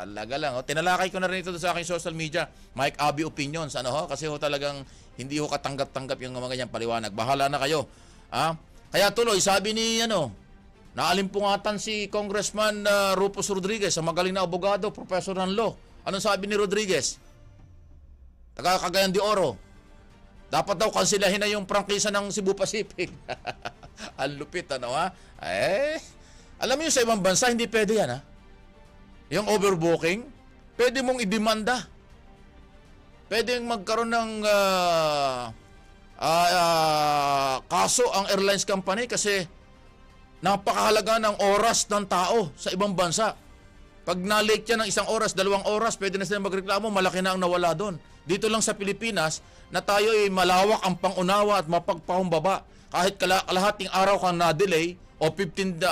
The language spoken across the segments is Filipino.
talaga lang. Tinalakay ko na rin ito sa aking social media. Mike Abby Opinions. Kasi talagang hindi ho katanggap-tanggap yung mga ganyan paliwanag. Bahala na kayo. Kaya tuloy, sabi ni naalimpungatan si Congressman Rufus Rodriguez, ang magaling na abogado, professor ng law. Anong sabi ni Rodriguez? Taga Cagayan de Oro. Dapat daw kansilahin na yung prangkisa ng Cebu Pacific. Ang lupit, alam mo yung sa ibang bansa, hindi pwede yan, Yung overbooking, pwede mong idemanda. Pwede magkaroon ng kaso ang airlines company kasi napakahalaga ng oras ng tao sa ibang bansa. Pag na-late yan ng 1 oras, 2 oras, pwede na sila magreklamo, malaki na ang nawala doon. Dito lang sa Pilipinas, na tayo ay malawak ang pangunawa at mapagpahumbaba. Kahit kalahating araw kang na-delay, o 12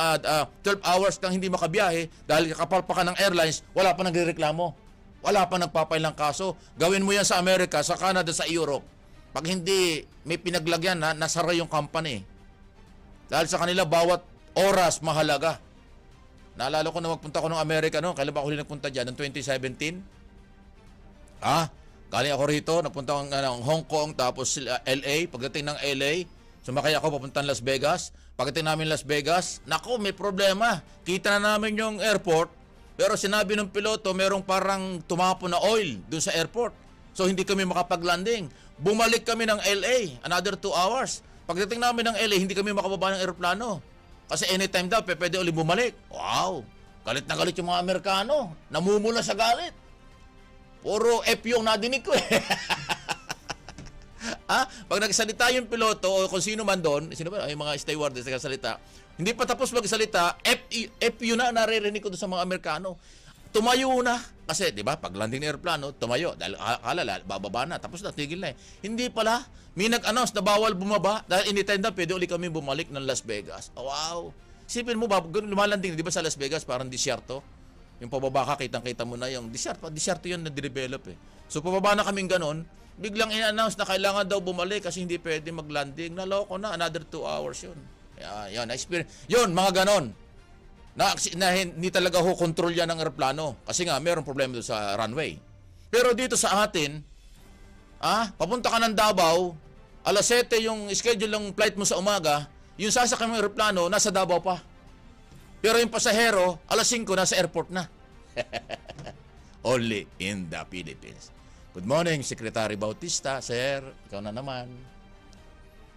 hours kang hindi makabiyahe dahil kapalpakan ng airlines, wala pa nagrereklamo. Wala pa nagpapail ng kaso. Gawin mo yan sa Amerika, sa Canada, sa Europe. Pag hindi may pinaglagyan, nasara yung company. Dahil sa kanila, bawat oras mahalaga. Naalala ko na magpunta ko ng Amerika, kailan ba ako huli nagpunta dyan? Noong 2017? Galing ako rito, nagpunta ko ng Hong Kong, tapos LA. Pagdating ng LA, sumakay ako papuntang Las Vegas. Pagdating namin Las Vegas, naku, may problema. Kita na namin yung airport, pero sinabi ng piloto, merong parang tumapo na oil dun sa airport. So hindi kami makapag-landing. Bumalik kami ng LA, another 2 hours. Pagdating namin ng LA, hindi kami makababa ng aeroplano. Kasi anytime daw, pwede ulit bumalik. Wow! Galit na galit yung mga Amerikano. Namumula sa galit. Puro F yung nadinig ko Pag nagsalita yung piloto o kung sino man doon, sino ba? Yung mga stewardess nagsalita, hindi pa tapos magsalita, F yun na naririnig ko doon sa mga Amerikano. Tumayo na. Kasi, di ba, pag landing ng aeroplano, tumayo. Dahil alala, bababa na. Tapos na, tigil na Hindi pala. May nag-announce na bawal bumaba. Dahil anytime na, pwede ulit kami bumalik ng Las Vegas. Wow. Isipin mo ba, lumalanding, di ba sa Las Vegas, parang disyerto? Yung pababa ka, kitang-kita mo na yung disyerto yun na didevelop So, pababa na kaming ganon. Biglang in-announce na kailangan daw bumalik kasi hindi pwede mag-landing. Naloko na, another 2 hours yun. Yan, experience. Yun, mga ganon. Na hindi talaga control yan ng aeroplano. Kasi nga, mayroong problema doon sa runway. Pero dito sa atin, papunta ka ng Davao, alas 7 yung schedule ng flight mo sa umaga, yung sasakay mong aeroplano, nasa Davao pa. Pero yung pasahero, alas 5, nasa airport na. Only in the Philippines. Good morning, Secretary Bautista. Sir, ikaw na naman.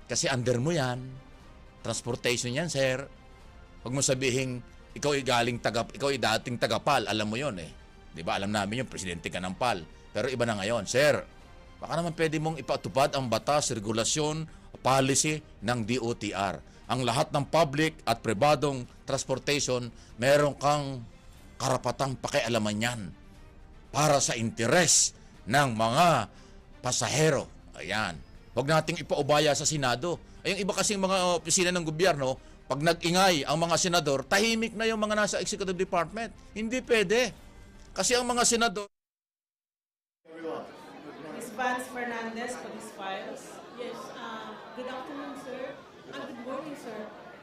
Kasi under mo yan. Transportation yan, sir. Huwag mo sabihin, ikaw ay dating taga-PAL. Alam mo yon 'Di ba? Alam namin yung presidente ka ng PAL. Pero iba na ngayon. Sir, baka naman pwede mong ipatupad ang batas, regulasyon, policy ng DOTR. Ang lahat ng public at pribadong transportation, meron kang karapatang pakialaman yan para sa interes ng mga pasahero. Ayan. Huwag nating ipaubaya sa Senado. Ay, yung iba kasing mga opisina ng gobyerno, pag nag-ingay ang mga senador, tahimik na yung mga nasa executive department. Hindi pwede. Kasi ang mga senador... Ms. Vance Fernandez, Police Files. Yes, good afternoon, sir. And good morning, sir.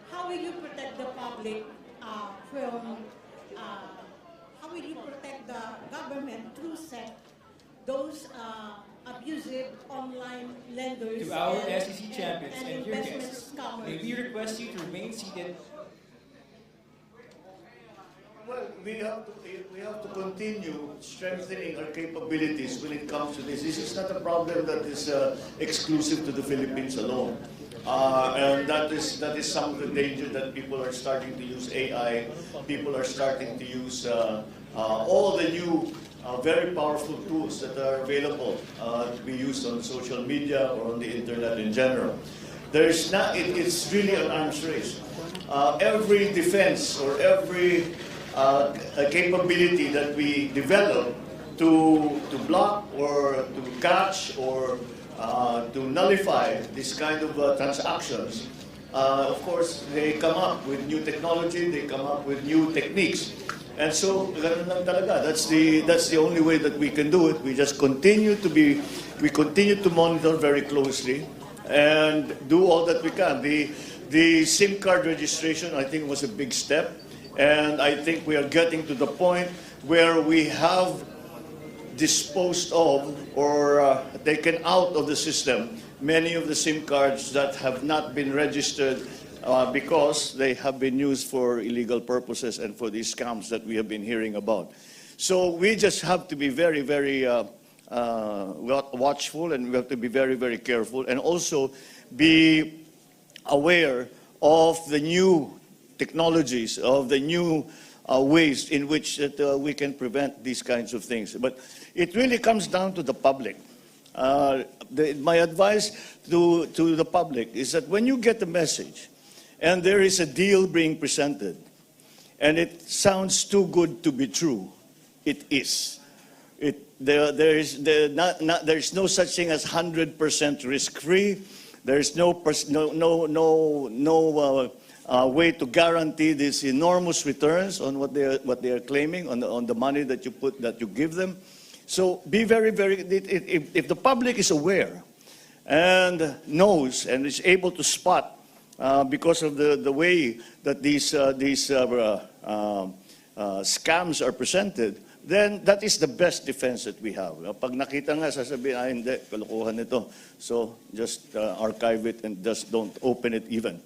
How will you protect the public from... how will you protect the government to set those abusive online lenders To our SEC champions and your investment guests, scammers? may we request you to remain seated. Well, we have to continue strengthening our capabilities when it comes to this. This is not a problem that is exclusive to the Philippines alone. And that is some of the danger that people are starting to use AI. People are starting to use all the new very powerful tools that are available to be used on social media or on the internet in general. It's really an arms race. Every defense or every capability that we develop to block or to catch or to nullify this kind of transactions, of course, they come up with new technology, they come up with new techniques. And so, ganun lang talaga. That's the only way that we can do it. We just continue to monitor very closely and do all that we can. The SIM card registration, I think, was a big step. And I think we are getting to the point where we have disposed of or taken out of the system many of the SIM cards that have not been registered because they have been used for illegal purposes and for these scams that we have been hearing about. So we just have to be very, very watchful, and we have to be very, very careful, and also be aware of the new technologies, of the new ways in which that, we can prevent these kinds of things. But it really comes down to the public. My advice to the public is that when you get the message and there is a deal being presented and it sounds too good to be true, it is. There is no such thing as 100% risk-free. There is no way to guarantee these enormous returns on what they are claiming on the money that you give them. So be very, very. If the public is aware and knows and is able to spot because of the way that these scams are presented, then that is the best defense that we have. Pag nakita nga, sasabihin, hindi, kalokohan nito. So just archive it and just don't open it even.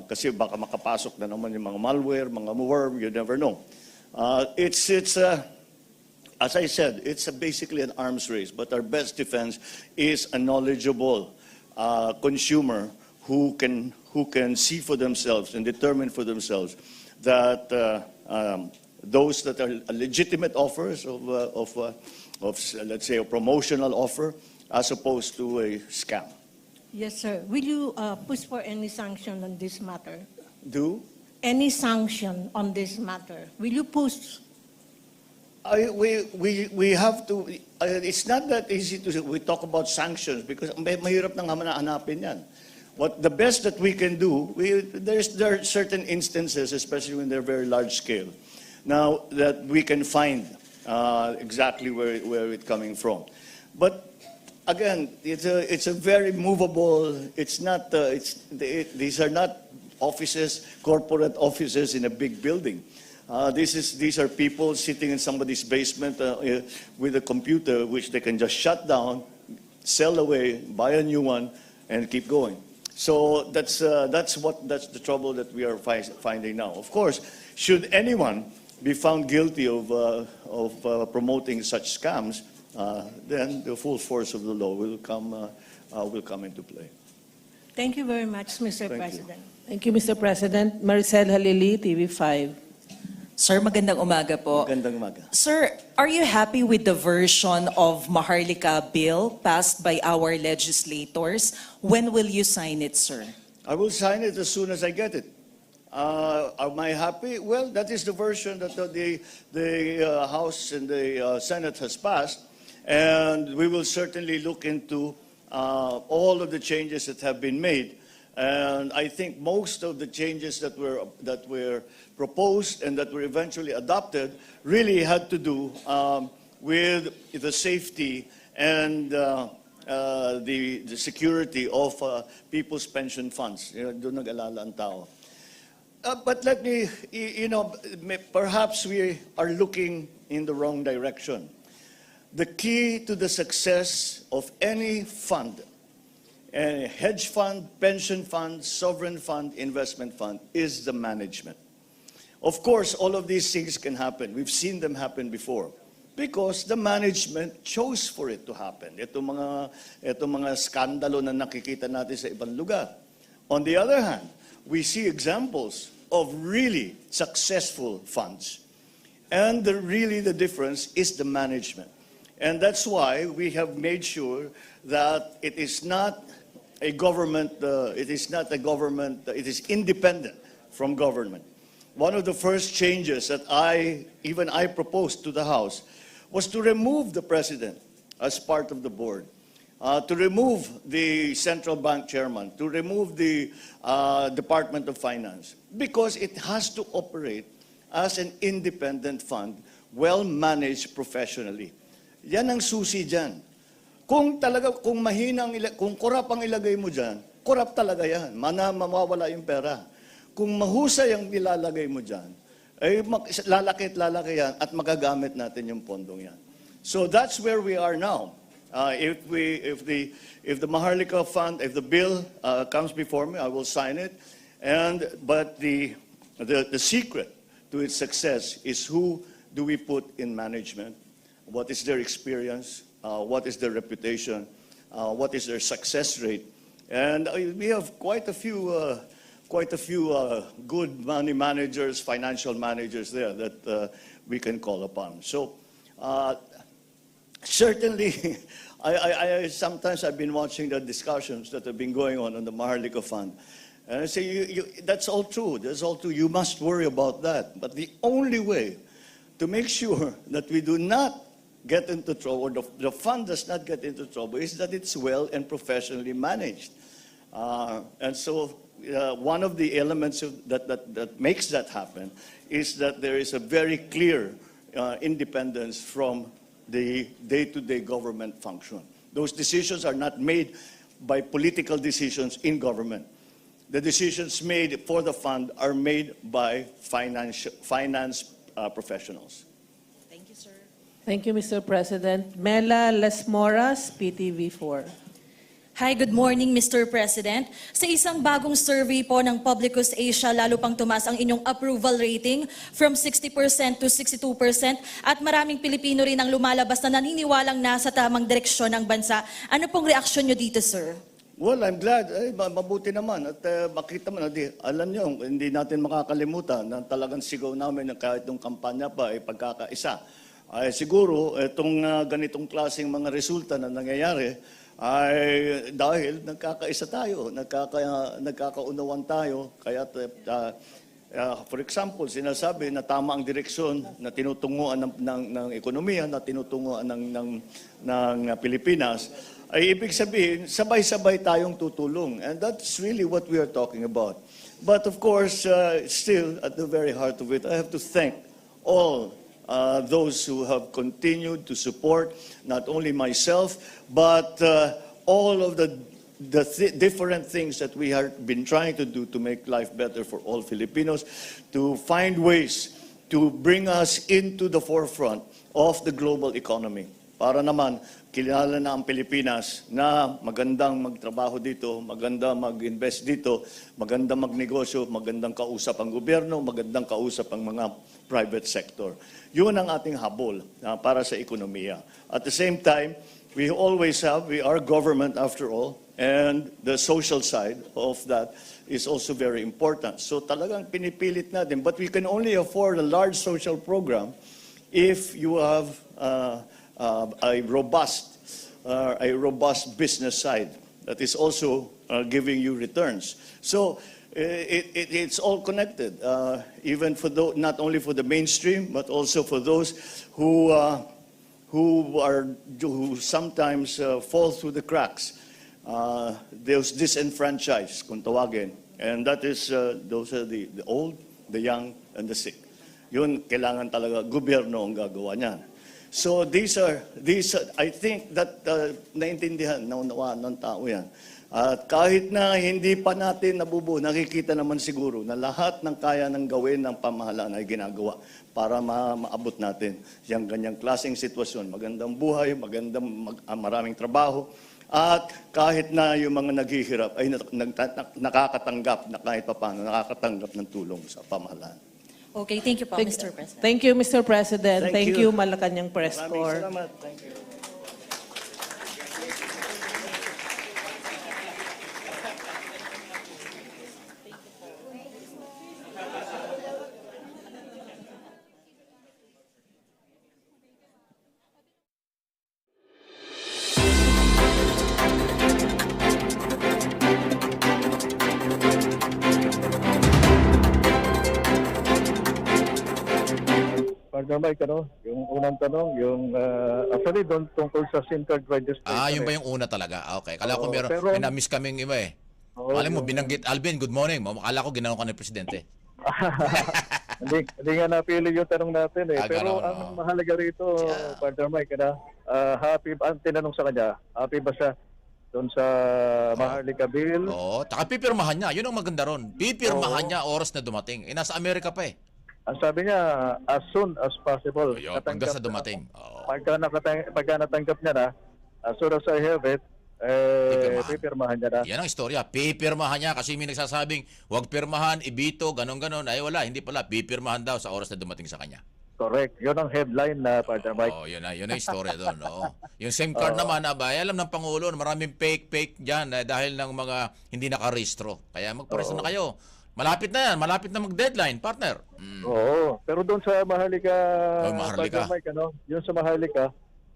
Kasi baka makapasok na naman yung mga malware, mga worm, you never know. As I said, it's basically an arms race, but our best defense is a knowledgeable consumer who can see for themselves and determine for themselves that those that are legitimate offers of let's say, a promotional offer as opposed to a scam. Yes, sir. Will you push for any sanction on this matter? Do? Any sanction on this matter? Will you push? We have to. It's not that easy to. We talk about sanctions because mahirap nang hanapin yan. What the best that we can do, there are certain instances, especially when they're very large scale, now that we can find exactly where it's coming from. But again, it's a very movable. It's not. These are not offices, corporate offices in a big building. These are people sitting in somebody's basement with a computer, which they can just shut down, sell away, buy a new one, and keep going. So that's the trouble that we are finding now. Of course, should anyone be found guilty of promoting such scams, then the full force of the law will come into play. Thank you very much, Mr. Thank you. President. Thank you, Mr. President. Maricel Halili, TV5. Sir, magandang umaga po. Magandang umaga. Sir, are you happy with the version of Maharlika bill passed by our legislators? When will you sign it, sir? I will sign it as soon as I get it. Am I happy? Well, that is the version that the House and the Senate has passed, and we will certainly look into all of the changes that have been made. And I think most of the changes that were proposed and that were eventually adopted really had to do with the safety and the security of people's pension funds. Doon nag-alala ang tao. But let me, perhaps we are looking in the wrong direction. The key to the success of any fund, a hedge fund, pension fund, sovereign fund, investment fund, is the management. Of course, all of these things can happen. We've seen them happen before because the management chose for it to happen. Ito mga skandalo na nakikita natin sa ibang lugar. On the other hand, we see examples of really successful funds. And really the difference is the management. And that's why we have made sure that it is not a government, it is independent from government. One of the first changes that I proposed to the House was to remove the president as part of the board, to remove the central bank chairman, to remove the Department of Finance, because it has to operate as an independent fund, well managed professionally. Yan ang susi dyan. Kung korap ang ilagay mo dyan, korap talaga yan. Mawawala yung pera. Kung mahusay ang nilalagay mo dyan, lalaki at lalaki yan at magagamit natin yung pondong yan. So that's where we are now. If the Maharlika Fund, if the bill comes before me, I will sign it. But the secret to its success is who do we put in management? What is their experience? What is their reputation? What is their success rate? And we have quite a few good money managers, financial managers there that we can call upon. So certainly, sometimes I've been watching the discussions that have been going on the Maharlika Fund. And I say, that's all true. That's all true. You must worry about that. But the only way to make sure that we do not get into trouble, or the fund does not get into trouble, is that it's well and professionally managed. And so one of the elements that makes that happen is that there is a very clear independence from the day-to-day government function. Those decisions are not made by political decisions in government. The decisions made for the fund are made by finance professionals. Thank you, sir. Thank you, Mr. President. Mela Lesmoras, PTV4. Hi, good morning, Mr. President. Sa isang bagong survey po ng Publicus Asia, lalo pang tumaas ang inyong approval rating from 60% to 62% at maraming Pilipino rin ang lumalabas na naniniwalang nasa tamang direksyon ng bansa. Ano pong reaksyon nyo dito, sir? Well, I'm glad. Mabuti naman. At makita mo na, alam nyo, hindi natin makakalimutan na talagang sigaw namin na kahit yung kampanya pa ay pagkakaisa. Siguro, itong ganitong klaseng mga resulta na nangyayari, ay dahil nagkakaisa tayo, nagkakaunawan tayo. Kaya, for example, sinasabi na tama ang direksyon na tinutunguan ng ekonomiya, na tinutunguan ng Pilipinas, ay ibig sabihin, sabay-sabay tayong tutulong. And that's really what we are talking about. But of course, still, at the very heart of it, I have to thank all those who have continued to support not only myself, but all of the different things that we have been trying to do to make life better for all Filipinos, to find ways to bring us into the forefront of the global economy. Para naman, kilala na ang Pilipinas na magandang magtrabaho dito, maganda mag-invest dito, maganda magnegosyo, magandang kausap ang gobyerno, magandang kausap ang mga private sector. Yun ang ating habol para sa ekonomiya. At the same time, we are government after all, and the social side of that is also very important. So talagang pinipilit natin, but we can only afford a large social program if you have a robust business side that is also giving you returns. So it's all connected, even for not only for the mainstream, but also for those who sometimes fall through the cracks. Those disenfranchised, kung tawagin, and that is those are the old, the young, and the sick. Yun kailangan talaga gobyerno ang gagawa niyan. So these are I think that naintindihan, naunawaan ng tao yan. At kahit na hindi pa natin nabubuo, nakikita naman siguro na lahat ng kaya ng gawin ng pamahalaan ay ginagawa para maabot natin yung ganyang klaseng sitwasyon. Magandang buhay, maraming trabaho, at kahit na yung mga naghihirap ay nakakatanggap na kahit paano, nakakatanggap ng tulong sa pamahalaan. Okay, thank you po, Mr. President. Thank you, Mr. President. Thank Thank you. you, Malacanang Press Maraming Corps. salamat. Thank you. Mike, yung unang tanong, yung actually doon tungkol sa SIM card registration. Yung ba yung una talaga? Okay. Kala ko may na-miss kaming iba eh. Oo, Alam mo, binanggit, Alvin, good morning. Akala ko ginawa ka ng presidente. Hindi nga napili yung tanong natin eh. Pero ganun, ang mahalaga rito, Partner Mike, happy, ang tinanong sa kanya, happy ba siya doon sa Maharlika Bill? Oo. Tsaka pipirmahan niya. Yun ang maganda ron. Pipirmahan niya oras na dumating. Nasa Amerika pa eh. Ang sabi niya, as soon as possible. Ayun, pagdas na dumating. Oo. Pagka natanggap niya na, as soon as I have it, pipirmahan niya na. Yan ang istorya. Pipirmahan niya kasi may nagsasabing, huwag pirmahan, ibito, ganon-ganon. Ay wala, hindi pala. Pipirmahan daw sa oras na dumating sa kanya. Correct. Yun ang headline na Partner Mike. Oh, yun ang istorya doon. No? Yung SIM card naman, abay, alam ng Pangulo, maraming fake dyan dahil ng mga hindi nakarehistro. Kaya magparesto na kayo. Malapit na yan. Malapit na mag-deadline, partner. Oo. Pero doon sa Maharlika, Maharlika. Partner Mike, yung sa Maharlika,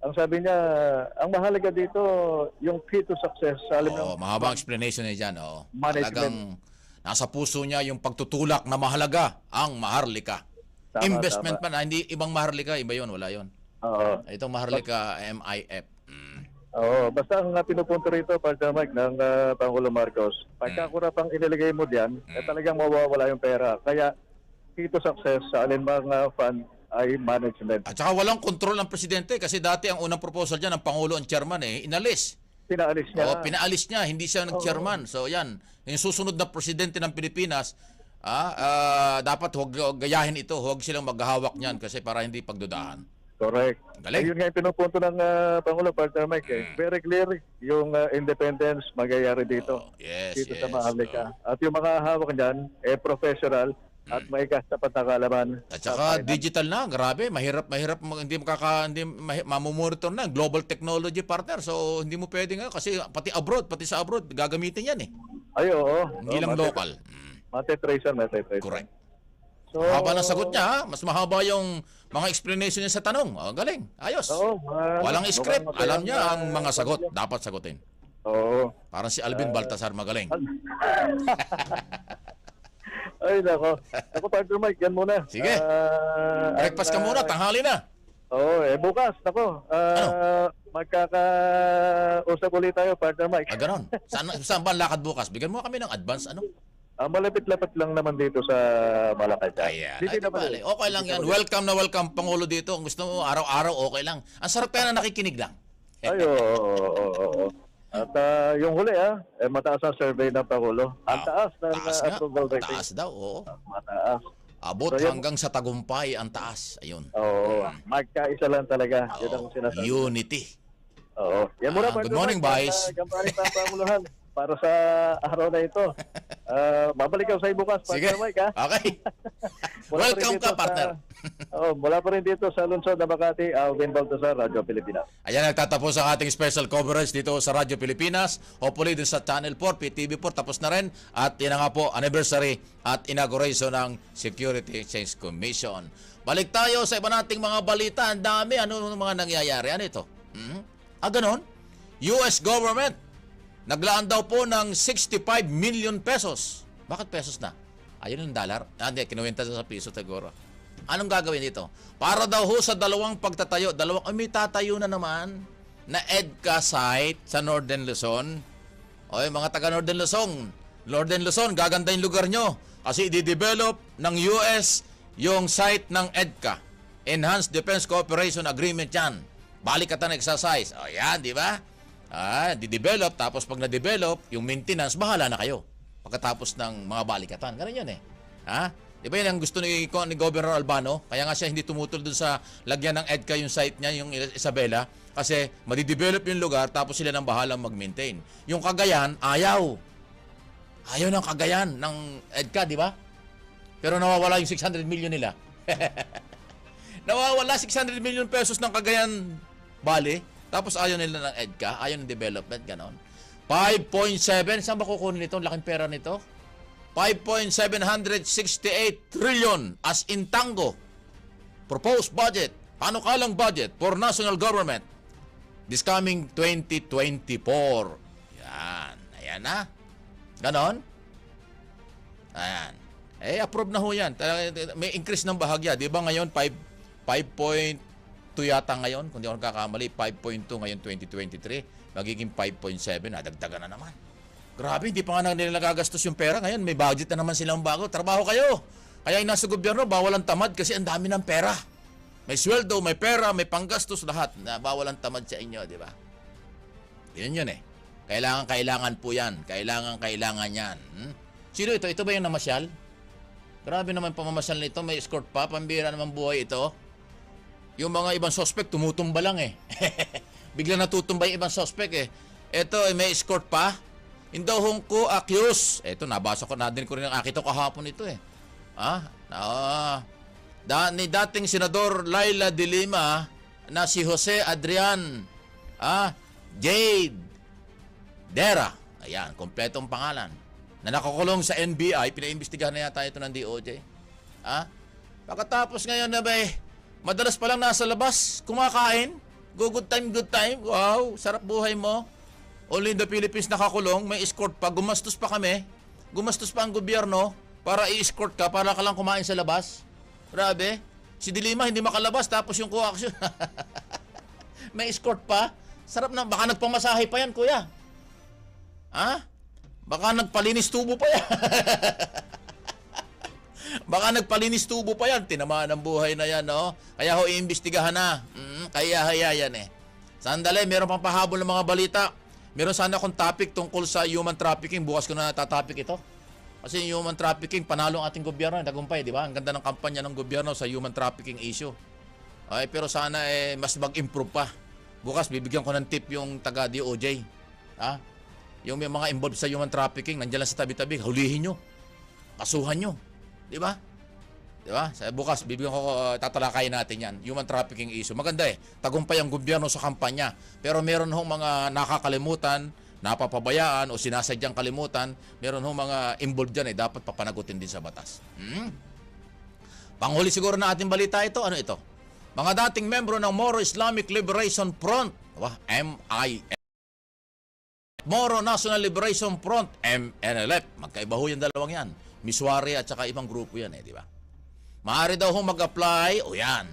ang sabi niya, ang mahalaga dito, yung key to success. Sa alim ng Mahabang explanation niya dyan. Oh. Management. Talagang nasa puso niya yung pagtutulak na mahalaga ang Maharlika. Tama, Investment tama. pa na, hindi ibang Maharlika, iba yun, wala yun. Oo. Itong Maharlika MIF. Oo. Basta ang pinupunto rito, Partner Mike, ng Pangulo Marcos, pagkakura pang iniligay mo diyan, talagang mawawala yung pera. Kaya, key to success sa alinmang fund ay management. At saka walang kontrol ng presidente kasi dati ang unang proposal dyan, ang Pangulo ang chairman inalis. Pinaalis niya. Pinaalis niya, hindi siya nag-chairman. So yan, yung susunod na presidente ng Pilipinas, dapat huwag gayahin ito, huwag silang maghahawak niyan kasi para hindi pagdudahan. Correct. Galing. Ayun nga yung pinupunto ng Pangulo, Partner Mike. Very clear yung independence magyayari dito. Dito sa Maharlika. At yung mga hawak niyan, professional at may kasapat na kaalaman. At saka digital na, grabe, mahirap hindi mamumonitor na global technology, partner. So hindi mo pwedeng kasi pati sa abroad gagamitin yan Ay, oo. Hindi lang local. Mate-tracer. Correct. So, Mahaba ng sagot niya, ha? Mas mahaba yung mga explanation niya sa tanong. Galing. Ayos. Walang script. Alam niya ang mga sagot. Dapat sagutin. Oo. Parang si Alvin Baltasar magaling. Ay, nako. Ako, Partner Mike, yan muna. Sige. Breakfast ka muna, tanghali na. Oo, bukas, nako. Magkakausap ulit tayo, Partner Mike. Ganon. Saan ba ang lakad bukas? Bigyan mo kami ng advance, Malapit-lapit lang naman dito sa Malacanang. Ayan. Okay lang yan. Welcome na welcome, Pangulo dito. Kung gusto mo, araw-araw, okay lang. Ang sarap kaya na nakikinig lang. Ay, oo. At yung huli, mataas ang survey ng Pangulo. Ang taas ng approval rating. Taas daw, oo. Mataas. Abot So, hanggang sa tagumpay ang taas. Ayun. Oo. Magkaisa lang talaga. Yun ang sinasabi. Unity. Oo. Yan muna, Good morning, boys. Gampanin pa ang Panguluhan para sa araw na ito. Babalik ako sa iyo bukas, Sige. Partner Mike, ha? Okay. Welcome ka, partner. Mula pa rin dito sa lungsod na Makati, Alvin Baltasar, Radyo Pilipinas. Ayan, nagtatapos ang ating special coverage dito sa Radyo Pilipinas. Hopefully din sa Channel 4, PTV 4, tapos na rin. At yan na nga po, anniversary at inauguration ng Security Exchange Commission. Balik tayo sa iba nating mga balita. Ang dami, ano mga nangyayari? Ano ito? Ganon? US government, naglaan daw po ng 65 million pesos. Bakit pesos na? Ayun yung dollar. Hindi, kinuwenta sa piso siguro. Anong gagawin dito? Para daw ho sa dalawang pagtatayo. May tatayo na naman na EDCA site sa Northern Luzon. O mga taga Northern Luzon, gaganda yung lugar nyo. Kasi i-develop ng US yung site ng EDCA. Enhanced Defense Cooperation Agreement yan. Balikatan exercise. O yan, di ba? Di-develop, tapos pag na-develop, yung maintenance, bahala na kayo. Pagkatapos ng mga balikatan. Ganun yun Di ba yan ang gusto ni Governor Albano? Kaya nga siya hindi tumutol dun sa lagyan ng EDCA yung site niya, yung Isabela. Kasi madidevelop yung lugar, tapos sila nang bahalang mag-maintain. Yung Cagayan, ayaw. Ayaw ng Cagayan ng EDCA, di ba? Pero nawawala yung 600 million nila. Nawawala 600 million pesos ng Cagayan Valley. Tapos ayaw nila ng EDCA, ayaw ng development, ganon. 5.7, saan ba kukunin nito? Laking pera nito. 5.768 trillion as in tango. Proposed budget, panukalang budget for national government this coming 2024. Yan, ayan na. Ganon. Ayan. Approve na ho yan. May increase ng bahagya. Di ba ngayon, 5.2 yata ngayon, kung di ako nagkakamali, 5.2 ngayon 2023, magiging 5.7, nadagdagan na naman. Grabe, hindi pa nga nila nagagastos yung pera. Ngayon, may budget na naman silang bago. Trabaho kayo. Kaya yung nasa gobyerno, bawal ang tamad kasi ang dami ng pera. May sweldo, may pera, may panggastos, lahat. Na bawal ang tamad sa inyo, di ba? Yun Kailangan po yan. Kailangan yan. Sino ito? Ito ba yung namasyal? Grabe naman pamamasyal nito, may escort pa, pambira naman buhay ito. Yung mga ibang suspect, tumutumba lang eh. Bigla natutumba yung ibang suspect eh. Ito, may escort pa. Indahong ko accuse. Ito, nabasa ko, nadin ko rin ang akito kahapon ito eh. Ni dating Senador Laila de Lima na si Jose Adrian Jade Dera. Ayan, kompletong pangalan. Na nakakulong sa NBI, pinaimbestigahan na yata ito ng DOJ. Pagkatapos ngayon na madalas pa lang nasa labas, kumakain, good time, wow, sarap buhay mo. Only in the Philippines nakakulong, may escort pa, gumastos pa kami, gumastos pa ang gobyerno para i-escort ka, para ka lang kumain sa labas. Grabe, si Dilima hindi makalabas, tapos yung coaction, may escort pa, sarap na, baka nagpamasahe pa yan, kuya. Baka nagpalinis tubo pa yan. Baka nagpalinis tubo pa yan. Tinamaan ang buhay na yan, no? Kaya ho, iimbestigahan na. Kaya yan eh. Sandali, meron pang pahabol ng mga balita. Meron sana akong topic tungkol sa human trafficking. Bukas ko na natatopic ito. Kasi yung human trafficking, panalo ang ating gobyerno. Tagumpay, di ba? Ang ganda ng kampanya ng gobyerno sa human trafficking issue. Pero sana mas mag-improve pa. Bukas, bibigyan ko ng tip yung taga-DOJ. Yung may mga involved sa human trafficking, nandiyan lang sa tabi-tabi, hulihin nyo. Kasuhan nyo. Di ba? Di ba? Bukas, bibigyan ko, tatalakayin natin yan. Human trafficking issue. Maganda eh. Tagumpay ang gobyerno sa kampanya. Pero meron hong mga nakakalimutan, napapabayaan o sinasadyang kalimutan. Meron hong mga involved dyan eh. Dapat papanagutin din sa batas. Panghuli siguro na ating balita ito. Ano ito? Mga dating membro ng Moro Islamic Liberation Front, MIF. Moro National Liberation Front, MNLF. Magkaiba ho yung dalawang yan. Miswari at saka ibang grupo yan eh, di ba? Maaari daw ho mag-apply, yan.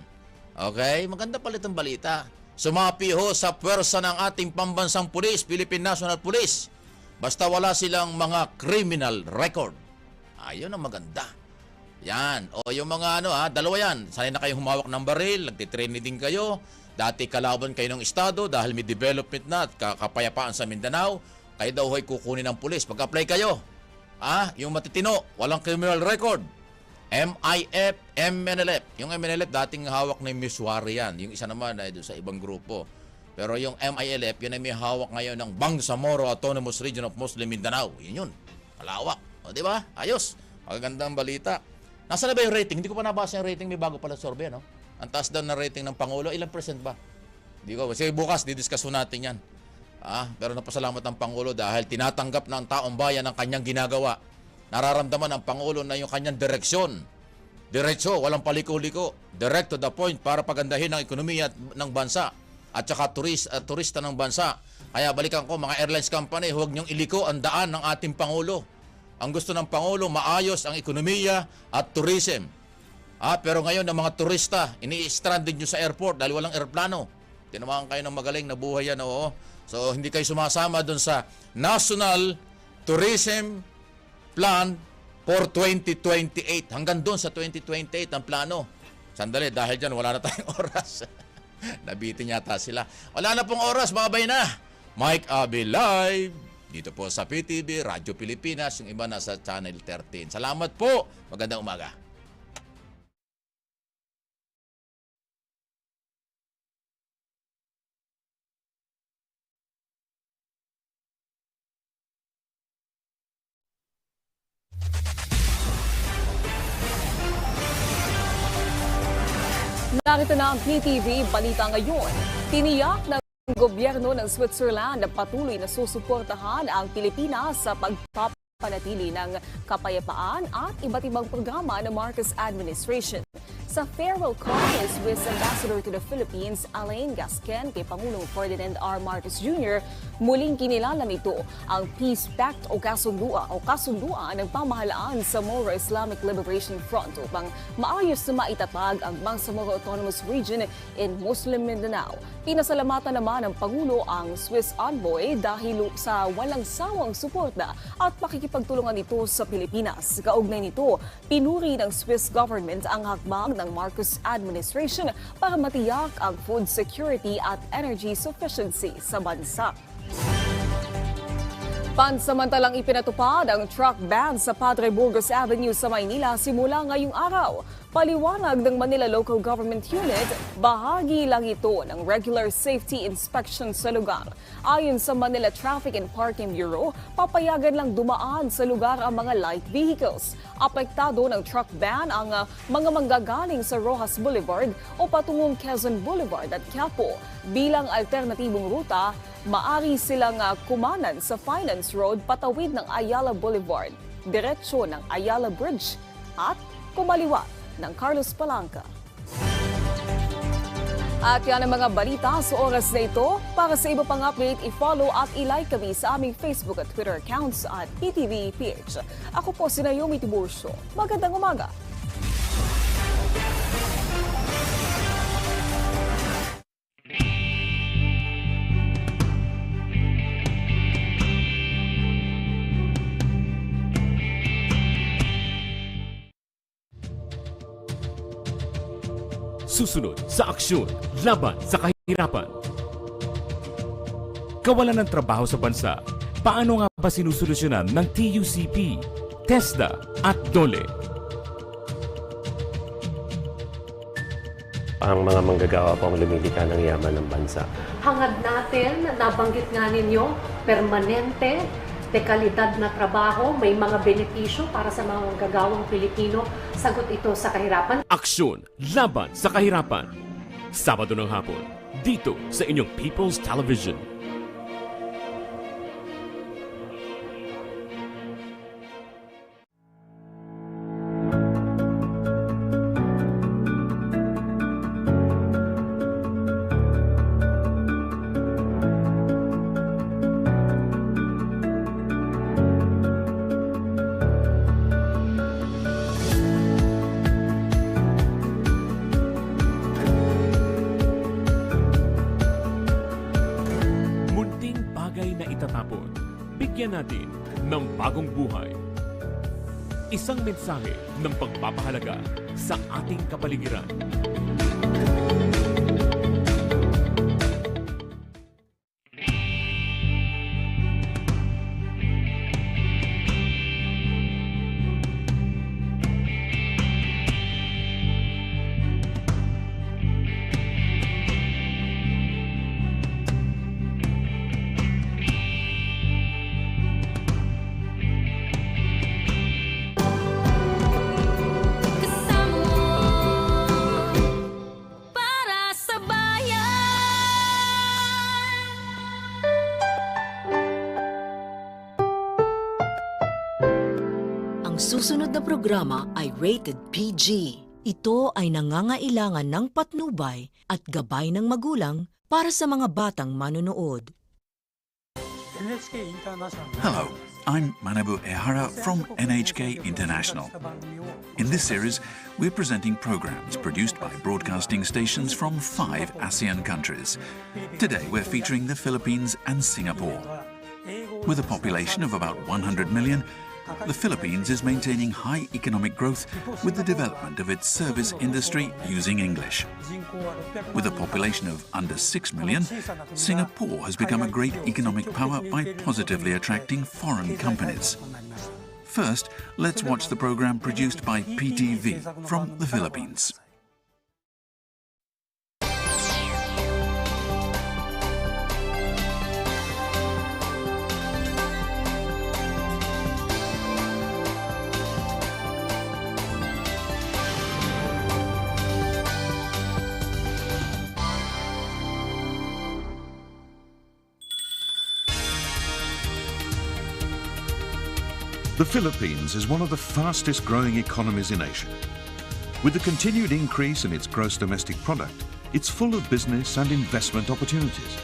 Okay, maganda pala itong balita. Sumapi ho sa pwersa ng ating pambansang pulis, Philippine National Police. Basta wala silang mga criminal record. Ayun ang maganda. Yan. Yung mga dalawa yan. Sanay na kayong humawak ng baril, nagtitraining din kayo. Dati kalaban kayo ng estado dahil may development na at kapayapaan sa Mindanao. Kayo daw ho'y kukunin ng pulis. Pag-apply kayo, yung matitino, walang criminal record. MIF, MNLF. Yung MNLF, dating hawak ng Miswari yan. Yung isa naman ay doon sa ibang grupo. Pero yung MILF, yun ay may hawak ngayon ng Bangsamoro Autonomous Region of Muslim Mindanao. Yun. Malawak. Di ba? Ayos. Magagandang balita. Nasaan na ba yung rating? Hindi ko pa nabasa yung rating. May bago pala survey, no? Ang taas daw na rating ng Pangulo. Ilang percent ba? Hindi ko. Kasi bukas, didiscuss natin yan. Pero napasalamat ang Pangulo dahil tinatanggap ng taong bayan ang kanyang ginagawa. Nararamdaman ng Pangulo na yung kanyang direksyon. Diretso, walang paliko-liko. Direct to the point para pagandahin ang ekonomiya ng bansa at saka turista ng bansa. Kaya balikan ko, mga airlines company, huwag niyong iliko ang daan ng ating Pangulo. Ang gusto ng Pangulo, maayos ang ekonomiya at tourism. Pero ngayon, ang mga turista, ini-stranded nyo sa airport dahil walang airplano. Tinamaan kayo ng magaling na buhay yan, oo. So, hindi kayo sumasama dun sa National Tourism Plan for 2028. Hanggang dun sa 2028 ang plano. Sandali, dahil dyan, wala na tayong oras. Nabitin yata sila. Wala na pong oras, babay na. Mike Abi Live. Dito po sa PTV, Radyo Pilipinas. Yung iba nasa Channel 13. Salamat po. Magandang umaga. Narito na ang PTV Balita ngayon. Tiniyak ng gobyerno ng Switzerland na patuloy na susuportahan ang Pilipinas sa pagpapanatili ng kapayapaan at iba't ibang programa ng Marcos administration. Sa farewell call kay Swiss Ambassador to the Philippines, Alain Gasquin, kay Pangulong Ferdinand R. Marcos Jr., muling kinilala nito ang Peace Pact o kasunduan ng pamahalaan sa Moro Islamic Liberation Front upang maayos na maitatag ang Bangsamoro Autonomous Region in Muslim Mindanao. Pinasalamatan naman ng Pangulo ang Swiss envoy dahil sa walang sawang suporta at pakikipagtulungan nito sa Pilipinas. Kaugnay nito, pinuri ng Swiss government ang hakbang ng Marcos administration para matiyak ang food security at energy sufficiency sa bansa. Pansamantalang ipinatupad ang truck ban sa Padre Burgos Avenue sa Maynila simula ngayong araw. Paliwanag ng Manila Local Government Unit, bahagi lang ito ng regular safety inspection sa lugar. Ayon sa Manila Traffic and Parking Bureau, papayagan lang dumaan sa lugar ang mga light vehicles. Apektado ng truck ban ang mga manggagaling sa Rojas Boulevard o patungong Quezon Boulevard at Quiapo. Bilang alternatibong ruta, maari silang kumanan sa Finance Road patawid ng Ayala Boulevard, diretsyo ng Ayala Bridge at kumaliwa ng Carlos Palanca. At yan ang mga balita sa oras na ito. Para sa iba pang update, i-follow at i-like kami sa aming Facebook at Twitter accounts at PTV PH. Ako po si Naomi Tiburcio. Magandang umaga. Susunod sa aksyon laban sa kahirapan. Kawalan ng trabaho sa bansa. Paano nga ba sinusolusyonan ng TUCP, TESDA at DOLE? Ang mga manggagawa po ang lumilika ng yaman ng bansa. Hangad natin, nabanggit nga ninyo, permanente, dekalidad na trabaho, may mga benepisyo para sa mga manggagawang Pilipino. Sagot ito sa kahirapan. Aksyon laban sa kahirapan. Sabado ng hapon, dito sa inyong People's Television. Bigyan natin ng bagong buhay. Isang mensahe ng pagpapahalaga sa ating kapaligiran. Susunod na programa ay rated PG. Ito ay nangangailangan ng patnubay at gabay ng magulang para sa mga batang manonood. Hello, I'm Manabu Ehara from NHK International. In this series, we're presenting programs produced by broadcasting stations from 5 ASEAN countries. Today, we're featuring the Philippines and Singapore. With a population of about 100 million, the Philippines is maintaining high economic growth with the development of its service industry using English. With a population of under 6 million, Singapore has become a great economic power by positively attracting foreign companies. First, let's watch the program produced by PTV from the Philippines. The Philippines is one of the fastest growing economies in Asia. With the continued increase in its gross domestic product, it's full of business and investment opportunities.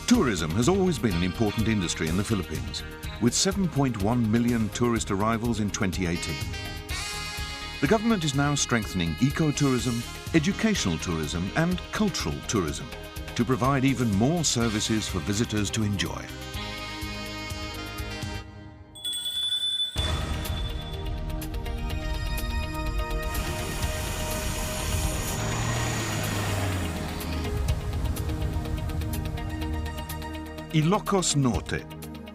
Tourism has always been an important industry in the Philippines, with 7.1 million tourist arrivals in 2018. The government is now strengthening ecotourism, educational tourism and cultural tourism to provide even more services for visitors to enjoy. Ilocos Norte,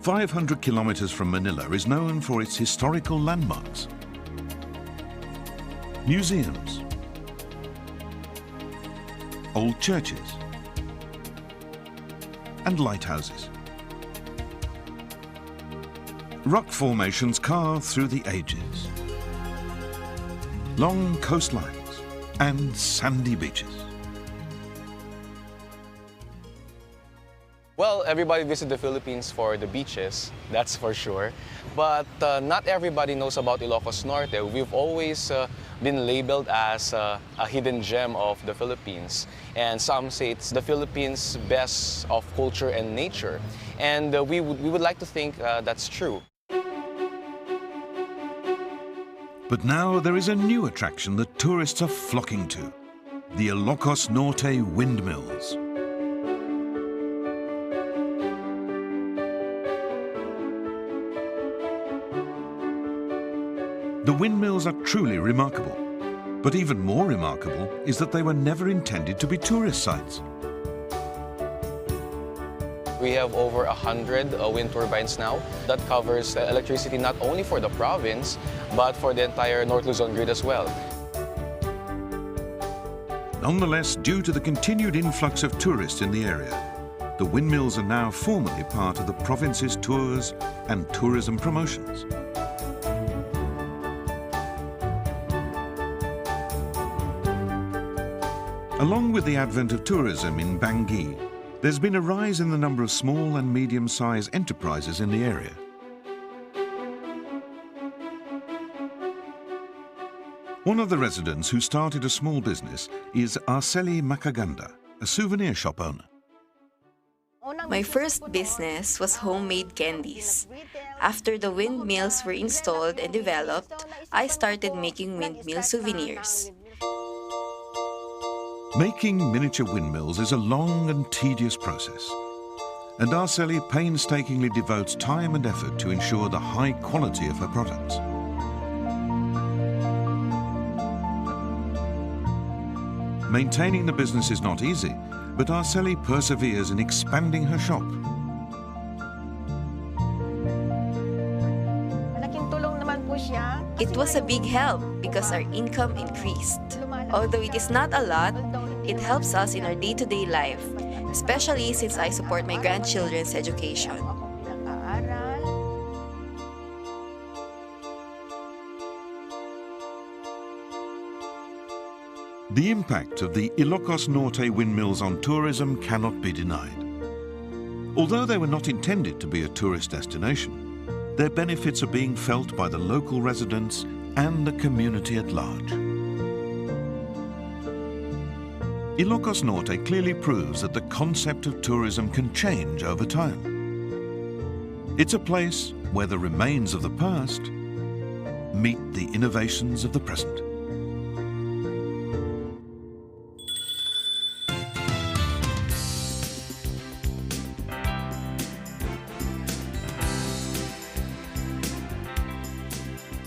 500 kilometers from Manila, is known for its historical landmarks, museums, old churches, and lighthouses. Rock formations carved through the ages, long coastlines, and sandy beaches. Well, everybody visits the Philippines for the beaches, that's for sure. But not everybody knows about Ilocos Norte. We've always been labeled as a hidden gem of the Philippines. And some say it's the Philippines' best of culture and nature. And we would like to think that's true. But now there is a new attraction that tourists are flocking to, the Ilocos Norte windmills. The windmills are truly remarkable, but even more remarkable is that they were never intended to be tourist sites. We have over 100 wind turbines now that covers electricity not only for the province, but for the entire North Luzon grid as well. Nonetheless, due to the continued influx of tourists in the area, the windmills are now formally part of the province's tours and tourism promotions. Along with the advent of tourism in Bangi, there's been a rise in the number of small and medium-sized enterprises in the area. One of the residents who started a small business is Arceli Macaganda, a souvenir shop owner. My first business was homemade candies. After the windmills were installed and developed, I started making windmill souvenirs. Making miniature windmills is a long and tedious process, and Arceli painstakingly devotes time and effort to ensure the high quality of her products. Maintaining the business is not easy, but Arceli perseveres in expanding her shop. It was a big help because our income increased. Although it is not a lot, it helps us in our day-to-day life, especially since I support my grandchildren's education. The impact of the Ilocos Norte windmills on tourism cannot be denied. Although they were not intended to be a tourist destination, their benefits are being felt by the local residents and the community at large. Ilocos Norte clearly proves that the concept of tourism can change over time. It's a place where the remains of the past meet the innovations of the present.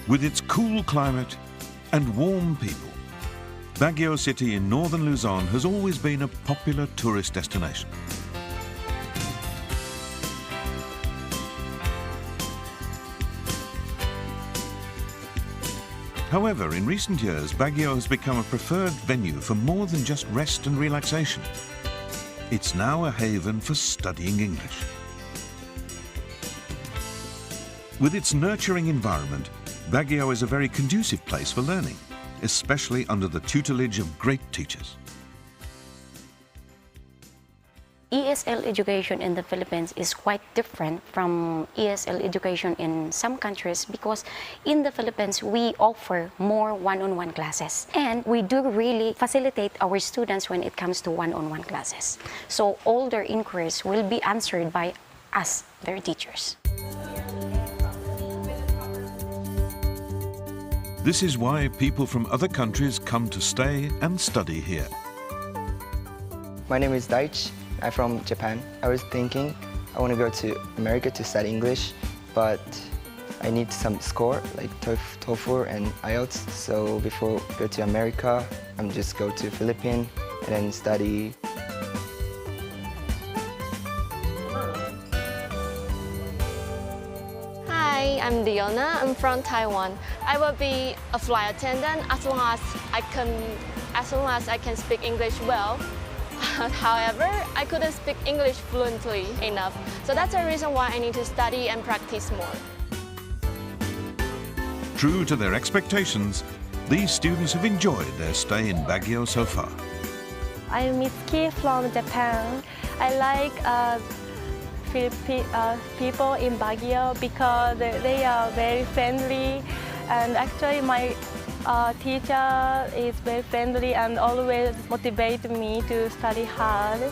With its cool climate and warm people, Baguio City in northern Luzon has always been a popular tourist destination. However, in recent years, Baguio has become a preferred venue for more than just rest and relaxation. It's now a haven for studying English. With its nurturing environment, Baguio is a very conducive place for learning, especially under the tutelage of great teachers. ESL education in the Philippines is quite different from ESL education in some countries because in the Philippines we offer more one-on-one classes and we do really facilitate our students when it comes to one-on-one classes. So all their inquiries will be answered by us, their teachers. This is why people from other countries come to stay and study here. My name is Daich. I'm from Japan. I was thinking I want to go to America to study English, but I need some score like TOEFL and IELTS. So before I go to America, I'm just go to Philippines and then study. I'm Diona. I'm from Taiwan. I will be a flight attendant as long as I can speak English well. However, I couldn't speak English fluently enough. So that's the reason why I need to study and practice more. True to their expectations, these students have enjoyed their stay in Baguio so far. I'm Mitsuki from Japan. I like people in Baguio because they are very friendly, and actually my teacher is very friendly and always motivate me to study hard.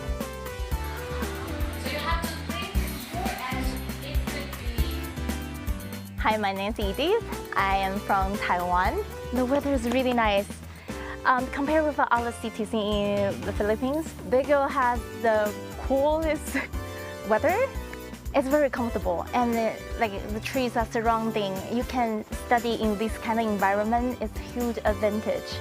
Hi, my name is Edith. I am from Taiwan. The weather is really nice. Compared with other cities in the Philippines, Baguio has the coolest weather. It's very comfortable, and the trees are surrounding. You can study in this kind of environment. It's a huge advantage.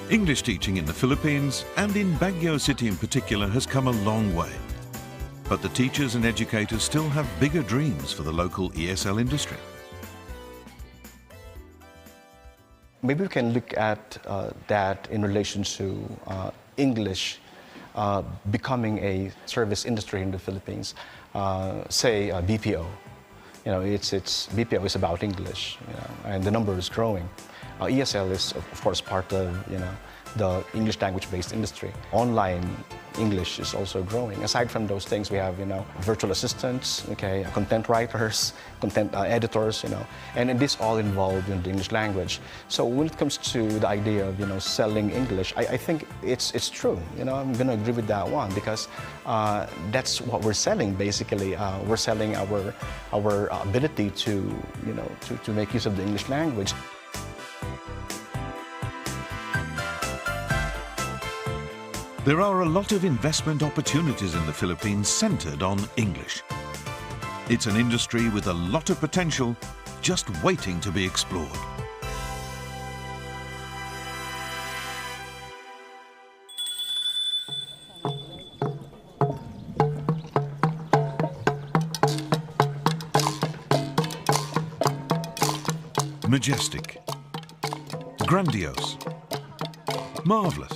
English teaching in the Philippines and in Baguio City in particular has come a long way. But the teachers and educators still have bigger dreams for the local ESL industry. Maybe we can look at that in relation to English becoming a service industry in the Philippines. Say BPO. You know, BPO is about English, you know, and the number is growing. ESL is of course part of the English language-based industry. Online English is also growing. Aside from those things, we have virtual assistants, okay, content writers, content editors, and this all involved in the English language. So when it comes to the idea of selling English, I think it's true. I'm going to agree with that one because that's what we're selling basically. We're selling our ability to make use of the English language. There are a lot of investment opportunities in the Philippines centered on English. It's an industry with a lot of potential just waiting to be explored. Majestic, grandiose, marvelous.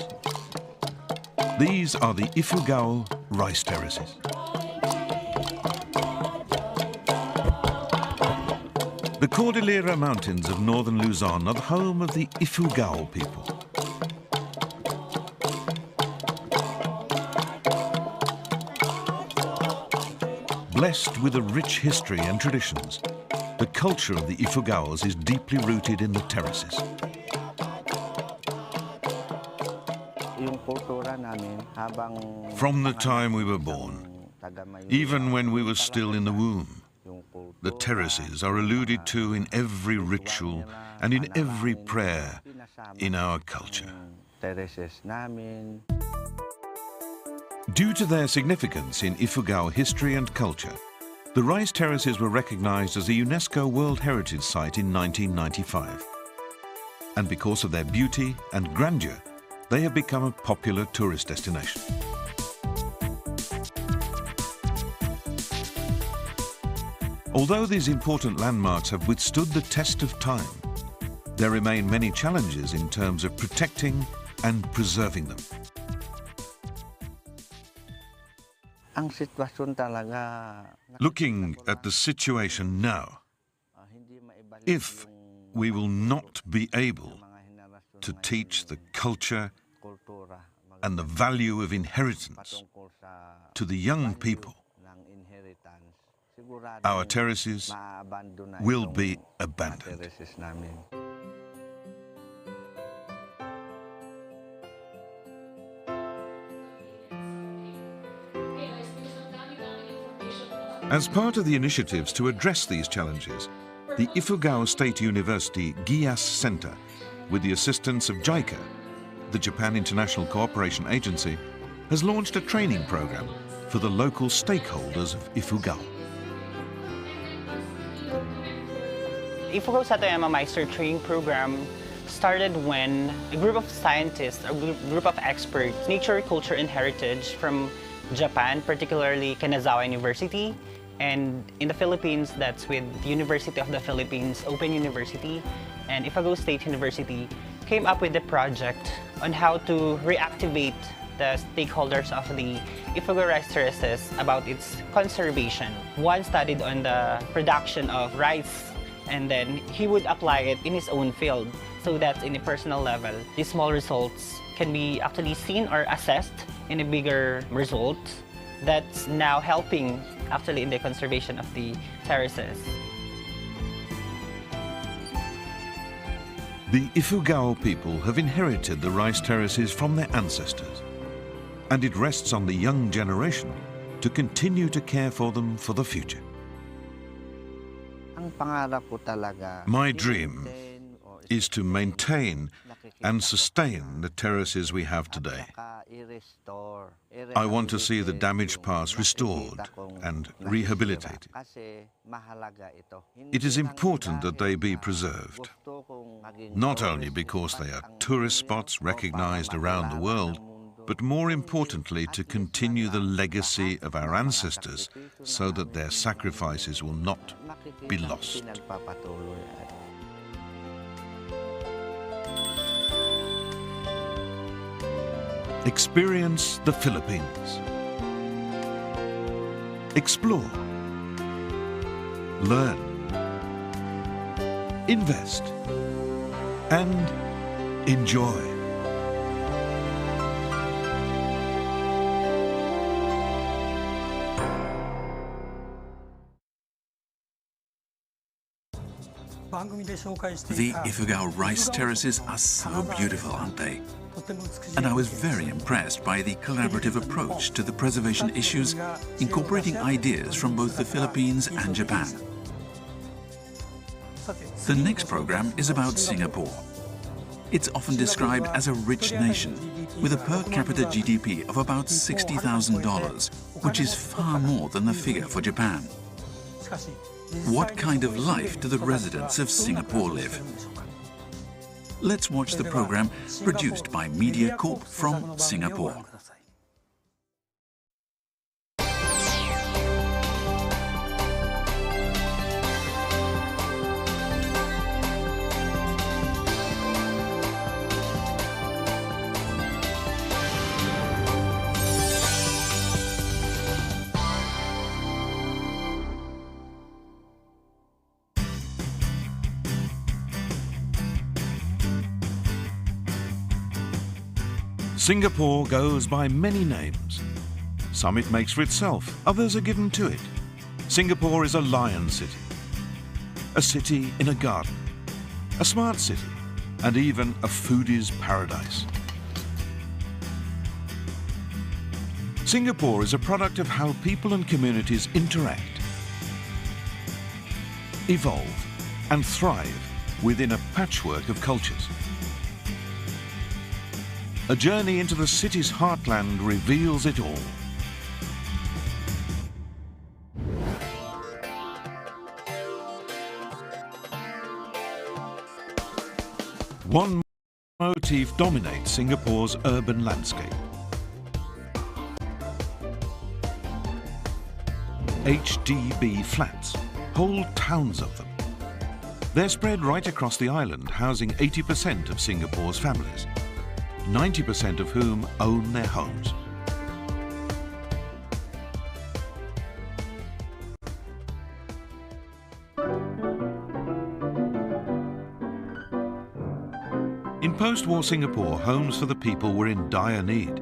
These are the Ifugao rice terraces. The Cordillera Mountains of northern Luzon are the home of the Ifugao people. Blessed with a rich history and traditions, the culture of the Ifugaos is deeply rooted in the terraces. From the time we were born, even when we were still in the womb, the terraces are alluded to in every ritual and in every prayer in our culture. Due to their significance in Ifugao history and culture, the rice terraces were recognized as a UNESCO World Heritage Site in 1995. And because of their beauty and grandeur, they have become a popular tourist destination. Although these important landmarks have withstood the test of time, there remain many challenges in terms of protecting and preserving them. Looking at the situation now, if we will not be able to teach the culture and the value of inheritance to the young people, our terraces will be abandoned. As part of the initiatives to address these challenges, the Ifugao State University GIAS Center, with the assistance of JICA, the Japan International Cooperation Agency, has launched a training program for the local stakeholders of Ifugao. Ifugao Satayama Meister training program started when a group of scientists, a group of experts, nature, culture, and heritage from Japan, particularly Kanazawa University. And in the Philippines, that's with University of the Philippines, Open University, and Ifugao State University came up with a project on how to reactivate the stakeholders of the Ifugao rice terraces about its conservation. One studied on the production of rice, and then he would apply it in his own field. So that's in a personal level. These small results can be actually seen or assessed in a bigger result that's now helping actually in the conservation of the terraces. The Ifugao people have inherited the rice terraces from their ancestors, and it rests on the young generation to continue to care for them for the future. My dream is to maintain and sustain the terraces we have today. I want to see the damaged parts restored and rehabilitated. It is important that they be preserved, not only because they are tourist spots recognized around the world, but more importantly to continue the legacy of our ancestors so that their sacrifices will not be lost. Experience the Philippines. Explore. Learn. Invest. And enjoy. The Ifugao rice terraces are so beautiful, aren't they? And I was very impressed by the collaborative approach to the preservation issues, incorporating ideas from both the Philippines and Japan. The next program is about Singapore. It's often described as a rich nation, with a per capita GDP of about $60,000, which is far more than the figure for Japan. What kind of life do the residents of Singapore live? Let's watch the program produced by Media Corp from Singapore. Singapore goes by many names. Some it makes for itself, others are given to it. Singapore is a lion city, a city in a garden, a smart city, and even a foodie's paradise. Singapore is a product of how people and communities interact, evolve, and thrive within a patchwork of cultures. A journey into the city's heartland reveals it all. One motif dominates Singapore's urban landscape. HDB flats, whole towns of them. They're spread right across the island, housing 80% of Singapore's families, 90% of whom own their homes. In post-war Singapore, homes for the people were in dire need.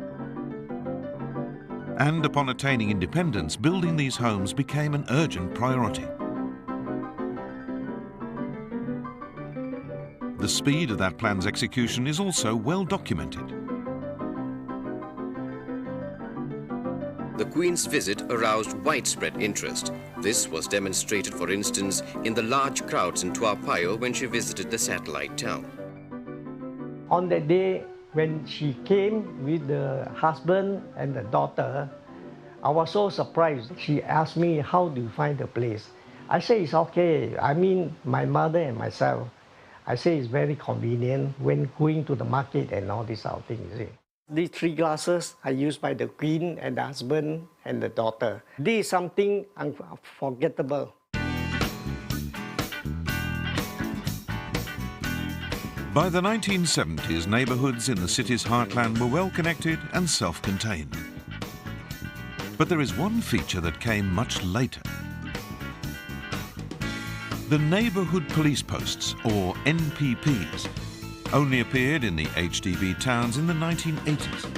And upon attaining independence, building these homes became an urgent priority. The speed of that plan's execution is also well documented. The Queen's visit aroused widespread interest. This was demonstrated, for instance, in the large crowds in Tua Payoh when she visited the satellite town. On that day, when she came with the husband and the daughter, I was so surprised. She asked me, how do you find the place? I say, it's okay. I mean, my mother and myself. I say it's very convenient when going to the market and all these sort of things, you see. These 3 glasses are used by the queen and the husband and the daughter. This is something unforgettable. By the 1970s, neighbourhoods in the city's heartland were well connected and self-contained. But there is one feature that came much later. The neighbourhood police posts, or NPPs, only appeared in the HDB towns in the 1980s.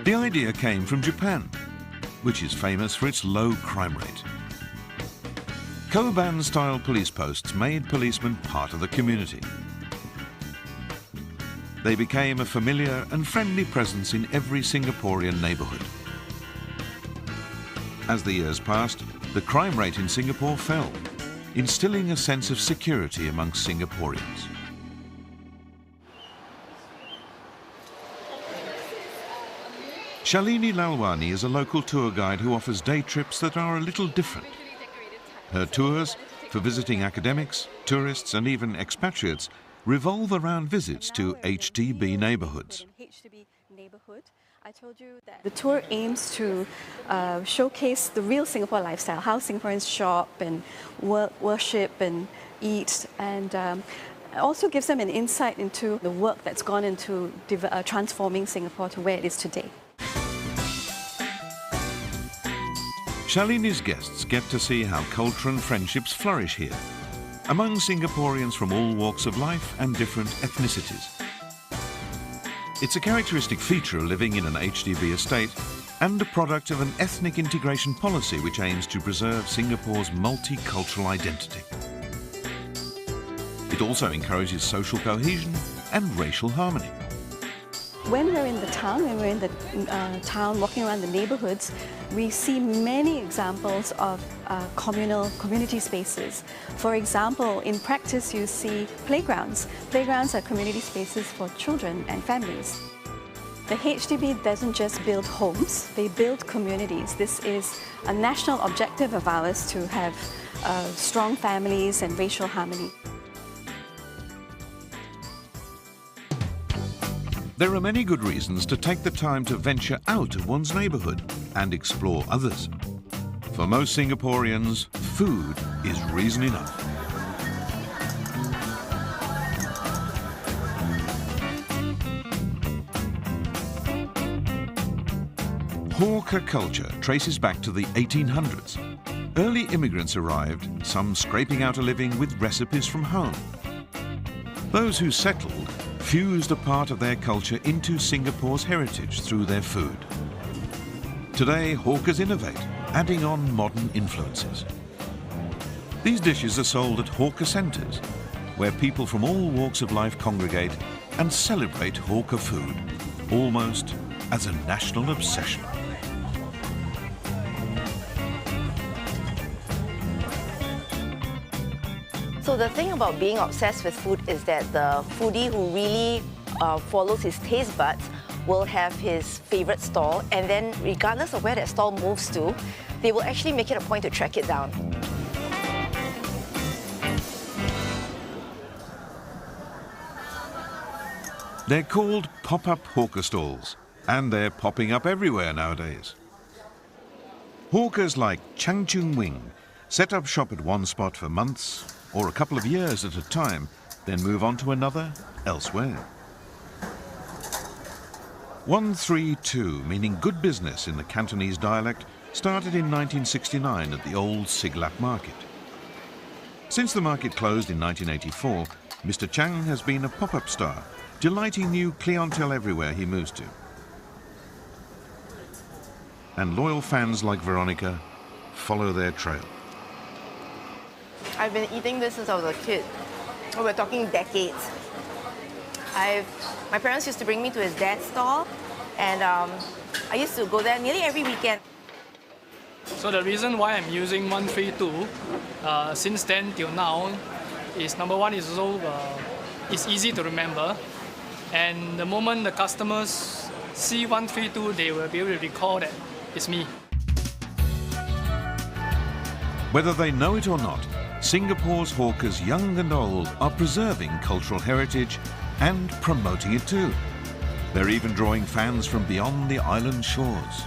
The idea came from Japan, which is famous for its low crime rate. Koban-style police posts made policemen part of the community. They became a familiar and friendly presence in every Singaporean neighbourhood. As the years passed, the crime rate in Singapore fell, instilling a sense of security amongst Singaporeans. Shalini Lalwani is a local tour guide who offers day trips that are a little different. Her tours, for visiting academics, tourists and even expatriates, revolve around visits to HDB neighbourhoods. I told you that the tour aims to showcase the real Singapore lifestyle, how Singaporeans shop and worship and eat, and also gives them an insight into the work that's gone into transforming Singapore to where it is today. Shalini's guests get to see how culture and friendships flourish here, among Singaporeans from all walks of life and different ethnicities. It's a characteristic feature of living in an HDB estate and a product of an ethnic integration policy which aims to preserve Singapore's multicultural identity. It also encourages social cohesion and racial harmony. When we're in the town, town walking around the neighborhoods, we see many examples of community spaces. For example, in practice, you see playgrounds. Playgrounds are community spaces for children and families. The HDB doesn't just build homes, they build communities. This is a national objective of ours to have strong families and racial harmony. There are many good reasons to take the time to venture out of one's neighbourhood and explore others. For most Singaporeans, food is reason enough. Hawker culture traces back to the 1800s. Early immigrants arrived, some scraping out a living with recipes from home. Those who settled fused a part of their culture into Singapore's heritage through their food. Today, hawkers innovate, adding on modern influences. These dishes are sold at hawker centres, where people from all walks of life congregate and celebrate hawker food, almost as a national obsession. So the thing about being obsessed with food is that the foodie who really follows his taste buds will have his favorite stall, and then regardless of where that stall moves to, they will actually make it a point to track it down. They're called pop-up hawker stalls, and they're popping up everywhere nowadays. Hawkers like Chang Chung Wing set up shop at one spot for months or a couple of years at a time, then move on to another elsewhere. 132, meaning good business in the Cantonese dialect, started in 1969 at the old Siglap market. Since the market closed in 1984, Mr. Chang has been a pop-up star, delighting new clientele everywhere he moves to. And loyal fans like Veronica follow their trail. I've been eating this since I was a kid. We're talking decades. My parents used to bring me to his dad's stall, and I used to go there nearly every weekend. So the reason why I'm using 132 since then till now is number one is also it's easy to remember, and the moment the customers see 132, they will be able to recall that it's me. Whether they know it or not, Singapore's hawkers, young and old, are preserving cultural heritage and promoting it too. They're even drawing fans from beyond the island shores.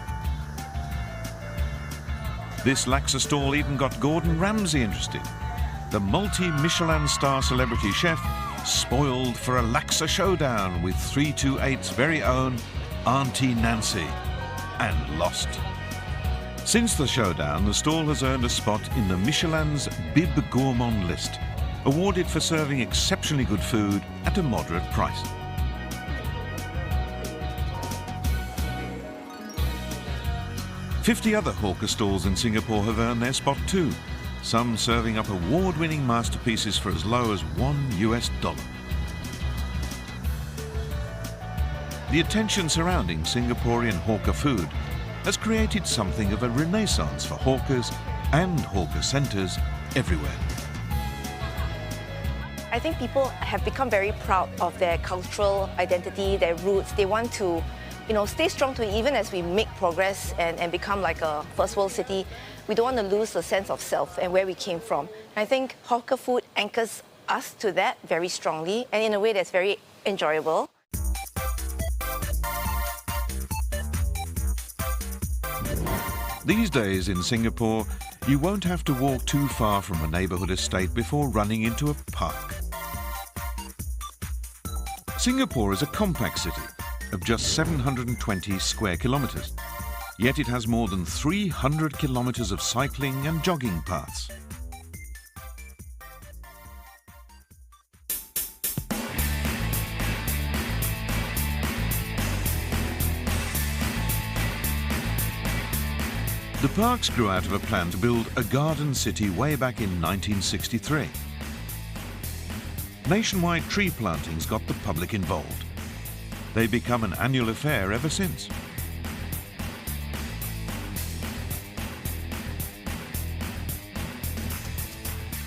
This laksa stall even got Gordon Ramsay interested. The multi-Michelin star celebrity chef spoiled for a laksa showdown with 328's very own Auntie Nancy and lost. Since the showdown, the stall has earned a spot in the Michelin's Bib Gourmand list, awarded for serving exceptionally good food at a moderate price. "50 other hawker stalls in Singapore have earned their spot too, some serving up award-winning masterpieces for as low as $1. The attention surrounding Singaporean hawker food has created something of a renaissance for hawkers and hawker centres everywhere. I think people have become very proud of their cultural identity, their roots. They want to, stay strong to it, even as we make progress and become like a first world city. We don't want to lose the sense of self and where we came from. And I think hawker food anchors us to that very strongly and in a way that's very enjoyable. These days in Singapore, you won't have to walk too far from a neighbourhood estate before running into a park. Singapore is a compact city of just 720 square kilometres, yet it has more than 300 kilometres of cycling and jogging paths. The parks grew out of a plan to build a garden city way back in 1963. Nationwide tree plantings got the public involved. They've become an annual affair ever since.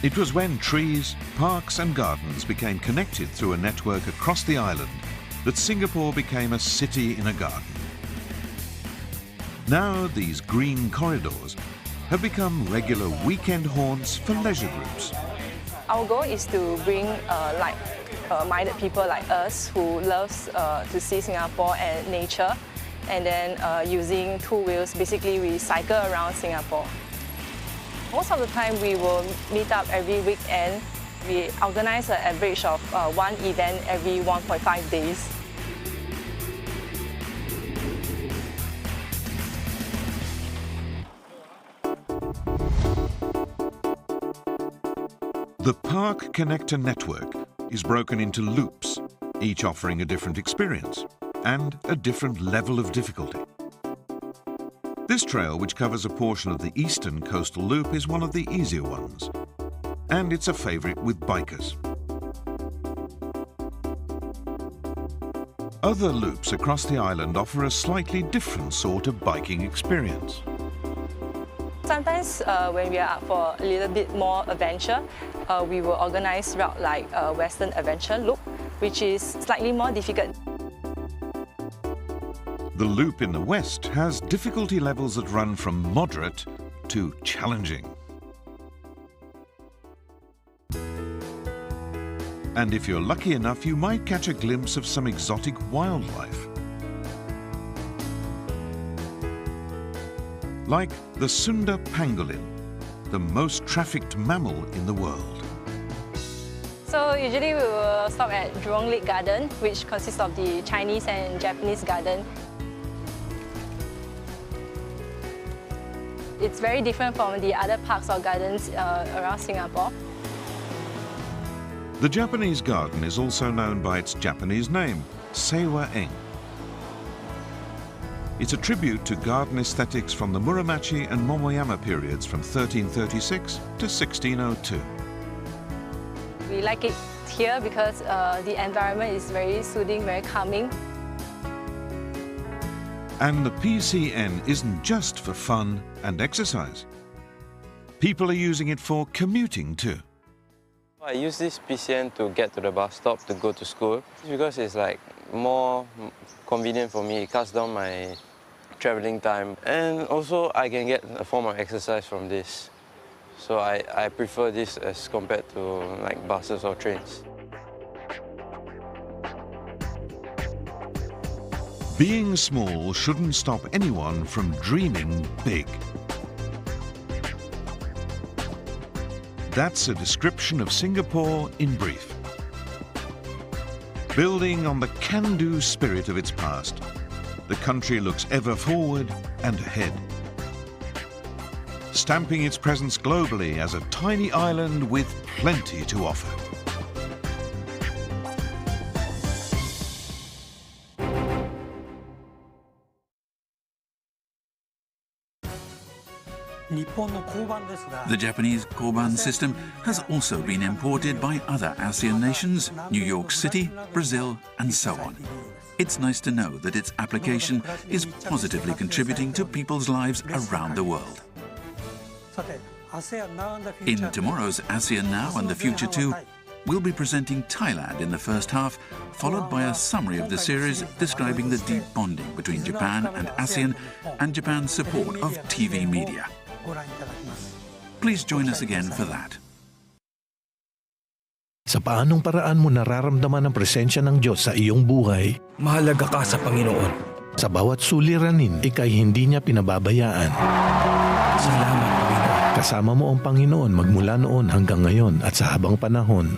It was when trees, parks and gardens became connected through a network across the island that Singapore became a city in a garden. Now these green corridors have become regular weekend haunts for leisure groups. Our goal is to bring like-minded people like us who loves to see Singapore and nature, and then using two wheels, basically we cycle around Singapore. Most of the time we will meet up every weekend. We organize an average of one event every 1.5 days. The Park Connector network is broken into loops, each offering a different experience and a different level of difficulty. This trail, which covers a portion of the eastern coastal loop, is one of the easier ones, and it's a favourite with bikers. Other loops across the island offer a slightly different sort of biking experience. Sometimes when we are up for a little bit more adventure, we will organize route like Western Adventure Loop, which is slightly more difficult. The loop in the west has difficulty levels that run from moderate to challenging. And if you're lucky enough, you might catch a glimpse of some exotic wildlife. Like the Sunda pangolin, the most trafficked mammal in the world. So usually we will stop at Jurong Lake Garden, which consists of the Chinese and Japanese garden. It's very different from the other parks or gardens around Singapore. The Japanese garden is also known by its Japanese name, Seiwa Eng. It's a tribute to garden aesthetics from the Muromachi and Momoyama periods from 1336 to 1602. We like it here because the environment is very soothing, very calming. And the PCN isn't just for fun and exercise. People are using it for commuting too. I use this PCN to get to the bus stop to go to school because it's like more convenient for me. It cuts down my traveling time, and also I can get a form of exercise from this. So I prefer this as compared to like buses or trains. Being small shouldn't stop anyone from dreaming big. That's a description of Singapore in brief. Building on the can-do spirit of its past, the country looks ever forward and ahead. Stamping its presence globally as a tiny island with plenty to offer. The Japanese koban system has also been imported by other ASEAN nations, New York City, Brazil, and so on. It's nice to know that its application is positively contributing to people's lives around the world. In tomorrow's ASEAN Now and the Future Too, we'll be presenting Thailand in the first half, followed by a summary of the series describing the deep bonding between Japan and ASEAN and Japan's support of TV media. Please join us again for that. Sa paanong paraan mo nararamdaman ang presensya ng Diyos sa iyong buhay? Mahalaga ka sa Panginoon. Sa bawat suliranin, ika'y hindi niya pinababayaan. Salamat, Panginoon. Kasama mo ang Panginoon magmula noon hanggang ngayon at sa habang panahon.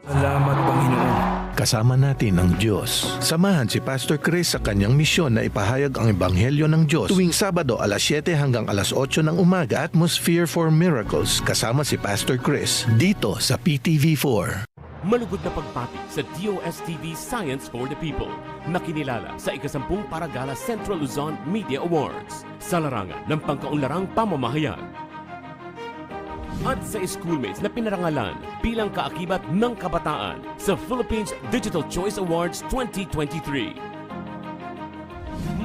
Salamat, Panginoon. Kasama natin ang Diyos. Samahan si Pastor Chris sa kanyang misyon na ipahayag ang Ebanghelyo ng Diyos tuwing Sabado alas 7 hanggang alas 8 ng umaga, Atmosphere for Miracles, kasama si Pastor Chris dito sa PTV4. Malugod na pagpati sa DOSTV Science for the People na kinilala sa ika-10 Paragala Central Luzon Media Awards sa larangan ng pangkaunlarang pamamahayag. At sa schoolmates na pinarangalan bilang kaakibat ng kabataan sa Philippines Digital Choice Awards 2023.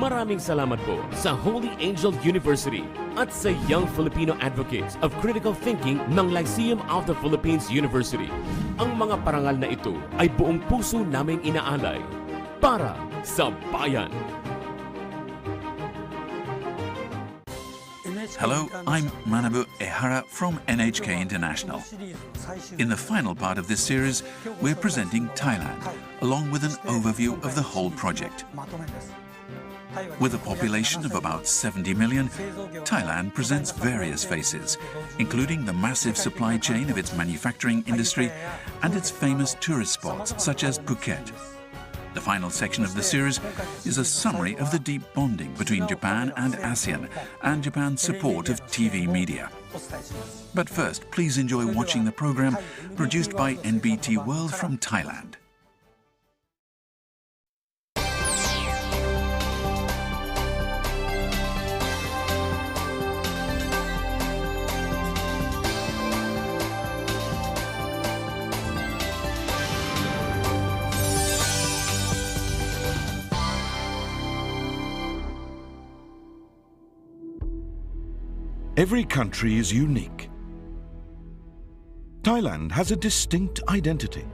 Maraming salamat po sa Holy Angel University at sa Young Filipino Advocates of Critical Thinking ng Lyceum of the Philippines University. Ang mga parangal na ito ay buong puso naming inaalay para sa bayan. Hello, I'm Manabu Ehara from NHK International. In the final part of this series, we're presenting Thailand, along with an overview of the whole project. With a population of about 70 million, Thailand presents various faces, including the massive supply chain of its manufacturing industry and its famous tourist spots such as Phuket. The final section of the series is a summary of the deep bonding between Japan and ASEAN and Japan's support of TV media. But first, please enjoy watching the program produced by NBT World from Thailand. Every country is unique. Thailand has a distinct identity.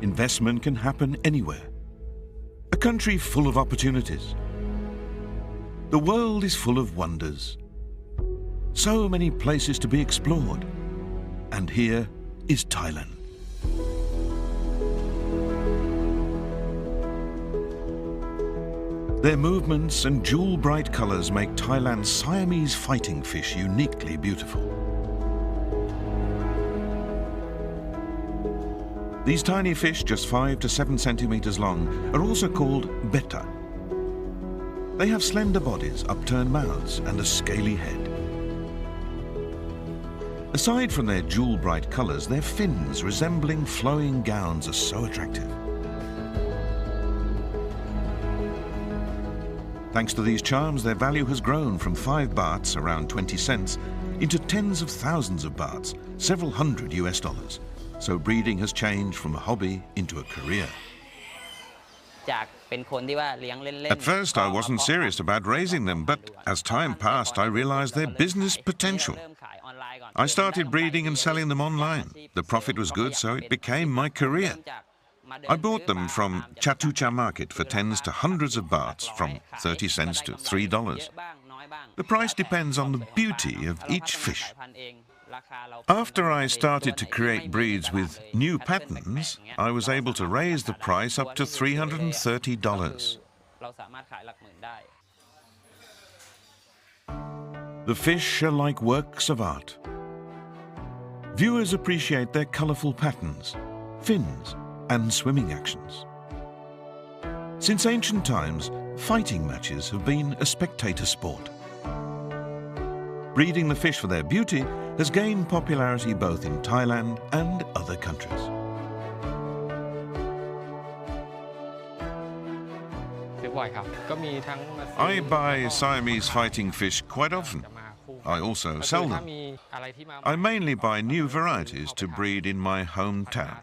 Investment can happen anywhere. A country full of opportunities. The world is full of wonders. So many places to be explored. And here is Thailand. Their movements and jewel-bright colors make Thailand's Siamese fighting fish uniquely beautiful. These tiny fish, just 5 to 7 centimeters long, are also called betta. They have slender bodies, upturned mouths, and a scaly head. Aside from their jewel-bright colors, their fins, resembling flowing gowns, are so attractive. Thanks to these charms, their value has grown from 5 bahts, around 20 cents, into tens of thousands of bahts, several hundred US dollars. So breeding has changed from a hobby into a career. At first, I wasn't serious about raising them, but as time passed, I realized their business potential. I started breeding and selling them online. The profit was good, so it became my career. I bought them from Chatucha market for tens to hundreds of bahts, from 30 cents to $3. The price depends on the beauty of each fish. After I started to create breeds with new patterns, I was able to raise the price up to $330. The fish are like works of art. Viewers appreciate their colourful patterns, fins, and swimming actions. Since ancient times, fighting matches have been a spectator sport. Breeding the fish for their beauty has gained popularity both in Thailand and other countries. I buy Siamese fighting fish quite often. I also sell them. I mainly buy new varieties to breed in my hometown.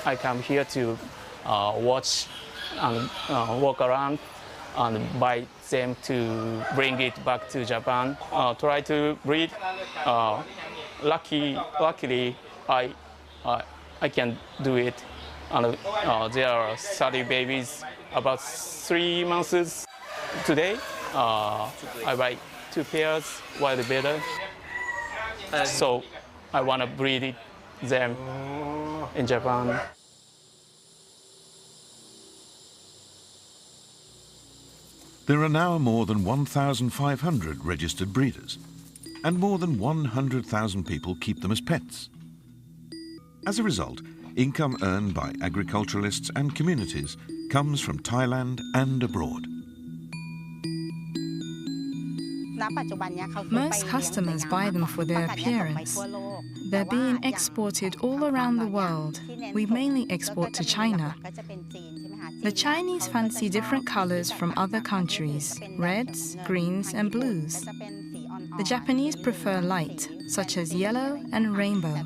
I come here to watch and walk around and buy them to bring it back to Japan. Try to breed. Luckily, I can do it. And there are 30 babies, about 3 months. Today, I buy 2 pairs wild better. So I want to breed them in Japan. There are now more than 1,500 registered breeders, and more than 100,000 people keep them as pets. As a result, income earned by agriculturalists and communities comes from Thailand and abroad. Most customers buy them for their appearance. They're being exported all around the world. We mainly export to China. The Chinese fancy different colors from other countries, reds, greens, and blues. The Japanese prefer light, such as yellow and rainbow.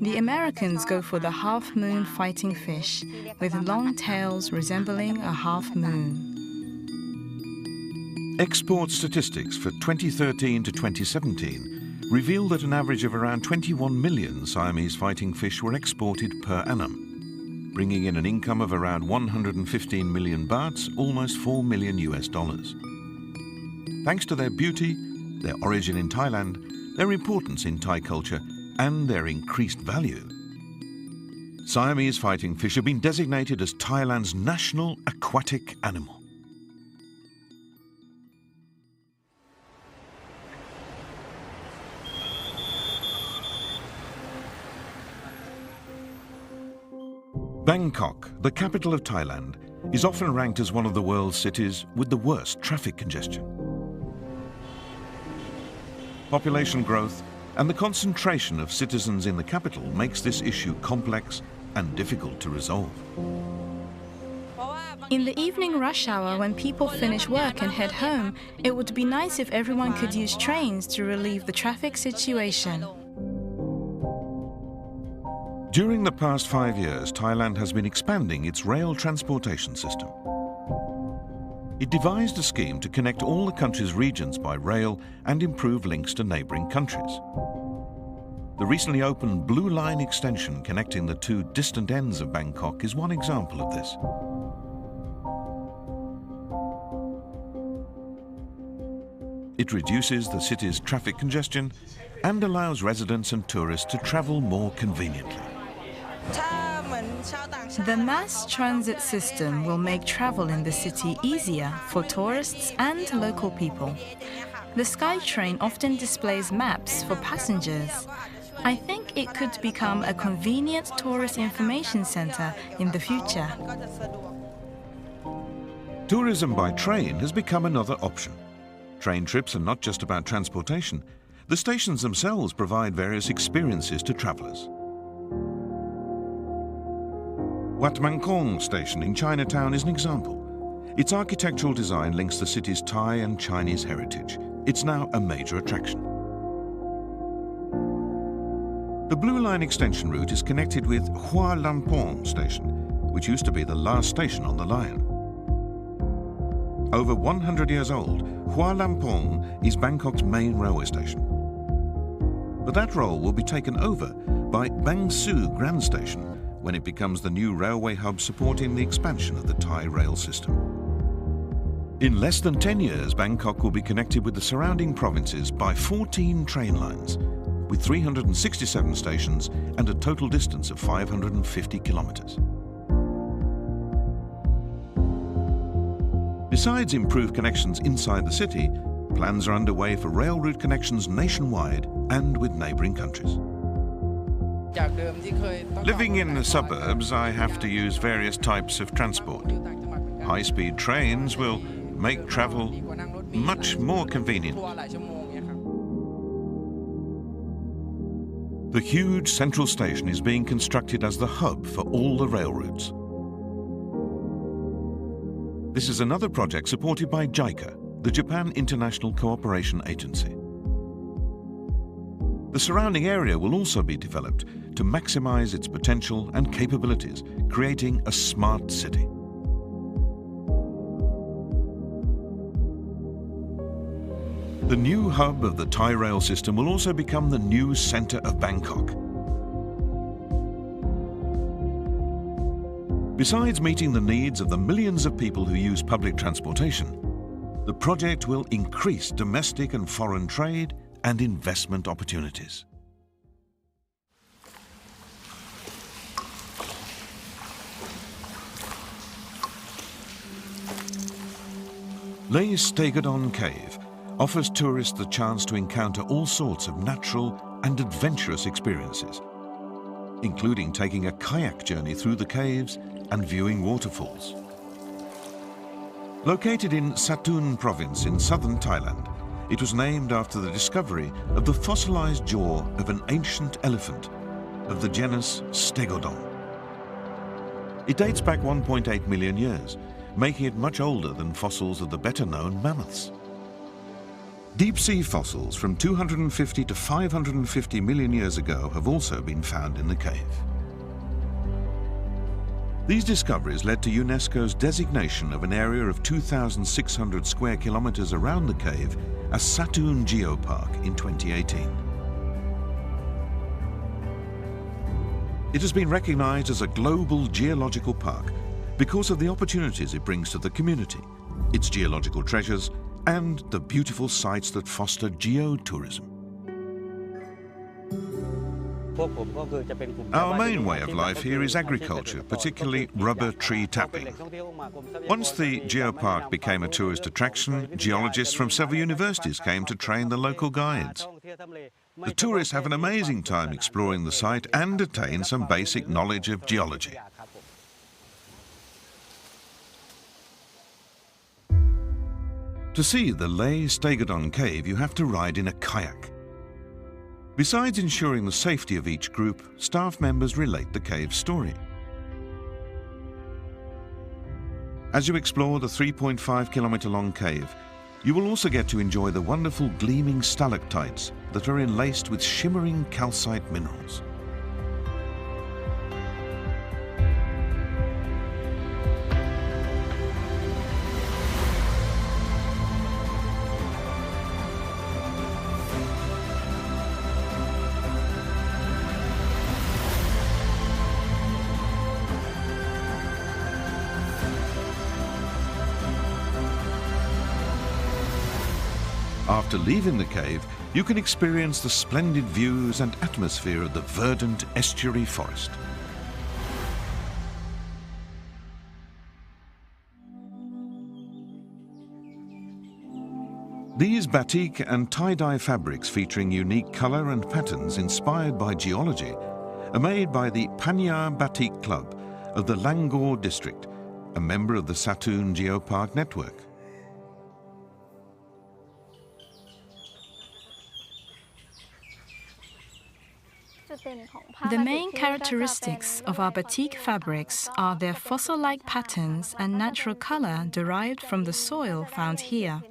The Americans go for the half-moon fighting fish, with long tails resembling a half-moon. Export statistics for 2013 to 2017 reveal that an average of around 21 million Siamese fighting fish were exported per annum, bringing in an income of around 115 million bahts, almost $4 million US. Thanks to their beauty, their origin in Thailand, their importance in Thai culture, and their increased value, Siamese fighting fish have been designated as Thailand's national aquatic animal. Bangkok, the capital of Thailand, is often ranked as one of the world's cities with the worst traffic congestion. Population growth and the concentration of citizens in the capital makes this issue complex and difficult to resolve. In the evening rush hour, when people finish work and head home, it would be nice if everyone could use trains to relieve the traffic situation. During the past 5 years, Thailand has been expanding its rail transportation system. It devised a scheme to connect all the country's regions by rail and improve links to neighbouring countries. The recently opened Blue Line extension connecting the 2 distant ends of Bangkok is one example of this. It reduces the city's traffic congestion and allows residents and tourists to travel more conveniently. The mass transit system will make travel in the city easier for tourists and local people. The SkyTrain often displays maps for passengers. I think it could become a convenient tourist information center in the future. Tourism by train has become another option. Train trips are not just about transportation. The stations themselves provide various experiences to travellers. Wat Mang Kong station in Chinatown is an example. Its architectural design links the city's Thai and Chinese heritage. It's now a major attraction. The Blue Line extension route is connected with Hua Lamphong station, which used to be the last station on the line. Over 100 years old, Hua Lamphong is Bangkok's main railway station. But that role will be taken over by Bang Su Grand Station when it becomes the new railway hub supporting the expansion of the Thai rail system. In less than 10 years, Bangkok will be connected with the surrounding provinces by 14 train lines, with 367 stations and a total distance of 550 kilometers. Besides improved connections inside the city, plans are underway for rail route connections nationwide and with neighbouring countries. Living in the suburbs, I have to use various types of transport. High-speed trains will make travel much more convenient. The huge central station is being constructed as the hub for all the rail routes. This is another project supported by JICA, the Japan International Cooperation Agency. The surrounding area will also be developed to maximize its potential and capabilities, creating a smart city. The new hub of the Thai rail system will also become the new center of Bangkok. Besides meeting the needs of the millions of people who use public transportation, the project will increase domestic and foreign trade and investment opportunities. Leh Stegadon Cave offers tourists the chance to encounter all sorts of natural and adventurous experiences, including taking a kayak journey through the caves and viewing waterfalls. Located in Satun province in southern Thailand, it was named after the discovery of the fossilized jaw of an ancient elephant of the genus Stegodon. It dates back 1.8 million years, making it much older than fossils of the better-known mammoths. Deep-sea fossils from 250 to 550 million years ago have also been found in the cave. These discoveries led to UNESCO's designation of an area of 2,600 square kilometers around the cave as Satun Geopark in 2018. It has been recognized as a global geological park because of the opportunities it brings to the community, its geological treasures, and the beautiful sites that foster geotourism. Our main way of life here is agriculture, particularly rubber tree tapping. Once the geopark became a tourist attraction, geologists from several universities came to train the local guides. The tourists have an amazing time exploring the site and attain some basic knowledge of geology. To see the Leh Stegadon cave, you have to ride in a kayak. Besides ensuring the safety of each group, staff members relate the cave's story. As you explore the 3.5-kilometer-long cave, you will also get to enjoy the wonderful gleaming stalactites that are enlaced with shimmering calcite minerals. After leaving the cave, you can experience the splendid views and atmosphere of the verdant estuary forest. These batik and tie-dye fabrics featuring unique color and patterns inspired by geology are made by the Panya Batik Club of the Langor district, a member of the Satun Geopark network. The main characteristics of our batik fabrics are their fossil-like patterns and natural color derived from the soil found here.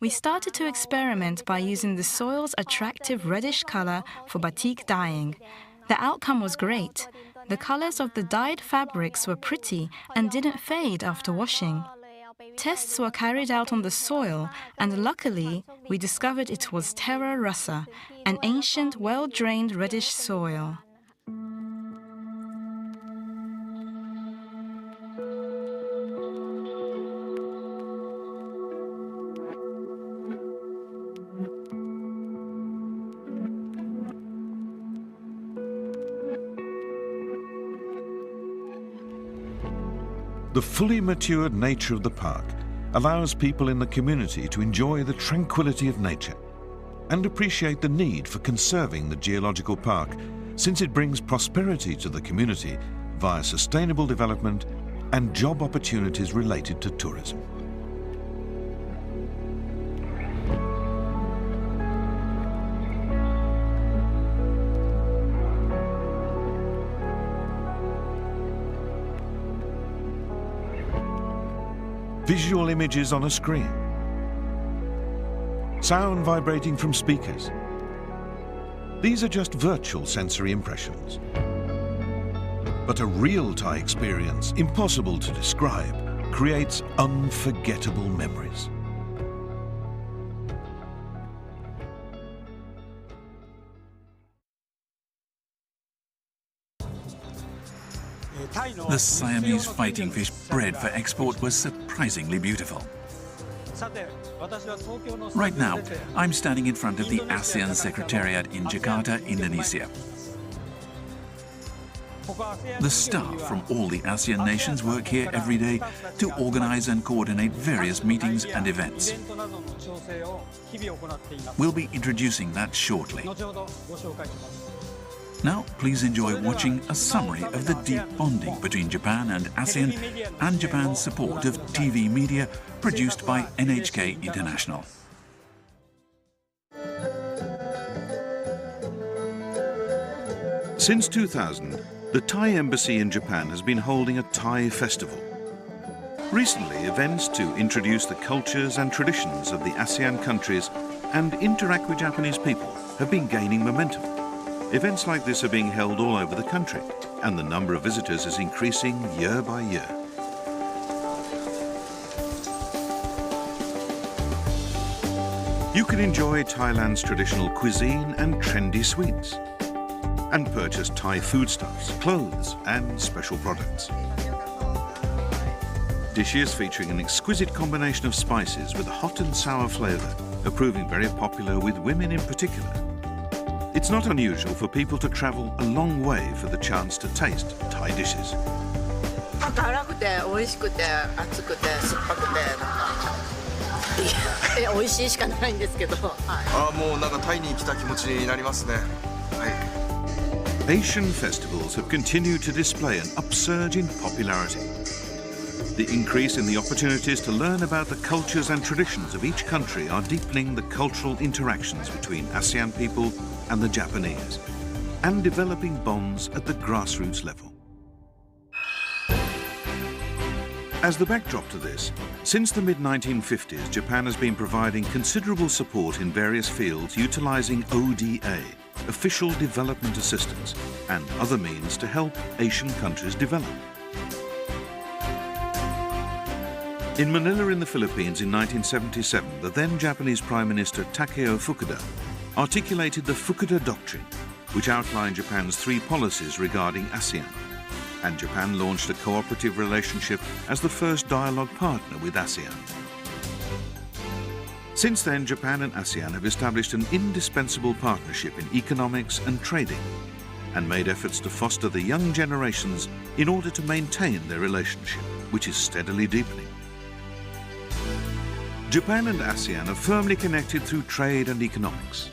We started to experiment by using the soil's attractive reddish color for batik dyeing. The outcome was great. The colors of the dyed fabrics were pretty and didn't fade after washing. Tests were carried out on the soil, and luckily, we discovered it was Terra Russa, an ancient, well-drained reddish soil. The fully matured nature of the park allows people in the community to enjoy the tranquility of nature and appreciate the need for conserving the geological park, since it brings prosperity to the community via sustainable development and job opportunities related to tourism. Visual images on a screen, sound vibrating from speakers. These are just virtual sensory impressions. But a real Thai experience, impossible to describe, creates unforgettable memories. The Siamese fighting fish bred for export was surprisingly beautiful. Right now, I'm standing in front of the ASEAN Secretariat in Jakarta, Indonesia. The staff from all the ASEAN nations work here every day to organize and coordinate various meetings and events. We'll be introducing that shortly. Now, please enjoy watching a summary of the deep bonding between Japan and ASEAN and Japan's support of TV media produced by NHK International. Since 2000, the Thai Embassy in Japan has been holding a Thai festival. Recently, events to introduce the cultures and traditions of the ASEAN countries and interact with Japanese people have been gaining momentum. Events like this are being held all over the country, and the number of visitors is increasing year by year. You can enjoy Thailand's traditional cuisine and trendy sweets, and purchase Thai foodstuffs, clothes, and special products. Dishes featuring an exquisite combination of spices with a hot and sour flavour are proving very popular with women in particular. It's not unusual for people to travel a long way for the chance to taste Thai dishes. Asian festivals have continued to display an upsurge in popularity. The increase in the opportunities to learn about the cultures and traditions of each country are deepening the cultural interactions between ASEAN people and the Japanese, and developing bonds at the grassroots level. As the backdrop to this, since the mid-1950s, Japan has been providing considerable support in various fields utilizing ODA, Official Development Assistance, and other means to help Asian countries develop. In Manila in the Philippines in 1977, the then Japanese Prime Minister Takeo Fukuda articulated the Fukuda Doctrine, which outlined Japan's 3 policies regarding ASEAN, and Japan launched a cooperative relationship as the first dialogue partner with ASEAN. Since then, Japan and ASEAN have established an indispensable partnership in economics and trading, and made efforts to foster the young generations in order to maintain their relationship, which is steadily deepening. Japan and ASEAN are firmly connected through trade and economics.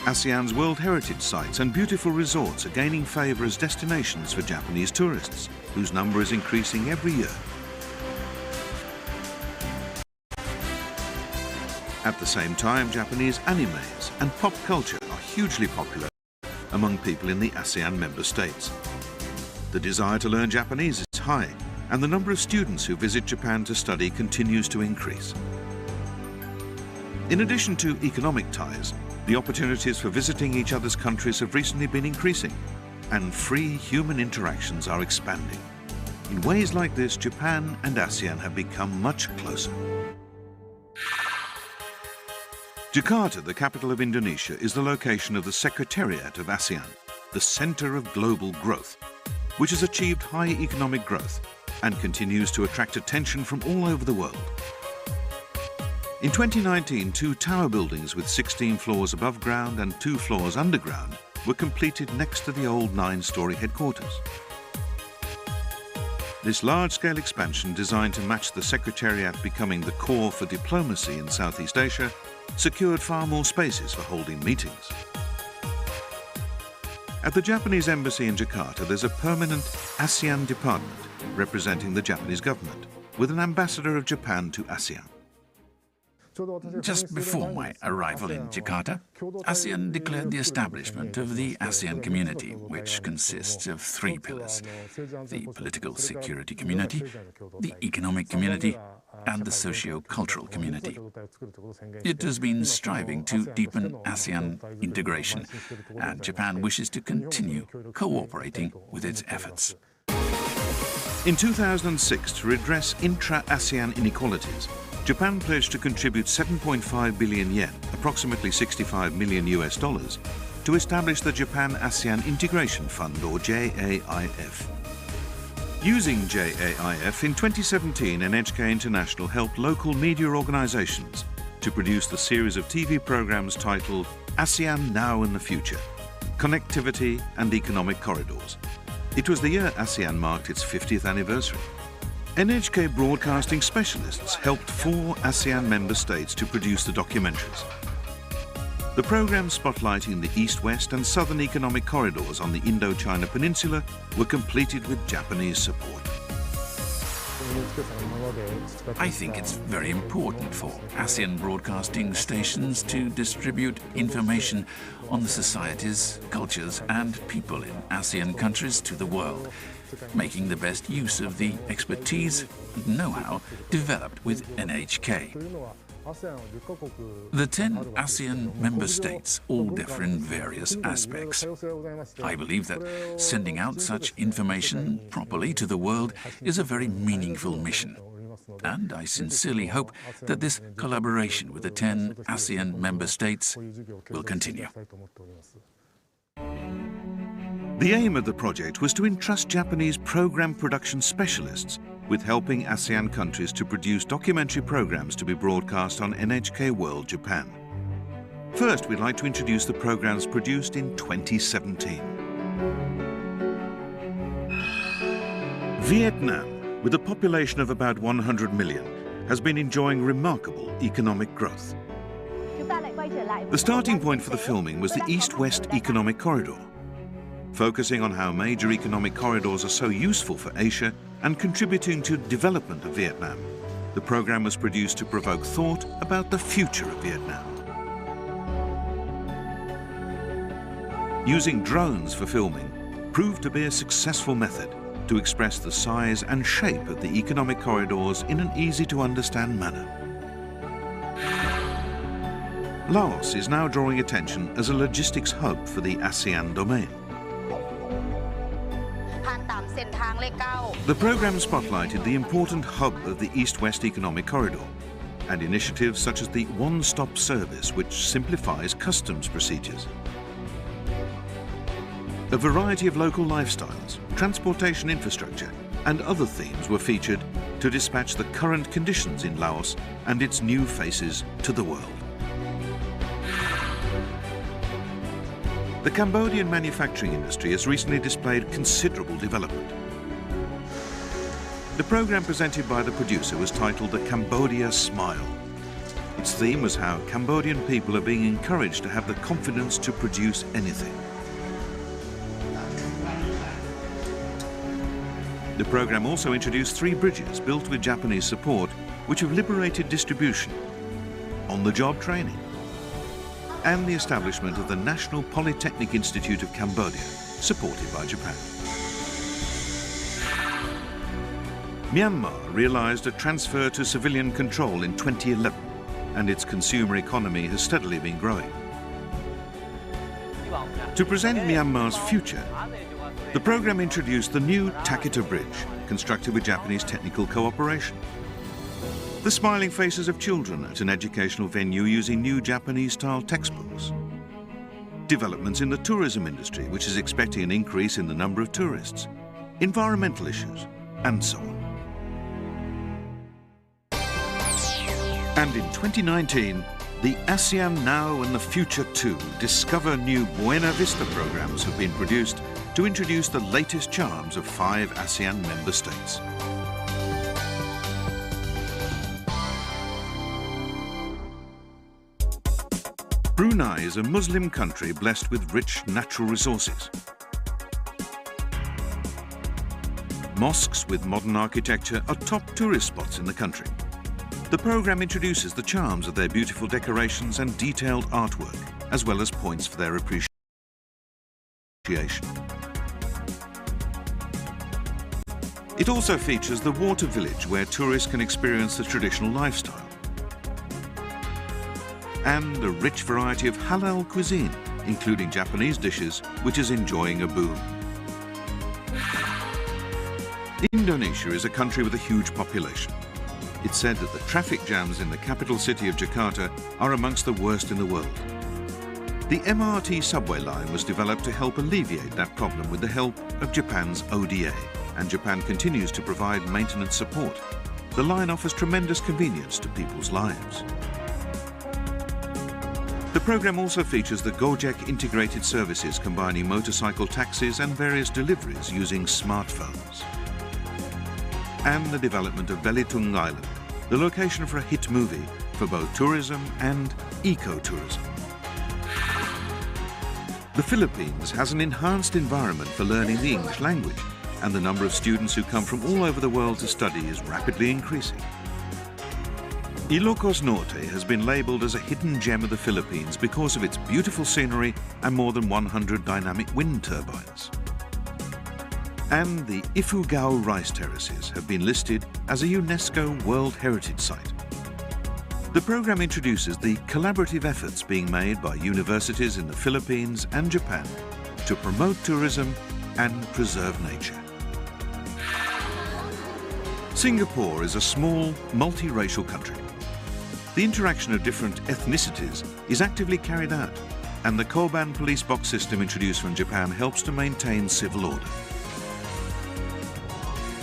ASEAN's World Heritage Sites and beautiful resorts are gaining favour as destinations for Japanese tourists, whose number is increasing every year. At the same time, Japanese animes and pop culture are hugely popular among people in the ASEAN member states. The desire to learn Japanese is high, and the number of students who visit Japan to study continues to increase. In addition to economic ties, the opportunities for visiting each other's countries have recently been increasing, and free human interactions are expanding. In ways like this, Japan and ASEAN have become much closer. Jakarta, the capital of Indonesia, is the location of the Secretariat of ASEAN, the centre of global growth, which has achieved high economic growth and continues to attract attention from all over the world. In 2019, 2 tower buildings with 16 floors above ground and 2 floors underground were completed next to the old 9-storey headquarters. This large-scale expansion, designed to match the Secretariat becoming the core for diplomacy in Southeast Asia, secured far more spaces for holding meetings. At the Japanese embassy in Jakarta, there's a permanent ASEAN department representing the Japanese government, with an ambassador of Japan to ASEAN. Just before my arrival in Jakarta, ASEAN declared the establishment of the ASEAN community, which consists of 3 pillars: the political security community, the economic community, and the socio-cultural community. It has been striving to deepen ASEAN integration, and Japan wishes to continue cooperating with its efforts. In 2006, to redress intra-ASEAN inequalities, Japan pledged to contribute 7.5 billion yen, approximately $65 million, to establish the Japan-ASEAN Integration Fund, or JAIF. Using JAIF, in 2017, NHK International helped local media organizations to produce the series of TV programs titled ASEAN Now and the Future: Connectivity and Economic Corridors. It was the year ASEAN marked its 50th anniversary. NHK broadcasting specialists helped 4 ASEAN member states to produce the documentaries. The programs spotlighting the East-West and Southern economic corridors on the Indochina Peninsula were completed with Japanese support. I think it's very important for ASEAN broadcasting stations to distribute information on the societies, cultures, and people in ASEAN countries to the world, making the best use of the expertise and know-how developed with NHK. The 10 ASEAN member states all differ in various aspects. I believe that sending out such information properly to the world is a very meaningful mission, and I sincerely hope that this collaboration with the 10 ASEAN member states will continue. The aim of the project was to entrust Japanese program production specialists with helping ASEAN countries to produce documentary programs to be broadcast on NHK World Japan. First, we'd like to introduce the programs produced in 2017. Vietnam, with a population of about 100 million, has been enjoying remarkable economic growth. The starting point for the filming was the East-West Economic Corridor, focusing on how major economic corridors are so useful for Asia and contributing to development of Vietnam. The program was produced to provoke thought about the future of Vietnam. Using drones for filming proved to be a successful method to express the size and shape of the economic corridors in an easy-to-understand manner. Laos is now drawing attention as a logistics hub for the ASEAN domain. The program spotlighted the important hub of the East-West Economic Corridor and initiatives such as the one-stop service, which simplifies customs procedures. A variety of local lifestyles, transportation infrastructure, and other themes were featured to dispatch the current conditions in Laos and its new faces to the world. The Cambodian manufacturing industry has recently displayed considerable development. The program presented by the producer was titled The Cambodia Smile. Its theme was how Cambodian people are being encouraged to have the confidence to produce anything. The program also introduced 3 bridges built with Japanese support, which have liberated distribution, on-the-job training, and the establishment of the National Polytechnic Institute of Cambodia, supported by Japan. Myanmar realized a transfer to civilian control in 2011, and its consumer economy has steadily been growing. To present Myanmar's future, the program introduced the new Takita Bridge, constructed with Japanese technical cooperation. The smiling faces of children at an educational venue using new Japanese-style textbooks. Developments in the tourism industry, which is expecting an increase in the number of tourists. Environmental issues, and so on. And in 2019, the ASEAN Now and the Future 2 Discover New Buena Vista programs have been produced to introduce the latest charms of 5 ASEAN member states. Brunei is a Muslim country blessed with rich natural resources. Mosques with modern architecture are top tourist spots in the country. The programme introduces the charms of their beautiful decorations and detailed artwork, as well as points for their appreciation. It also features the water village where tourists can experience the traditional lifestyle, and a rich variety of halal cuisine, including Japanese dishes, which is enjoying a boom. Indonesia is a country with a huge population. It's said that the traffic jams in the capital city of Jakarta are amongst the worst in the world. The MRT subway line was developed to help alleviate that problem with the help of Japan's ODA, and Japan continues to provide maintenance support. The line offers tremendous convenience to people's lives. The programme also features the Gojek integrated services combining motorcycle taxis and various deliveries using smartphones. And the development of Belitung Island, the location for a hit movie for both tourism and eco-tourism. The Philippines has an enhanced environment for learning the English language, and the number of students who come from all over the world to study is rapidly increasing. Ilocos Norte has been labelled as a hidden gem of the Philippines because of its beautiful scenery and more than 100 dynamic wind turbines. And the Ifugao rice terraces have been listed as a UNESCO World Heritage Site. The programme introduces the collaborative efforts being made by universities in the Philippines and Japan to promote tourism and preserve nature. Singapore is a small, multiracial country. The interaction of different ethnicities is actively carried out, and the Koban police box system introduced from Japan helps to maintain civil order.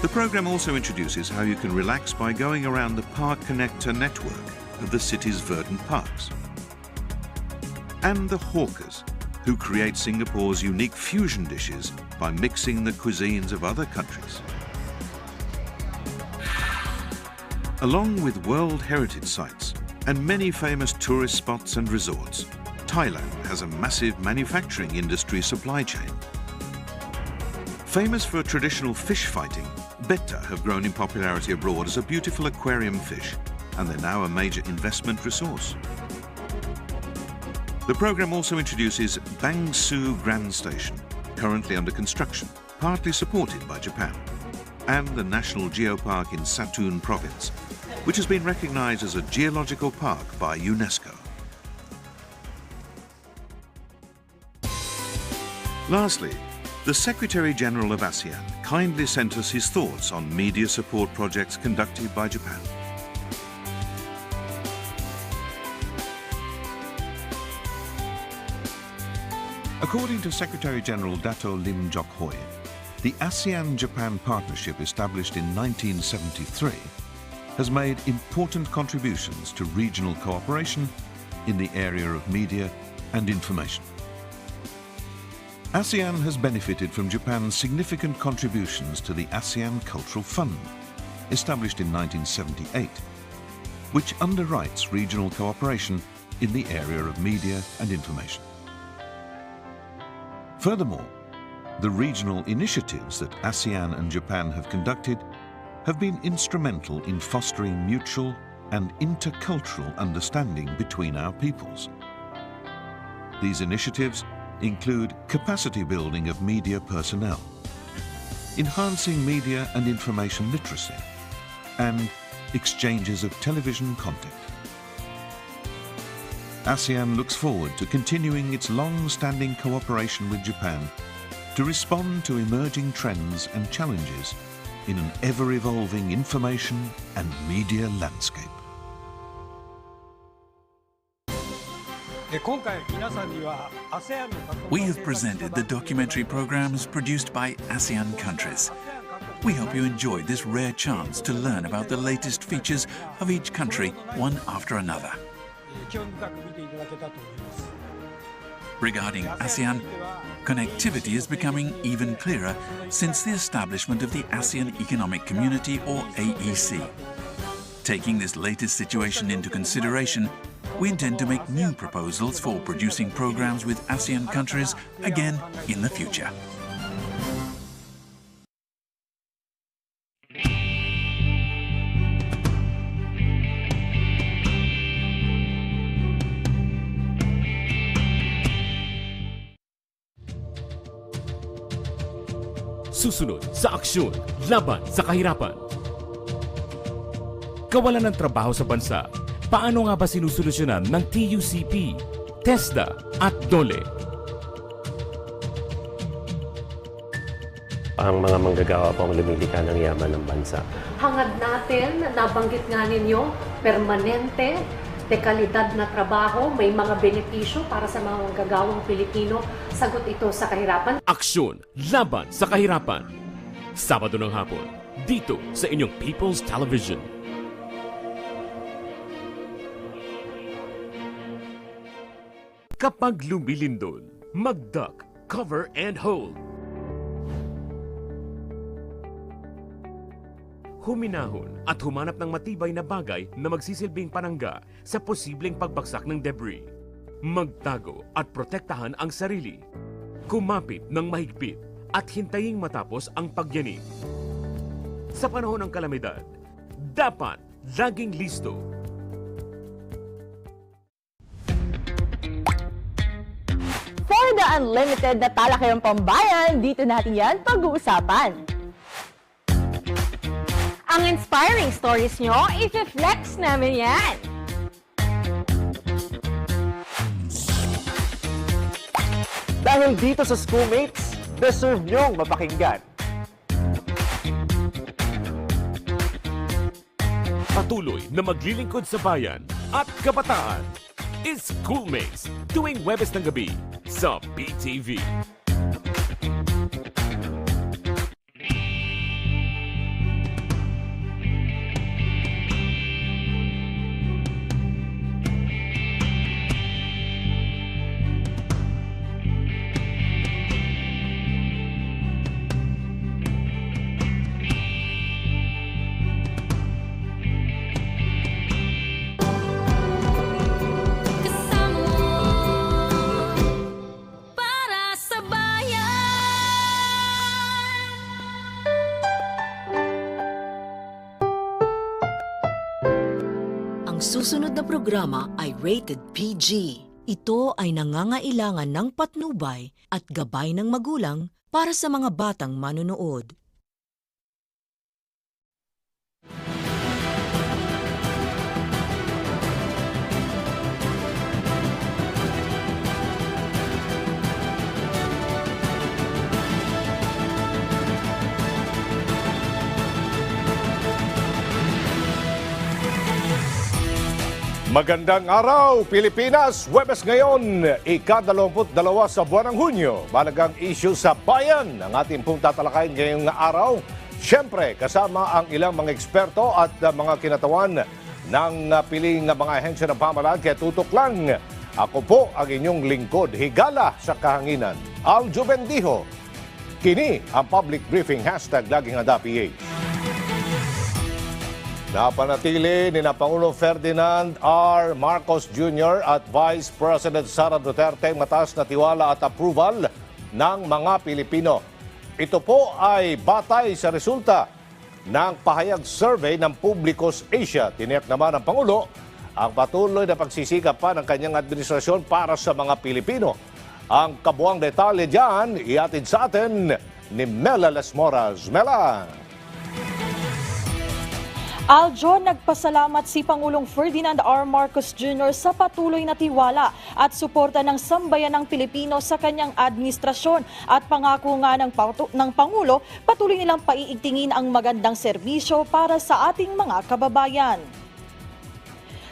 The programme also introduces how you can relax by going around the Park Connector network of the city's verdant parks. And the hawkers, who create Singapore's unique fusion dishes by mixing the cuisines of other countries. Along with World Heritage Sites and many famous tourist spots and resorts, Thailand has a massive manufacturing industry supply chain. Famous for traditional fish fighting, betta have grown in popularity abroad as a beautiful aquarium fish, and they're now a major investment resource. The programme also introduces Bangsu Grand Station, currently under construction, partly supported by Japan, and the National Geopark in Satun Province, which has been recognised as a geological park by UNESCO. Lastly, the Secretary-General of ASEAN kindly sent us his thoughts on media support projects conducted by Japan. According to Secretary-General Dato Lim Jok Hoi, the ASEAN-Japan partnership established in 1973 has made important contributions to regional cooperation in the area of media and information. ASEAN has benefited from Japan's significant contributions to the ASEAN Cultural Fund, established in 1978, which underwrites regional cooperation in the area of media and information. Furthermore, the regional initiatives that ASEAN and Japan have conducted have been instrumental in fostering mutual and intercultural understanding between our peoples. These initiatives include capacity building of media personnel, enhancing media and information literacy, and exchanges of television content. ASEAN looks forward to continuing its long-standing cooperation with Japan to respond to emerging trends and challenges in an ever-evolving information and media landscape. We have presented the documentary programs produced by ASEAN countries. We hope you enjoyed this rare chance to learn about the latest features of each country, one after another. Regarding ASEAN, connectivity is becoming even clearer since the establishment of the ASEAN Economic Community, or AEC. Taking this latest situation into consideration, we intend to make new proposals for producing programs with ASEAN countries again in the future. Susunod sa aksyon laban sa kahirapan. Kawalan ng trabaho sa bansa. Paano nga ba sinusolusyonan ng TUCP, TESDA at DOLE? Ang mga manggagawa po ang lumilikha ng yaman ng bansa. Hangad natin, nabanggit nga ninyo, permanente, dekalidad na trabaho, may mga benepisyo para sa mga manggagawang Pilipino. Sagot ito sa kahirapan. Aksyon laban sa kahirapan. Sabado ng hapon, dito sa inyong People's Television. Kapag lumilindol, mag-duck, cover and hold. Huminahon at humanap ng matibay na bagay na magsisilbing panangga sa posibleng pagbagsak ng debris. Magtago at protektahan ang sarili. Kumapit ng mahigpit at hintaying matapos ang pagyanig. Sa panahon ng kalamidad, dapat laging listo. For the unlimited na talakayang pambayan, dito natin yan pag-uusapan. Ang inspiring stories nyo, i-flex namin yan. Dahil dito sa Schoolmates, deserve nyong mapakinggan. Patuloy na maglilingkod sa bayan at kabataan. Is Schoolmates tuwing Webes ng gabi sa PTV. Susunod na programa ay rated PG. Ito ay nangangailangan ng patnubay at gabay ng magulang para sa mga batang manonood. Magandang araw, Pilipinas! Webes ngayon, ika-22 sa buwan ng Hunyo. Malagang issue sa bayan ang ating pong tatalakayin ngayong araw. Siyempre, kasama ang ilang mga eksperto at mga kinatawan ng piling mga ahensya ng pamahalaan. Kaya tutok lang. Ako po ang inyong lingkod, higala sa kahanginan. Aljo Bendijo. Kini ang public briefing hashtag Laging Handa PH. Napanatili ni Pangulong Ferdinand R. Marcos Jr. at Vice President Sara Duterte ang mataas na tiwala at approval ng mga Pilipino. Ito po ay batay sa resulta ng pahayag survey ng Publicos Asia. Tiniyak naman ng Pangulo ang patuloy na pagsisikap pa ng kanyang administrasyon para sa mga Pilipino. Ang kabuang detalye dyan, iatid sa atin ni Mela Las Moras. Mela! Aljo, nagpasalamat si Pangulong Ferdinand R. Marcos Jr. sa patuloy na tiwala at suporta ng sambayanang Pilipino sa kanyang administrasyon at pangako nga ng Pangulo patuloy nilang paiigtingin ang magandang serbisyo para sa ating mga kababayan.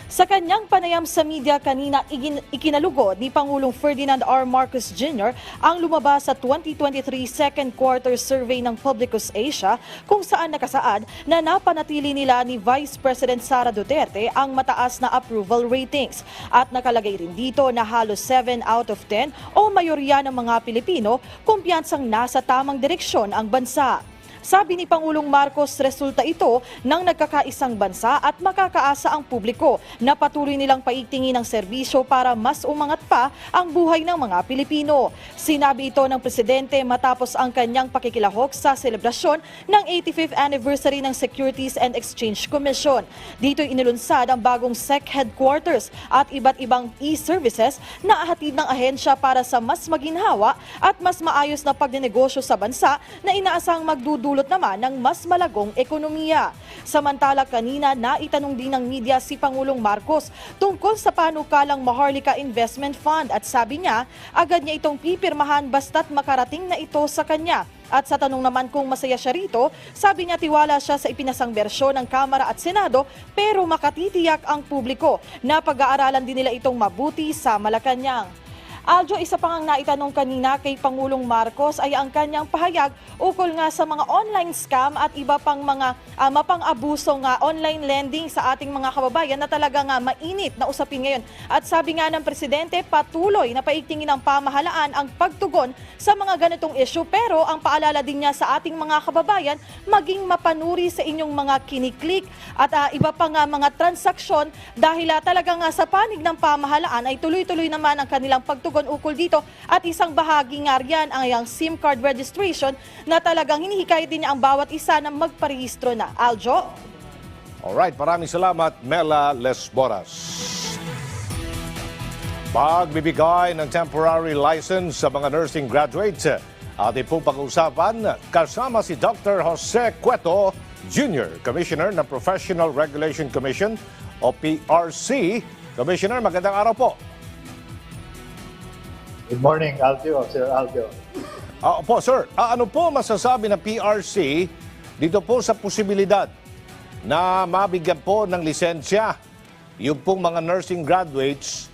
Sa kanyang panayam sa media kanina, ikinalugod ni Pangulong Ferdinand R. Marcos Jr. ang lumabas sa 2023 second quarter survey ng Publicus Asia kung saan nakasaad na napanatili nila ni Vice President Sara Duterte ang mataas na approval ratings. At nakalagay rin dito na halos 7 out of 10 o mayorya ng mga Pilipino kumpiyansang nasa tamang direksyon ang bansa. Sabi ni Pangulong Marcos, resulta ito ng nagkakaisang bansa at makakaasa ang publiko na patuloy nilang paigtingin ang serbisyo para mas umangat pa ang buhay ng mga Pilipino. Sinabi ito ng Presidente matapos ang kanyang pakikilahok sa selebrasyon ng 85th anniversary ng Securities and Exchange Commission. Dito inilunsad ang bagong SEC headquarters at iba't ibang e-services na ahatid ng ahensya para sa mas maginhawa at mas maayos na pagnenegosyo sa bansa na inaasang magdudulot naman ng mas malagong ekonomiya. Samantala kanina naitanong din ng media si Pangulong Marcos tungkol sa panukalang Maharlika Investment Fund at sabi niya agad niya itong pipirmahan basta't makarating na ito sa kanya. At sa tanong naman kung masaya siya rito, sabi niya tiwala siya sa ipinasang bersyon ng Kamara at Senado pero makatitiyak ang publiko na pag-aaralan din nila itong mabuti sa Malacanang. Aljo, isa pang naitanong kanina kay Pangulong Marcos ay ang kanyang pahayag ukol nga sa mga online scam at iba pang mga mapang-abuso nga online lending sa ating mga kababayan na talaga nga mainit na usapin ngayon. At sabi nga ng Presidente, patuloy na paigtingin ng pamahalaan ang pagtugon sa mga ganitong issue pero ang paalala din niya sa ating mga kababayan maging mapanuri sa inyong mga kiniklik at iba pang mga transaksyon dahil talaga nga sa panig ng pamahalaan ay tuloy-tuloy naman ang kanilang pagtugon ukol dito at isang bahagi nga riyan ang SIM card registration na talagang hinihikayat din niya ang bawat isa na magparehistro na. Aljo? Alright, maraming salamat Mela Lesboras. Pagbibigay ng temporary license sa mga nursing graduates, ating pong pag-uusapan kasama si Dr. Jose Cueto Jr., Commissioner ng Professional Regulation Commission o PRC. Commissioner, magandang araw po. Good morning, Aljo, Sir Aljo. Po, sir, ano po masasabi ng PRC dito po sa posibilidad na mabigyan po ng lisensya yung pong mga nursing graduates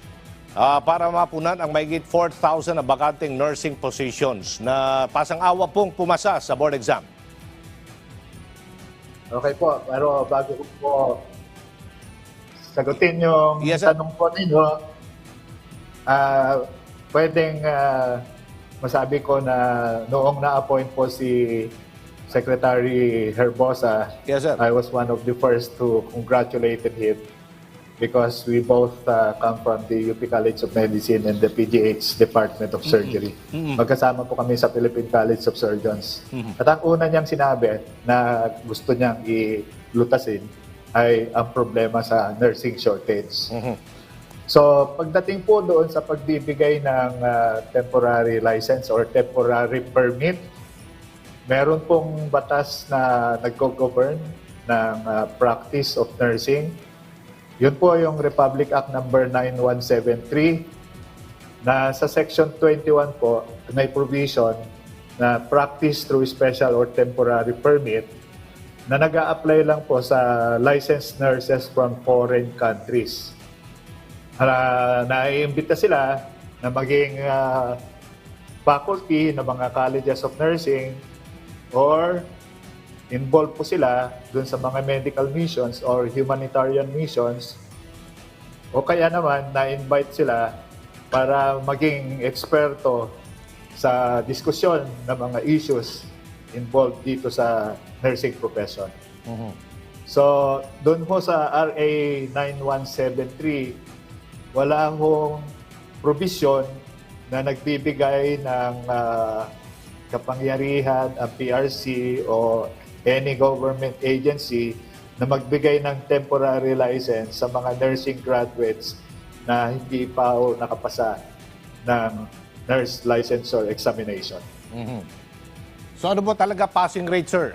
para mapunan ang mahigit 4,000 na bakanting nursing positions na pasang-awa pong pumasa sa board exam? Okay po, pero bago po sagutin yung tanong po ninyo, pwedeng masabi ko na noong na-appoint po si Secretary Herbosa, I was one of the first to congratulate him because we both come from the UP College of Medicine and the PGH Department of Surgery. Magkasama po kami sa Philippine College of Surgeons. At ang una niyang sinabi na gusto niyang ilutasin ay ang problema sa nursing shortage. So, pagdating po doon sa pagbibigay ng temporary license or temporary permit, meron pong batas na nagko-govern ng practice of nursing. Yun po yung Republic Act number 9173 na sa Section 21 po may provision na practice through special or temporary permit na nag-a-apply lang po sa licensed nurses from foreign countries. Naiimbita sila na maging faculty ng mga colleges of nursing or involved po sila dun sa mga medical missions or humanitarian missions o kaya naman na-invite sila para maging eksperto sa diskusyon ng mga issues involved dito sa nursing profession. So, dun po sa RA 9173, wala hong provision na nagbibigay ng kapangyarihan ang PRC o any government agency na magbigay ng temporary license sa mga nursing graduates na hindi pa o nakapasa ng nurse licensure examination. So ano po talaga passing rate, sir?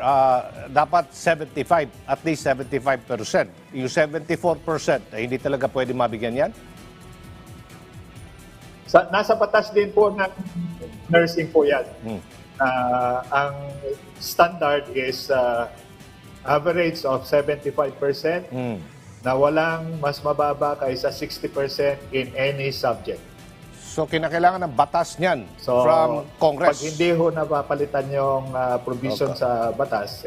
Dapat 75, at least 75%. Yung 74%, hindi talaga pwede mabigyan yan? Nasa batas din po ng nursing po yan. Ang standard is average of 75%. na walang mas mababa kaysa 60% in any subject. So kinakailangan ng batas niyan So, from Congress. pag hindi ho napapalitan yung provision sa batas,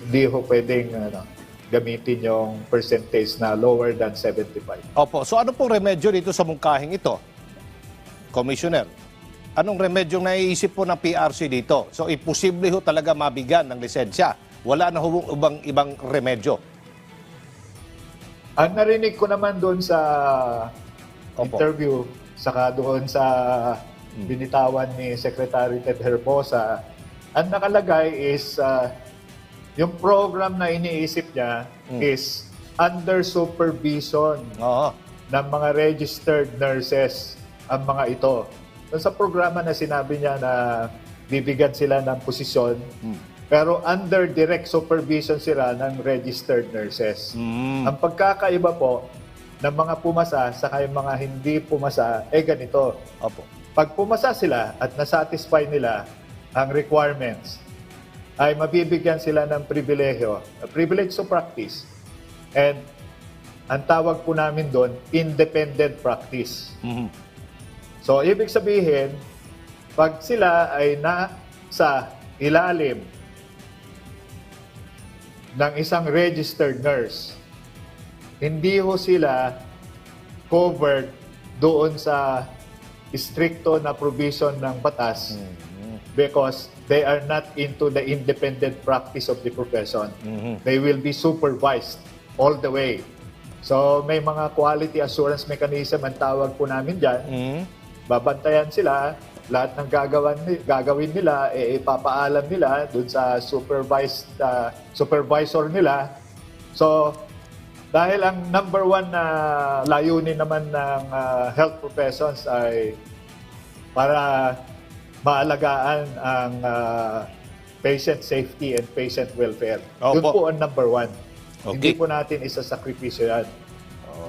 hindi ho pwedeng gamitin yung percentage na lower than 75. Opo. So ano pong remedyo dito sa mungkahing ito, Commissioner? Anong remedyong naiisip po ng PRC dito? So imposible ho talaga mabigyan ng lisensya. Wala na ho ibang remedyo. Ang narinig ko naman doon sa interview, saka doon sa binitawan ni Secretary Ted Herbosa, ang nakalagay is yung program na iniisip niya is under supervision ng mga registered nurses ang mga ito. So, sa programa na sinabi niya na bibigyan sila ng posisyon, pero under direct supervision sila ng registered nurses. Ang pagkakaiba po ng mga pumasa sa yung mga hindi pumasa, ganito. Pag pumasa sila at nasatisfy nila ang requirements, ay mabibigyan sila ng privilege to practice. And ang tawag po namin doon, independent practice. So, ibig sabihin, pag sila ay nasa ilalim ng isang registered nurse, hindi ho sila covered doon sa stricto na provision ng batas because they are not into the independent practice of the profession. They will be supervised all the way. So may mga quality assurance mechanism ang tawag po namin dyan. Babantayan sila, lahat ng gagawin nila, ipapaalam nila dun sa supervisor nila. So dahil ang number one na layunin naman ng health professions ay para maalagaan ang patient safety and patient welfare. Yun po ang number one. Hindi po natin isasakripisyo yan.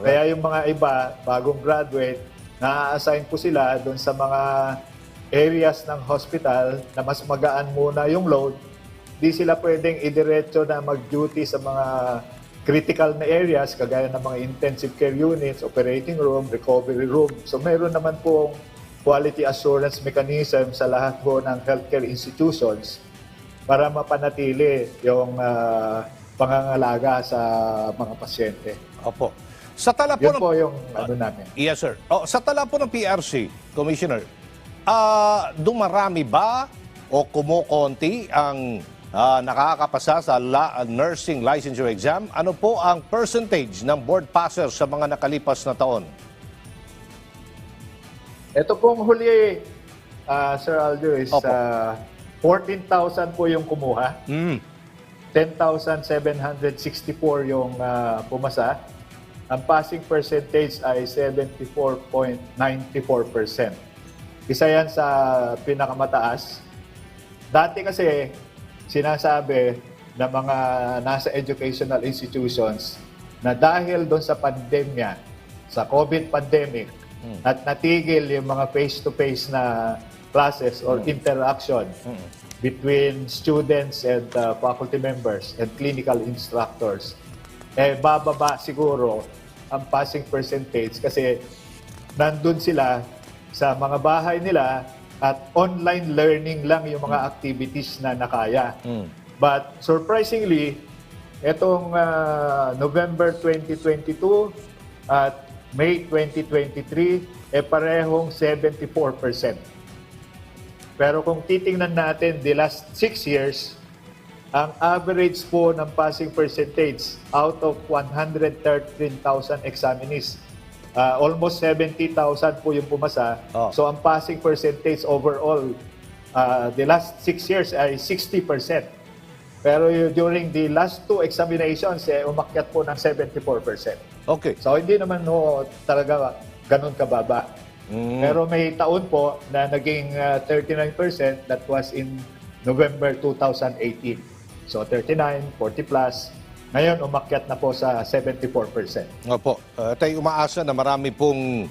Kaya yung mga iba, bagong graduate, na-assign po sila doon sa mga areas ng hospital na mas magaan muna yung load. Di sila pwedeng idiretso na mag-duty sa mga critical na areas, kagaya ng mga intensive care units, operating room, recovery room. So mayroon naman pong quality assurance mechanism sa lahat po ng healthcare institutions para mapanatili yung pangangalaga sa mga pasyente. Opo. Sa tala po yun po yung ano namin. Yes, sir. Sa tala po ng PRC, Commissioner, dumarami ba o kumukonti ang nakakapasa sa nursing licensure exam? Ano po ang percentage ng board passers sa mga nakalipas na taon? Ito pong huli, Sir Aldo, is 14,000 po yung kumuha. 10,764 yung pumasa. Ang passing percentage ay 74.94%. Isa yan sa pinakamataas. Dati kasi sinasabi ng mga nasa educational institutions na dahil doon sa pandemya, sa COVID pandemic, at natigil yung mga face-to-face na classes or interaction between students and faculty members and clinical instructors, bababa siguro ang passing percentage kasi nandun sila sa mga bahay nila at online learning lang yung mga activities na nakaya. But surprisingly, itong November 2022 at May 2023, parehong 74%. Pero kung titingnan natin the last 6 years, ang average po ng passing percentage out of 113,000 examinees, almost 70,000 po yung pumasa. So ang passing percentage overall, the last 6 years ay 60%. Pero during the last 2 examinations, umakyat po ng 74%. Okay. So hindi naman talaga ganun kababa. Pero may taon po na naging 39%, that was in November 2018. So 39, 40 plus. Ngayon, umakyat na po sa 74%. Opo. Tayo umaasa na marami pong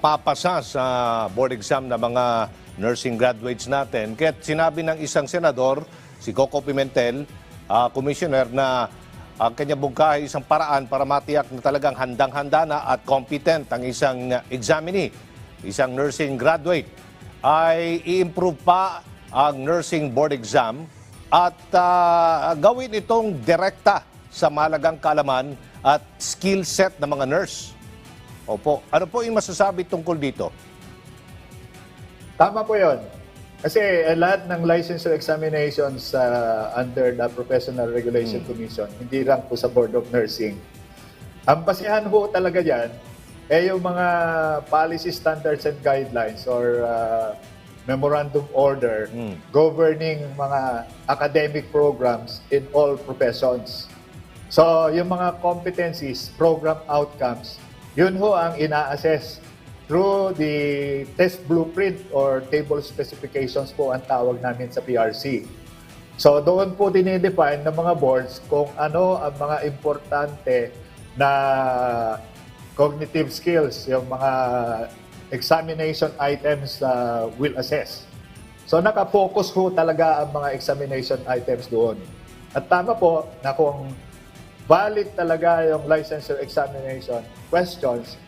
papasa sa board exam na mga nursing graduates natin. Kaya sinabi ng isang senador, si Coco Pimentel, Commissioner, na ang kanyang bungkahi isang paraan para matiyak na talagang handang-handa na at competent ang isang examinee, isang nursing graduate, ay i-improve pa ang nursing board exam at gawin itong direkta sa mahalagang kaalaman at skill set ng mga nurse. Opo, ano po yung masasabi tungkol dito? Tama po yun. Kasi lahat ng licensure examinations under the Professional Regulation Commission, hindi lang po sa Board of Nursing. Ang basihan po talaga dyan, yung mga policy standards and guidelines or memorandum order governing mga academic programs in all professions. So, yung mga competencies, program outcomes, yun ho ang ina-assess through the test blueprint or table specifications po ang tawag namin sa PRC. So doon po dinidefine ng mga boards kung ano ang mga importante na cognitive skills, yung mga examination items will assess. So nakafocus ho talaga ang mga examination items doon. At tama po na kung valid talaga yung licensure examination questions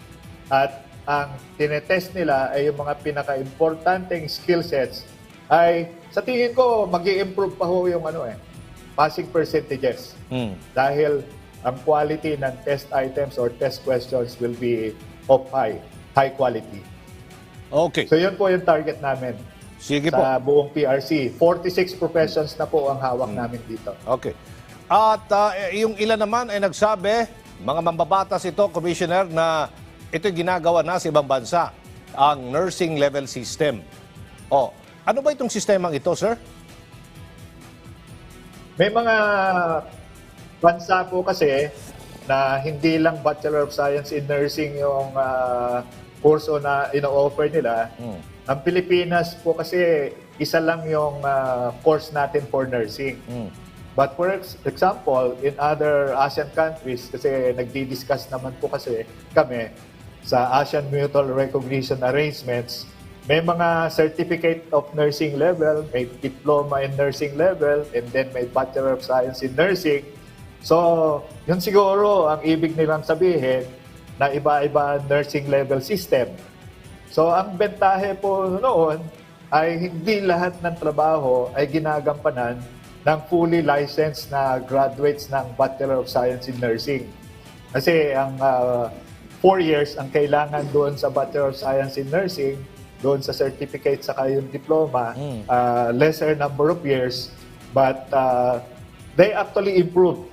at ang tinetest nila ay yung mga pinaka-importanteng skill sets ay sa tingin ko mag-i-improve pa ho yung passing percentages. Dahil ang quality ng test items or test questions will be of high quality. Okay. So yun po yung target namin. Sige sa buong PRC. 46 professions na po ang hawak namin dito. Okay. At yung ilan naman ay nagsabi, mga mambabatas ito, Commissioner, na ito ginagawa na sa ibang bansa, ang nursing level system. Ano ba itong sistemang ito, sir? May mga bansa po kasi na hindi lang Bachelor of Science in Nursing yung kurso na ino-offer nila. Ang Pilipinas po kasi isa lang yung course natin for nursing. But for example, in other ASEAN countries, kasi nagdi-discuss naman po kasi kami sa ASEAN Mutual Recognition Arrangements, may mga Certificate of Nursing level, may Diploma in Nursing level, and then may Bachelor of Science in Nursing. So, yun siguro ang ibig nilang sabihin na iba-iba nursing level system. So, ang bentahe po noon ay hindi lahat ng trabaho ay ginagampanan ng fully licensed na graduates ng Bachelor of Science in Nursing. Kasi ang 4 years ang kailangan doon sa Bachelor of Science in Nursing, doon sa certificate saka yung diploma, lesser number of years, but they actually improved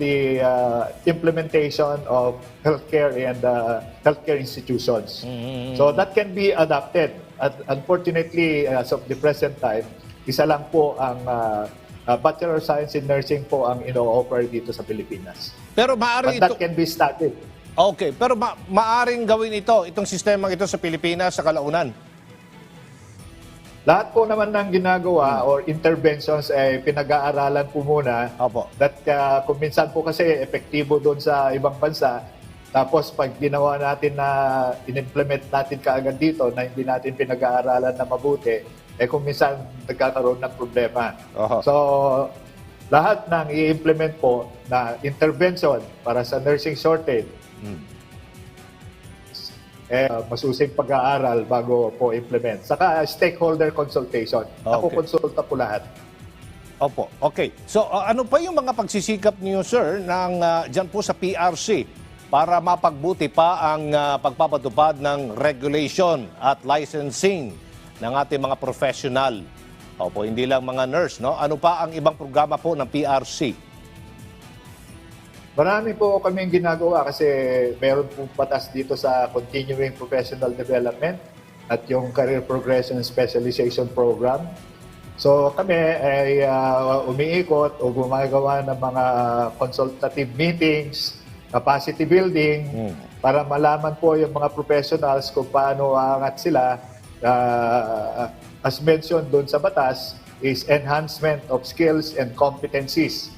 the implementation of healthcare and healthcare institutions. So that can be adapted. Unfortunately, as of the present time, isa lang po ang Bachelor of Science in Nursing po ang ino-offer dito sa Pilipinas. Pero maaari that can be studied. Okay, pero maaring gawin itong sistemang ito sa Pilipinas sa kalaunan? Lahat po naman ng ginagawa or interventions ay pinag-aaralan po muna. Opo. That kung minsan po kasi epektibo doon sa ibang bansa, tapos pag ginawa natin na in-implement natin kaagad dito na hindi natin pinag-aaralan na mabuti, kung minsan nagkakaroon ng problema. So, lahat ng i-implement po na intervention para sa nursing shortage, masusing pag-aaral bago po implement. Saka stakeholder consultation. Ako konsulta po lahat. Opo. Okay. So, ano pa yung mga pagsisikap niyo, sir, dyan po sa PRC para mapagbuti pa ang pagpapatupad ng regulation at licensing ng ating mga professional? Opo, hindi lang mga nurse, no? Ano pa ang ibang programa po ng PRC? Marami po kaming ginagawa kasi meron po batas dito sa Continuing Professional Development at yung Career Progression Specialization Program. So kami ay umiikot o gumagawa ng mga consultative meetings, capacity building, para malaman po yung mga professionals kung paano aangat sila. As mentioned doon sa batas, is enhancement of skills and competencies.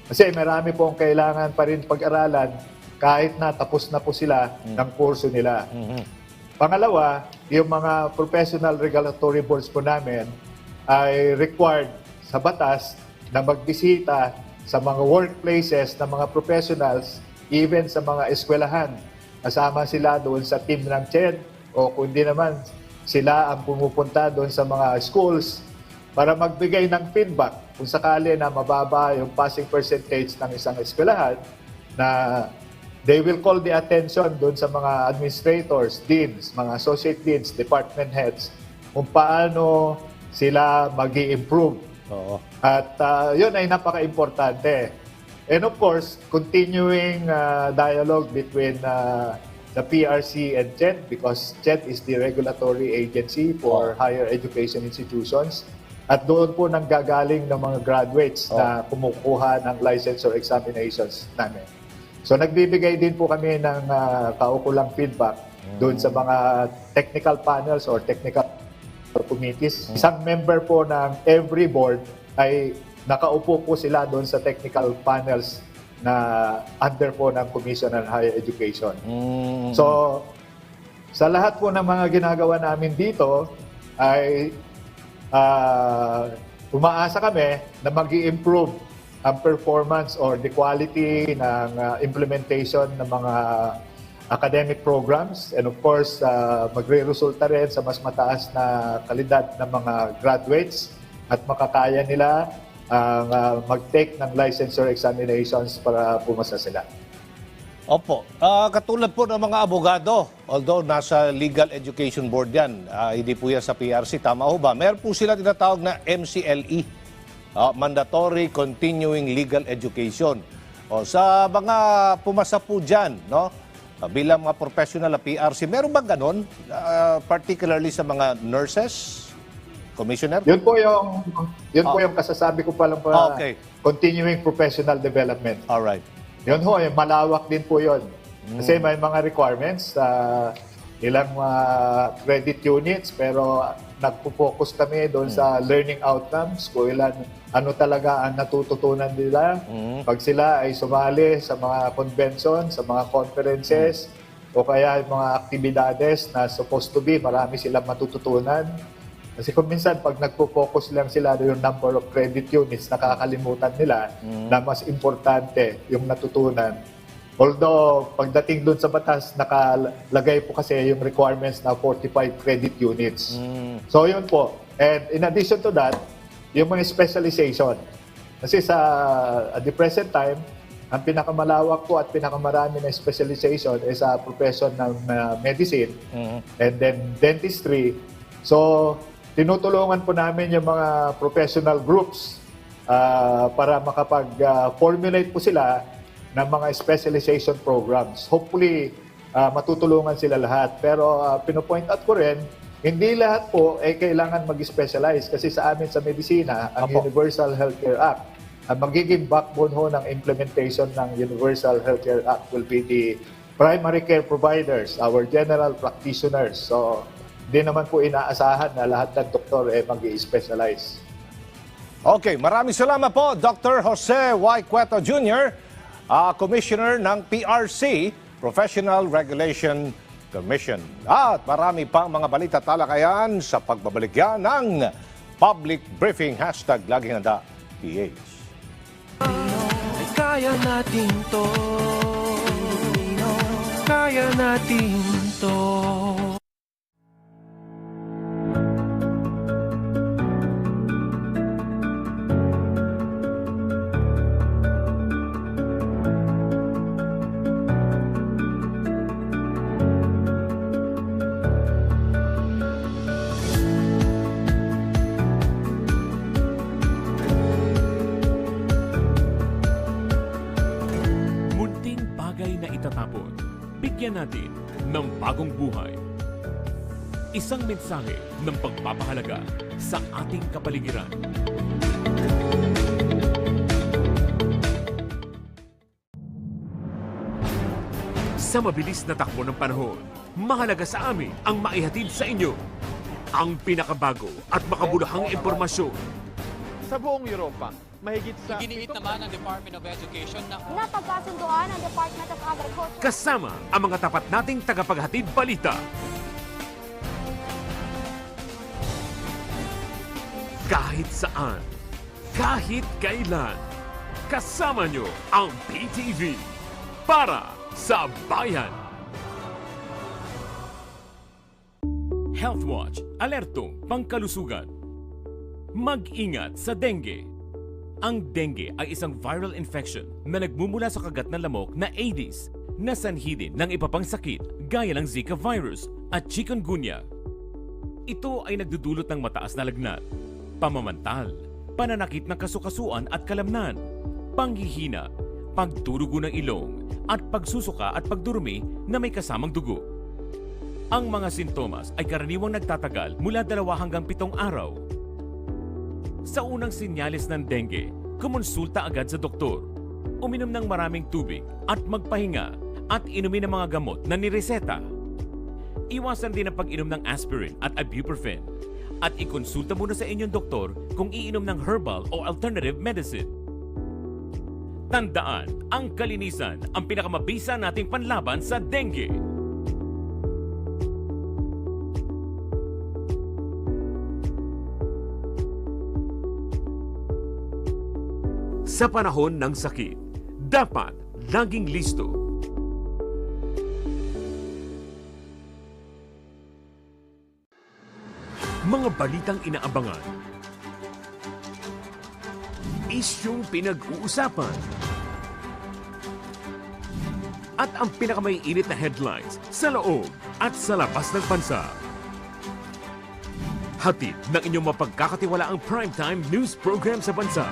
Kasi marami pong kailangan pa rin pag-aralan kahit na tapos na po sila ng kurso nila. Pangalawa, yung mga professional regulatory boards po namin ay required sa batas na magbisita sa mga workplaces ng mga professionals, even sa mga eskwelahan. Kasama sila doon sa team ng CHED o kundi naman sila ang pumupunta doon sa mga schools para magbigay ng feedback kung sakali na mababa yung passing percentage ng isang eskwelahan, na they will call the attention doon sa mga administrators, deans, mga associate deans, department heads, kung paano sila mag-i-improve. At yun ay napaka-importante. And of course, continuing dialogue between the PRC and CHED, because CHED is the regulatory agency for higher education institutions. At doon po nanggagaling ng mga graduates na kumukuha ng licensure examinations namin. So nagbibigay din po kami ng kaukulang feedback doon sa mga technical panels or technical committees. Isang member po ng every board ay nakaupo po sila doon sa technical panels na under po ng Commission on Higher Education. So sa lahat po ng mga ginagawa namin dito ay umaasa kami na mag-i-improve ang performance or the quality ng implementation ng mga academic programs, and of course magre-resulta rin sa mas mataas na kalidad ng mga graduates at makakaya nila mag-take ng licensure examinations para pumasa sila. Opo. Katulad po ng mga abogado, although nasa Legal Education Board yan, hindi po yan sa PRC, tama ho ba? Meron po sila tinatawag na MCLE, Mandatory Continuing Legal Education. Sa mga pumasa po dyan, no? Bilang mga professional na PRC, meron bang ganon? Particularly sa mga nurses, Commissioner? Yun po yung kasasabi ko palang continuing professional development. Alright. Yun ho, malawak din po yun. Kasi may mga requirements, ilang credit units, pero nagpo-focus kami doon sa learning outcomes, kung ano talaga ang natututunan nila. Pag sila ay sumali sa mga convention, sa mga conferences, o kaya mga aktibidades na supposed to be, marami silang matututunan. Kasi kung minsan, pag nagpo-focus lang sila yung number of credit units, nakakalimutan nila na mas importante yung natutunan. Although, pagdating doon sa batas, nakalagay po kasi yung requirements na 45 credit units. So, yun po. And in addition to that, yung mga specialization. Kasi at the present time, ang pinakamalawak po at pinakamarami na specialization is sa profession ng medicine and then dentistry. So, tinutulungan po namin yung mga professional groups para makapag-formulate po sila ng mga specialization programs. Hopefully, matutulungan sila lahat. Pero pinopoint out ko rin, hindi lahat po ay kailangan mag-specialize kasi sa amin sa medisina, ang Universal Healthcare Act, ang magiging backbone ho ng implementation ng Universal Healthcare Act will be the primary care providers, our general practitioners. So, hindi naman po inaasahan na lahat ng doktor ay mag-i-specialize. Okay, maraming salamat po, Dr. Jose Y. Cueto Jr., Commissioner ng PRC, Professional Regulation Commission. At marami pang mga balita talakayan sa pagbabalik yan ng Public Briefing. Hashtag Laging Handa, PH. Kaya natin to. Kaya natin to. Bigyan natin ng bagong buhay. Isang mensahe ng pagpapahalaga sa ating kapaligiran. Sa mabilis na takbo ng panahon, mahalaga sa amin ang maihatid sa inyo ang pinakabago at makabuluhang impormasyon. Sa buong Europa, mahigit sa... Iginiit naman ng Department of Education na napagkasunduan ng Department of Agriculture. Kasama ang mga tapat nating tagapaghatid balita. Kahit saan, kahit kailan, kasama nyo ang PTV para sa bayan. Health Watch, alertong pangkalusugan. Mag-ingat sa dengue. Ang dengue ay isang viral infection na nagmumula sa kagat ng lamok na Aedes na sanhi din ng iba pang sakit gaya ng Zika virus at chikungunya. Ito ay nagdudulot ng mataas na lagnat, pamamantal, pananakit ng kasukasuan at kalamnan, panghihina, pagdurugo ng ilong, at pagsusuka at pagdurumi na may kasamang dugo. Ang mga sintomas ay karaniwang nagtatagal mula 2 hanggang 7 araw. Sa unang sinyalis ng dengue, kumonsulta agad sa doktor, uminom ng maraming tubig at magpahinga at inumin ng mga gamot na nireseta. Iwasan din ang pag-inom ng aspirin at ibuprofen at ikonsulta muna sa inyong doktor kung iinom ng herbal o alternative medicine. Tandaan, ang kalinisan ang pinakamabisa nating panlaban sa dengue. Sa panahon ng sakit, dapat laging listo. Mga balitang inaabangan, isyung pinag-uusapan, at ang pinakamaiinit na headlines sa loob at sa labas ng bansa. Hatid ng inyong mapagkakatiwalaang primetime news program sa bansa.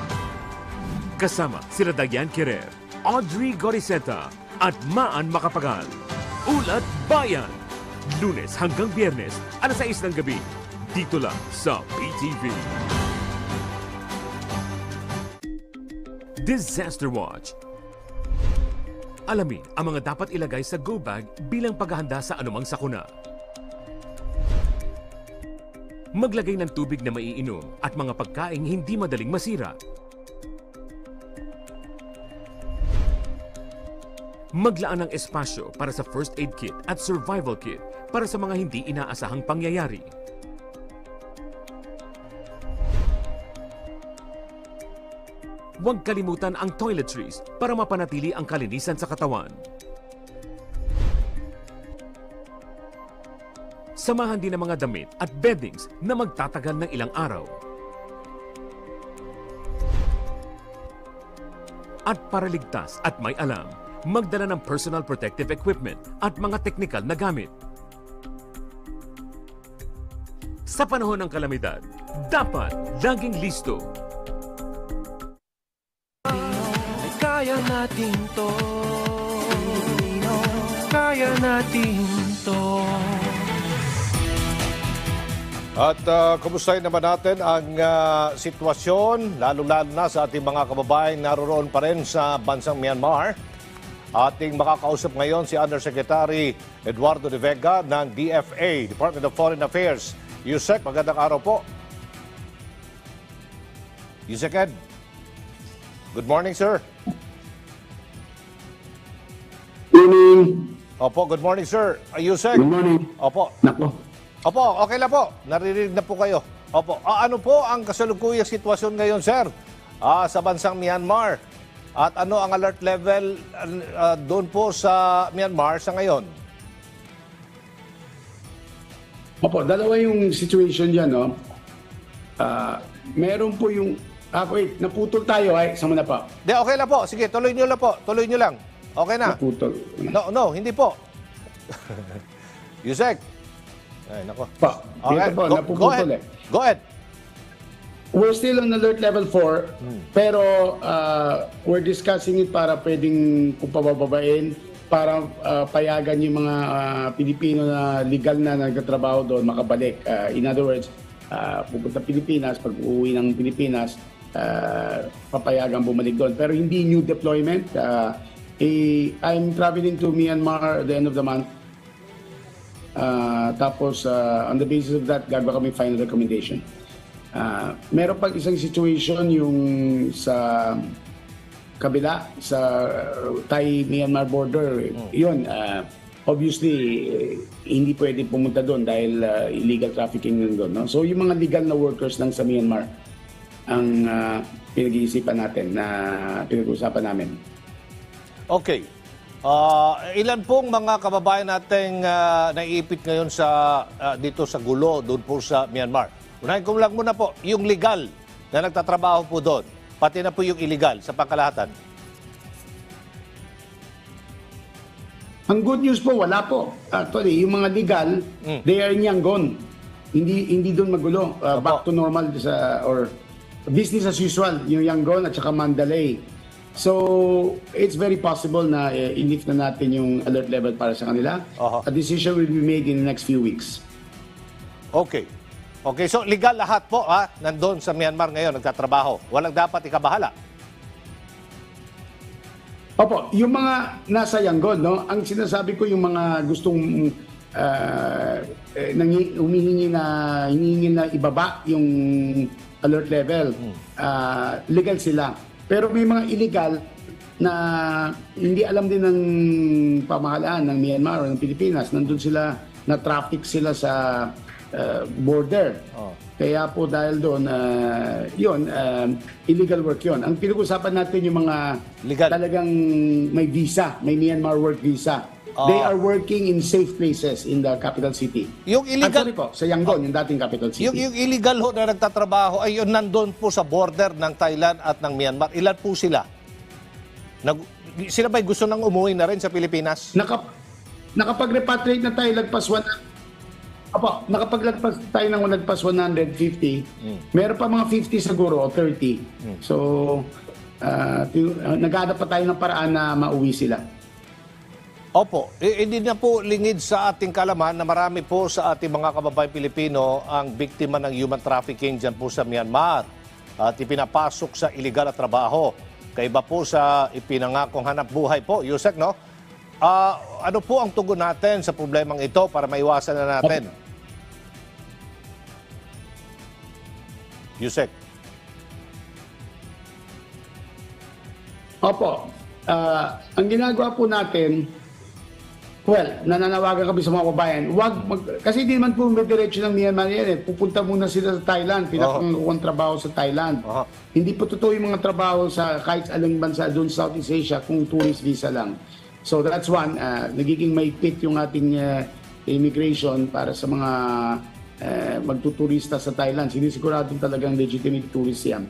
Kasama sila Diane Querer, Audrey Goriseta at Maan Macapagal. Ulat Bayan, Lunes hanggang Biyernes, alas 6 ng gabi. Dito lang sa PTV. Disaster Watch. Alamin ang mga dapat ilagay sa go bag bilang paghahanda sa anumang sakuna. Maglagay ng tubig na maiinom at mga pagkaing hindi madaling masira. Maglaan ng espasyo para sa first aid kit at survival kit para sa mga hindi inaasahang pangyayari. Huwag kalimutan ang toiletries para mapanatili ang kalinisan sa katawan. Samahan din ang mga damit at beddings na magtatagal ng ilang araw. At para ligtas at may alam, magdala ng personal protective equipment at mga teknikal na gamit. Sa panahon ng kalamidad, dapat laging listo. Kaya natin to. Kaya natin to. At kumustahin naman natin ang sitwasyon, lalo-lalo na sa ating mga kababaeng naroon pa rin sa bansang Myanmar. Ating makakausap ngayon si Undersecretary Eduardo de Vega ng DFA, Department of Foreign Affairs. Yusek, magandang araw po. Yusek Ed. Good morning, sir. Good morning. Opo, good morning, sir. Yusek. Good morning. Opo. Nako. Opo, okay lang po. Naririnig na po kayo. Opo. Ano po ang kasalukuyang sitwasyon ngayon, sir, sa bansang Myanmar? At ano ang alert level doon po sa Myanmar sa ngayon? Opo, dalawa yung situation dyan, no? Meron po yung... wait, naputol tayo, sama na pa. Okay lang po. Sige, tuloy nyo lang po. Tuloy nyo lang. Okay na. Naputol. No, hindi po. Yusek. Ay, nako. Okay, po, go ahead. Go ahead. We're still on alert level 4, pero we're discussing it para pwedeng kung pabababain para payagan yung mga Pilipino na legal na nagtatrabaho doon makabalik. In other words, pupunta Pilipinas, pag uuwi ng Pilipinas, papayagan bumalik doon. Pero hindi new deployment. I'm traveling to Myanmar at the end of the month. Tapos, on the basis of that, gagawa kami final recommendation. Meron pang isang situation yung sa kabila, sa Thai-Myanmar border. Yun, obviously, hindi pwede pumunta doon dahil illegal trafficking doon. No? So yung mga legal na workers lang sa Myanmar, ang pinag-iisipan natin na pinag-uusapan namin. Okay. Ilan pong mga kababayan nating naiipit ngayon dito sa gulo doon po sa Myanmar? Unahin ko lang muna po, yung legal na nagtatrabaho po doon, pati na po yung illegal sa pangkalahatan. Ang good news po, wala po. Actually, yung mga legal, they are in Yangon. Hindi doon magulo. Back to normal or business as usual, yung Yangon at saka Mandalay. So, it's very possible na i-lift na natin yung alert level para sa kanila. A decision will be made in the next few weeks. Okay. Okay, so legal lahat po nandun sa Myanmar ngayon, nagtatrabaho. Walang dapat ikabahala. Opo, yung mga nasa Yangon, no? Ang sinasabi ko yung mga gustong hinihingi na ibaba yung alert level. Legal sila. Pero may mga illegal na hindi alam din ng pamahalaan ng Myanmar o ng Pilipinas. Nandun sila, na-traffic sila sa border. Kaya po dahil doon, illegal work yun. Ang pinag-usapan natin yung mga legal, talagang may visa, may Myanmar work visa. They are working in safe places in the capital city. Yung illegal po, sa Yangon, yung dating capital city. Yung illegal ho na nagtatrabaho ay yun nandun po sa border ng Thailand at ng Myanmar. Ilan po sila? Sila ba'y gusto nang umuwi na rin sa Pilipinas? Nakapag-repatriate na tayo, lagpas 100. Opo, nakapaglagpas tayo ng lagpas 150. Meron pa mga 50 siguro o 30. So, nag-aadap pa tayo ng paraan na mauwi sila. Opo, hindi na po lingid sa ating kalaman na marami po sa ating mga kababayan Pilipino ang biktima ng human trafficking dyan po sa Myanmar at ipinapasok sa iligal na trabaho. Kaiba po sa ipinangakong hanap buhay po, Yusek, no? Ano po ang tugon natin sa problemang ito para maiwasan na natin? Yusek. Opo, ang ginagawa po natin, nananawagan kami sa mga kababayan, kasi hindi naman po may diretso ng Myanmar yan pupunta muna sila sa Thailand, pinakukuha trabaho sa Thailand. Hindi po totoo yung mga trabaho sa kahit alang bansa doon sa Southeast Asia kung tourist visa lang. So that's one, nagiging maigpit yung ating immigration para sa mga magtuturista sa Thailand. Sinisiguradong talagang legitimate tourist yan.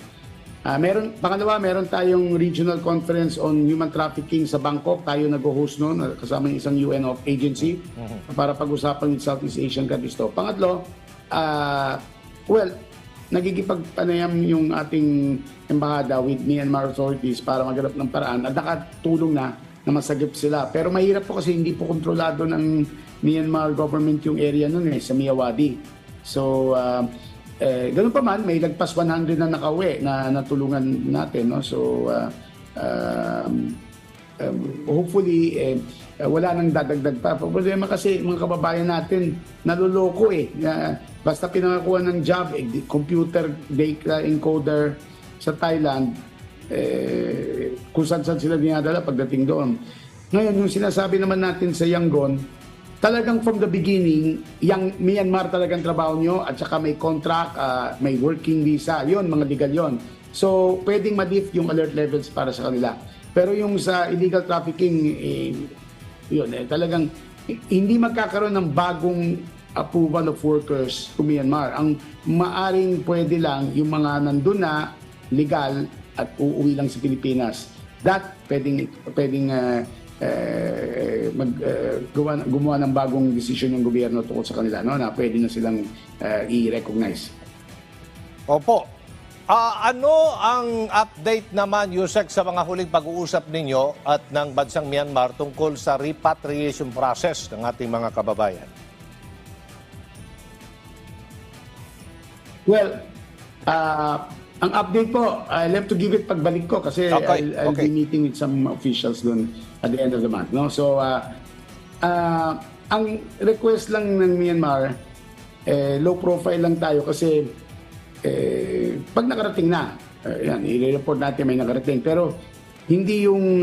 Pangalawa, meron tayong regional conference on human trafficking sa Bangkok. Tayo nag-host noon, kasama ng isang UN agency para pag-usapan with Southeast Asian countries to. Pangatlo, nagigipagpanayam yung ating embahada with Myanmar authorities para maghanap ng paraan at nakatulong na masagip sila. Pero mahirap po kasi hindi po kontrolado ng Myanmar government yung area nun sa Miyawadi. So, ganun pa man, may lagpas 100 na nakauwi na natulungan natin. No? So, hopefully, wala nang dadagdag pa. Problema kasi mga kababayan natin, naluloko basta pinangakuha ng job, computer data encoder sa Thailand, kung saan sila dinadala pagdating doon. Ngayon, yung sinasabi naman natin sa Yangon, talagang from the beginning, yung Myanmar talagang trabaho nyo at saka may contract, may working visa, yon mga legal yon. So, pwedeng ma-lift yung alert levels para sa kanila. Pero yung sa illegal trafficking, talagang hindi magkakaroon ng bagong approval of workers to Myanmar. Ang maaring pwede lang yung mga nandun na legal at uuwi lang sa Pilipinas. That pwedeng gumawa ng bagong desisyon ng gobyerno tungkol sa kanila, no, na pwede na silang i-recognize. Opo. Ano ang update naman, Yusek, sa mga huling pag-uusap ninyo at ng bansang Myanmar tungkol sa repatriation process ng ating mga kababayan? Well, ang update po, I'll have to give it pagbalik ko kasi I'll be meeting with some officials doon at the end of the month. No? So, ang request lang ng Myanmar, low profile lang tayo kasi pag nakarating na, i-report natin may nakarating. Pero hindi yung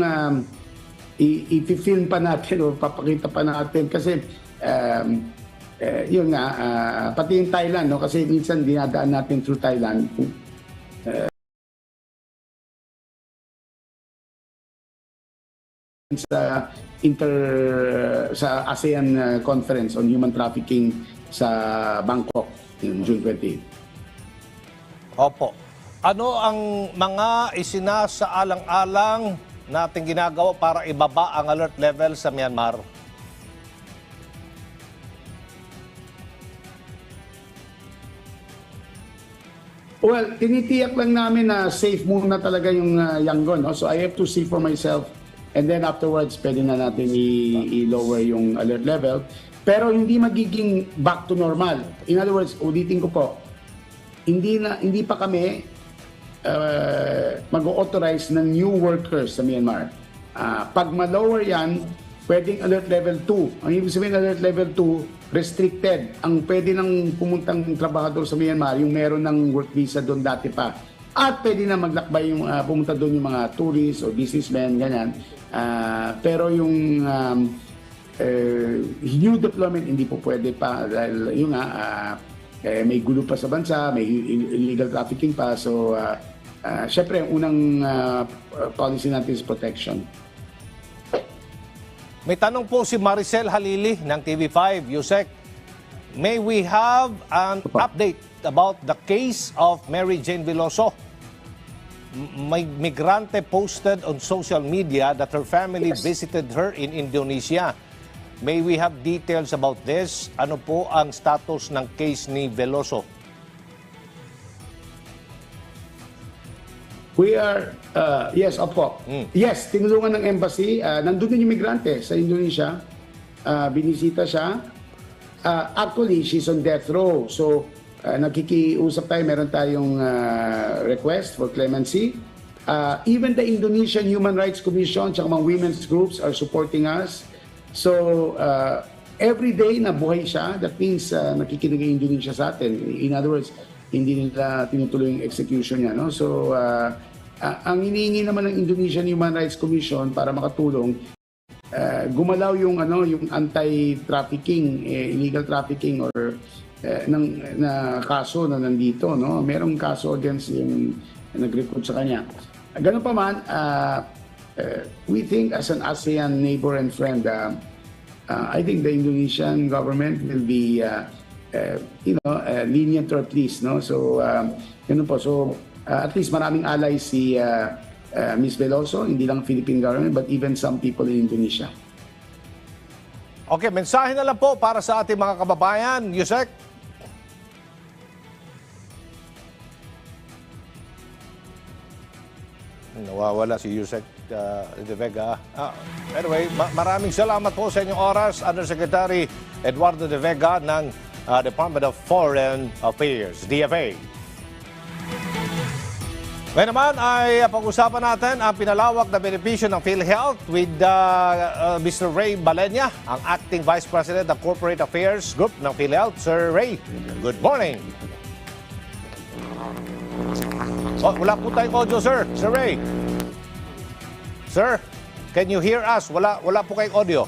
i-film pa natin o papakita pa natin kasi yun nga, pati yung Thailand, no? Kasi minsan dinadaan natin through Thailand. sa sa ASEAN Conference on Human Trafficking sa Bangkok in June 28. Opo. Ano ang mga isinasaalang-alang nating ginagawa para ibaba ang alert level sa Myanmar? Well, tinitiyak lang namin na safe muna talaga yung Yangon. No? So I have to see for myself and then afterwards pwede na natin i-lower yung alert level. Pero hindi magiging back to normal. In other words, ulitin ko po, hindi pa kami mag-authorize ng new workers sa Myanmar. Pag ma-lower yan, pwedeng alert level 2. Ang ibig sabihin alert level 2, restricted. Ang pwede nang pumuntang trabahador sa Myanmar, yung meron ng work visa doon dati pa. At pwede na maglakbay yung pumunta doon yung mga tourists o businessmen, ganyan. Pero yung new deployment, hindi po pwede pa dahil yung may gulo pa sa bansa, may illegal trafficking pa. So, syempre, ang unang policy natin is protection. May tanong po si Maricel Halili ng TV5, Yusek. May we have an update about the case of Mary Jane Veloso? May migrante posted on social media that her family visited her in Indonesia. May we have details about this? Ano po ang status ng case ni Veloso? We are, yes, opo. Yes, tinulungan ng embassy. Nandun din yung migrante sa Indonesia. Binisita siya. Actually, she's on death row. So, nakikiusap tayo. Meron tayong request for clemency. Even the Indonesian Human Rights Commission at mga women's groups are supporting us. So, every day na buhay siya, that means nakikinig ang Indonesia sa atin. In other words, hindi nila tinutuloy yung execution niya. No? So, ang hinihingi naman ng Indonesian Human Rights Commission para makatulong, gumalaw yung anti-trafficking, illegal trafficking or na kaso na nandito. No? Merong kaso against yung nag-recruit sa kanya. Ganun pa man, we think as an ASEAN neighbor and friend, I think the Indonesian government will be lenient or please, no? So, yun po. So, at least maraming alay si Ms. Veloso, hindi lang Philippine government, but even some people in Indonesia. Okay, mensahe na lang po para sa ating mga kababayan, Yusek. Nawawala si Yusek de Vega. Anyway, maraming salamat po sa inyong oras, Undersecretary Eduardo de Vega ng Department of Foreign Affairs, DFA. Ngayon naman ay pag-usapan natin ang pinalawak na benepisyo ng PhilHealth with Mr. Ray Balenya, ang Acting Vice President ng Corporate Affairs Group ng PhilHealth. Sir Ray, good morning. Oh, wala po tayong audio, sir. Sir Ray. Sir, can you hear us? Wala po kayong audio.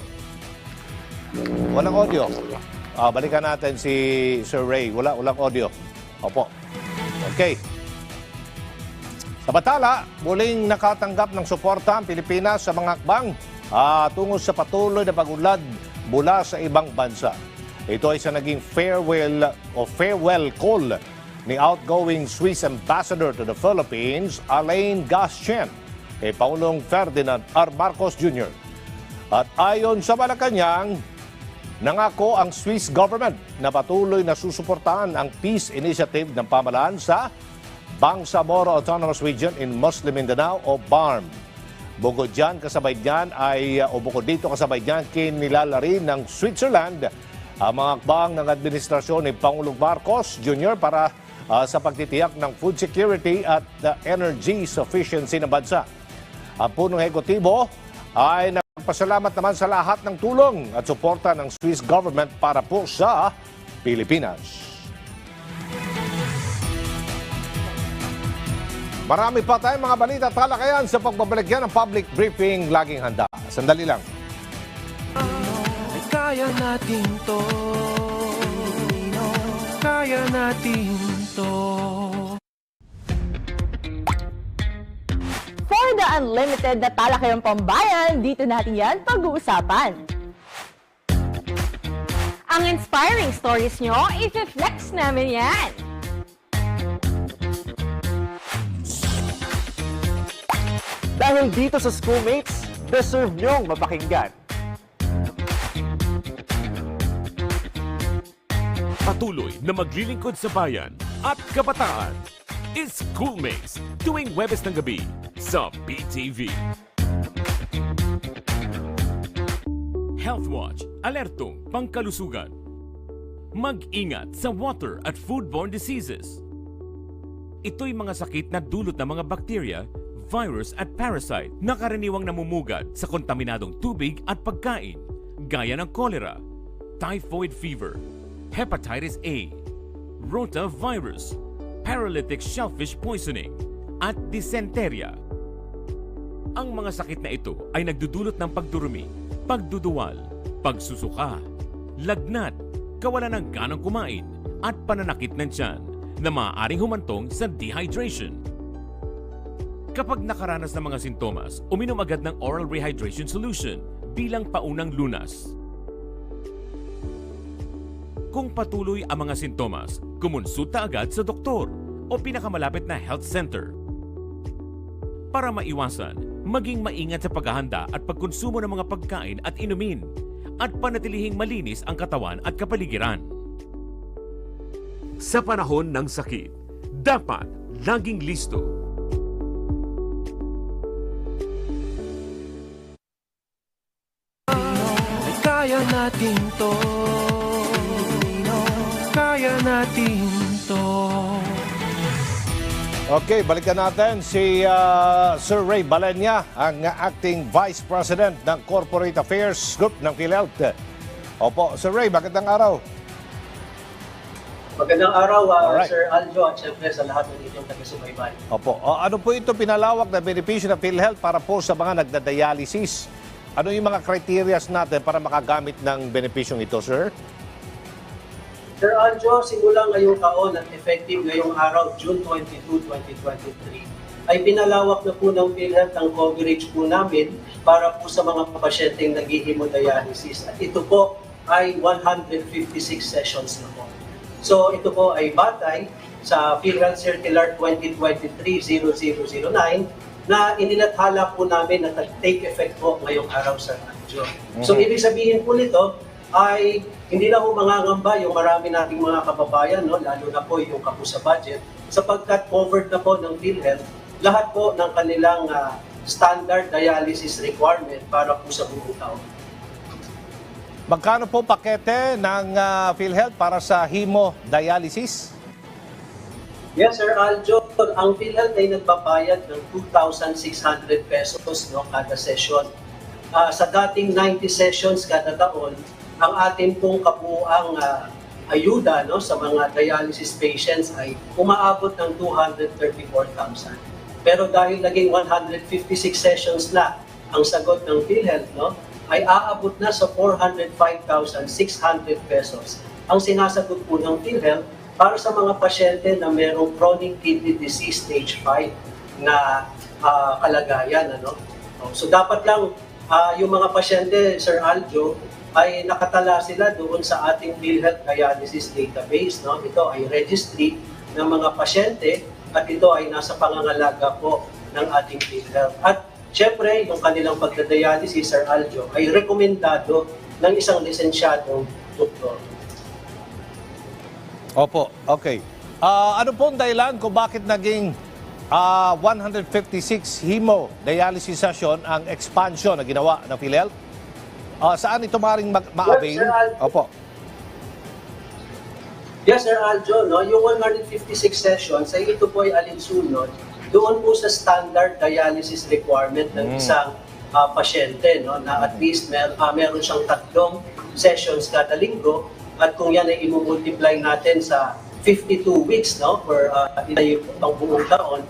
Walang audio. Balikan natin si Sir Ray. Walang audio. Opo. Okay. Sa batala, muling nakatanggap ng suporta ang Pilipinas sa mga hakbang tungo sa patuloy na pag-unlad mula sa ibang bansa. Ito ay sa naging farewell call ni outgoing Swiss Ambassador to the Philippines, Alain Gaschen, kay Pangulong Ferdinand R. Marcos Jr. At ayon sa Malacanang, nangako ang Swiss government na patuloy na susuportahan ang peace initiative ng pamahalaan sa Bangsamoro Autonomous Region in Muslim Mindanao o BARM. Bukod dito kasabay diyan kinilala rin ng Switzerland ang mga hakbang ng administrasyon ni Pangulong Marcos Jr. para sa pagtitiyak ng food security at energy sufficiency ng bansa. Ang punong ekotibo ay nagpasalamat naman sa lahat ng tulong at suporta ng Swiss government para po sa Pilipinas. Marami pa tayong mga balita at talakayan sa pagbabalik yan ng public briefing. Laging handa. Sandali lang. Kaya natin to. Kaya natin to. For the the unlimited na talakayang pambayan, dito natin yan pag-uusapan. Ang inspiring stories nyo, i-flex namin yan. Dahil dito sa Schoolmates, deserve nyong mapakinggan. Patuloy na maglilingkod sa bayan at kabataan. Schoolmates, tuwing Huwebes ng gabi sa PTV. Health Watch, alertong pangkalusugan. Mag-ingat sa water at foodborne diseases. Ito'y mga sakit na dulot ng mga bacteria, virus at parasite na karaniwang namumugad sa kontaminadong tubig at pagkain, gaya ng cholera, typhoid fever, hepatitis A, rotavirus, paralytic shellfish poisoning, at dysenteria. Ang mga sakit na ito ay nagdudulot ng pagdurumi, pagduduwal, pagsusuka, lagnat, kawalan ng ganang kumain, at pananakit ng tiyan na maaaring humantong sa dehydration. Kapag nakaranas ng mga sintomas, uminom agad ng oral rehydration solution bilang paunang lunas. Kung patuloy ang mga sintomas, kumonsulta agad sa doktor o pinakamalapit na health center. Para maiwasan, maging maingat sa paghahanda at pagkonsumo ng mga pagkain at inumin at panatilihing malinis ang katawan at kapaligiran. Sa panahon ng sakit, dapat laging listo. Kaya natin to. Kaya natin to. Okay, balikan natin si Sir Ray Balenya, ang Acting Vice President ng Corporate Affairs Group ng PhilHealth. Opo, Sir Ray, magandang araw. Magandang araw, Sir Aljo, at syempre sa lahat ng inyong taga-subaybay. Opo, ano po ito pinalawak na benepisyo ng PhilHealth para po sa mga nagda-dialysis? Ano yung mga criteria natin para makagamit ng benepisyong ito, sir? Sir Aljo, simula ngayong taon at effective ngayong araw, June 22, 2023, ay pinalawak na po ng PhilHealth ang coverage po namin para po sa mga pasyenteng nag-hemodialysis. At ito po ay 156 sessions na po. So ito po ay batay sa PhilHealth Circular 2023-0009 na inilathala po namin na take effect po ngayong araw sa Aljo. So ibig sabihin po nito ay hindi na po mangangamba yung marami nating mga kababayan, no? Lalo na po yung kapo sa budget, sapagkat covered na po ng PhilHealth lahat po ng kanilang standard dialysis requirement para po sa buong taon. Magkano po pakete ng PhilHealth para sa hemodialysis? Yes, Sir Aljo. Ang PhilHealth ay nagbabayad ng 2,600 pesos, no, kada session. Sa dating 90 sessions kada taon, ang ating pong kabuang ayuda, no, sa mga dialysis patients ay umaabot ng 234,000. Pero dahil naging 156 sessions na ang sagot ng PhilHealth, no, ay aabot na sa 405,600 pesos ang sinasagot po ng PhilHealth para sa mga pasyente na mayroong chronic kidney disease stage 5 na kalagayan. Ano? So dapat lang yung mga pasyente, Sir Aljo, ay nakatala sila doon sa ating PhilHealth Dialysis Database. No? Ito ay registry ng mga pasyente at ito ay nasa pangangalaga po ng ating PhilHealth. At syempre, yung kanilang pagdadialysis, Sir Aljo, ay rekomendado ng isang lisensyadong doktor. Opo, okay. Ano po ang dahilan kung bakit naging 156 hemodialysis session ang expansion na ginawa ng PhilHealth? Saan ito maaaring ma-avail? Opo. Yes, Sir Aljo, no? Yung 156 sessions ay ito po ay alinsunod doon po sa standard dialysis requirement ng isang pasyente, no? Na at least meron siyang 3 sessions kada linggo. At kung yan ay i-multiply natin sa 52 weeks, no, for ang buong taon,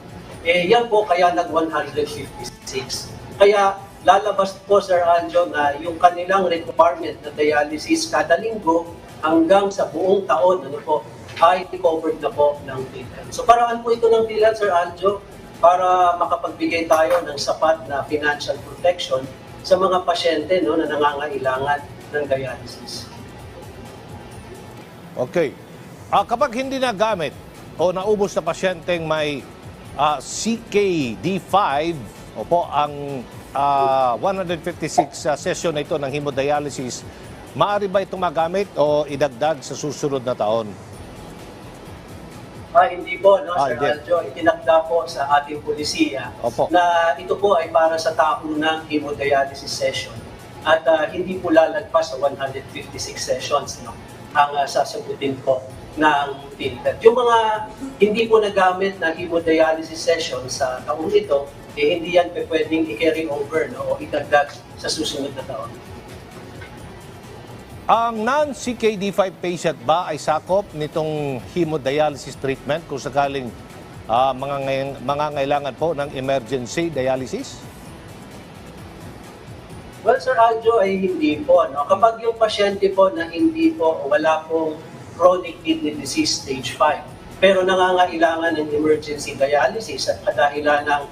yan po kaya nag-156. Kaya lalabas po, Sir Aljo, na yung kanilang requirement na dialysis kada linggo hanggang sa buong taon, ano po, ay covered na po ng PhilHealth. So paraan po ito ng PhilHealth, Sir Aljo, para makapagbigay tayo ng sapat na financial protection sa mga pasyente no, na nangangailangan ng dialysis. Okay. Kapag hindi nagamit o naubos na pasyenteng may CKD5, opo, ang 156 session na ito ng hemodialysis, maaari ba itong magamit o idagdag sa susunod na taon? Hindi po, no, Sir Aljo, itinakda po sa ating pulisiya na ito po ay para sa taunang hemodialysis session at hindi po lalagpas sa 156 sessions no, ang sasagutin po ng PhilHealth. Yung mga hindi po nagamit na hemodialysis session sa taong ito, hindi yan pwedeng i-carry over no, o idagdag sa susunod na taon. Ang non-CKD5 patient ba ay sakop nitong hemodialysis treatment kung sakaling mangangailangan po ng emergency dialysis? Well, Sir Aljo, ay hindi po. No? Kapag yung pasyente po na hindi po o wala pong chronic kidney disease stage 5, pero nangangailangan ng emergency dialysis at kadahilan ng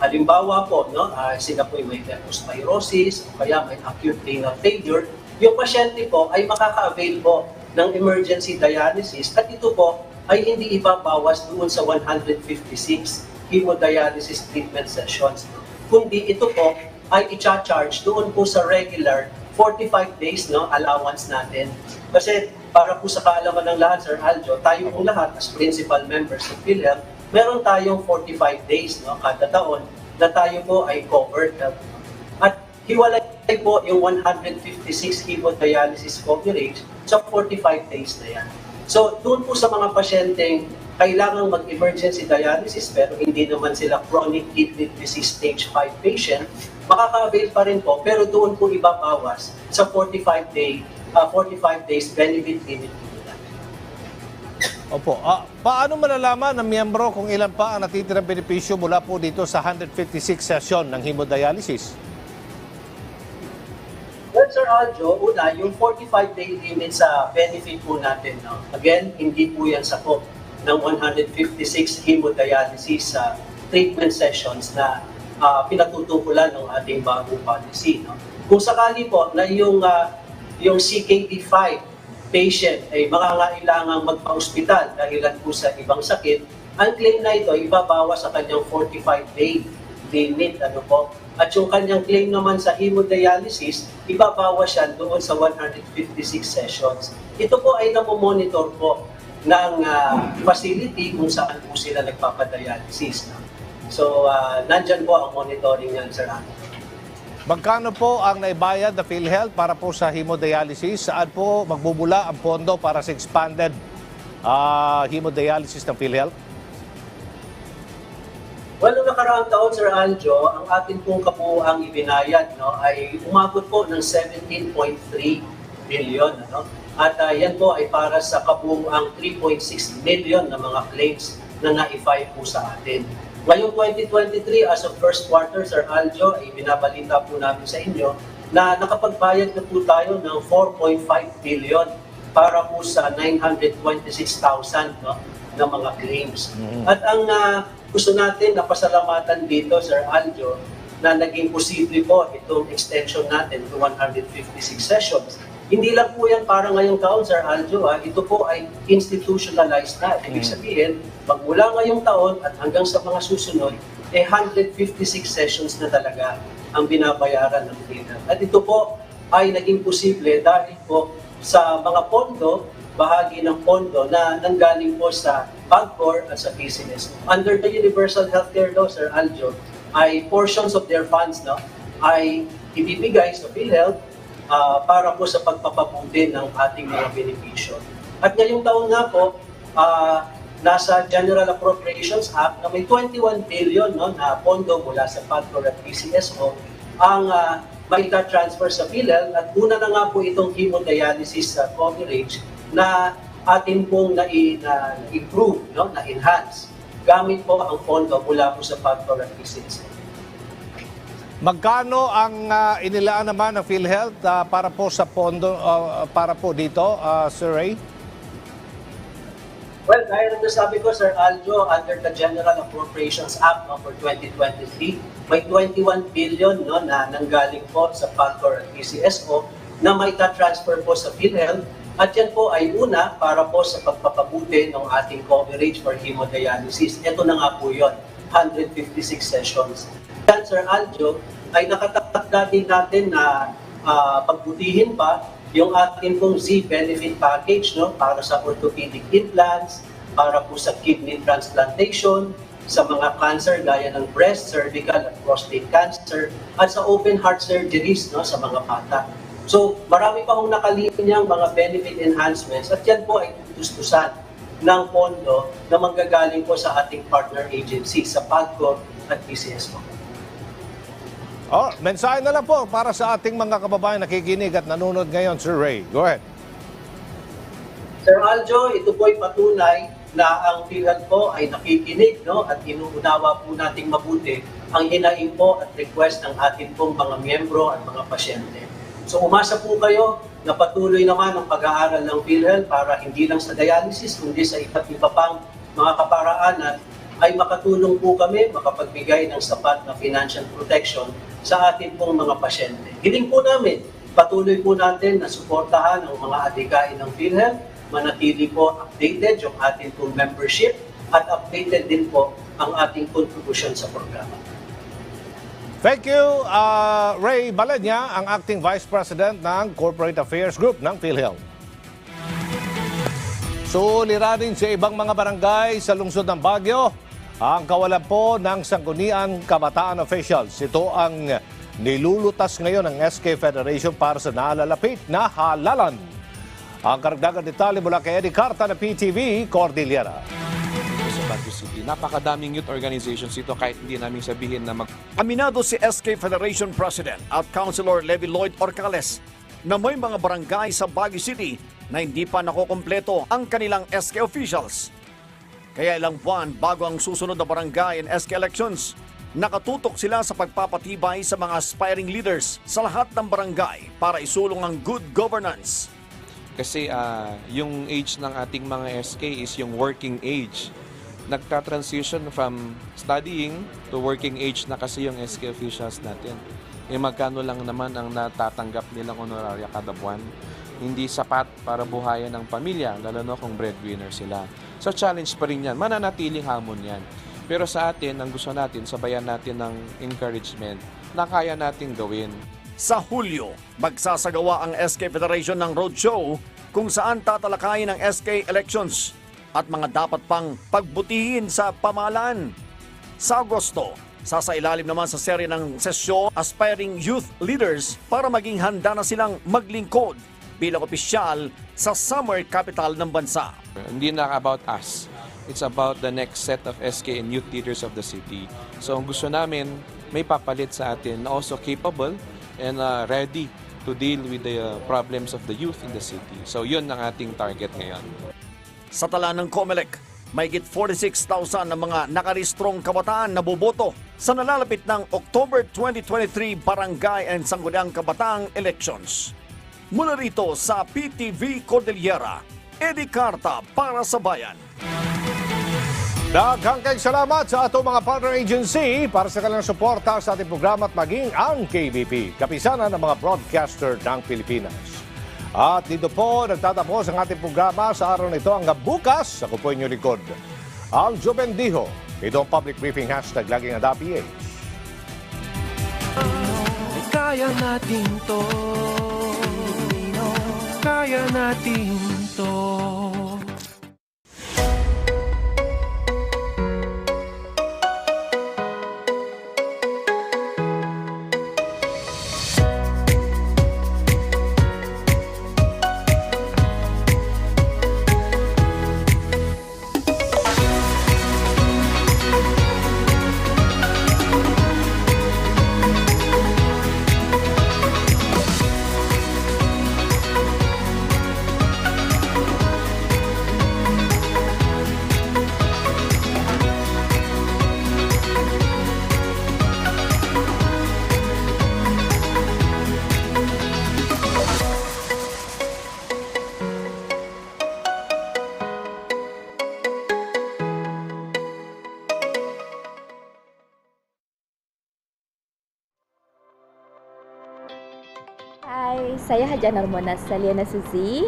halimbawa po, no, sila po may leptospirosis o kaya may acute renal failure, yung pasyente po ay makaka-avail po ng emergency dialysis at ito po ay hindi ibabawas doon sa 156 hemodialysis treatment sessions. Kundi ito po ay i-charge doon po sa regular 45 days no, allowance natin. Kasi para po sa kaalaman ng lahat, Sir Aljo, tayo po lahat as principal members ng PhilHealth, meron tayong 45 days no, kada taon na tayo po ay covered. At hiwalay po yung 156 hemodialysis coverage sa 45 days na yan. So, doon po sa mga pasyenteng kailangang mag-emergency dialysis pero hindi naman sila chronic kidney disease stage 5 patient, makaka-avail pa rin po pero doon po ibabawas sa 45 days benefit limit. Opo. Paano malalaman ng miyembro kung ilan pa ang natitirang benepisyo mula po dito sa 156 session ng hemodialysis? Well, Sir Aljo, una, yung 45-day limit sa benefit po natin, no? Again, hindi po yan sakop ng 156 hemodialysis treatment sessions na pinatutukulan ng ating bagong policy. No? Kung sakali po na yung CKD5 patient ay makangailangang magpa-hospital dahilan po sa ibang sakit, ang claim na ito ibabawas sa kanyang 45-day limit. Ano po? At yung kanyang claim naman sa hemodialysis, ibabawas yan doon sa 156 sessions. Ito po ay namomonitor po ng facility kung saan po sila nagpapadialysis. No? So, nandyan po ang monitoring yan, Sir Andy. Magkano po ang naibayad na PhilHealth para po sa hemodialysis? Saan po magbubula ang pondo para sa expanded hemodialysis ng PhilHealth? Well, noong nakaraang taon, Sir Aljo, ang ating pong kabuuang ibinayad no, ay umabot po ng 17.3 billion. Ano? At yan po ay para sa kabuuang 3.6 million na mga claims na na-file po sa atin. Ngayong 2023, as of first quarter, Sir Aljo, ay binabalita po namin sa inyo na nakapagbayad na po tayo ng 4.5 billion para po sa 926,000 no, na mga claims. At ang gusto natin na pasalamatan dito, Sir Aljo, na naging posible po itong extension natin to 156 sessions. Hindi lang po yan para ngayong taon, Sir Aljo. Ito po ay institutionalized na. Ibig sabihin, magmula ngayong taon at hanggang sa mga susunod, 156 sessions na talaga ang binabayaran ng PhilHealth. At ito po ay naging posible dahil po sa mga pondo, bahagi ng pondo na nanggaling po sa PAGCOR at sa PCS. Under the Universal Healthcare Law, Sir Aljo, ay portions of their funds no, ay ibibigay sa PhilHealth para po sa pagpapabuti ng ating mga benepisyo. At ngayong taon nga po, nasa General Appropriations Act na may 21 billion no, na pondo mula sa PAGCOR at PCSO ang maita-transfer sa PhilHealth at una na nga po itong hemodialysis coverage na atin pong na-improve, no? Na-enhance. Gamit po ang pondo mula po sa PAGCOR at PCSO. Magkano ang inilaan naman ng PhilHealth para po sa pondo, para po dito, Sir Ray? Well, gaya ng nasabi ko, Sir Aljo, under the General Appropriations Act for 2023, may 21 billion no, na nanggaling po sa PAGCOR at PCSO na may transfer po sa PhilHealth. At yan po ay una para po sa pagpapabuti ng ating coverage for hemodialysis. Ito na nga po yun, 156 sessions. Yan, Sir Aljo, ay nakatakda din natin na pagbutihin pa yung ating pong Z-benefit package no, para sa orthopedic implants, para po sa kidney transplantation, sa mga cancer gaya ng breast, cervical at prostate cancer, at sa open heart surgeries no, sa mga bata. So marami pa hong nakalinyang mga benefit enhancements at yan po ay tutustusan ng pondo na manggagaling po sa ating partner agency sa PAGCOR at PCSO. Mensahe na lang po para sa ating mga kababayan nakikinig at nanonood ngayon, Sir Ray. Go ahead. Sir Aljo, ito po ay patunay na ang PhilHealth po ay nakikinig no, at inuunawa po nating mabuti ang hinaing po at request ng ating pong mga miyembro at mga pasyente. So umasa po kayo na patuloy naman ang pag-aaral ng PhilHealth para hindi lang sa dialysis kundi sa iba't iba pang mga kaparaanan ay makatulong po kami makapagbigay ng sapat na financial protection sa ating pong mga pasyente. Hiling po namin, patuloy po natin na suportahan ang mga adhikain ng PhilHealth, manatili po updated yung ating pong membership at updated din po ang ating contribution sa programa. Thank you, Ray Balenya, ang Acting Vice President ng Corporate Affairs Group ng PhilHealth. Suliranin sa ibang mga barangay sa lungsod ng Baguio ang kawalan po ng sangguniang kabataan officials. Ito ang nilulutas ngayon ng SK Federation para sa nalalapit na halalan. Ang karagdagan detalye mula kay Eddie Carta na PTV Cordillera. Sa Baguio City, napakadaming youth organizations ito kahit hindi namin sabihin na Aminado si SK Federation President at Councilor Levi Lloyd Orcales na may mga barangay sa Baguio City na hindi pa nakukumpleto ang kanilang SK officials. Kaya ilang buwan bago ang susunod na barangay and SK elections, nakatutok sila sa pagpapatibay sa mga aspiring leaders sa lahat ng barangay para isulong ang good governance. Kasi yung age ng ating mga SK is yung working age. Nagta-transition from studying to working age na kasi yung SK officials natin. Magkano lang naman ang natatanggap nilang honoraria kada buwan. Hindi sapat para buhayan ng pamilya, lalo na kung breadwinner sila. So challenge pa rin yan, mananatiling hamon yan. Pero sa atin, ang gusto natin, sabayan natin ng encouragement na kaya natin gawin. Sa Hulyo, magsasagawa ang SK Federation ng roadshow kung saan tatalakayin ang SK elections at mga dapat pang pagbutihin sa pamahalaan. Sa Agosto, sasailalim naman sa serye ng sesyon aspiring youth leaders para maging handa na silang maglingkod bilang opisyal sa summer capital ng bansa. Hindi na about us. It's about the next set of SK and youth leaders of the city. So ang gusto namin, may papalit sa atin na also capable and ready to deal with the problems of the youth in the city. So yun ang ating target ngayon. Sa tala ng COMELEC, mahigit 46,000 na mga nakaristrong kabataan na boboto sa nalalapit ng October 2023 Barangay and Sangguniang Kabataang Elections. Mula rito sa PTV Cordillera, Eddie Carta para sa Bayan. Daghang salamat sa atong mga partner agency para sa kanilang suporta sa ating programa at maging ang KBP, kapisanan ng mga broadcaster ng Pilipinas. At dito po nagtatapos ang ating programa sa araw nito hanggang bukas. Ako po inyong likod, Aljo Bendijo. Ito ang public briefing hashtag laging ada PH. Kaya natin to. Kaya natin to. Hai, saya Hajanar Mona Saliana Suzi,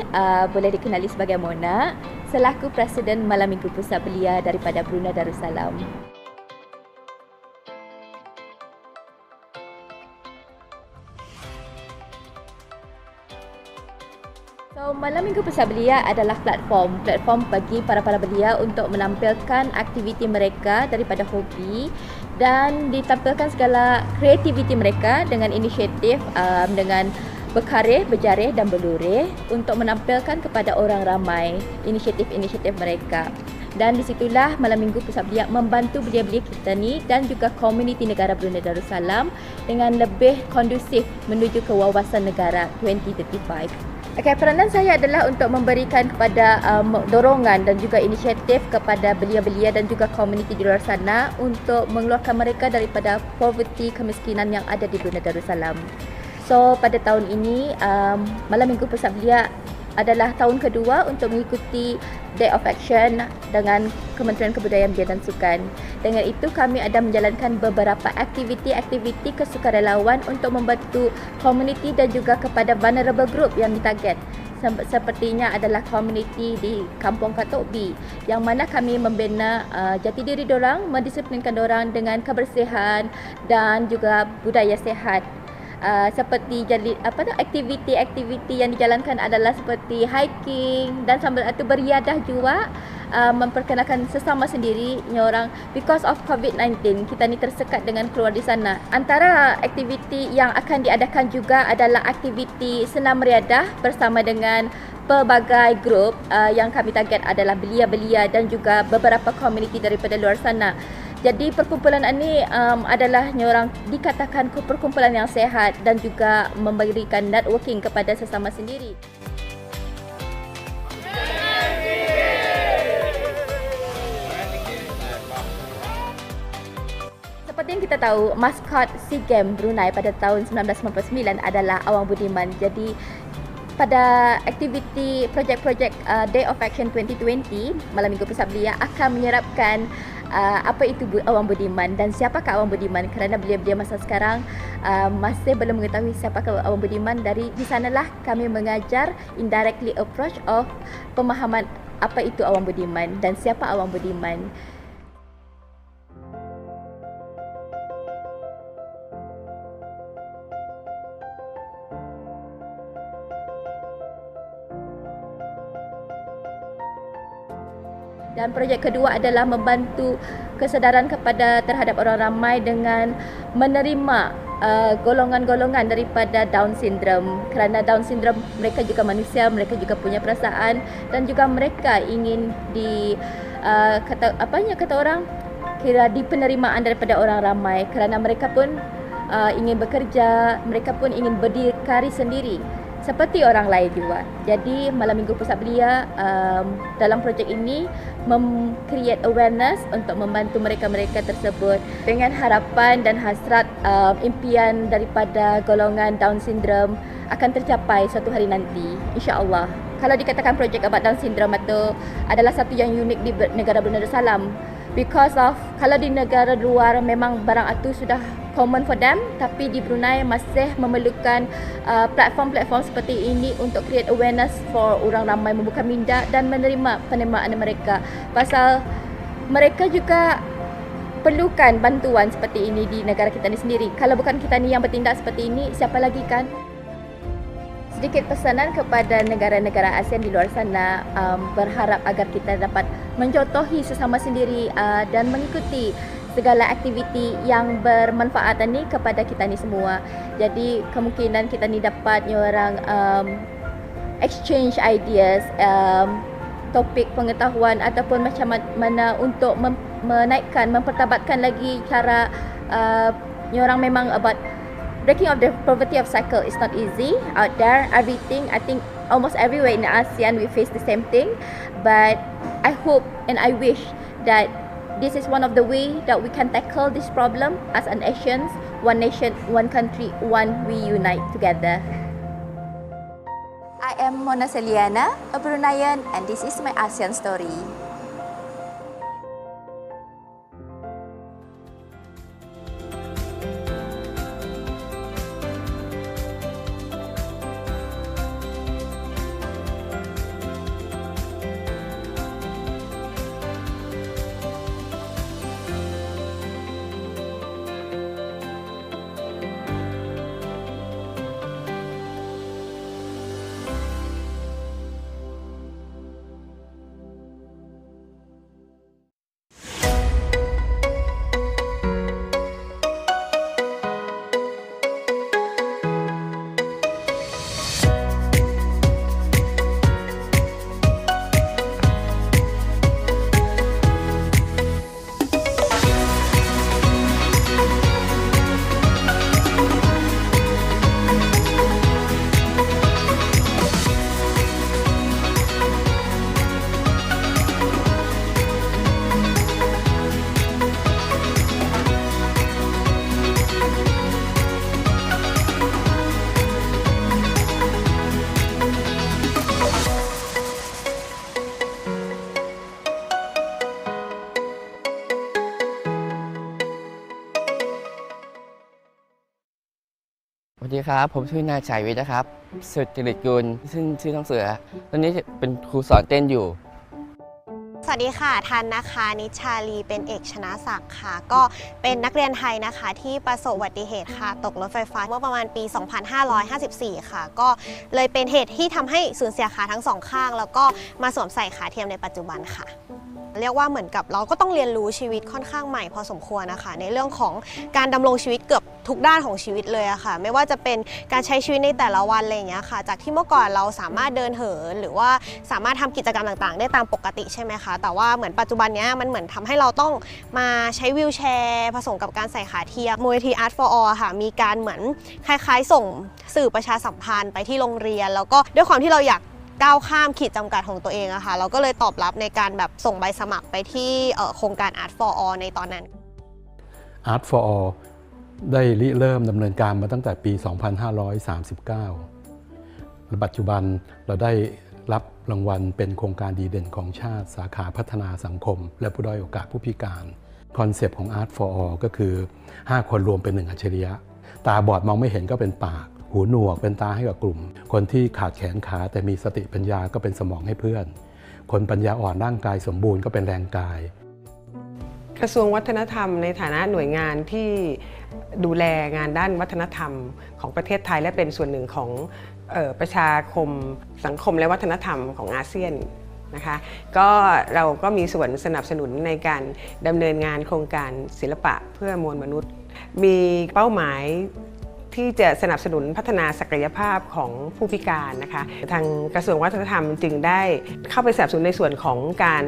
boleh dikenali sebagai Mona, selaku Presiden Malam Minggu Pusat Belia daripada Brunei Darussalam. So, Malam Minggu Pusat Belia adalah platform bagi para belia untuk menampilkan aktiviti mereka daripada hobi dan ditampilkan segala kreativiti mereka dengan inisiatif dengan berkarya, berjarah dan berlurih untuk menampilkan kepada orang ramai inisiatif-inisiatif mereka. Dan disitulah Malam Minggu Pusat Belia membantu belia-belia kita ni dan juga komuniti negara Brunei Darussalam dengan lebih kondusif menuju ke wawasan negara 2035. Okay, peranan saya adalah untuk memberikan kepada dorongan dan juga inisiatif kepada belia-belia dan juga komuniti di luar sana untuk mengeluarkan mereka daripada poverty, kemiskinan yang ada di Brunei Darussalam. So, pada tahun ini, Malam Minggu Pusat Belia adalah tahun kedua untuk mengikuti Day of Action dengan Kementerian Kebudayaan Belia dan Sukan. Dengan itu, kami ada menjalankan beberapa aktiviti-aktiviti kesukarelawan untuk membantu komuniti dan juga kepada vulnerable group yang ditarget. Sepertinya adalah komuniti di Kampung Katok B, yang mana kami membina jati diri dorang, mendisiplinkan dorang dengan kebersihan dan juga budaya sehat. Seperti aktiviti-aktiviti yang dijalankan adalah seperti hiking dan sambil itu beriadah juga, memperkenalkan sesama sendiri orang because of COVID-19 kita ni tersekat dengan keluar di sana. Antara aktiviti yang akan diadakan juga adalah aktiviti senam riadah bersama dengan pelbagai grup yang kami target adalah belia-belia dan juga beberapa komuniti daripada luar sana. Jadi perkumpulan ini adalah orang dikatakan perkumpulan yang sehat dan juga memberikan networking kepada sesama sendiri. Seperti yang kita tahu, maskot SEA Games Brunei pada tahun 1999 adalah Awang Budiman. Jadi pada aktiviti projek-projek Day of Action 2020, Malam Minggu Pusat Belia akan menyerapkan apa itu Awang Budiman dan siapakah Awang Budiman, kerana belia-belia masa sekarang masih belum mengetahui siapakah Awang Budiman. Dari di sanalah kami mengajar indirectly approach of pemahaman apa itu Awang Budiman dan siapa Awang Budiman. Dan projek kedua adalah membantu kesedaran kepada terhadap orang ramai dengan menerima golongan-golongan daripada Down syndrome. Kerana Down syndrome mereka juga manusia, mereka juga punya perasaan dan juga mereka ingin kata orang kira di penerimaan daripada orang ramai, kerana mereka pun ingin bekerja, mereka pun ingin berdikari sendiri seperti orang lain juga. Jadi Malam Minggu Pusat Belia dalam projek ini create awareness untuk membantu mereka-mereka tersebut dengan harapan dan hasrat impian daripada golongan Down syndrome akan tercapai suatu hari nanti, insya-Allah. Kalau dikatakan projek about Down syndrome itu adalah satu yang unik di negara Brunei Darussalam, because of kalau di negara luar memang barang itu sudah common for them, tapi di Brunei masih memerlukan platform-platform seperti ini untuk create awareness for orang ramai, membuka minda dan menerima penerimaan mereka. Pasal mereka juga perlukan bantuan seperti ini di negara kita ni sendiri. Kalau bukan kita ni yang bertindak seperti ini, siapa lagi kan? Sedikit pesanan kepada negara-negara ASEAN di luar sana, berharap agar kita dapat mencontohi sesama sendiri dan mengikuti segala aktiviti yang bermanfaat ni kepada kita ni semua. Jadi kemungkinan kita ni dapat orang exchange ideas, topik pengetahuan ataupun macam mana untuk menaikkan, mempertabatkan lagi cara orang memang about breaking of the poverty of cycle is not easy out there. Everything, I think almost everywhere in ASEAN we face the same thing, but I hope and I wish that this is one of the way that we can tackle this problem as an Asians, one nation, one country, one we unite together. I am Mona Saliana, a Bruneian, and this is my ASEAN story. วัสดีครับผมชื่อนายชัยวิทย์นะครับสุจริตกุลซึ่งชื่อน้องเสือตอนนี้เป็นครูสอนเต้นอยู่สวัสดีค่ะทันนะคะนิชาลีเป็นเอกชนะศักดิ์ค่ะก็เป็นนักเรียนไทยนะคะที่ประสบอุบัติเหตุค่ะตกรถไฟฟ้าเมื่อประมาณปี 2554 ค่ะก็เลยเป็นเหตุที่ทำให้สูญเสียขาทั้งสองข้างแล้วก็มาสวมใส่ขาเทียมในปัจจุบันค่ะเรียกว่าเหมือนกับเราก็ต้องเรียนรู้ชีวิตค่อนข้างใหม่พอสมควรนะคะในเรื่องของการดำรงชีวิตเกือบทุกด้านของชีวิตเลยอะค่ะไม่ว่าจะเป็นการใช้ชีวิตในแต่ละวันอะไรอย่างเงี้ยค่ะจากที่เมื่อก่อนเราสามารถเดินเหินหรือว่าสามารถทำกิจกรรมต่างๆได้ตามปกติใช่ไหมคะแต่ว่าเหมือนปัจจุบันนี้มันเหมือนทำให้เราต้องมาใช้วีลแชร์ผสมกับการใส่ขาเทียมมูลนิธิ Art for All ค่ะมีการเหมือนคล้ายๆส่งสื่อประชาสัมพันธ์ไปที่โรงเรียนแล้วก็ด้วยความที่เราอยากก้าวข้ามขีดจำกัดของตัวเองอะค่ะเราก็เลยตอบรับในการแบบส่งใบสมัครไปที่โครงการ Art for All ในตอนนั้น Art for All ได้ริเริ่มดำเนินการมาตั้งแต่ปี 2539 และปัจจุบันเราได้รับรางวัลเป็นโครงการดีเด่นของชาติสาขาพัฒนาสังคมและผู้ด้อยโอกาสผู้พิการคอนเซปต์ของ Art for All ก็คือ5คนรวมเป็น1อัจฉริยะตาบอดมองไม่เห็นก็เป็นปากหูหนวกเป็นตาให้กับกลุ่มคนที่ขาดแขนขาแต่มีสติปัญญาก็เป็นสมองให้เพื่อนคนปัญญาอ่อนร่างกายสมบูรณ์ก็เป็นแรงกายกระทรวงวัฒนธรรมในฐานะหน่วยงานที่ดูแลงานด้านวัฒนธรรมของประเทศไทยและเป็นส่วนหนึ่งของประชาคมสังคมและวัฒนธรรมของอาเซียนนะคะก็เราก็มีส่วนสนับสนุนในการดำเนินงานโครงการศิลปะเพื่อมวลมนุษย์มีเป้าหมายที่จะสนับสนุนพัฒนาศักยภาพของผู้พิการนะคะทางกระทรวงวัฒนธรรมจึงได้เข้าไปสนับสนุนในส่วนของการ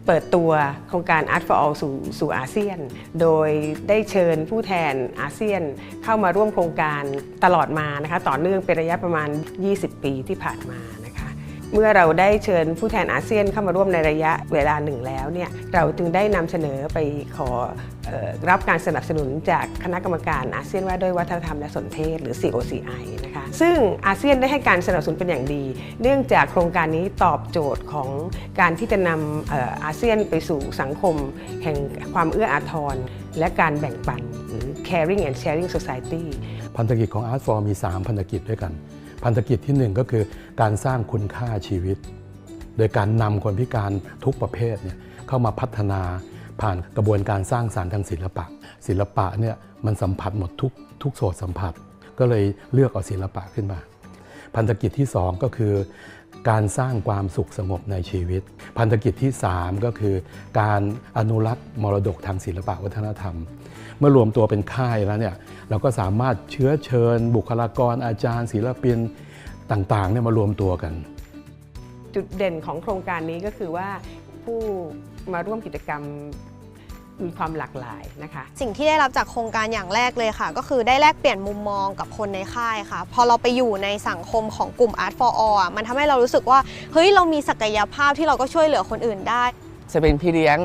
เปิดตัวโครงการ Art for All สู่อาเซียนโดยได้เชิญผู้แทนอาเซียนเข้ามาร่วมโครงการตลอดมานะคะต่อเนื่องเป็นระยะประมาณ20 ปีที่ผ่านมานะคะเมื่อเราได้เชิญผู้แทนอาเซียนเข้ามาร่วมในระยะเวลาหนึ่งแล้วเนี่ยเราจึงได้นำเสนอไปขอรับการสนับสนุนจากคณะกรรมการอาเซียนว่าด้วยวัฒนธรรมและสนเทศหรือ COCI นะคะซึ่งอาเซียนได้ให้การสนับสนุนเป็นอย่างดีเนื่องจากโครงการนี้ตอบโจทย์ของการที่จะนำอาเซียนไปสู่สังคมแห่งความเอื้ออาทรและการแบ่งปันหรือ Caring and Sharing Society พันธกิจของ Art for มี3พันธกิจด้วยกันพันธกิจที่1ก็คือการสร้างคุณค่าชีวิตโดยการนำคนพิการทุกประเภทเนี่ยเข้ามาพัฒนาผ่านกระบวนการสร้างสรรค์ทางศิลปะศิลปะเนี่ยมันสัมผัสหมดทุกโสตสัมผัสก็เลยเลือกเอาศิลปะขึ้นมาพันธกิจที่2ก็คือการสร้างความสุขสงบในชีวิตพันธกิจที่3ก็คือการอนุรักษ์มรดกทางศิลปะวัฒนธรรมเมื่อรวมตัวเป็นค่ายแล้วเนี่ยเราก็สามารถเชื้อเชิญบุคลากรอาจารย์ศิลปินต่างๆเนี่ยมารวมตัวกันจุดเด่นของโครงการนี้ก็คือว่าผู้มาร่วมกิจกรรมมีความหลากหลายนะคะสิ่งที่ได้รับจากโครงการอย่างแรกเลยค่ะก็คือได้แลกเปลี่ยนมุมมองกับคนในค่ายค่ะพอเราไปอยู่ในสังคมของกลุ่ม Art for All มันทำให้เรารู้สึกว่าเฮ้ยเรามีศักยภาพที่เราก็ช่วยเหลือคนอื่นได้จะเป็นพี่เลี้ยง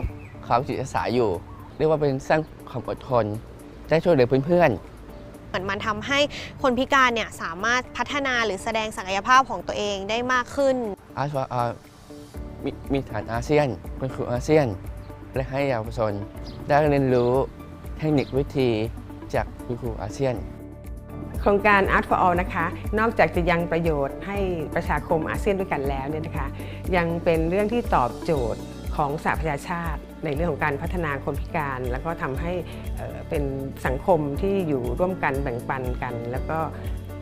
ของจิตอาสาอยู่เรียกว่าเป็นสร้างความอดทนได้ช่วยเหลือเพื่อนๆเหมือนมันทำให้คนพิการเนี่ยสามารถพัฒนาหรือแสดงศักยภาพของตัวเองได้มากขึ้น Art for All มีฐานอาเซียนเป็นครูอาเซียนและให้เยาวชนได้เรียนรู้เทคนิควิธีจากคุณครูอาเซียนโครงการ Art for All นะคะนอกจากจะยังประโยชน์ให้ประชาคมอาเซียนด้วยกันแล้วเนี่ยนะคะยังเป็นเรื่องที่ตอบโจทย์ของสหประชาชาติในเรื่องของการพัฒนาคนพิการแล้วก็ทำให้เป็นสังคมที่อยู่ร่วมกันแบ่งปันกันแล้วก็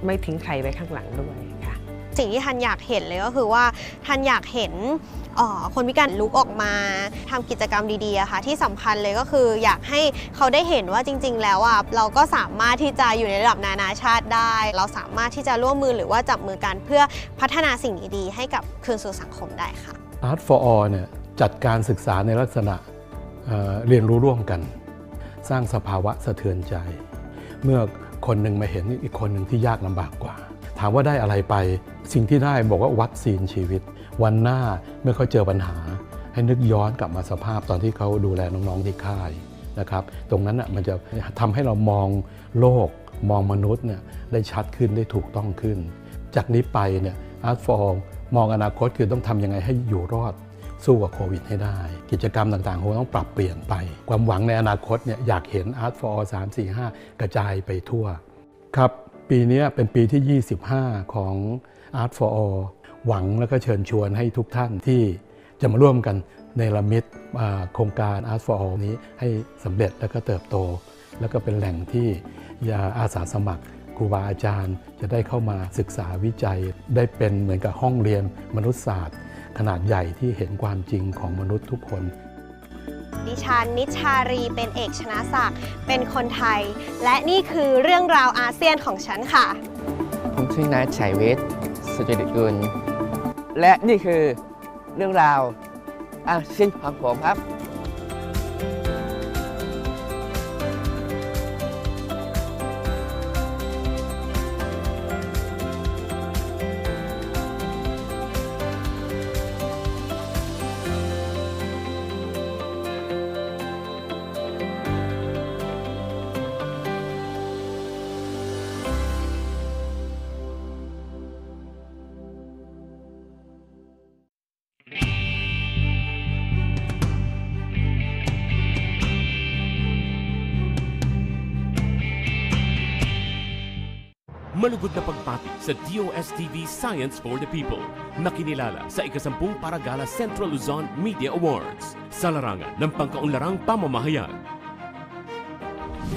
ไม่ทิ้งใครไว้ข้างหลังด้วยค่ะสิ่งที่ทันอยากเห็นเลยก็คือว่าทันอยากเห็นคนพิการลุกออกมาทำกิจกรรมดีๆค่ะที่สำคัญเลยก็คืออยากให้เขาได้เห็นว่าจริงๆแล้วเราก็สามารถที่จะอยู่ในระดับนานาชาติได้เราสามารถที่จะร่วมมือหรือว่าจับมือกันเพื่อพัฒนาสิ่งดีๆให้กับคืนสู่สังคมได้ค่ะ Art for All เนี่ยจัดการศึกษาในลักษณะเรียนรู้ร่วมกันสร้างสภาวะสะเทือนใจเมื่อคนหนึ่งมาเห็นอีกคนหนึ่งที่ยากลำบากกว่าถามว่าได้อะไรไปสิ่งที่ได้บอกว่าวัคซีนชีวิตวันหน้าเมื่อเขาเจอปัญหาให้นึกย้อนกลับมาสภาพตอนที่เขาดูแลน้องๆที่ค่ายนะครับตรงนั้นมันจะทำให้เรามองโลกมองมนุษย์เนี่ยได้ชัดขึ้นได้ถูกต้องขึ้นจากนี้ไปเนี่ย Art for All มองอนาคตคือต้องทำยังไงให้อยู่รอดสู้กับโควิดให้ได้กิจกรรมต่างๆคงต้องปรับเปลี่ยนไปความหวังในอนาคตเนี่ยอยากเห็น Art for All 3, 4, 5 กระจายไปทั่วครับ ปีนี้เป็นปีที่ 25 ของ Art for All หวังและก็เชิญชวนให้ทุกท่านที่จะมาร่วมกันในระมิตโครงการ Art for All นี้ให้สำเร็จและก็เติบโต แล้วก็เป็นแหล่งที่อาสาสมัครครูบาอาจารย์จะได้เข้ามาศึกษาวิจัยได้เป็นเหมือนกับห้องเรียนมนุษยศาสตร์ขนาดใหญ่ที่เห็นความจริงของมนุษย์ทุกคน ดิฉันนิชารีเป็นเอกชนะศักดิ์เป็นคนไทย และนี่คือเรื่องราวอาเซียนของฉันค่ะ ผมชื่อนายชัยวิทย์สุจริตกุลและนี่คือเรื่องราวอาเซียนของผมครับ Malugod na pagpati sa DOSTV Science for the People na kinilala sa ika-10 Paragala Central Luzon Media Awards sa larangan ng pangkaunlarang pamamahayag.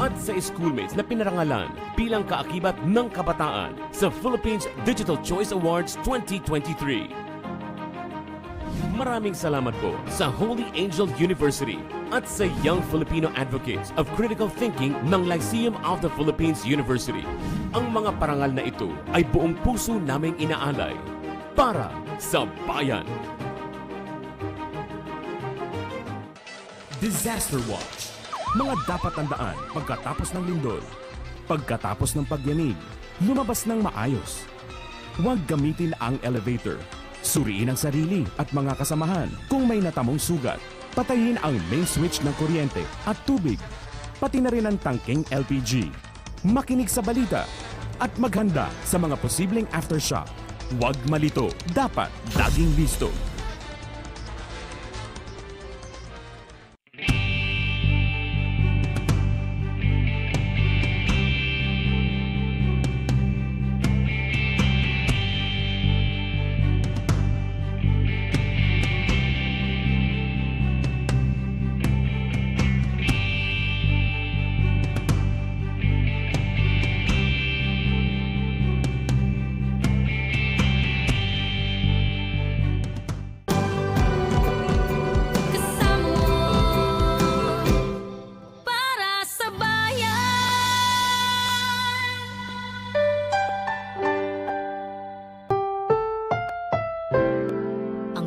At sa schoolmates na pinarangalan bilang kaakibat ng kabataan sa Philippines Digital Choice Awards 2023. Maraming salamat po sa Holy Angel University at sa Young Filipino Advocates of Critical Thinking ng Lyceum of the Philippines University. Ang mga parangal na ito ay buong puso naming inaalay para sa bayan. Disaster Watch. Mga dapat tandaan pagkatapos ng lindol, pagkatapos ng pagyanig, lumabas ng maayos. Huwag gamitin ang elevator. Suriin ang sarili at mga kasamahan kung may natamong sugat. Patayin ang main switch ng kuryente at tubig, pati na rin ang tangking LPG. Makinig sa balita at maghanda sa mga posibleng aftershock. Huwag malito, dapat laging listo.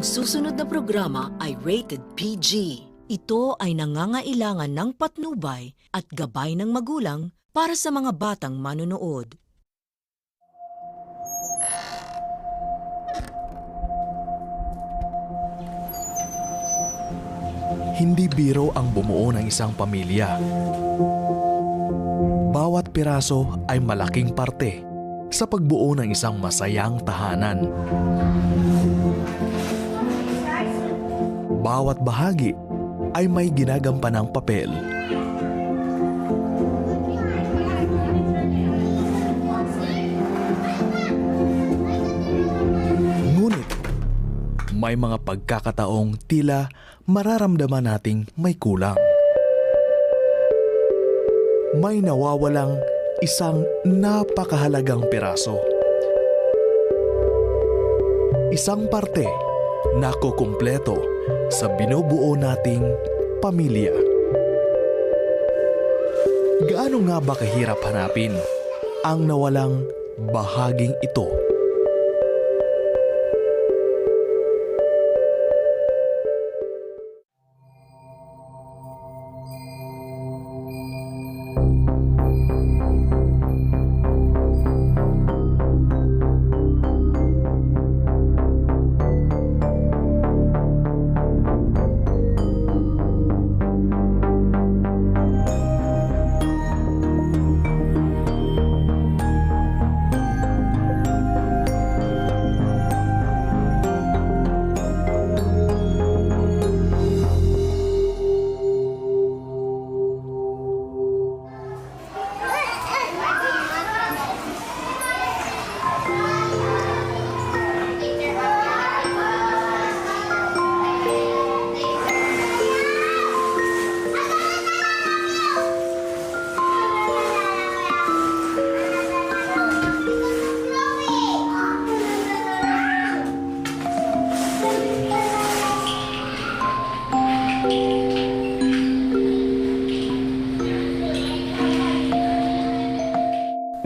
Susunod na programa ay rated PG. Ito ay nangangailangan ng patnubay at gabay ng magulang para sa mga batang manonood. Hindi biro ang bumuo ng isang pamilya. Bawat piraso ay malaking parte sa pagbuo ng isang masayang tahanan. Bawat bahagi ay may ginagampanang papel. Ngunit, may mga pagkakataong tila mararamdaman nating may kulang. May nawawalang isang napakahalagang piraso. Isang parte na kukumpleto sa binubuo nating pamilya. Gaano nga ba kahirap hanapin ang nawalang bahaging ito?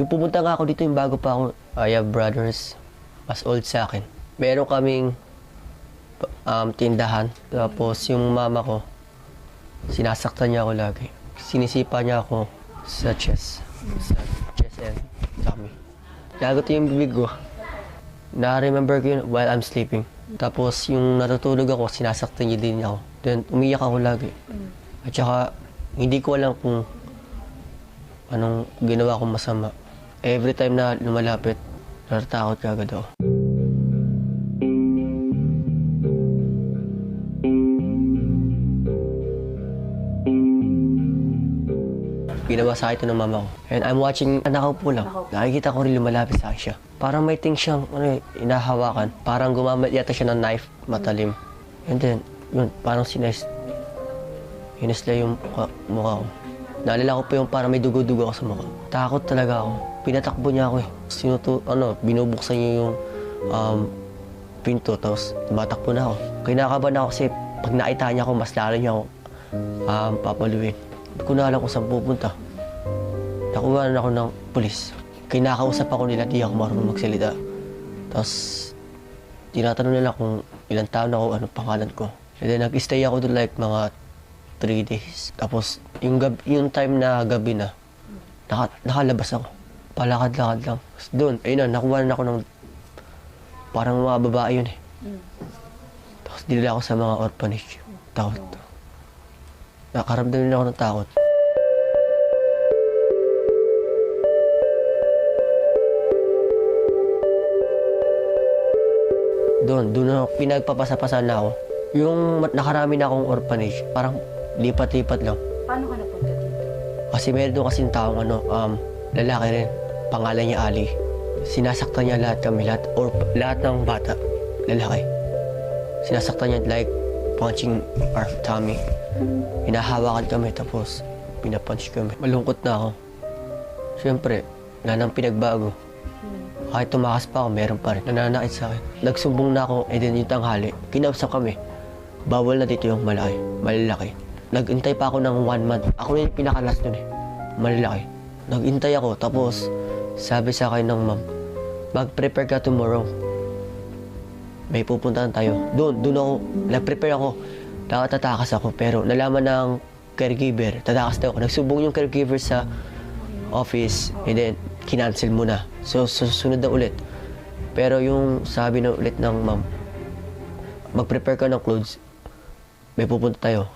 Nung pumunta nga ako dito, yung bago pa ako, I have brothers mas old sa akin. Meron kaming tindahan. Tapos yung mama ko, sinasaktan niya ako lagi. Sinisipa niya ako sa chest. Sa chest and tummy. Lagot yung bibig ko. Na-remember ko yun while I'm sleeping. Tapos yung natutulog ako, sinasaktan niya din ako. Then umiyak ako lagi. At saka hindi ko alam kung anong ginawa kong masama. Every time na lumalapit, natatakot kagad ako. Ginawa sa akin ito ng mama ko. And I'm watching, nakaupo lang. Nakikita ko rin lumalapit sa akin siya. Parang may ting siyang inahawakan. Parang gumamit yata siya ng knife, matalim. And then, yun, parang hinisla yung mukha ko. Naalala ko pa yung parang may dugo-dugo ako sa mukha. Takot talaga ako. Pinatakbo niya ako eh. Binubuksan niya yung pinto, tapos tumatakbo na ako. Kinakabahan ako kasi pag nakita niya ako, mas lalo niya ako papaluin. Hindi ko na alam kung saan pupunta. Nakuha na ako ng pulis. Kinakausap ako nila, di ako marunong magsalita. Tapos, tinatanong nila kung ilang taon ako, anong pangalan ko. And then, nag-stay ako doon like mga 3 days. Tapos, yung time na gabi na, nakalabas ako. Palakad-lakad lang. Doon, ayun na, nakuha na ako ng parang mga babae yun eh. Tapos, dinala ako sa mga orphanage. Takot. Nakaramdam din ako ng takot. Doon ako, pinagpapasa-pasa na ako. Yung nakarami na akong orphanage, parang lipat-lipat lang. Paano ka napunta dito? Kasi meron doon kasing taong lalaki rin. Pangalan niya Ali. Sinasaktan niya lahat ng bata, lalaki. Sinasaktan niya like punching our tummy. Hinahawakan kami tapos pinapunch kami. Malungkot na ako. Siyempre, wala nang pinagbago. Kahit tumakas pa ako, meron pa rin. Nananakit sa akin. Nagsumbong na ako, then yung tanghali, kinausap kami. Bawal na dito yung malalaki. Nag-intay pa ako ng 1 month. Ako na yung pinakalas nun eh. Malalaki. Nag-intay ako, tapos sabi sa akin ng ma'am, mag-prepare ka tomorrow. May pupuntahan tayo. Doon ako, nag-prepare ako. Tatakas ako, pero nalaman ng caregiver, tatakas daw ako. Nagsumbong yung caregiver sa office, and then kinancel muna. So, susunod na ulit. Pero yung sabi na ulit ng ma'am, mag-prepare ka ng clothes, may pupunta tayo.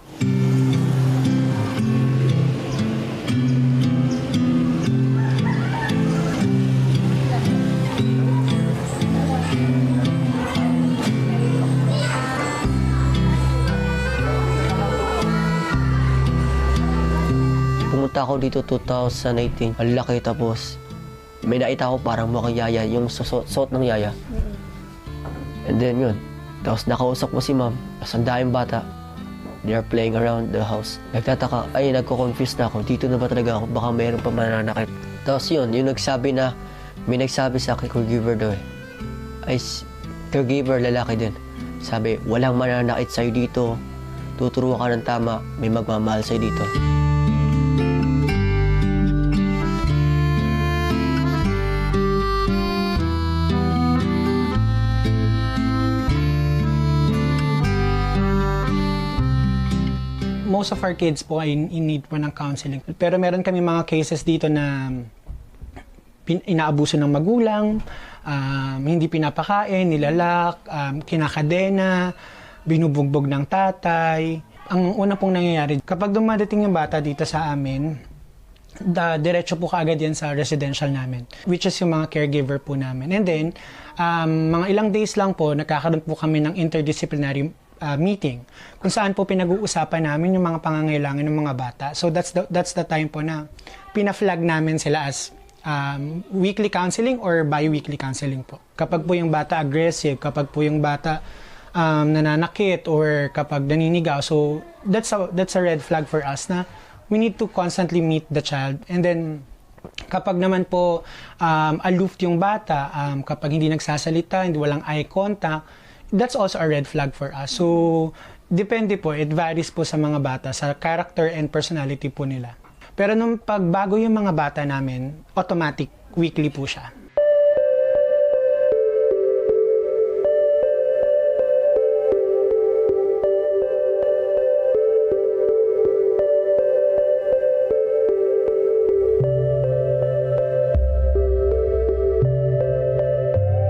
Pumunta ako dito 2018, ang laki, tapos may nakita ako parang mukhang yaya, yung suot ng yaya. And then yun, tapos nakausap ko si ma'am, tapos ang daming bata, they are playing around the house. Nagtataka, nagko-confuse na ako, dito na ba talaga ako, baka mayroon pa mananakit. Tapos yun, yung may nagsabi sa akin, caregiver daw eh, caregiver lalaki din. Sabi, walang mananakit sa'yo dito, tuturuan ka ng tama, may magmamahal sa'yo dito. Most of our kids po ay in need po ng counseling. Pero meron kami mga cases dito na inaabuso ng magulang, hindi pinapakain, nilalak, kinakadena, binubugbog ng tatay. Ang una pong nangyayari, kapag dumadating yung bata dito sa amin, diretso po kaagad yan sa residential namin, which is yung mga caregiver po namin. And then, mga ilang days lang po, nagkakaroon po kami ng interdisciplinary meeting kung saan po pinag-uusapan namin yung mga pangangailangan ng mga bata. So that's the time po na pina-flag namin sila as weekly counseling or bi-weekly counseling po. Kapag po yung bata aggressive, kapag po yung bata nananakit or kapag naninigaw, so that's a red flag for us na we need to constantly meet the child. And then kapag naman po aloof yung bata, kapag hindi nagsasalita, hindi walang eye contact, that's also a red flag for us. So, depende po, it varies po sa mga bata, sa character and personality po nila. Pero nung pagbago yung mga bata namin, automatic, weekly po siya.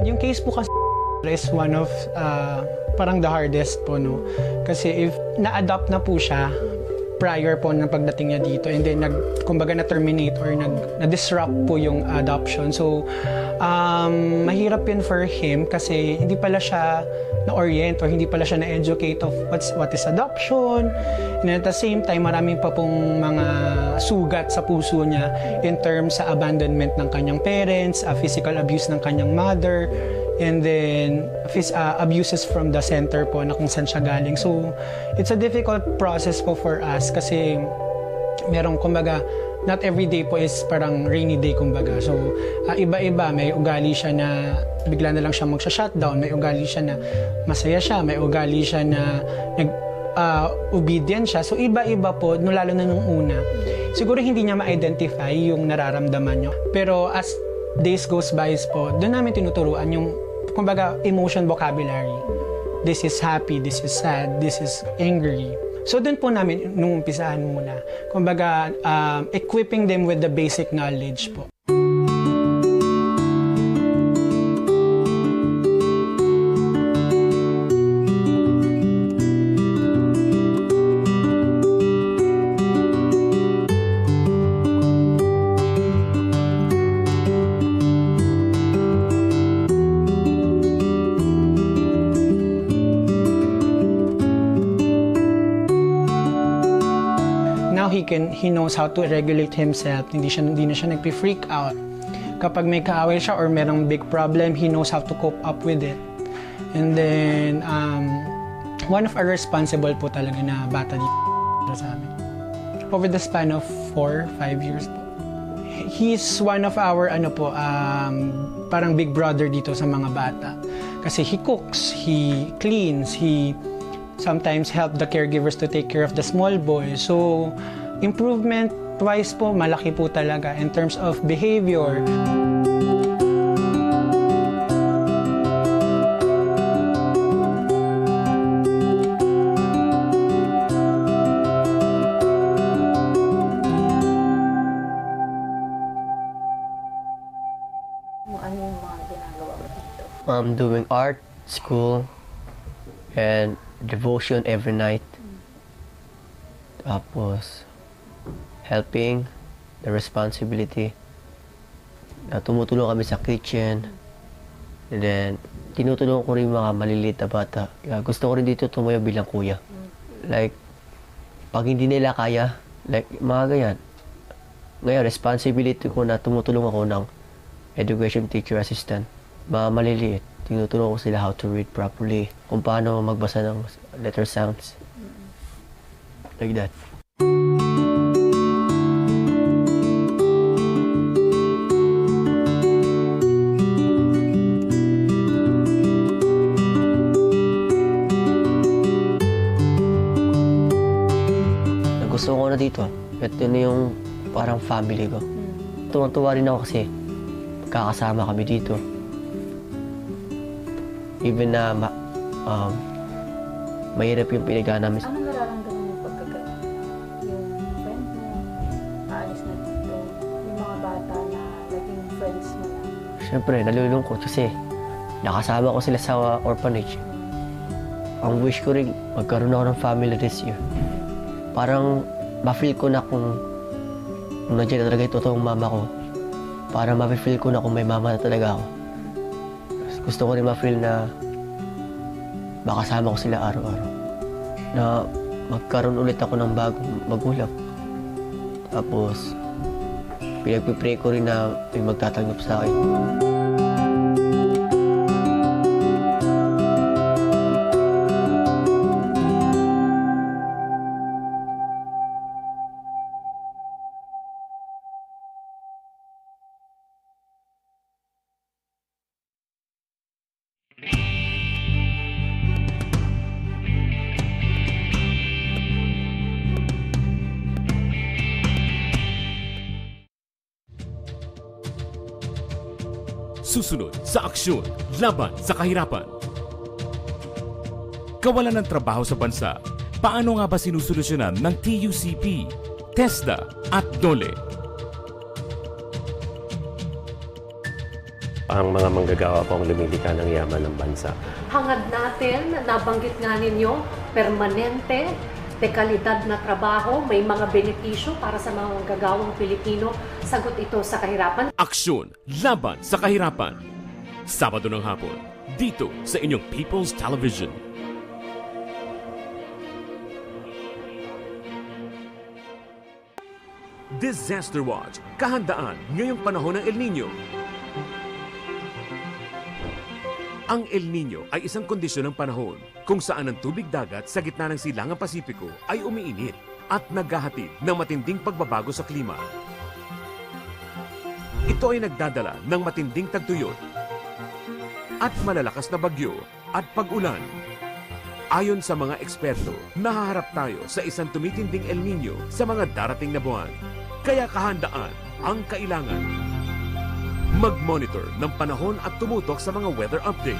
Yung case po kasi is one of parang the hardest po, no? Kasi if na-adopt na po siya prior po ng pagdating niya dito and then kumbaga na-terminate or na-disrupt po yung adoption. So, mahirap yun for him kasi hindi pala siya na-orient or hindi pala siya na-educate of what is adoption. And at the same time, maraming pa pong mga sugat sa puso niya in terms sa abandonment ng kanyang parents, physical abuse ng kanyang mother, and then abuses from the center po na kung saan siya galing. So, it's a difficult process po for us kasi merong kumbaga, not every day po is parang rainy day kumbaga. So, iba-iba. May ugali siya na bigla na lang siya magsha-shutdown. May ugali siya na masaya siya. May ugali siya na obedient siya. So, iba-iba po, lalo na nung una. Siguro hindi niya ma-identify yung nararamdaman niyo. Pero as days goes by po, doon namin tinuturuan yung kumbaga emotion vocabulary. This is happy, this is sad, this is angry. So doon po namin nung umpisahan muna. Kumbaga equipping them with the basic knowledge po. He knows how to regulate himself. Hindi na siya nagpi-freak out. Kapag may kaaway siya or merong big problem, he knows how to cope up with it. And then, one of our responsible po talaga na bata dito sa amin. Over the span of 4-5 years po. He's one of our, parang big brother dito sa mga bata. Kasi he cooks, he cleans, he sometimes help the caregivers to take care of the small boys. So, improvement-wise po, malaki po talaga in terms of behavior. Ano yung mga ginagawa mo dito? I'm doing art, school, and devotion every night. Tapos, helping, the responsibility. Tumutulong kami sa kitchen. And then, tinutulungan ko rin mga maliliit na bata. Gusto ko rin dito tumayo bilang kuya. Like, pag hindi nila kaya, like, mga ganyan. Ngayon, responsibility ko na tumutulong ako ng education teacher assistant. Mga maliliit, tinutulungan ko sila how to read properly. Kung paano magbasa ng letter sounds. Like that. Gusto ko na dito. Ito na yung parang family ko. Tuwan-tuwa rin ako kasi kakasama kami dito. Even na mahirap yung pinagana namin. Anong nararamdaman mo pagkagaling? Yung friend mo, aalis na dito, yung mga bata na naging friends mo na? Siyempre, nalulungkot kasi nakasama ko sila sa orphanage. Ang wish ko rin, magkaroon ako ng family this year. Parang ma-feel ko na kung nandiyan na talaga yung totoong mama ko. Parang ma-feel ko na kung may mama na talaga ako. Gusto ko rin ma-feel na makasama ko sila araw-araw. Na magkaroon ulit ako ng bagong magulang. Tapos, pinagpipray ko rin na may magtatanggap sa akin. Susunod sa aksyon laban sa kahirapan. Kawalan ng trabaho sa bansa. Paano nga ba sinusolusyonan ng TUCP, TESDA at DOLE? Ang mga manggagawa po ang lumilika ng yaman ng bansa. Hangad natin, nabanggit nga ninyo, permanente, de kalidad na trabaho, may mga benepisyo para sa mga manggagawang Pilipino. Sagot ito sa kahirapan. Aksyon laban sa kahirapan. Sabado ng hapon, dito sa inyong People's Television. Disaster Watch, kahandaan ngayong panahon ng El Nino. Ang El Nino ay isang kondisyon ng panahon kung saan ang tubig dagat sa gitna ng silangang Pasipiko ay umiinit at naghahatid ng matinding pagbabago sa klima. Ito ay nagdadala ng matinding tagtuyot at malalakas na bagyo at pag-ulan. Ayon sa mga eksperto, nahaharap tayo sa isang tumitinding El Nino sa mga darating na buwan. Kaya kahandaan ang kailangan. Mag-monitor ng panahon at tumutok sa mga weather update.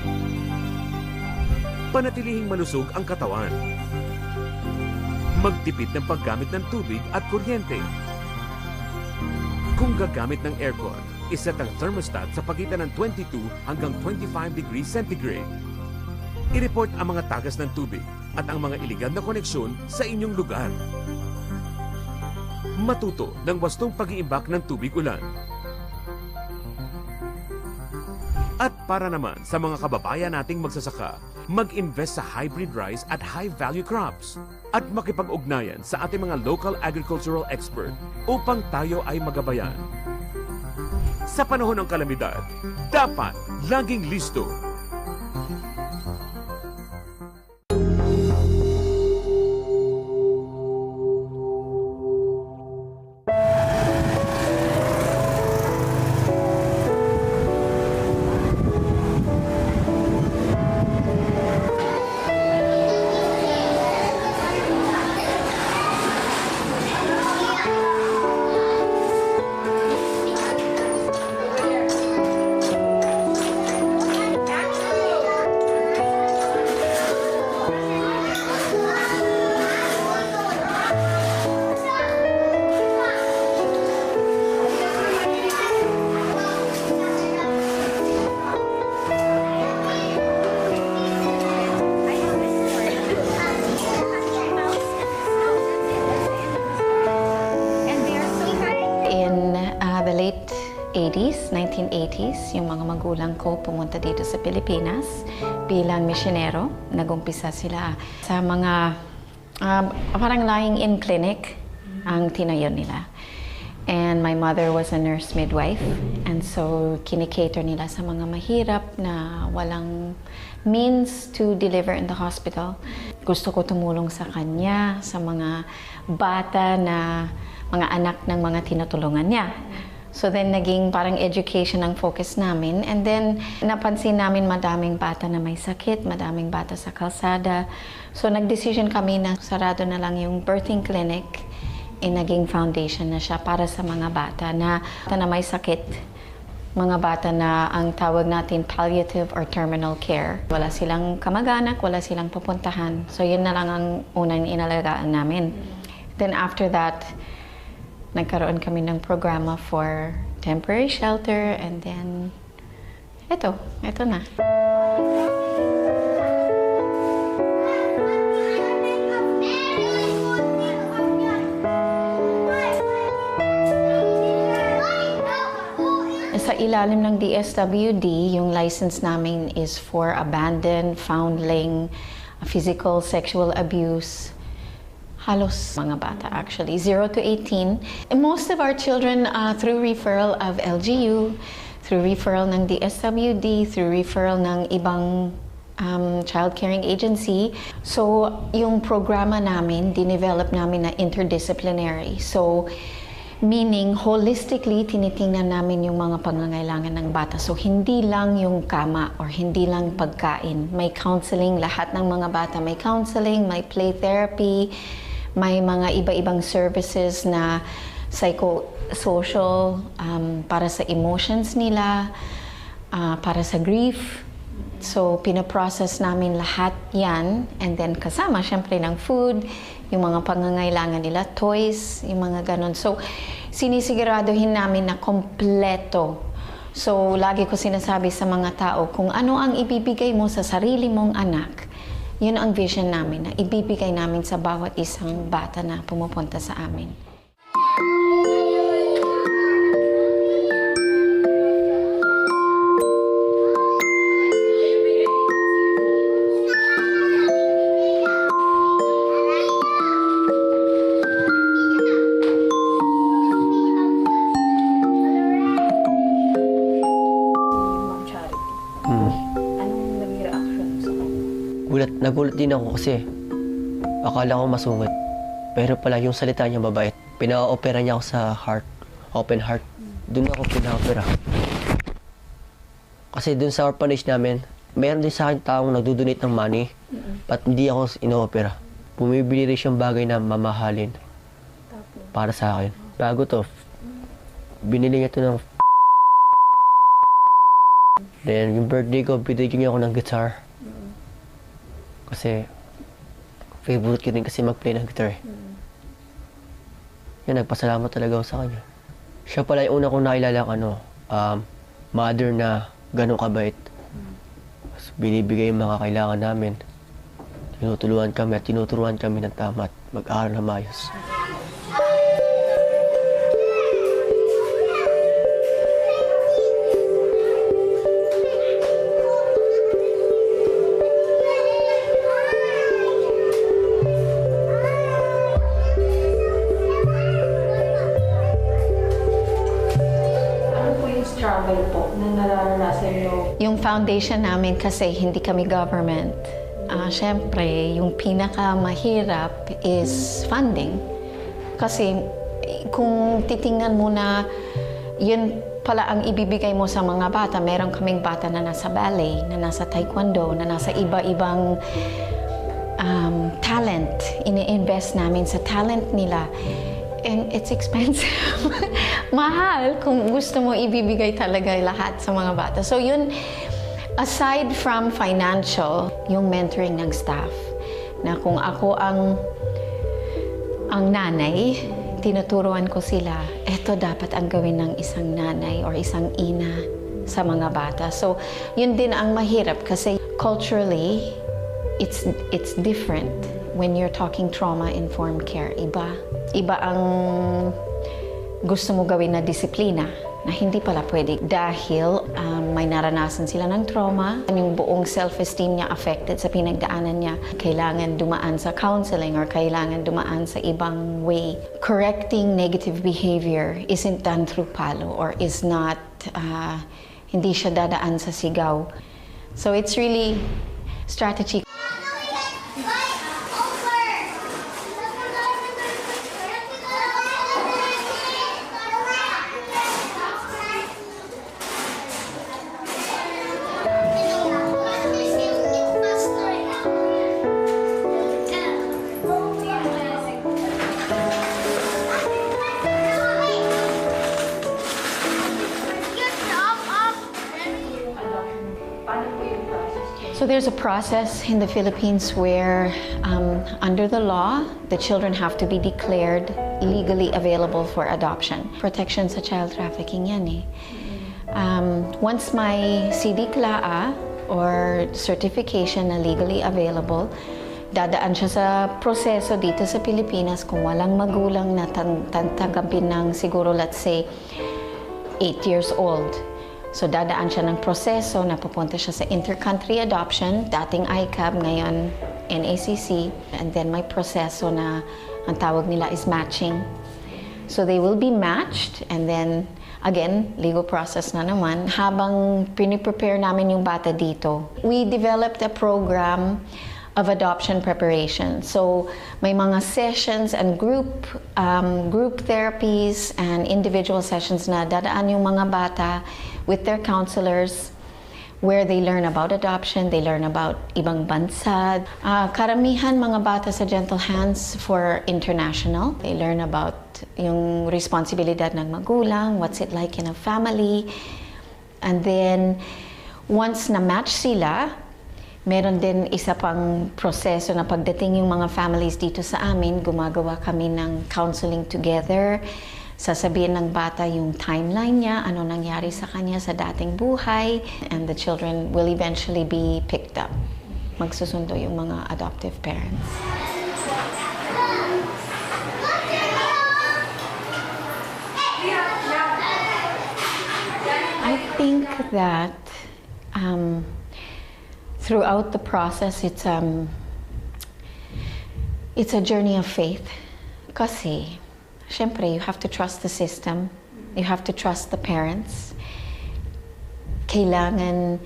Panatilihing malusog ang katawan. Magtipid ng paggamit ng tubig at kuryente. Kung gagamit ng aircon, iset ang thermostat sa pagitan ng 22 hanggang 25 degrees centigrade. I-report ang mga tagas ng tubig at ang mga iligal na koneksyon sa inyong lugar. Matuto ng wastong pag-iimbak ng tubig ulan. At para naman sa mga kababayan nating magsasaka, mag-invest sa hybrid rice at high-value crops at makipag-ugnayan sa ating mga local agricultural expert upang tayo ay magabayan. Sa panahon ng kalamidad, dapat laging listo. the late 80s, 1980s, yung mga magulang ko pumunta dito sa Pilipinas bilang misyonero. Nagumpisa sila sa mga parang lying-in clinic ang tinayo nila. And my mother was a nurse midwife, and so kinikater nila sa mga mahirap na walang means to deliver in the hospital. Gusto ko tumulong sa kanya, sa mga bata na mga anak ng mga tinutulungan niya. So then naging parang education ang focus namin, and then napansin namin madaming bata na may sakit, madaming bata sa kalsada. So nag-decision kami na sarado na lang yung birthing clinic. Naging foundation na siya para sa mga bata na may sakit. Mga bata na ang tawag natin palliative or terminal care. Wala silang kamag-anak, wala silang pupuntahan. So yun na lang ang unang inalagaan namin. Then after that, nagkaroon kami ng programa for temporary shelter, and then ito na. Sa ilalim ng DSWD, yung license namin is for abandoned, foundling, physical, sexual abuse. Halos mga bata actually, 0 to 18. And most of our children through referral of LGU, through referral ng DSWD, through referral ng ibang child caring agency. So yung programa namin, dinevelop namin na interdisciplinary. So meaning, holistically, tinitingnan namin yung mga pangangailangan ng bata. So, hindi lang yung kama or hindi lang pagkain. May counseling, lahat ng mga bata may counseling, may play therapy, may mga iba-ibang services na psychosocial para sa emotions nila. para sa grief. So, pinaprocess namin lahat yan. And then, kasama, syempre, ng food, yung mga pangangailangan nila, toys, yung mga ganon. So, sinisiguraduhin namin na kompleto. So, lagi ko sinasabi sa mga tao, kung ano ang ibibigay mo sa sarili mong anak, yun ang vision namin, na ibibigay namin sa bawat isang bata na pumupunta sa amin. Nagulat din ako kasi akala ko masungit. Pero pala yung salita niya mabait. Pina-opera niya ako sa heart, open heart. Doon ako pina-opera. Kasi doon sa orphanage namin, mayroon din sa akin taong nagdodonate ng money. At hindi ako ino-opera. Bumibili rin siyang bagay na mamahalin. Para sa akin. Bago to, binili niya to ng Then yung birthday ko, binigyan niya ako ng guitar. Kasi favorite ko din kasi mag-play ng guitar. Yan, nagpasalamat talaga ako sa kanya. Siya pala yung una kong nakilala mother na gano'ng kabait. Binibigay yung mga kailangan namin. Tinutulungan kami at tinuturuan kami ng tama at mag-aaral na maayos. Yung foundation namin kasi hindi kami government. Siyempre, yung pinakamahirap is funding. Kasi kung titingnan mo na yun pala ang ibibigay mo sa mga bata, meron kaming bata na nasa ballet, na nasa taekwondo, na nasa iba-ibang talent. Ini-invest namin sa talent nila. And it's expensive. Mahal kung gusto mo ibibigay talaga lahat sa mga bata. So yun, aside from financial, yung mentoring ng staff, na kung ako ang nanay, tinuturuan ko sila, eto dapat ang gawin ng isang nanay or isang ina sa mga bata. So yun din ang mahirap kasi culturally, it's different. When you're talking trauma-informed care, iba ang gusto mo gawin na disiplina na hindi pala pwede dahil may naranasan sila ng trauma. Yung buong self-esteem niya affected sa pinagdaanan niya. Kailangan dumaan sa counseling or kailangan dumaan sa ibang way. Correcting negative behavior isn't done through palo or is not, hindi siya dadaan sa sigaw. So it's really strategy. So there's a process in the Philippines where, under the law, the children have to be declared legally available for adoption. Protection sa child trafficking yan eh. Once may CDCLAA or certification na legally available, dadaan siya sa proseso dito sa Pilipinas kung walang magulang na tanggapin ng siguro, let's say, 8 years old. So dadaan siya ng proseso na pupunta siya sa intercountry adoption, dating ICAB, ngayon NACC, and then may proseso na ang tawag nila is matching. So they will be matched and then again, legal process na naman. Habang piniprepare namin yung bata dito, we developed a program of adoption preparation. So may mga sessions and group therapies and individual sessions na dadaan yung mga bata with their counselors where they learn about adoption, they learn about ibang bansa. Karamihan mga bata sa Gentle Hands for international. They learn about yung responsibilidad ng magulang, what's it like in a family, And then, once na-match sila, meron din isa pang proseso na pagdating yung mga families dito sa amin, gumagawa kami ng counseling together. Sasabihin ng bata yung timeline niya, ano nangyari sa kanya sa dating buhay, and the children will eventually be picked up. Magsusundo yung mga adoptive parents. I think that throughout the process, it's a journey of faith. Kasi, syempre, you have to trust the system. You have to trust the parents. Kailangan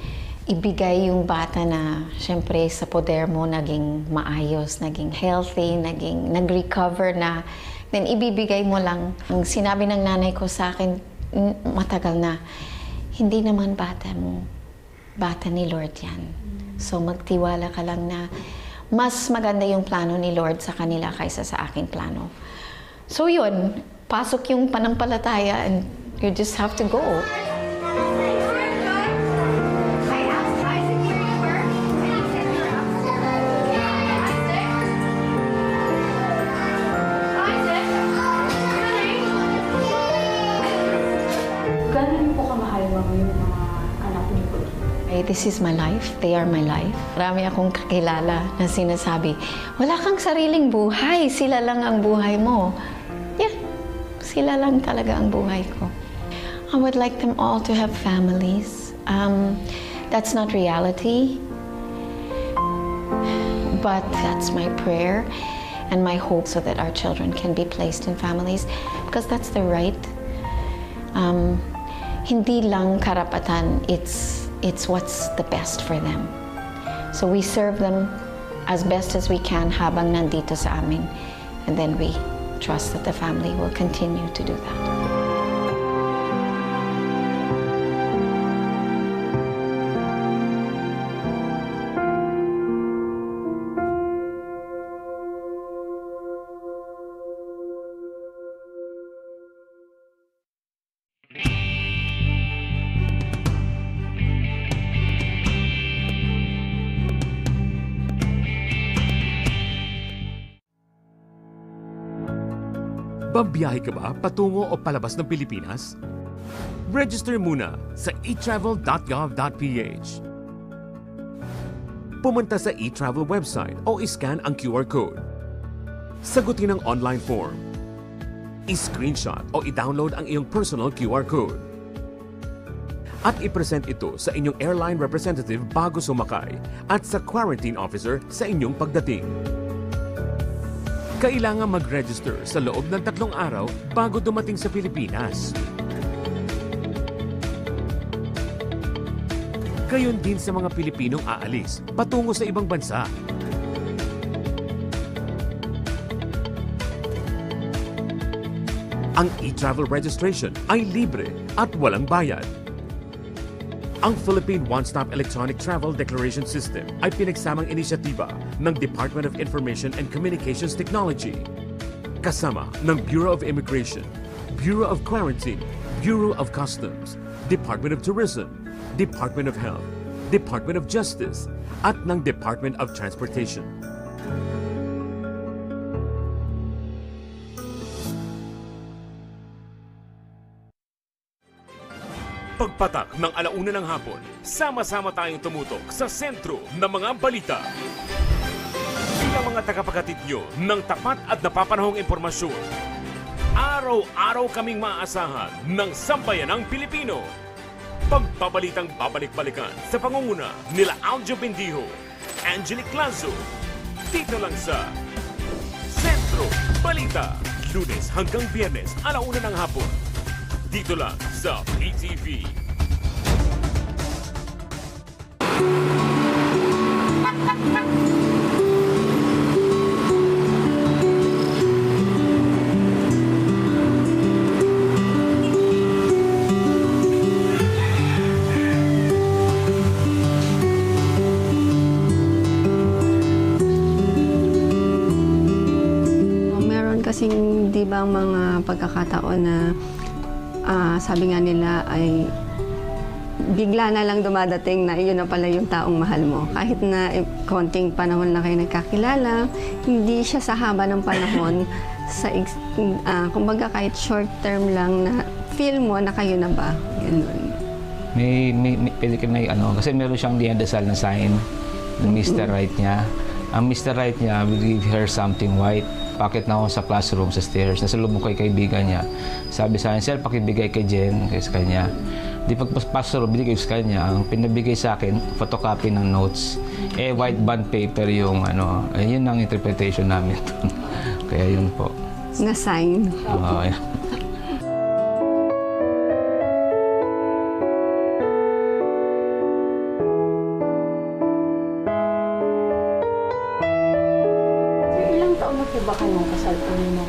ibigay yung bata na, syempre, sa poder mo, naging maayos, naging healthy, nag-recover na. Then, ibibigay mo lang. Ang sinabi ng nanay ko sa akin, matagal na, hindi naman bata mo. Bata ni Lord yan. So, magtiwala ka lang na mas maganda yung plano ni Lord sa kanila kaysa sa aking plano. So, yun. Pasok yung panampalataya and you just have to go. This is my life. They are my life. Marami akong kakilala na sinasabi, wala kang sariling buhay. Sila lang ang buhay mo. Yeah, sila lang talaga ang buhay ko. I would like them all to have families. That's not reality. But that's my prayer and my hope so that our children can be placed in families because that's their right. Hindi lang karapatan, it's what's the best for them. So we serve them as best as we can habang nandito sa amin. And then we trust that the family will continue to do that. Babiyahe ka ba patungo o palabas ng Pilipinas? Register muna sa etravel.gov.ph. Pumunta sa eTravel website o iscan ang QR code. Sagutin ang online form. I-screenshot o i-download ang iyong personal QR code. At i-present ito sa inyong airline representative bago sumakay at sa quarantine officer sa inyong pagdating. Kailangan mag-register sa loob ng 3 araw bago dumating sa Pilipinas. Gayon din sa mga Pilipinong aalis patungo sa ibang bansa. Ang e-travel registration ay libre at walang bayad. Ang Philippine One-Stop Electronic Travel Declaration System ay pinagsamang inisyatiba ng Department of Information and Communications Technology, kasama ng Bureau of Immigration, Bureau of Quarantine, Bureau of Customs, Department of Tourism, Department of Health, Department of Justice, at ng Department of Transportation. Pagpatak ng 1:00 ng hapon, sama-sama tayong tumutok sa sentro ng mga balita. Bilang mga tagapaghatid nyo ng tapat at napapanahong impormasyon, araw-araw kaming maaasahan ng sambayanang Pilipino. Pagbabalitang babalik-balikan sa pangunguna nila Aljo Bendijo, Angelic Lazo, dito lang sa Sentro Balita, Lunes hanggang Biyernes, 1:00 ng hapon. Dito lang sa PTV. Meron kasing di ba mga pagkakataon na sabi nga nila ay bigla na lang dumadating na yun na pala yung taong mahal mo. Kahit na konting panahon na kayo nagkakilala, hindi siya sa haba ng panahon, kumbaga kahit short term lang na feel mo na kayo na ba. Ganun. Pwede ka kasi meron siyang dinadasal na sign ng Mr. Right niya. Ang Mr. Right niya will give her something white. Pakit na ako sa classroom, sa stairs. Nasa loob ko kay kaibigan niya. Sabi sa akin, sir, pakibigay kay Jen, kay sa kanya. Di pagpasok, binigay ko sa kanya. Ang pinabigay sa akin, photocopy ng notes. White bond paper yung yun ang interpretation namin. Kaya yun po. Na sign. Oo, yeah. Ba kayong kasal po ninyo?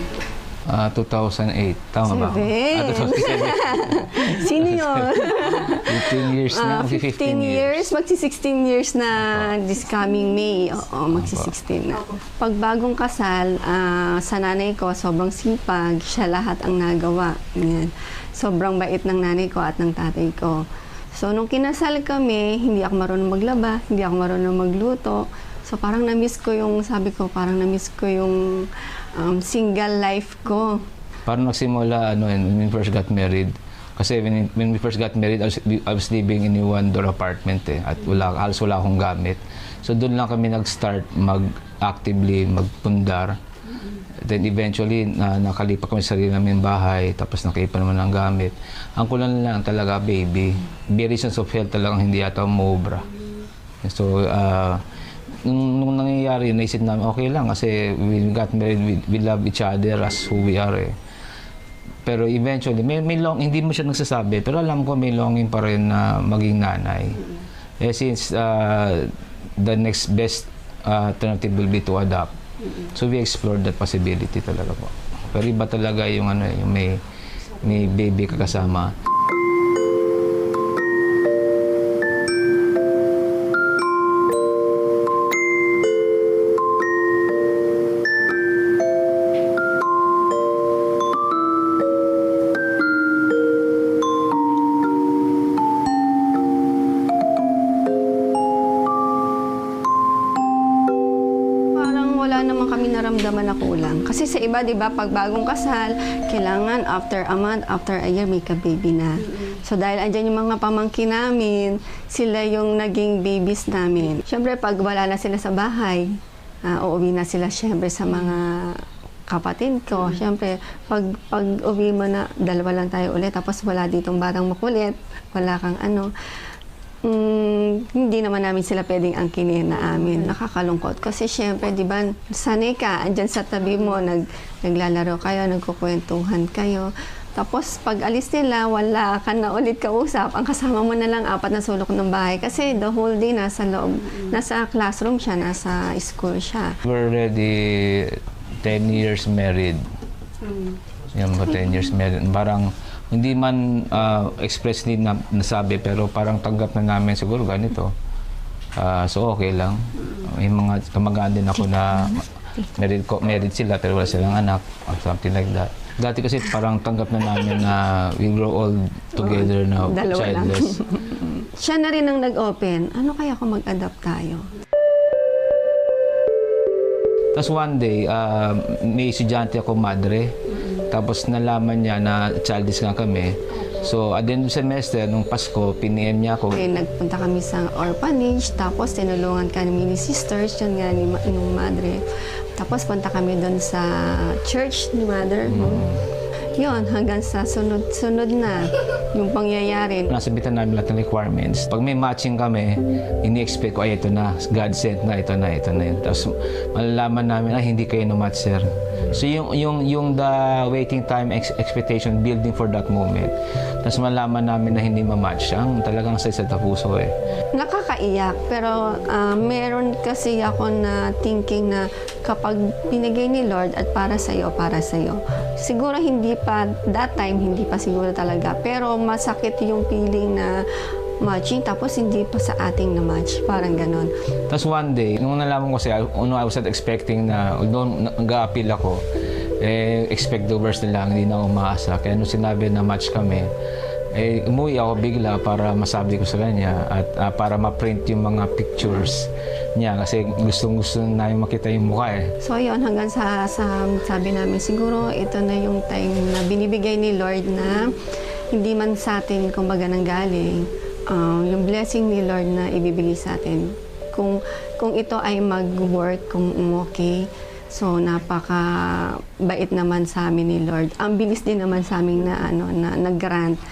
2008. Tama ba? 2007. Sino yun? 15 years na. 15 years. Magsi-16 years na this coming May. Oo, magsi-16 na. Pag bagong kasal, sa nanay ko, sobrang sipag. Siya lahat ang nagawa. Yan. Sobrang bait ng nanay ko at ng tatay ko. So, nung kinasal kami, hindi ako marunong maglaba, hindi ako marunong magluto. So parang na-miss ko yung, sabi ko, parang na-miss ko yung single life ko. Parang nagsimula, when we first got married. Kasi when we first got married, I was living in a one-door apartment at halos wala akong gamit. So doon lang kami nag-start actively magpundar. Then eventually, nakalipa kami sa sarili namin bahay, tapos nakaipa naman ng gamit. Ang kulang lang talaga, baby. Reasons of health talagang hindi yata umubra. So, nung nangyayari, naisip namin, okay lang kasi we got married, we love each other as who we are. Pero eventually, hindi mo siya nagsasabi, pero alam ko may longing pa rin na maging nanay. Since the next best alternative will be to adopt. So we explored that possibility talaga po. Pero iba talaga yung may baby kakasama. Na kulang. Kasi sa iba, di ba, pag bagong kasal, kailangan after a month, after a year, may ka-baby na. So dahil andyan yung mga pamangkin namin, sila yung naging babies namin. Siyempre, pag wala na sila sa bahay, uuwi na sila siyempre sa mga kapatid ko. Siyempre, pag uwi mo na, dalawa lang tayo ulit, tapos wala ditong batang makulit, wala kang hindi naman namin sila pwedeng angkinin na amin. Nakakalungkot. Kasi syempre, di ba, sanay ka, andyan sa tabi mo, naglalaro kayo, nagkukwentuhan kayo. Tapos, pag alis nila, wala ka na ulit kausap. Ang kasama mo na lang 4 na sulok ng bahay. Kasi the whole day nasa loob, nasa classroom siya, nasa school siya. We're already 10 years married. Yan ba, 10 years married. Parang, hindi man expressly nasabi, pero parang tanggap na namin siguro ganito. So okay lang. May mga kamag-anak din ako na married sila pero wala silang anak or something like that. Dati kasi parang tanggap na namin na we grow old together now, childless. Siya na rin ang nag-open. Ano kaya kung mag-adapt tayo? Tapos one day, may estudyante ako, madre. Tapos nalaman niya na childish nga kami. So, at the end of semester, nung Pasko, piniem niya ako. Nagpunta kami sa orphanage, tapos tinulungan kami ni sisters, yun nga, ni madre. Tapos punta kami doon sa church ni mother. Yun, hanggang sa sunod na yung pangyayari. Nasabitan namin lahat ng requirements. Pag may matching kami, ini-expect ko, ay ito na, God sent na, ito na. Tapos malalaman namin, hindi kayo na-match, sir. So yung the waiting time, expectation, building for that moment. Tapos malaman namin na hindi ma-match, ang talagang sa puso Nakakaiyak, pero meron kasi ako na thinking na kapag binigay ni Lord at para sa'yo, siguro hindi pa, that time, hindi pa siguro talaga. Pero masakit yung feeling na matching, tapos hindi pa sa ating na match. Parang ganon. Tapos one day, nung nalaman ko siya, I was not expecting na, although nag-a-appeal ako, expect the worst na lang, hindi na umaasa. Kaya nung sinabi na match kami, Umuwi ako bigla para masabi ko sa kanya at para ma-print yung mga pictures niya kasi gustong-gusto namin makita yung mukha So yun, hanggang sa sabi namin, siguro ito na yung time na binibigay ni Lord na hindi man sa atin kumbaga nanggaling, yung blessing ni Lord na ibibigay sa atin. Kung ito ay mag-work, kung okay, so napaka-bait naman sa amin ni Lord. Ang bilis din naman sa amin na nag-grant.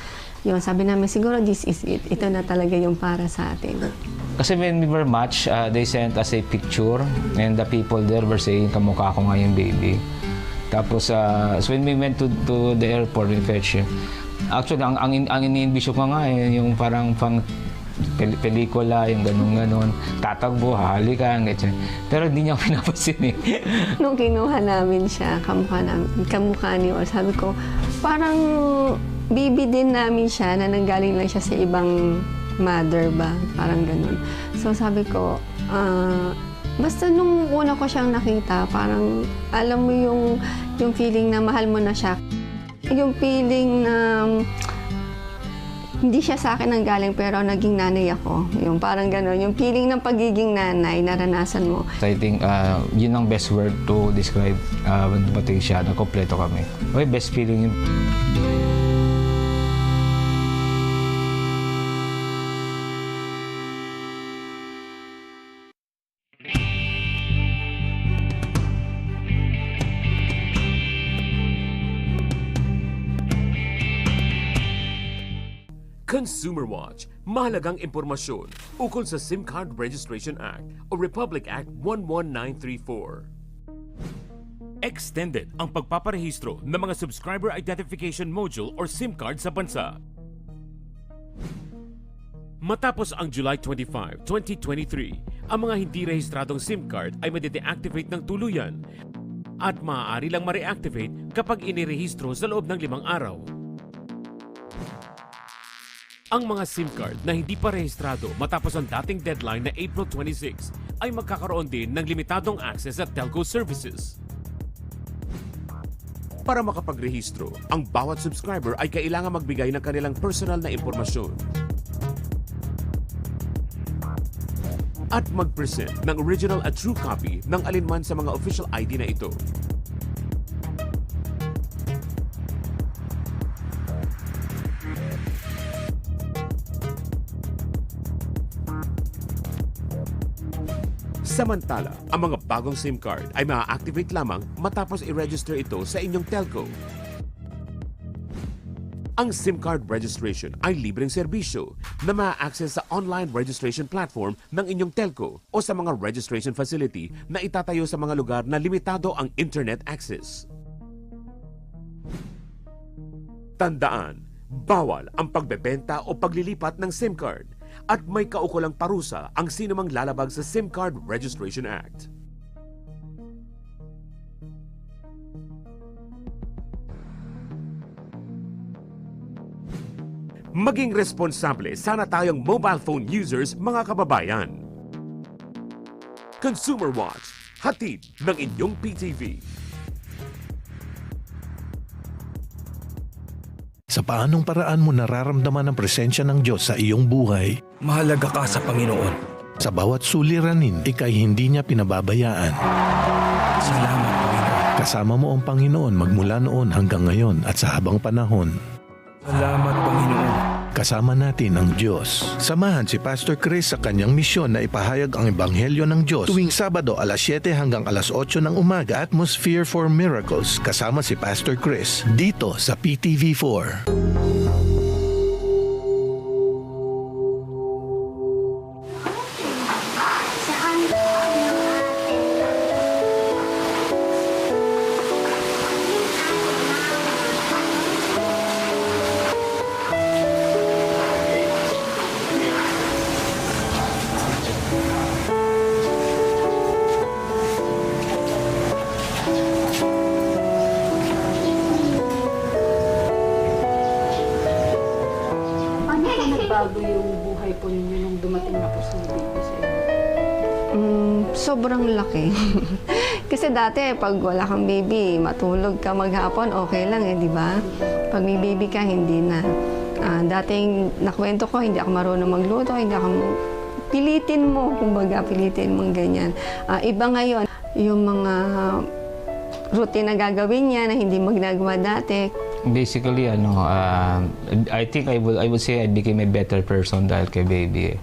Yun, sabi namin, siguro this is it. Ito na talaga yung para sa atin. Kasi when we were matched, they sent us a picture and the people there were saying, kamukha ko nga yung baby. Tapos, so when we went to the airport, we fetched him. Actually, ang ini-envision ko nga yung parang pelikula, yung ganun-ganun, tatagbo, hahalikan, ganyan. Pero hindi niya ako pinapasin eh. Nung kinuha namin siya, kamukha ni Or, sabi ko, parang baby din namin siya na nanggaling lang siya sa ibang mother ba, parang ganun. So sabi ko, basta nung una ko siyang nakita, parang alam mo yung feeling na mahal mo na siya. Yung feeling na hindi siya sa akin nanggaling pero naging nanay ako. Yung parang gano'n. Yung feeling ng pagiging nanay, naranasan mo. So I think yun ang best word to describe when dumating siya, na kompleto kami. Okay, best feeling yun. Consumer Watch, mahalagang impormasyon ukol sa SIM Card Registration Act o Republic Act 11934. Extended ang pagpaparehistro ng mga Subscriber Identification Module or SIM card sa bansa. Matapos ang July 25, 2023, ang mga hindi rehistradong SIM card ay made-deactivate ng tuluyan at maaari lang ma-reactivate kapag inirehistro sa loob ng 5 araw. Ang mga SIM card na hindi pa rehistrado matapos ang dating deadline na April 26 ay magkakaroon din ng limitadong access at telco services. Para makapagrehistro, ang bawat subscriber ay kailangan magbigay ng kanilang personal na impormasyon at mag-present ng original at true copy ng alinman sa mga official ID na ito. Samantala, ang mga bagong SIM card ay ma-activate lamang matapos i-register ito sa inyong telco. Ang SIM card registration ay libreng serbisyo na ma-access sa online registration platform ng inyong telco o sa mga registration facility na itatayo sa mga lugar na limitado ang internet access. Tandaan, bawal ang pagbebenta o paglilipat ng SIM card at may kaukulang parusa ang sinumang lalabag sa SIM Card Registration Act. Maging responsable sana tayong mobile phone users, mga kababayan. Consumer Watch, hatid ng inyong PTV. Sa paanong paraan mo nararamdaman ang presensya ng Diyos sa iyong buhay? Mahalaga ka sa Panginoon. Sa bawat suliranin, ika'y hindi niya pinababayaan. Salamat, Panginoon. Kasama mo ang Panginoon magmula noon hanggang ngayon at sa habang panahon. Salamat, Panginoon. Kasama natin ang Diyos. Samahan si Pastor Chris sa kanyang misyon na ipahayag ang Ebanghelyo ng Diyos tuwing Sabado alas 7 hanggang alas 8 ng umaga. Atmosphere for Miracles kasama si Pastor Chris dito sa PTV4. Bago yung buhay po ninyo nung dumating na po sa baby sa inyo? Sobrang laki. Kasi dati, pag wala kang baby, matulog ka maghapon, okay lang di ba? Pag may baby ka, hindi na. Dating nakwento ko, hindi ako marunong magluto, hindi ako pilitin mo, kumbaga pilitin mo ganyan. Iba ngayon, yung mga routine na gagawin niya na hindi magnagawa dati. Basically, I think I would say I became a better person dahil kay baby.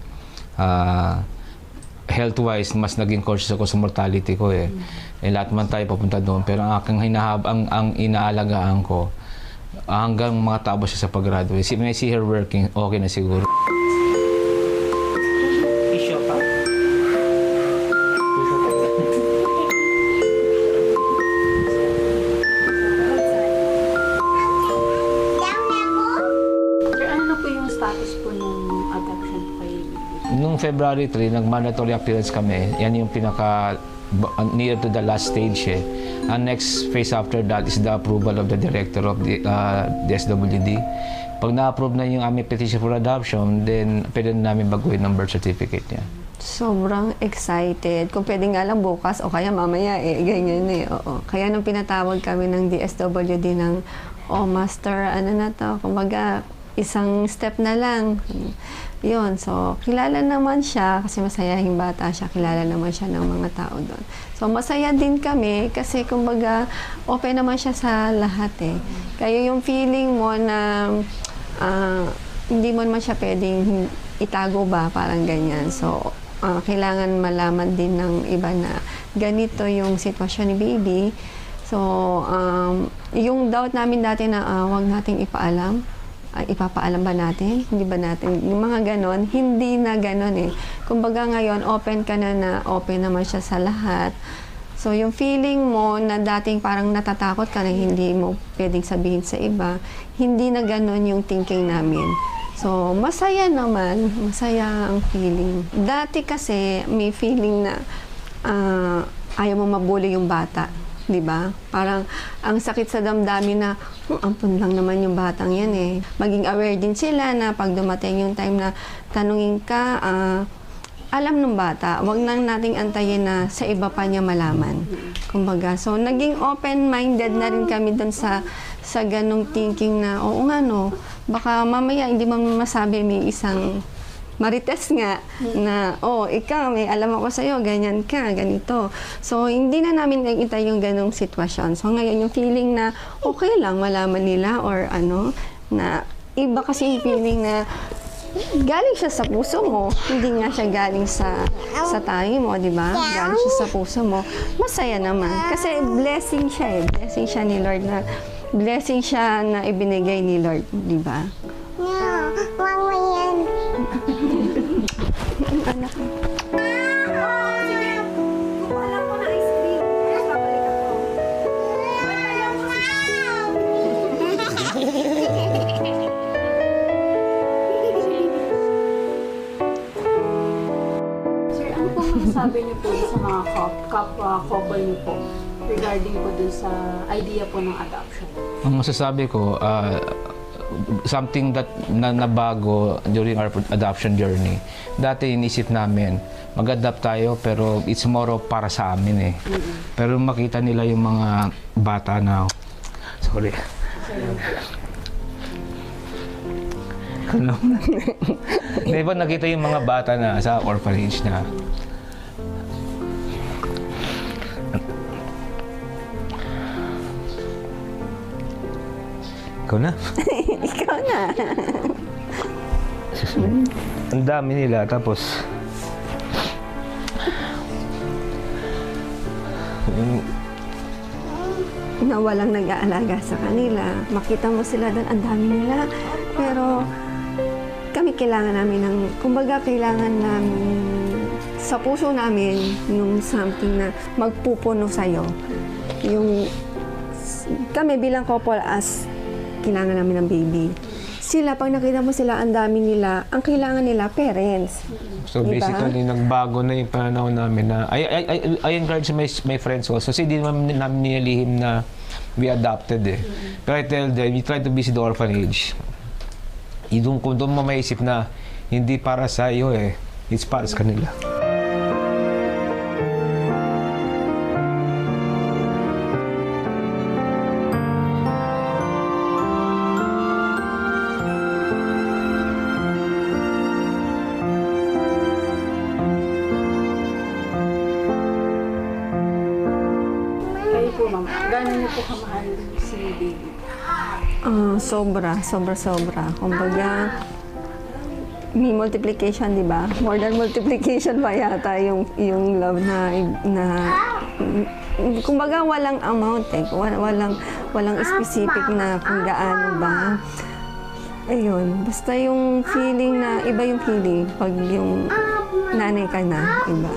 Health-wise, mas naging conscious ako sa mortality ko eh. Lahat man tayo papunta doon. Pero ang aking ang inaalagaan ko, hanggang makatapos siya sa pag-graduate. When I see her working, okay na siguro. Nung February 3, nag-mandatory appearance kami. Yan yung pinaka near to the last stage eh. Ang next phase after that is the approval of the director of the SWD. Pag na-approve na yung aming petition for adoption, then pwede na namin baguhin ng birth certificate niya. Sobrang excited. Kung pwede nga lang bukas o kaya mamaya ganyan eh. Oo. Kaya nung pinatawag kami ng DSWD ng, master, ano na to, kumbaga, isang step na lang. Yun, so kilala naman siya kasi masayahing bata siya, kilala naman siya ng mga tao doon. So masaya din kami kasi kumbaga open naman siya sa lahat eh. Kaya yung feeling mo na hindi mo naman siya pwedeng itago ba, parang ganyan. So kailangan malaman din ng iba na ganito yung sitwasyon ni baby. So yung doubt namin dati na wag nating ipaalam. Ipapaalam ba natin? Hindi ba natin? Yung mga ganon, hindi na ganon eh. Kumbaga ngayon, open ka na open naman siya sa lahat. So yung feeling mo na dating parang natatakot ka na hindi mo pwedeng sabihin sa iba, hindi na ganon yung thinking namin. So masaya naman, masaya ang feeling. Dati kasi may feeling na ayaw mo mabuli yung bata. Diba? Parang ang sakit sa damdamin na ampun lang naman yung batang yan eh. Maging aware din sila na pag dumating yung time na tanungin ka, alam ng bata, wag nang nating antayin na sa iba pa niya malaman. Kumbaga, so naging open-minded na rin kami dun sa ganong thinking na, oo nga no, baka mamaya hindi mo masabi may isang marites nga na, ikaw, may alam ako sa'yo, ganyan ka, ganito. So, hindi na namin nakita yung ganong sitwasyon. So, ngayon yung feeling na okay lang malaman nila or na iba kasi yung feeling na galing siya sa puso mo, hindi nga siya galing sa tayo mo, di ba? Galing siya sa puso mo. Masaya naman. Kasi blessing siya eh. Blessing siya ni Lord na, blessing siya na ibinigay ni Lord, di ba? Mama yan. Anak ko. Sir, ano po masasabi niyo po sa mga couple niyo po regarding po dun sa idea po ng adoption? Ang masasabi ko, something that nabago during our adoption journey. Dati inisip namin, mag-adapt tayo pero it's more of para sa amin eh. Pero makita nila yung mga bata na, sorry. Di ba nakita yung mga bata na sa orphanage na ikaw na? Ikaw na. Ang dami nila, tapos na walang nag-aalaga sa kanila. Makita mo sila doon, ang dami nila. Pero kami kailangan namin ng, kumbaga kailangan namin sa puso namin yung something na magpupuno sa'yo. Yung kami bilang couple as kailangan namin ng baby. Sila, pag nakita mo sila, ang dami nila, ang kailangan nila, parents. So basically, nagbago na yung pananaw namin na, I encourage my friends also. Kasi di naman namin nililihim na we adopted eh. Pero I tell them, we try to visit the orphanage. Kung doon mo maisip na, hindi para sa iyo eh, it's para sa kanila. po kamahal si baby? Sobra. Kumbaga, may multiplication, di ba? More than multiplication pa yata yung love na kumbaga walang amount walang specific na kung gaano ba. Ayun, basta yung feeling na, iba yung feeling pag yung nanay ka na, iba.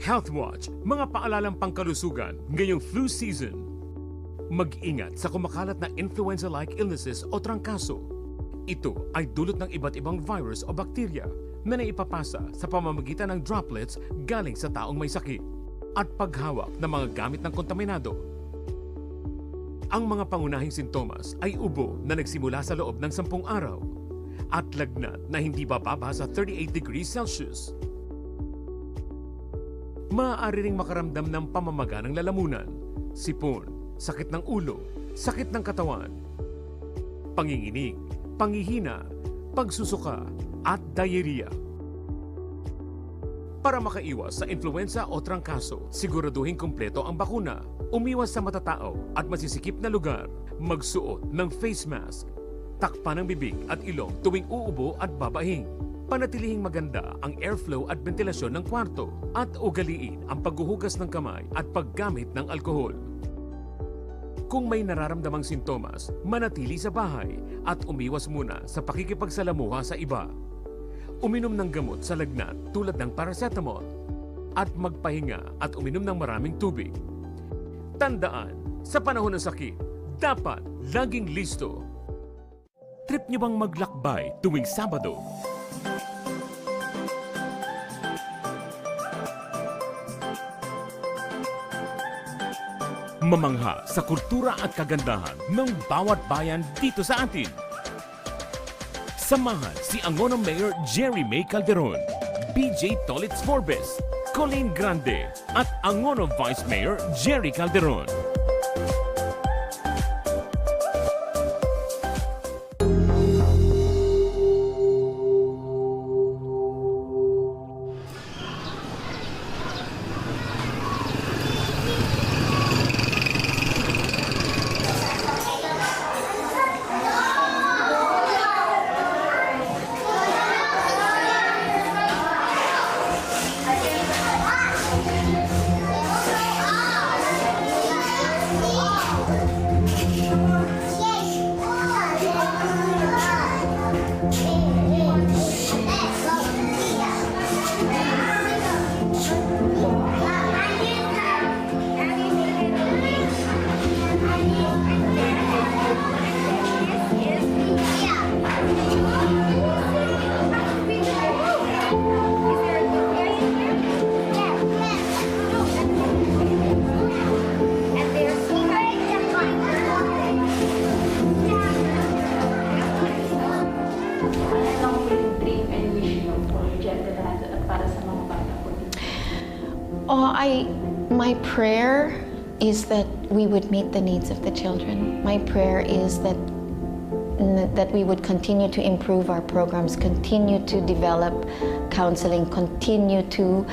Health Watch, mga paalalang pangkalusugan ngayong flu season. Mag-ingat sa kumakalat na influenza-like illnesses o trangkaso. Ito ay dulot ng iba't ibang virus o bakterya na naipapasa sa pamamagitan ng droplets galing sa taong may sakit at paghawak ng mga gamit ng kontaminado. Ang mga pangunahing sintomas ay ubo na nagsimula sa loob ng 10 araw at lagnat na hindi bababa sa 38 degrees Celsius. Maaari ring makaramdam ng pamamaga ng lalamunan, sipon, sakit ng ulo, sakit ng katawan, panginginig, panghihina, pagsusuka, at diarrhea. Para makaiwas sa influenza o trangkaso, siguraduhin kumpleto ang bakuna, umiwas sa matatao at masisikip na lugar, magsuot ng face mask, takpan ng bibig at ilong tuwing uubo at babahing. Panatilihing maganda ang airflow at ventilasyon ng kwarto at ugaliin ang paghuhugas ng kamay at paggamit ng alkohol. Kung may nararamdamang sintomas, manatili sa bahay at umiwas muna sa pakikipagsalamuha sa iba. Uminom ng gamot sa lagnat tulad ng paracetamol at magpahinga at uminom ng maraming tubig. Tandaan, sa panahon ng sakit, dapat laging listo. Trip niyo bang maglakbay tuwing Sabado? Mamangha sa kultura at kagandahan ng bawat bayan dito sa atin. Samahan si Angono Mayor Jerry May Calderon, BJ Tolitz Forbes, Colleen Grande at Angono Vice Mayor Jerry Calderon. My prayer is that we would meet the needs of the children. My prayer is that we would continue to improve our programs, continue to develop counseling, continue to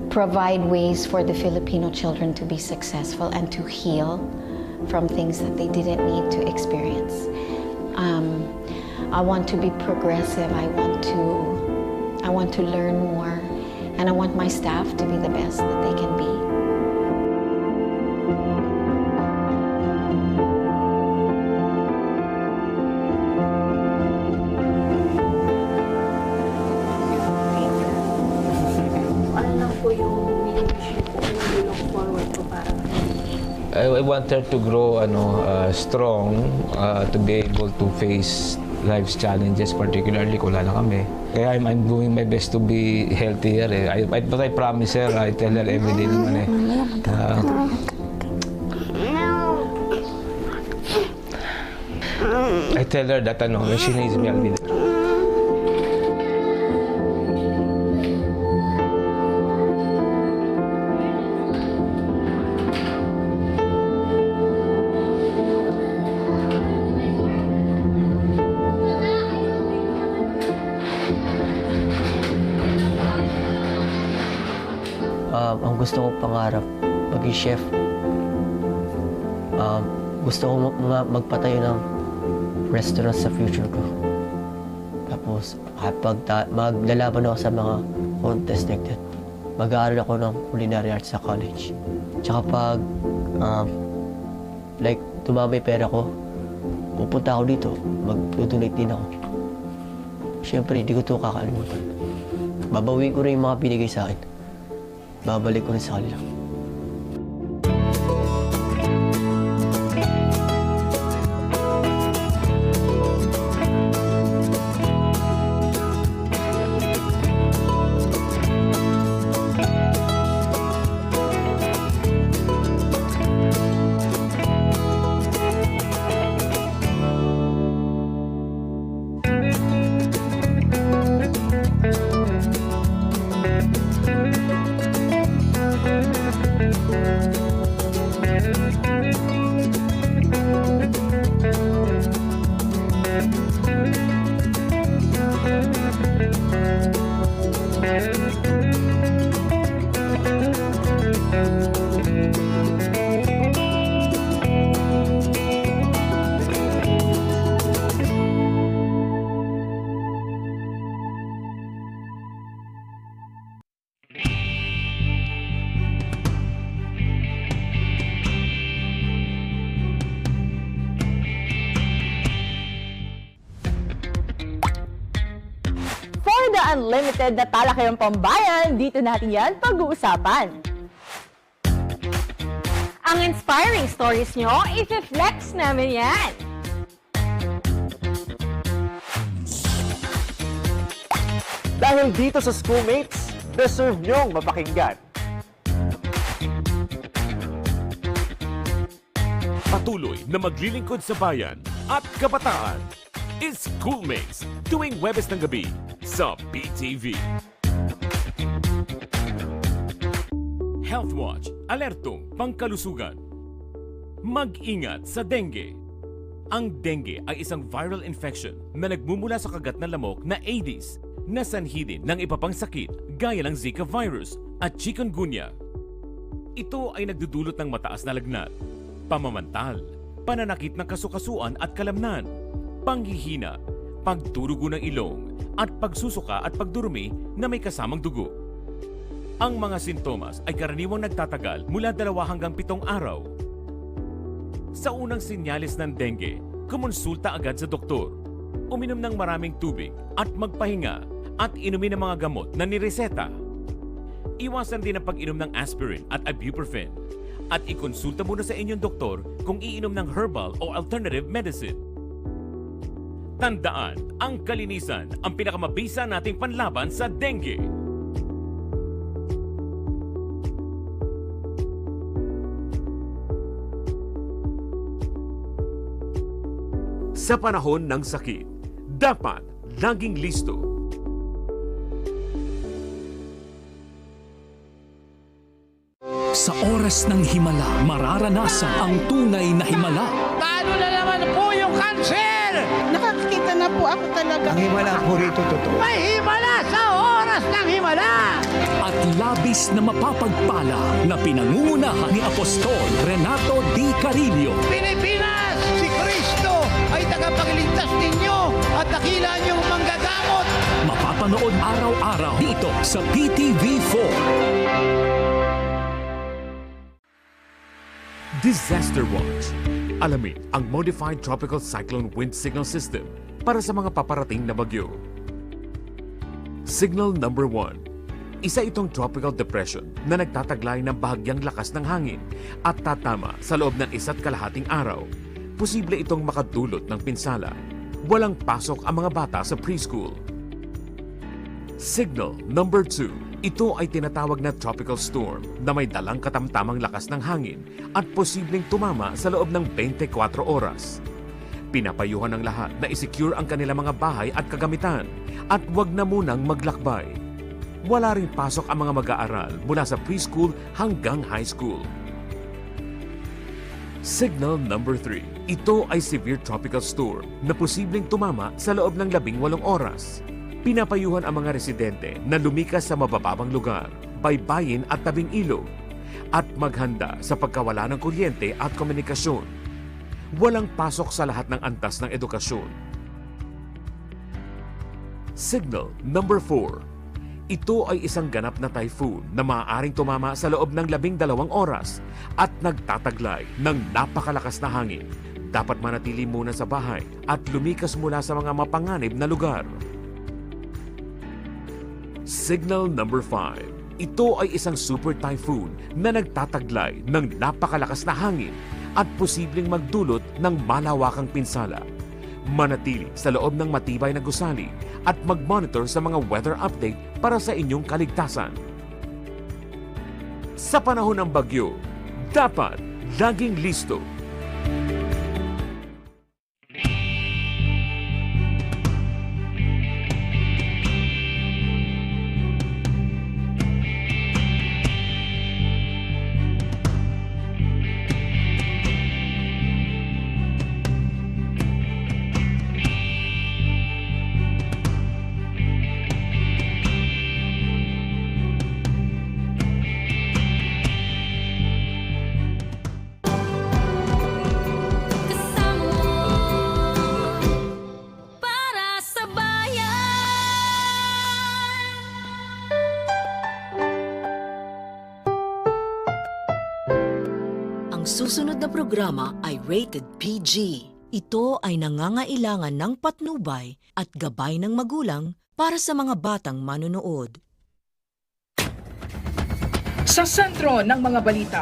provide ways for the Filipino children to be successful and to heal from things that they didn't need to experience. I want to be progressive. I want to learn more, and I want my staff to be the best that they can be. I want her to grow strong, to be able to face life's challenges, particularly kung lala kami. Kaya I'm doing my best to be healthier. But I promise her, I tell her every day naman tell her that when she needs me, I'll be there. Ang gusto kong pangarap, maging chef. Gusto ko magpatayo ng restaurant sa future ko. Tapos, kapag maglalaban ako sa mga contest like that, mag-aaral ako ng culinary arts sa college. Tsaka pag, tumamay pera ko, pupunta ako dito, mag-donate din ako. Siyempre, hindi ko ito kakalimutan. Babawiin ko rin yung mga binigay sa akin. Babalik ko rin sa kanila. Unlimited na talakayang pambayan, dito natin yan pag-uusapan. Ang inspiring stories nyo, i-flex namin yan. Dahil dito sa Schoolmates, deserve nyong mapakinggan. Patuloy na maglilingkod sa bayan at kabataan. Is Schoolmates tuwing Webes ng gabi sa PTV. Health Watch, alertong pangkalusugan. Mag-ingat sa dengue. Ang dengue ay isang viral infection na nagmumula sa kagat ng lamok na Aedes na sanhi din ng iba pang sakit gaya ng Zika virus at chikungunya. Ito ay nagdudulot ng mataas na lagnat, pamamantal, pananakit ng kasukasuan at kalamnan, panghihina, pagdurugo ng ilong, at pagsusuka at pagdurumi na may kasamang dugo. Ang mga sintomas ay karaniwang nagtatagal mula 2 hanggang 7 araw. Sa unang sinyalis ng dengue, kumonsulta agad sa doktor, uminom ng maraming tubig at magpahinga at inumin ng mga gamot na nireseta. Iwasan din ang pag-inom ng aspirin at ibuprofen at ikonsulta muna sa inyong doktor kung iinom ng herbal o alternative medicine. Tandaan, ang kalinisan ang pinakamabisa nating panlaban sa dengue. Sa panahon ng sakit, dapat laging listo. Sa oras ng himala, mararanasan ang tunay na himala. Paano na naman po yung cancer? Nakakita na po ako talaga. Ang himala po rito totoo. May himala sa oras ng himala! At labis na mapapagpala na pinangungunahan ni Apostol Renato D. Carillo. Pilipinas! Si Kristo ay tagapagligtas ninyo at dakila niyong manggagamot. Mapapanood araw-araw dito sa PTV 4. Disaster Watch. Alamin ang Modified Tropical Cyclone Wind Signal System para sa mga paparating na bagyo. Signal number 1. Isa itong tropical depression na nagtataglay ng bahagyang lakas ng hangin at tatama sa loob ng 1.5 araw. Posible itong makadulot ng pinsala. Walang pasok ang mga bata sa preschool. Signal number 2. Ito ay tinatawag na tropical storm na may dalang katamtamang lakas ng hangin at posibleng tumama sa loob ng 24 oras. Pinapayuhan ng lahat na isecure ang kanilang mga bahay at kagamitan at wag na munang maglakbay. Wala ring pasok ang mga mag-aaral mula sa preschool hanggang high school. Signal number 3. Ito ay severe tropical storm na posibleng tumama sa loob ng 18 oras. Pinapayuhan ang mga residente na lumikas sa mabababang lugar, baybayin at tabing ilog at maghanda sa pagkawala ng kuryente at komunikasyon. Walang pasok sa lahat ng antas ng edukasyon. Signal number 4. Ito ay isang ganap na typhoon na maaaring tumama sa loob ng 12 oras at nagtataglay ng napakalakas na hangin. Dapat manatili muna sa bahay at lumikas mula sa mga mapanganib na lugar. Signal number 5. Ito ay isang super typhoon na nagtataglay ng napakalakas na hangin at posibleng magdulot ng malawakang pinsala. Manatili sa loob ng matibay na gusali at mag-monitor sa mga weather update para sa inyong kaligtasan. Sa panahon ng bagyo, dapat laging listo. Susunod na programa ay rated PG. Ito ay nangangailangan ng patnubay at gabay ng magulang para sa mga batang manonood. Sa sentro ng mga balita,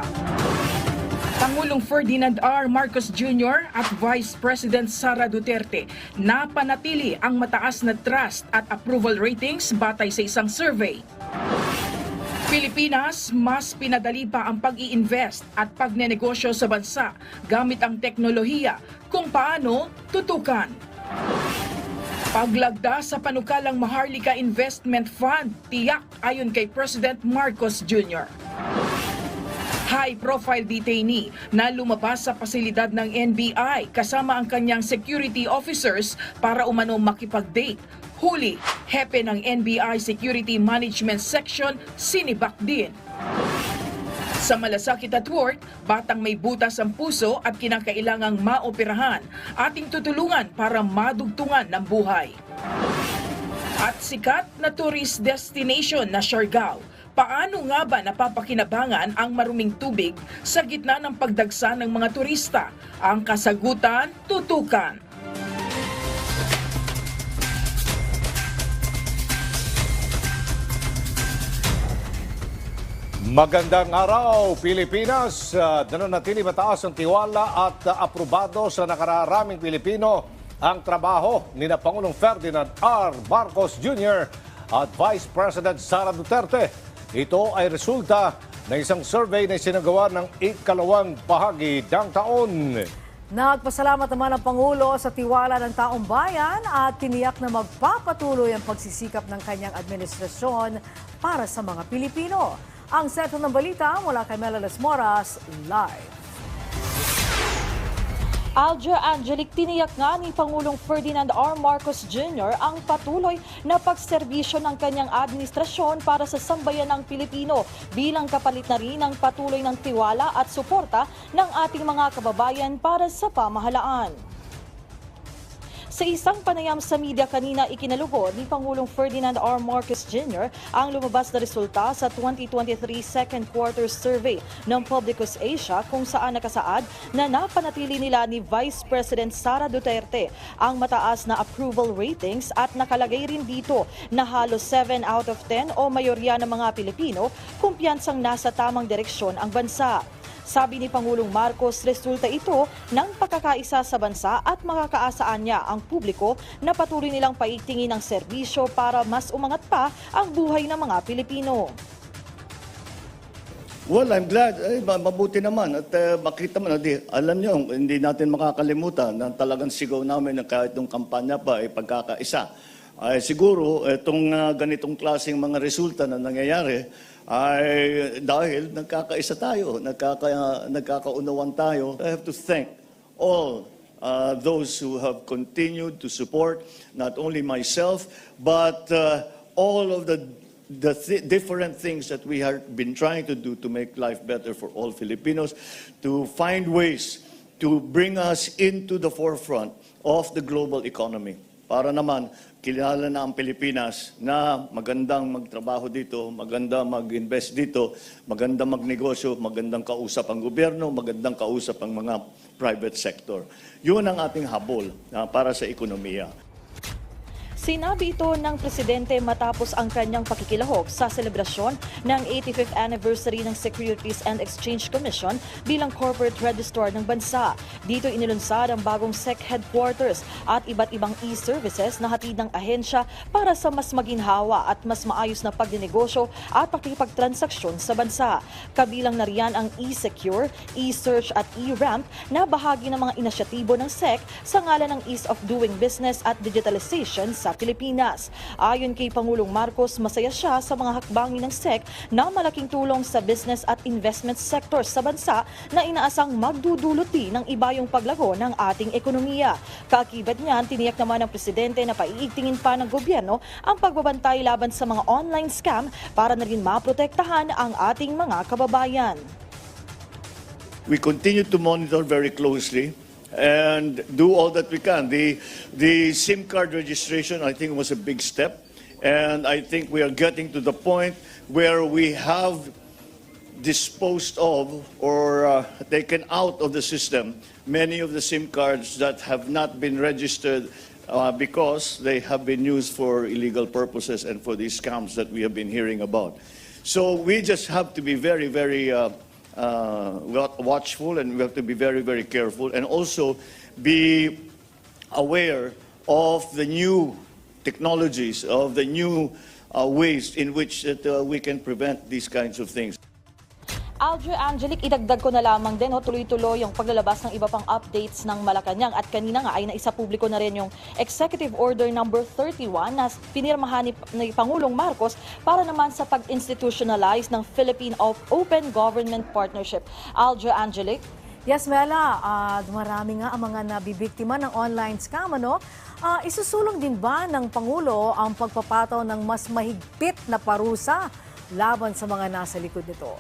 Pangulong Ferdinand R. Marcos Jr. at Vice President Sara Duterte napanatili ang mataas na trust at approval ratings batay sa isang survey. Pilipinas, mas pinadali pa ang pag-i-invest at pagnenegosyo sa bansa gamit ang teknolohiya kung paano tutukan. Paglagda sa panukalang Maharlika Investment Fund, tiyak ayon kay President Marcos Jr. High-profile detainee na lumabas sa pasilidad ng NBI kasama ang kanyang security officers para umano makipag-date. Huli, hepe ng NBI Security Management Section, sinibak din. Sa Malasakit at Work, batang may butas ang puso at kinakailangang maoperahan, ating tutulungan para madugtungan ng buhay. At sikat na tourist destination na Siargao. Paano nga ba napapakinabangan ang maruming tubig sa gitna ng pagdagsa ng mga turista? Ang kasagutan, tutukan. Magandang araw, Pilipinas! Nananatili mataas ang tiwala at aprobado sa nakararaming Pilipino ang trabaho ni na Pangulong Ferdinand R. Marcos Jr. at Vice President Sara Duterte. Ito ay resulta ng isang survey na isinagawa ng ikalawang bahagi ng taon. Nagpasalamat naman ang Pangulo sa tiwala ng taong bayan at tiniyak na magpapatuloy ang pagsisikap ng kanyang administrasyon para sa mga Pilipino. Ang Sentro ng Balita mula kay Melalas Moras, live. Alger Angelic, tiniyak nga ni Pangulong Ferdinand R. Marcos Jr. ang patuloy na pagserbisyo ng kanyang administrasyon para sa sambayanang Pilipino bilang kapalit na rin ng patuloy ng tiwala at suporta ng ating mga kababayan para sa pamahalaan. Sa isang panayam sa media kanina, ikinalugod ni Pangulong Ferdinand R. Marcos Jr. ang lumabas na resulta sa 2023 second quarter survey ng Publicus Asia kung saan nakasaad na napanatili nila ni Vice President Sara Duterte ang mataas na approval ratings at nakalagay rin dito na halos 7 out of 10 o mayorya ng mga Pilipino kumpiyansang nasa tamang direksyon ang bansa. Sabi ni Pangulong Marcos, resulta ito ng pagkakaisa sa bansa at makakaasaan niya ang publiko na patuloy nilang paigtingin ang serbisyo para mas umangat pa ang buhay ng mga Pilipino. Well, I'm glad. Mabuti naman. At makita mo na, alam niyo, hindi natin makakalimutan na talagang sigaw namin na kahit nung kampanya pa ay pagkakaisa. Siguro, itong ganitong klaseng mga resulta na nangyayari ay dahil nagkakaisa tayo, nagkakaunawan tayo. I have to thank all those who have continued to support not only myself, but all of the different things that we have been trying to do to make life better for all Filipinos, to find ways to bring us into the forefront of the global economy. Para naman, kilala na ang Pilipinas na magandang magtrabaho dito, magandang mag-invest dito, magandang magnegosyo, magandang kausap ang gobyerno, magandang kausap ang mga private sector. Yun ang ating habol para sa ekonomiya. Sinabi ito ng Presidente matapos ang kanyang pakikilahok sa selebrasyon ng 85th anniversary ng Securities and Exchange Commission bilang corporate registrar ng bansa. Dito inilunsad ang bagong SEC headquarters at iba't ibang e-services na hatid ng ahensya para sa mas maginhawa at mas maayos na pagdinegosyo at pakikipagtransaksyon sa bansa. Kabilang na riyan ang e-secure, e-search at e-ramp na bahagi ng mga inisyatibo ng SEC sa ngalan ng ease of doing business at digitalization sa Pilipinas. Ayon kay Pangulong Marcos, masaya siya sa mga hakbangin ng SEC na malaking tulong sa business at investment sectors sa bansa na inaasang magdudulot din ng ibayong paglago ng ating ekonomiya. Kaakibat niyan, tiniyak naman ng Presidente na paiigtingin pa ng gobyerno ang pagbabantay laban sa mga online scam para na rin maprotektahan ang ating mga kababayan. We continue to monitor very closely and do all that we can. The SIM card registration, I think, was a big step. And I think we are getting to the point where we have disposed of or taken out of the system many of the SIM cards that have not been registered because they have been used for illegal purposes and for these scams that we have been hearing about. So we just have to be very, very watchful, and we have to be very, very careful, and also be aware of the new technologies, of the new ways in which we can prevent these kinds of things. Alger Angelic, idagdag ko na lamang din, tuloy-tuloy yung paglalabas ng iba pang updates ng Malacanang at kanina nga ay naisapubliko na rin yung Executive Order number 31 na pinirmahan ni Pangulong Marcos para naman sa pag-institutionalize ng Philippine Open Government Partnership. Alger Angelic? Yes, Mela, marami nga ang mga nabibiktima ng online scam, ano? Isusulong din ba ng Pangulo ang pagpapataw ng mas mahigpit na parusa laban sa mga nasa likod nito?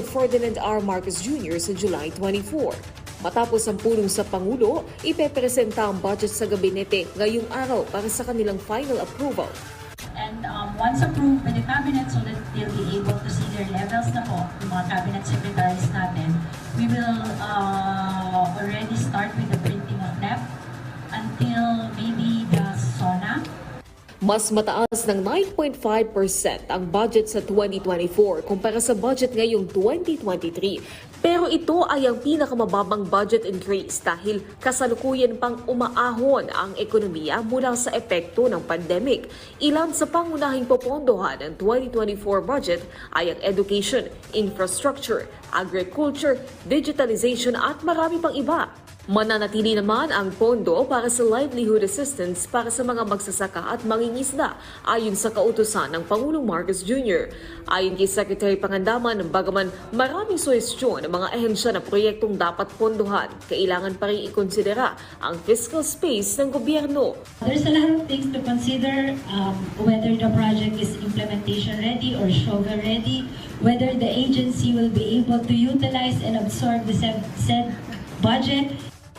Ferdinand R. Marcos Jr. sa July 24. Matapos ang pulong sa Pangulo, ipepresenta ang budget sa gabinete ngayong araw para sa kanilang final approval. And once approved by the cabinet so that they'll be able to see their levels na po, yung mga cabinet secretaries natin, we will already start with the printing of NEP until maybe the SONA. Mas mataas ng 9.5% ang budget sa 2024 kumpara sa budget ngayong 2023. Pero ito ay ang pinakamababang budget increase dahil kasalukuyan pang umaahon ang ekonomiya mula sa epekto ng pandemic. Ilan sa pangunahing popondohan ng 2024 budget ay ang education, infrastructure, agriculture, digitalization at marami pang iba. Mananatili naman ang pondo para sa livelihood assistance para sa mga magsasaka at mangingisda ayon sa kautusan ng Pangulong Marcos Jr. Ayon kay Secretary Pangandaman, bagaman maraming suhestyon ng mga ehensya na proyektong dapat pondohan, kailangan pa rin ikonsidera ang fiscal space ng gobyerno. There's a lot of things to consider, whether the project is implementation ready or shovel ready, whether the agency will be able to utilize and absorb the said budget.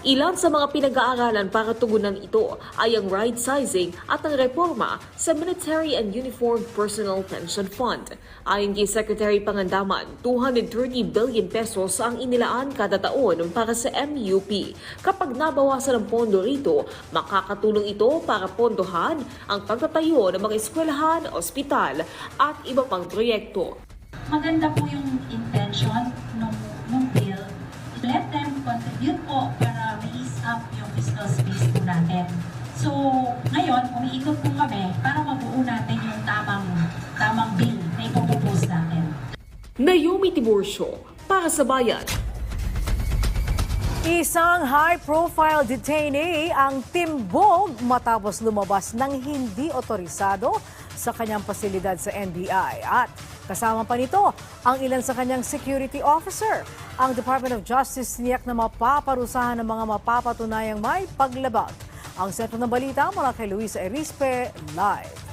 Ilan sa mga pinag-aaralan para tugunan ito ay ang right sizing at ang reforma sa Military and Uniformed Personnel Pension Fund. Ayon kay Secretary Pangandaman, 230 billion pesos ang inilaan kada taon para sa MUP. Kapag nabawasan ang pondo rito, makakatulong ito para pondohan ang pagtatayo ng mga eskwelahan, ospital at iba pang proyekto. Maganda po yung intention ng bill. Let them contribute po para ma-ease up yung fiscal space po natin. So, ngayon, umiikot po kami para mabuo natin yung tamang bill na ipopropose natin. Naomi Tiburcio, para sa Bayan. Isang high-profile detainee ang timbog matapos lumabas ng hindi otorisado sa kanyang pasilidad sa NBI. At kasama pa nito ang ilan sa kanyang security officer. Ang Department of Justice niyak na mapaparusahan ng mga mapapatunayang may paglabag. Ang Sentro Balita mula kay Luisa Erispe, live.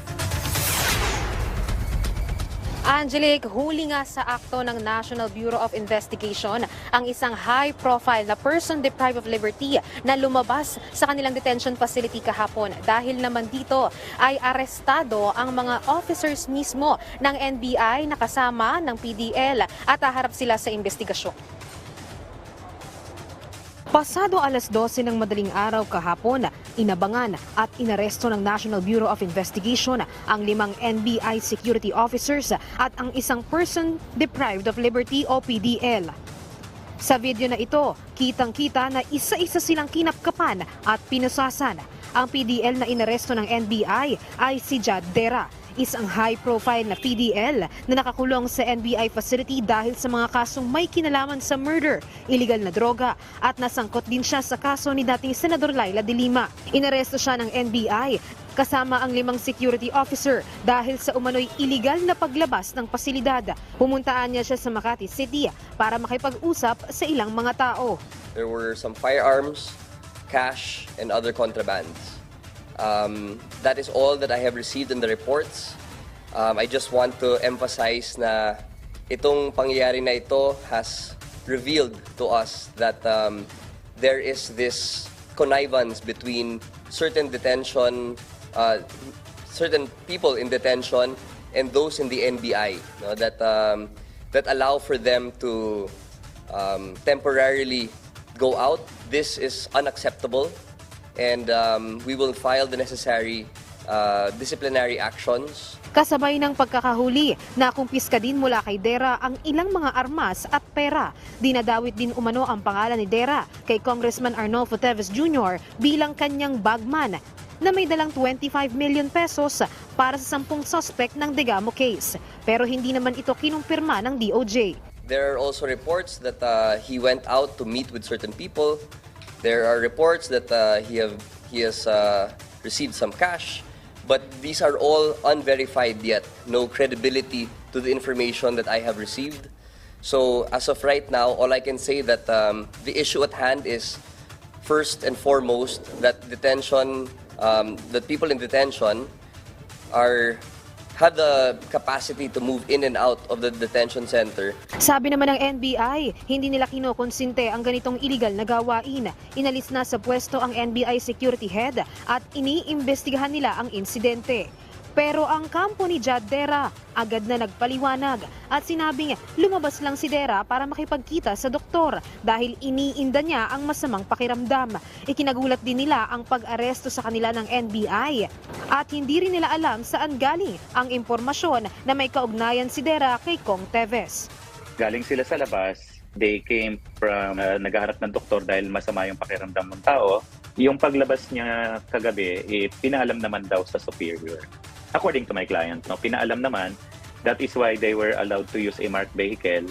Angelique, huli nga sa akto ng National Bureau of Investigation ang isang high-profile na person deprived of liberty na lumabas sa kanilang detention facility kahapon. Dahil naman dito ay arestado ang mga officers mismo ng NBI na kasama ng PDL at haharap sila sa investigasyon. Pasado alas 12 ng madaling araw kahapon, inabangan at inaresto ng National Bureau of Investigation ang 5 NBI security officers at ang isang person deprived of liberty o PDL. Sa video na ito, kitang-kita na isa-isa silang kinapkapan at pinusasan. Ang PDL na inaresto ng NBI ay si Jad Dera, isang high-profile na PDL na nakakulong sa NBI facility dahil sa mga kasong may kinalaman sa murder, illegal na droga at nasangkot din siya sa kaso ni dating Senador Laila de Lima. Inaresto siya ng NBI kasama ang 5 security officer dahil sa umano'y illegal na paglabas ng pasilidad. Pumuntaan niya siya sa Makati City para makipag-usap sa ilang mga tao. There were some firearms, cash, and other contrabands. That is all that I have received in the reports. I just want to emphasize na itong pangyayari na ito has revealed to us that there is this connivance between certain people in detention and those in the NBI, no, that allow for them to temporarily go out. This is unacceptable. And we will file the necessary disciplinary actions. Kasabay ng pagkakahuli, nakumpiska din mula kay Dera ang ilang mga armas at pera. Dinadawit din umano ang pangalan ni Dera kay Congressman Arnolfo Teves Jr. bilang kanyang bagman na may dalang 25 million pesos para sa 10 suspect ng Degamo case. Pero hindi naman ito kinumpirma ng DOJ. There are also reports that he went out to meet with certain people. There are reports that he has received some cash, but these are all unverified yet. No credibility to the information that I have received. So as of right now, all I can say that the issue at hand is first and foremost that people in detention are have the capacity to move in and out of the detention center. Sabi naman ng NBI, hindi nila kinokonsinte ang ganitong iligal na gawain. Inalis na sa pwesto ang NBI security head at iniimbestigahan nila ang insidente. Pero ang kampo ni Jad Dera agad na nagpaliwanag at sinabing lumabas lang si Dera para makipagkita sa doktor dahil iniinda niya ang masamang pakiramdam. Ikinagulat din nila ang pag-aresto sa kanila ng NBI at hindi rin nila alam saan galing ang impormasyon na may kaugnayan si Dera kay Kong Teves. Galing sila sa labas, they came from naghaharap ng doktor dahil masama yung pakiramdam ng tao. Yung paglabas niya kagabi, pinaalam naman daw sa superior. According to my client, pinaalam naman, that is why they were allowed to use a marked vehicle,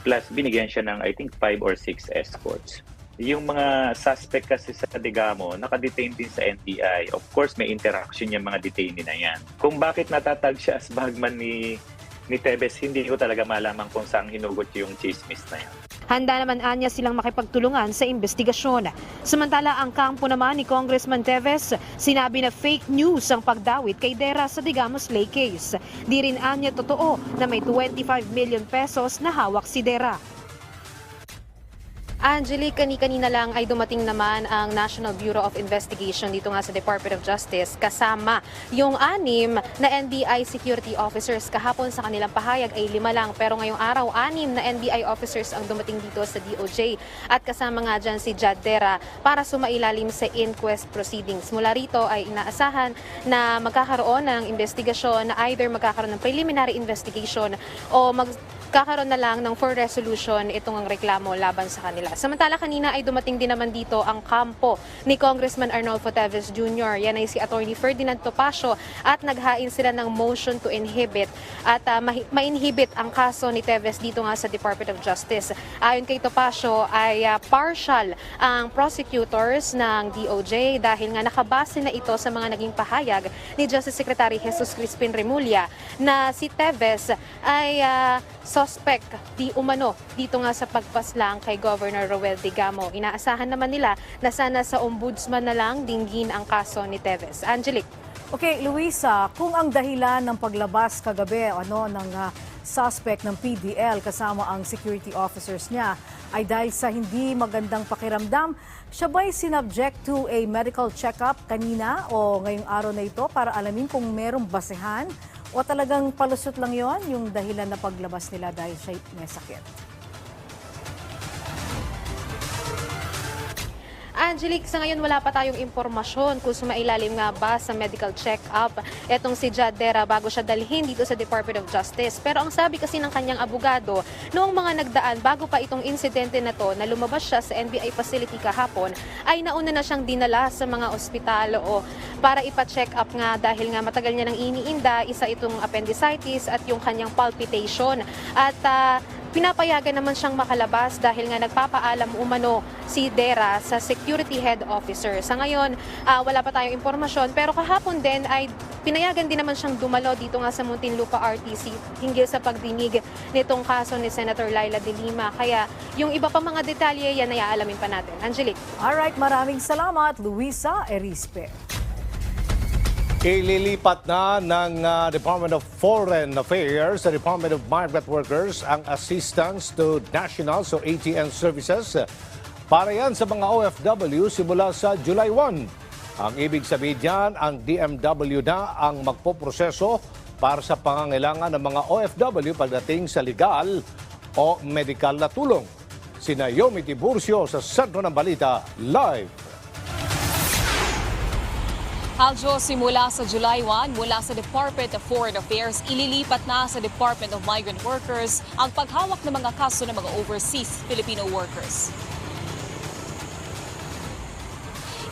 plus binigyan siya ng I think 5 or 6 escorts. Yung mga suspect kasi sa Digamo, nakadetain din sa NBI. Of course, may interaction yung mga detainee na yan. Kung bakit natatag siya as bagman ni Teves, hindi ko talaga malaman kung saan hinugot yung chismis na yan. Handa naman anya silang makipagtulungan sa investigasyon. Samantala, ang kampo naman ni Congressman Teves, sinabi na fake news ang pagdawit kay Dera sa Digamo slay case. Di rin anya totoo na may 25 million pesos na hawak si Dera. Angelique, kanina lang ay dumating naman ang National Bureau of Investigation dito nga sa Department of Justice kasama yung 6 na NBI security officers. Kahapon sa kanilang pahayag ay 5 lang pero ngayong araw 6 na NBI officers ang dumating dito sa DOJ at kasama nga dyan si Jad Dera para sumailalim sa inquest proceedings. Mula rito ay inaasahan na magkakaroon ng investigasyon na either magkakaroon ng preliminary investigation o magkakaroon na lang ng for resolution itong ang reklamo laban sa kanila. Samantala kanina ay dumating din naman dito ang kampo ni Congressman Arnolfo Teves Jr. Yan ay si Attorney Ferdinand Topacio at naghain sila ng motion to inhibit at ma-inhibit ang kaso ni Teves dito nga sa Department of Justice. Ayon kay Topacio ay partial ang prosecutors ng DOJ dahil nga nakabase na ito sa mga naging pahayag ni Justice Secretary Jesus Crispin Remulla na si Teves ay suspect di umano dito nga sa pagpaslang kay Governor Roel Digamo. Inaasahan naman nila na sana sa ombudsman na lang dinggin ang kaso ni Teves. Angelique. Okay, Luisa, kung ang dahilan ng paglabas kagabi ng suspect ng PDL kasama ang security officers niya ay dahil sa hindi magandang pakiramdam, siya ba'y sinubject to a medical check-up kanina o ngayong araw na ito para alamin kung merong basehan o talagang palusot lang yon yung dahilan na paglabas nila dahil siya may sakit? Angelique, sa ngayon wala pa tayong impormasyon kung sumailalim nga ba sa medical check-up etong si Jad Dera bago siya dalhin dito sa Department of Justice. Pero ang sabi kasi ng kanyang abogado, noong mga nagdaan bago pa itong insidente na to na lumabas siya sa NBI facility kahapon, ay nauna na siyang dinala sa mga ospital o para ipa-check up nga dahil nga matagal niya nang iniinda, isa itong appendicitis at yung kanyang palpitation. At pinapayagan naman siyang makalabas dahil nga nagpapaalam umano si Dera sa security head officer. Sa ngayon, wala pa tayong impormasyon pero kahapon din ay pinayagan din naman siyang dumalo dito nga sa Muntinlupa RTC hinggil sa pagdinig nitong kaso ni Senator Laila de Lima. Kaya yung iba pa mga detalye yan ay aalamin pa natin. Angelique. Alright, maraming salamat, Luisa Erispe. Ililipat na ng Department of Foreign Affairs sa Department of Migrant Workers ang assistance to national o ATN services para yan sa mga OFW simula sa July 1. Ang ibig sabihin niyan, ang DMW na ang magpoproseso para sa pangangailangan ng mga OFW pagdating sa legal o medical na tulong. Sina Yomi Tiburcio sa Sentro ng Balita, live. Aljo, simula sa July 1, mula sa Department of Foreign Affairs, ililipat na sa Department of Migrant Workers ang paghawak ng mga kaso ng mga overseas Filipino workers.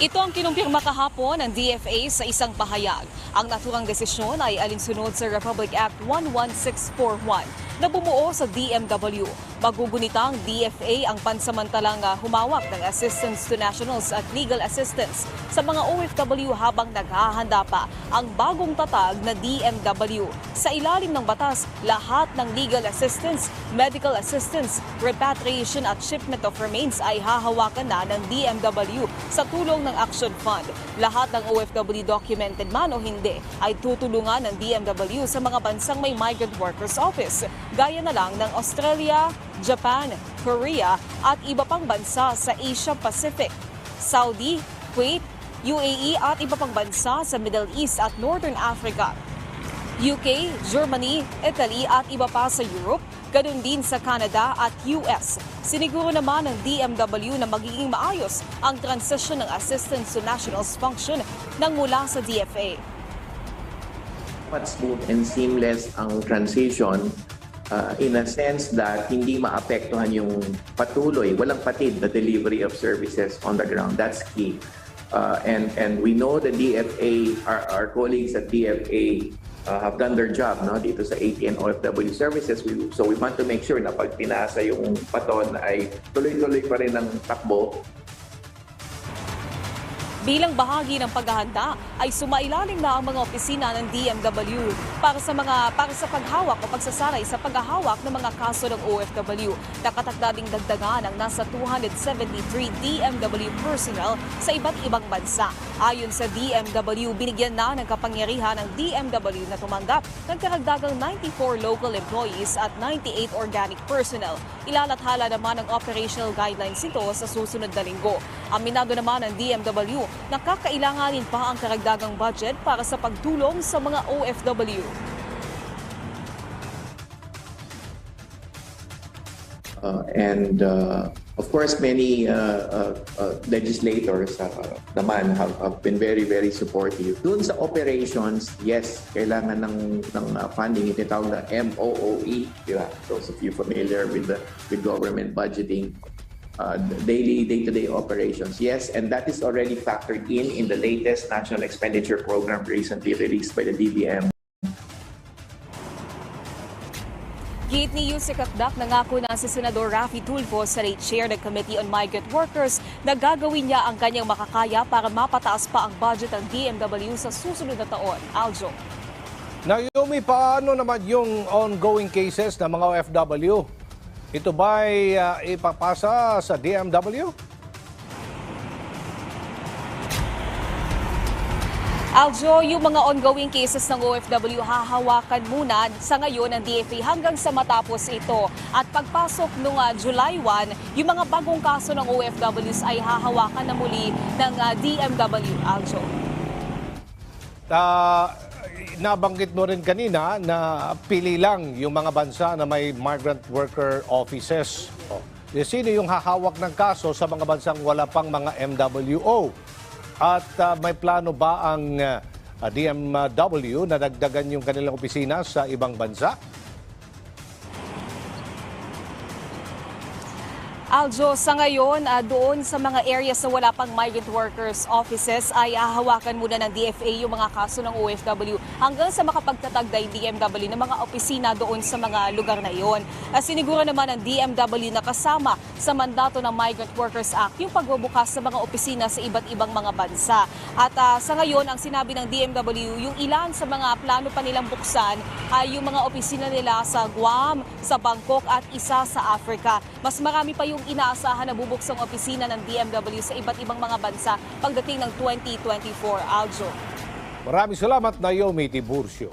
Ito ang kinumpirma kahapon ng DFA sa isang pahayag. Ang naturang desisyon ay alinsunod sa Republic Act 11641. na bumuo sa DMW. Magugunitang DFA ang pansamantalang humawak ng assistance to nationals at legal assistance sa mga OFW habang naghahanda pa ang bagong tatag na DMW. Sa ilalim ng batas, lahat ng legal assistance, medical assistance, repatriation at shipment of remains ay hahawakan na ng DMW sa tulong ng Action Fund. Lahat ng OFW documented man o hindi ay tutulungan ng DMW sa mga bansang may Migrant Workers Office, gaya na lang ng Australia, Japan, Korea at iba pang bansa sa Asia Pacific, Saudi, Kuwait, UAE at iba pang bansa sa Middle East at Northern Africa, UK, Germany, Italy at iba pa sa Europe, ganun din sa Canada at US. Siniguro naman ng DMW na magiging maayos ang transition ng Assistance to Nationals function nang mula sa DFA. Smooth and seamless ang transition in a sense that hindi maapektuhan yung patuloy, walang patid na delivery of services on the ground. That's key. And we know the DFA, our colleagues at DFA have done their job dito sa ATN OFW services. So we want to make sure na pag pinasa yung paton ay tuloy-tuloy pa rin ang takbo. Bilang bahagi ng paghahanda ay sumailalim na ang mga opisina ng DMW para sa paghawak o pagsasanay sa paghahawak ng mga kaso ng OFW. Nakatakda ding dagdagan ang nasa 273 DMW personnel sa iba't ibang bansa. Ayon sa DMW, binigyan na ng kapangyarihan ng DMW na tumanggap ng karagdagang 94 local employees at 98 organic personnel. Ilalathala naman ang operational guidelines nito sa susunod na linggo. Aminado naman ng DMW na kakailanganin pa ang karagdagang budget para sa pagtulong sa mga OFW. Of course, many legislators naman have been very, very supportive. Doon sa operations, yes, kailangan ng funding. Ito tawag na MOOE. Diba? Those of you familiar with government budgeting, day-to-day operations. Yes, and that is already factored in the latest National Expenditure Program recently released by the DBM. Gate ni Yusek Akdak, nangako na si Senador Raffy Tulfo sa late chair ng Committee on Migrant Workers na gagawin niya ang kanyang makakaya para mapataas pa ang budget ng DMW sa susunod na taon. Aljo. Naomi, paano naman yung ongoing cases ng mga OFW? Ito ba'y ipapasa sa DMW? Aljo, yung mga ongoing cases ng OFW hahawakan muna sa ngayon ng DFA hanggang sa matapos ito. At pagpasok noong July 1, yung mga bagong kaso ng OFWs ay hahawakan na muli ng DMW. Aljo. Nabanggit mo rin kanina na pili lang yung mga bansa na may migrant worker offices. Sino yung hahawak ng kaso sa mga bansang wala pang mga MWO? At may plano ba ang DMW na dagdagan yung kanilang opisina sa ibang bansa? Aljo, sa ngayon, doon sa mga areas na wala pang migrant workers offices ay hahawakan muna ng DFA yung mga kaso ng OFW hanggang sa makapagtatag ng DMW ng mga opisina doon sa mga lugar na iyon. Siniguro naman ng DMW na kasama sa mandato ng Migrant Workers Act yung pagbubukas sa mga opisina sa iba't ibang mga bansa. At sa ngayon, ang sinabi ng DMW, yung ilan sa mga plano pa nilang buksan ay yung mga opisina nila sa Guam, sa Bangkok at isa sa Africa. Mas marami pa yung inaasahan na bubuksang opisina ng DMW sa iba't ibang mga bansa pagdating ng 2024. Aljo. Maraming salamat, Naomi Tiburcio.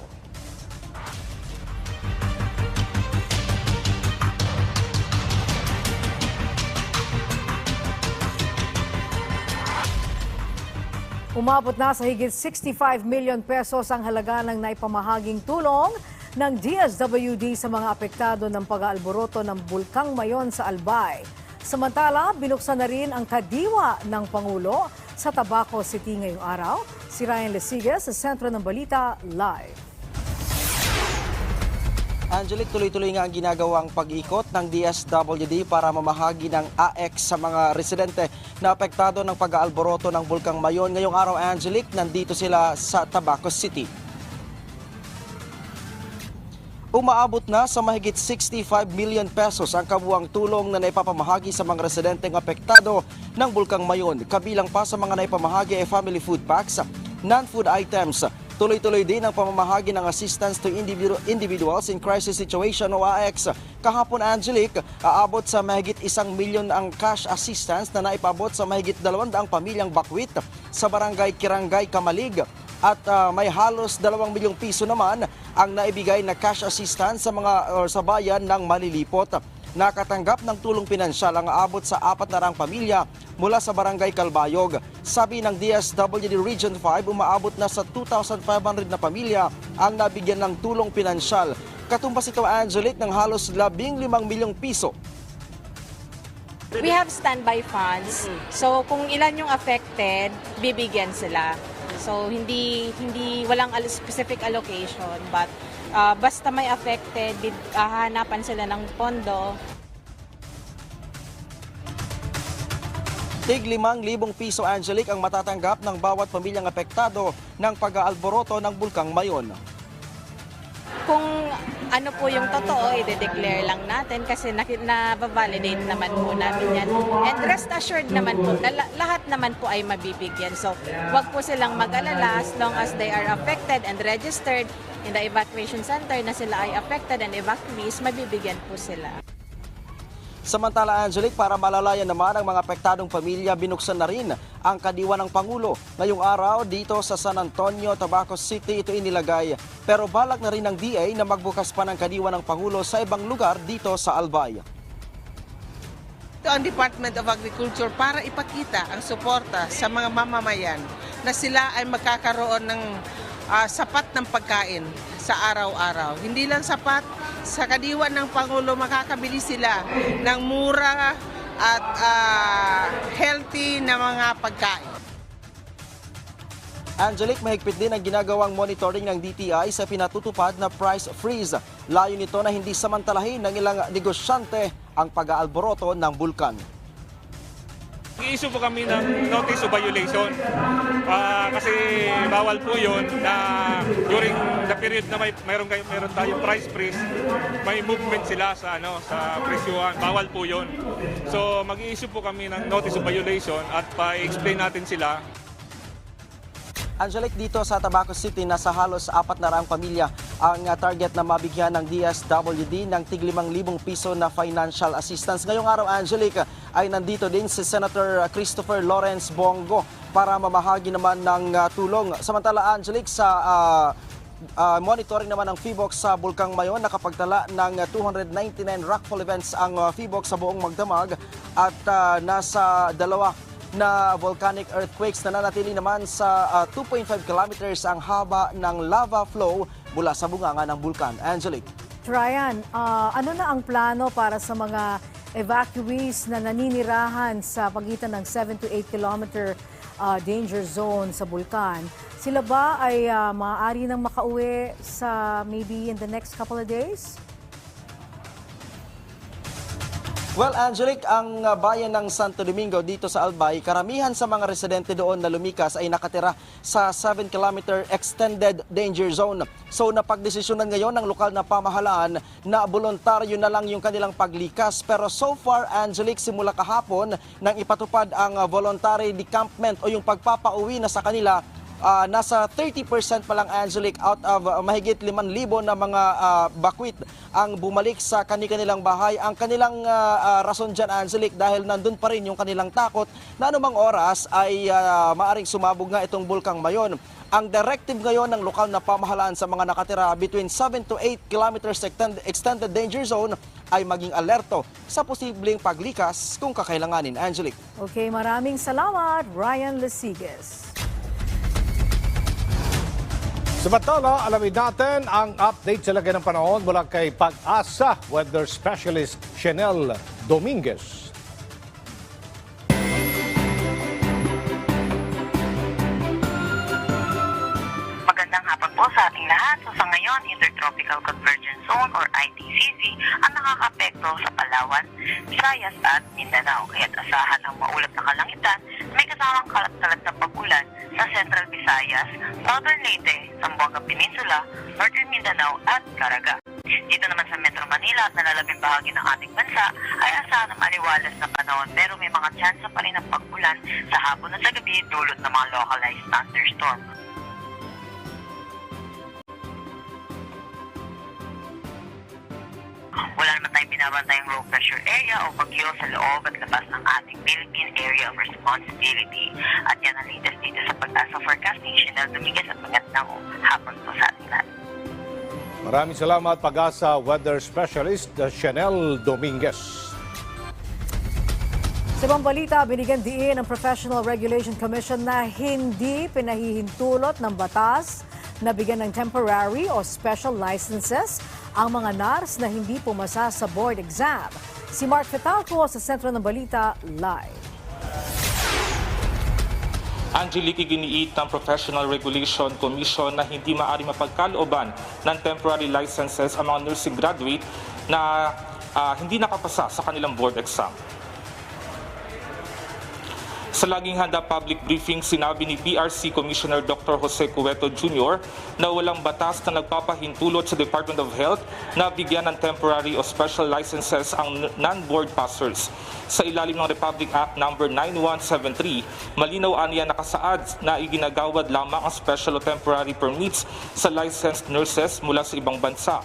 Umabot na sa higit 65 million pesos ang halaga ng naipamahaging tulong ng DSWD sa mga apektado ng pag-aalboroto ng Bulkang Mayon sa Albay. Samantala, binuksan na rin ang kadiwa ng Pangulo sa Tabaco City ngayong araw. Si Ryan Lesigas sa Sentro ng Balita Live. Angelic, tuloy-tuloy nga ang ginagawang pag-ikot ng DSWD para mamahagi ng AX sa mga residente na apektado ng pag-aalboroto ng Bulkang Mayon. Ngayong araw, Angelic, nandito sila sa Tabaco City. Umaabot na sa mahigit 65 million pesos ang kabuang tulong na naipapamahagi sa mga residenteng apektado ng Bulkang Mayon. Kabilang pa sa mga naipamahagi ay family food packs, non-food items. Tuloy-tuloy din ang pamamahagi ng assistance to individuals in crisis situation o AX. Kahapon, Angelique, aabot sa mahigit 1 milyon ang cash assistance na naipabot sa mahigit 200 pamilyang bakwit sa barangay Kirangay, Kamalig. At may halos 2 milyong piso naman ang naibigay na cash assistance sa bayan ng Malilipot. Nakatanggap ng tulong pinansyal ang aabot sa 400 pamilya mula sa barangay Calbayog. Sabi ng DSWD Region 5, umaabot na sa 2,500 na pamilya ang nabigyan ng tulong pinansyal. Katumbas ito, Angelique, ng halos 15 milyong piso. We have standby funds. So kung ilan yung affected, bibigyan sila. So walang specific allocation, but basta may affected, hahanapan sila ng pondo. Tig 5,000 piso, Angelique, ang matatanggap ng bawat pamilyang apektado ng pag-aalboroto ng Bulkang Mayon. Kung ano po yung totoo, i-declare lang natin kasi na-validate naman po namin yan. And rest assured naman po, lahat naman po ay mabibigyan. So, wag po silang mag-alala as long as they are affected and registered in the evacuation center na sila ay affected and evacuees, mabibigyan po sila. Samantala, Angelique, para malalayan naman ang mga apektadong pamilya, binuksan na rin ang kadiwa ng Pangulo. Ngayong araw dito sa San Antonio, Tabaco City ito inilagay. Pero balak na rin ng DA na magbukas pa ng kadiwa ng Pangulo sa ibang lugar dito sa Albay. Ito ang Department of Agriculture para ipakita ang suporta sa mga mamamayan na sila ay magkakaroon ng sapat ng pagkain sa araw-araw. Hindi lang sapat, sa kadiwa ng Pangulo makakabili sila ng mura at healthy na mga pagkain. Angelique, mahigpit din ang ginagawang monitoring ng DTI sa pinatutupad na price freeze. Layo nito na hindi samantalahin ng ilang negosyante ang pag-aalboroto ng bulkan. Nag-i-issue po kami ng notice of violation kasi bawal po yun na during the period na mayroon tayong price freeze, may movement sila sa presyuhan. Bawal po yun. So mag-i-issue po kami ng notice of violation at pa-explain natin sila. Angelique, dito sa Tabaco City, nasa halos 400 pamilya ang target na mabigyan ng DSWD ng tig 5,000 piso na financial assistance. Ngayong araw, Angelique, ay nandito din si Senator Christopher Lawrence Bongo para mamahagi naman ng tulong. Samantala, Angelique, sa monitoring naman ng PHIVOLCS sa Bulkang Mayon, nakapagtala ng 299 rockfall events ang PHIVOLCS sa buong magdamag at nasa 2 na volcanic earthquakes. Nananatili naman sa 2.5 kilometers ang haba ng lava flow mula sa bunganga ng bulkan. Angelique. Ryan, ano na ang plano para sa mga evacuees na naninirahan sa pagitan ng 7 to 8 kilometer danger zone sa bulkan? Sila ba ay maaari nang makauwi sa maybe in the next couple of days? Well, Angelique, ang bayan ng Santo Domingo dito sa Albay, karamihan sa mga residente doon na lumikas ay nakatira sa 7-kilometer extended danger zone. So napagdesisyonan ngayon ng lokal na pamahalaan na voluntaryo na lang yung kanilang paglikas. Pero so far, Angelique, simula kahapon nang ipatupad ang voluntary decampment o yung pagpapauwi na sa kanila, nasa 30% pa lang, Angelique, out of mahigit 5,000 na mga bakwit ang bumalik sa kanilang bahay. Ang kanilang rason dyan, Angelique, dahil nandun pa rin yung kanilang takot na anumang oras ay maaring sumabog nga itong Bulkang Mayon. Ang directive ngayon ng lokal na pamahalaan sa mga nakatira between 7 to 8 kilometers extended danger zone ay maging alerto sa posibleng paglikas kung kakailanganin, Angelique. Okay, maraming salamat, Ryan Lesiges. Samantala, alamin natin ang update sa lagay ng panahon mula kay Pag-asa Weather Specialist Chanel Dominguez. Magandang hapon po sa ating lahat. So sa ngayon, Intertropical Convergence Zone or ITCZ ang nakakapekto sa Palawan, Visayas at Mindanao. Kaya't asahan ang maulap na kalangitan, may kasamang kalat-kalat na pag-ulan sa Central Visayas, Southern Leyte, Zamboanga Peninsula, Northern Mindanao at Caraga. Dito naman sa Metro Manila at nalalabing bahagi ng ating bansa ay asahan ng maliwalas na panahon pero may mga tsansa pa rin ng pag-ulan sa hapon at sa gabi dulot ng mga localized thunderstorm. Wala naman tayong binabantayang low pressure area o bagyo sa loob at labas ng ating Philippine Area of Responsibility. At yan ang latest dito sa pag-asa forecasting Chanel Dominguez at magandang hapon po sa ating lahat. Maraming salamat, Pag-asa Weather Specialist Chanel Dominguez. Sa ibang balita, binigyan diin ng Professional Regulation Commission na hindi pinahihintulot ng batas na bigyan ng temporary o special licenses ang mga NARS na hindi pumasa sa board exam. Si Mark Fetalco sa Sentro ng Balita live. Angelique, iginiit ng Professional Regulation Commission na hindi maaari mapagkalooban ng temporary licenses ang mga nursing graduate na hindi nakapasa sa kanilang board exam. Sa laging handa public briefing, sinabi ni PRC Commissioner Dr. Jose Cueto Jr. na walang batas na nagpapahintulot sa Department of Health na bigyan ng temporary o special licenses ang non-board passers. Sa ilalim ng Republic Act No. 9173, malinaw aniya nakasaad na iginagawad lamang ang special o temporary permits sa licensed nurses mula sa ibang bansa.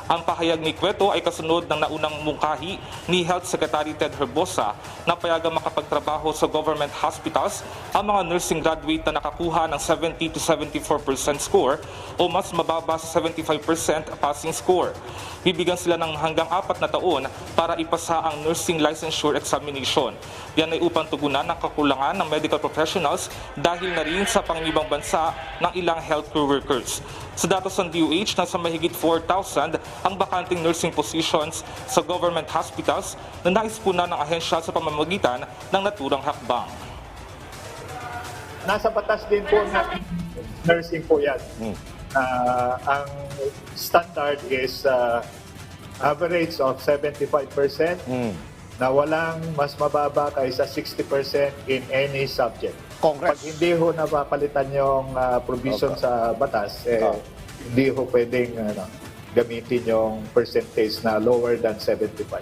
Ang pahayag ni Cueto ay kasunod ng naunang mungkahi ni Health Secretary Ted Herbosa na payagang makapagtrabaho sa government hospitals ang mga nursing graduate na nakakuha ng 70 to 74% score o mas mababa sa 75% passing score. Bibigyan sila ng hanggang 4 na taon para ipasa ang nursing licensure examination. Yan ay upang tugunan ng kakulangan ng medical professionals dahil na rin sa pangingibang bansa ng ilang healthcare workers. Sa datos ng DOH, nasa mahigit 4,000 ang bakanting nursing positions sa government hospitals na naispuna ng ahensya sa pamamagitan ng naturang hakbang. Nasa batas din po ng nursing po yan. Ang standard is average of 75% na walang mas mababa kaysa 60% in any subject. Pag hindi ho napapalitan yung provision sa batas, hindi ho pwedeng gamitin yung percentage na lower than 75.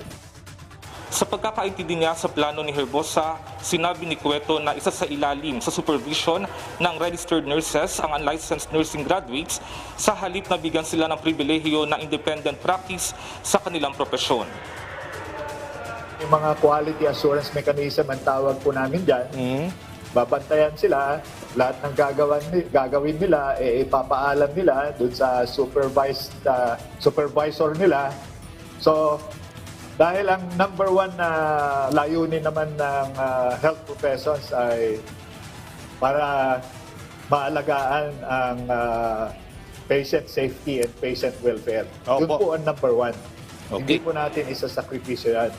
Sa pagkakaintindi niya sa plano ni Herbosa, sinabi ni Cueto na isa sa ilalim sa supervision ng registered nurses ang unlicensed nursing graduates sa halip na bigyan sila ng pribilehiyo na independent practice sa kanilang propesyon. Yung mga quality assurance mechanism ang tawag po namin dyan, babantayan sila, lahat ng gagawin nila, ipapaalam nila dun sa supervisor nila. So, dahil ang number one na layunin naman ng health professions ay para maalagaan ang patient safety and patient welfare. Yun po ang number one. Hindi po natin isasakripisyo yan.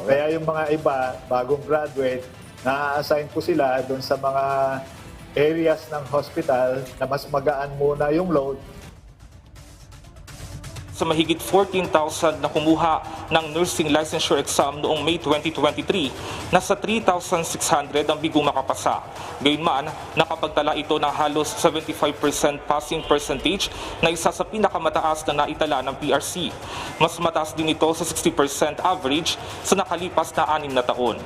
Kaya yung mga iba, bagong graduate, na-assign po sila doon sa mga areas ng hospital na mas magaan muna yung load. Sa mahigit 14,000 na kumuha ng nursing licensure exam noong May 2023, nasa 3,600 ang bigong makapasa. Gayunman, nakapagtala ito ng halos 75% passing percentage na isa sa pinakamataas na naitala ng PRC. Mas mataas din ito sa 60% average sa nakalipas na 6 na taon.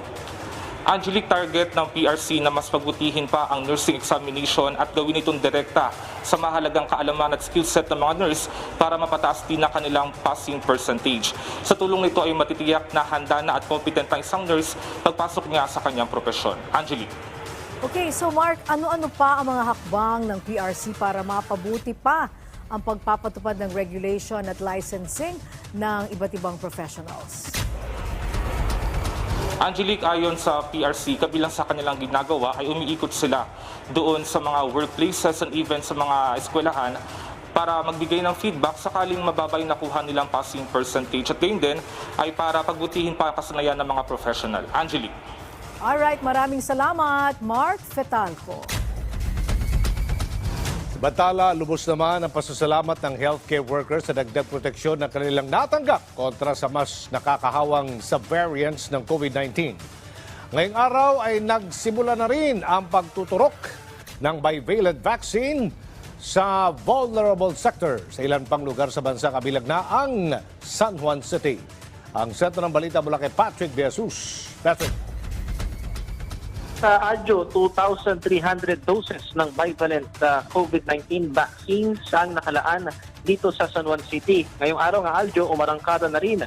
Angelique, target ng PRC na mas pagbutihin pa ang nursing examination at gawin itong direkta sa mahalagang kaalaman at skill set ng mga nurse para mapataas din na kanilang passing percentage. Sa tulong nito ay matitiyak na handa na at competent ang isang nurse pagpasok niya sa kanyang propesyon. Angelique. Okay, so Mark, ano-ano pa ang mga hakbang ng PRC para mapabuti pa ang pagpapatupad ng regulation at licensing ng iba't ibang professionals? Angelique, ayon sa PRC, kabilang sa kanilang ginagawa ay umiikot sila doon sa mga workplaces and even sa mga eskwelahan para magbigay ng feedback sakaling mababa yung nakuha nilang passing percentage. At gayon din ay para pagbutihin pa ang kasanayan ng mga professional. Angelique. Alright, maraming salamat, Mark Fetalco. Samantala, lubos naman ang pasasalamat ng healthcare workers sa dagdag proteksyon na kanilang natanggap kontra sa mas nakakahawang subvariants ng COVID-19. Ngayong araw ay nagsimula na rin ang pagtuturok ng bivalent vaccine sa vulnerable sector sa ilan pang lugar sa bansa kabilang na ang San Juan City. Ang Sentro ng Balita mula kay Patrick De Jesus. Patrick. Sa Aljo, 2,300 doses ng bivalent COVID-19 vaccines ang nakalaan dito sa San Juan City. Ngayong araw nga Aljo, umarangkada na rin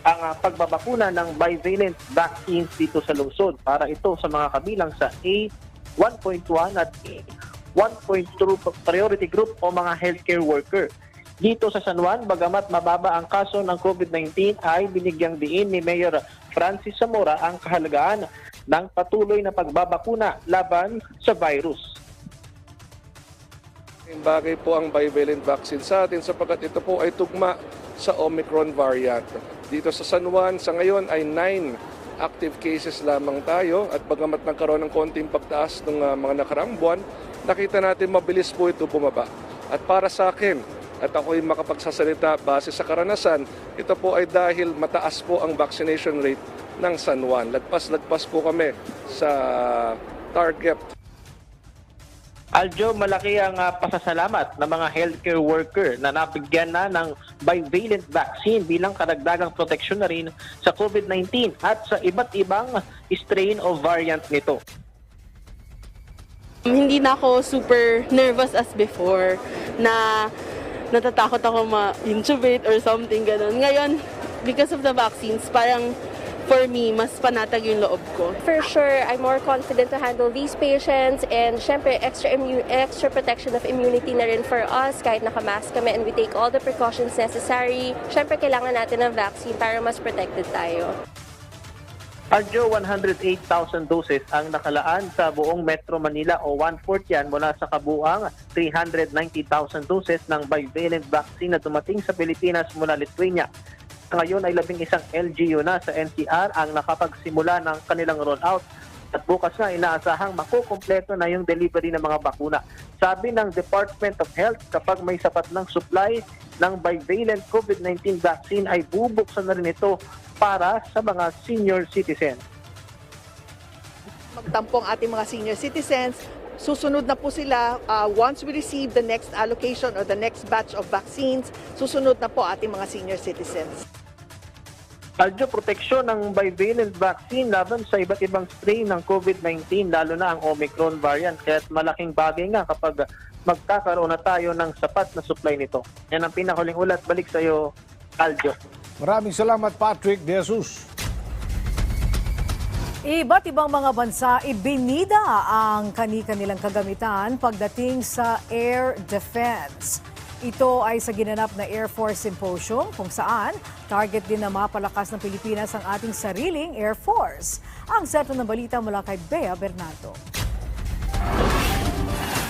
ang pagbabakuna ng bivalent vaccines dito sa lungsod para ito sa mga kabilang sa A1.1 at A1.2 priority group o mga healthcare worker. Dito sa San Juan, bagamat mababa ang kaso ng COVID-19 ay binigyang diin ni Mayor Francis Zamora ang kahalagaan ng patuloy na pagbabakuna laban sa virus. Bagay po ang bivalent vaccine sa atin sapagkat ito po ay tugma sa Omicron variant. Dito sa San Juan, sa ngayon ay 9 active cases lamang tayo at bagamat nagkaroon ng konting pagtaas ng mga nakaraang buwan, nakita natin mabilis po ito bumaba. At para sa akin, at ako'y makapagsasalita base sa karanasan, ito po ay dahil mataas po ang vaccination rate ng San Juan. Lagpas-lagpas po kami sa target. Aljo, malaki ang pasasalamat ng mga healthcare worker na nabigyan na ng bivalent vaccine bilang karagdagang proteksyon na rin sa COVID-19 at sa iba't ibang strain o variant nito. Hindi na ako super nervous as before na natatakot ako ma-intubate or something ganun. Ngayon, because of the vaccines, parang for me, mas panatag yung loob ko. For sure, I'm more confident to handle these patients and syempre extra protection of immunity na rin for us kahit nakamask kami and we take all the precautions necessary. Syempre, kailangan natin ng vaccine para mas protected tayo. Aljo, 108,000 doses ang nakalaan sa buong Metro Manila o 1/4 yan mula sa kabuang 390,000 doses ng bivalent vaccine na dumating sa Pilipinas mula Lithuania. Ngayon ay 11 LGU na sa NCR ang nakapagsimula ng kanilang rollout at bukas na inaasahang makukumpleto na yung delivery ng mga bakuna. Sabi ng Department of Health, kapag may sapat ng supply ng bivalent COVID-19 vaccine ay bubuksan na rin ito para sa mga senior citizens. Magtampo ang ating mga senior citizens. Susunod na po sila once we receive the next allocation or the next batch of vaccines, susunod na po ating mga senior citizens. Aljo, proteksyon ng bivalent vaccine laban sa iba't ibang strain ng COVID-19, lalo na ang Omicron variant. Kaya't malaking bagay nga kapag magkakaroon na tayo ng sapat na supply nito. Yan ang pinahuling ulat. Balik sa iyo, Aljo. Maraming salamat, Patrick De Jesus. Iba't ibang mga bansa ibinida ang kani-kanilang kagamitan pagdating sa air defense. Ito ay sa ginanap na Air Force Symposium kung saan target din na mapalakas ng Pilipinas ang ating sariling Air Force. Ang Sentro ng Balita mula kay Bea Bernardo.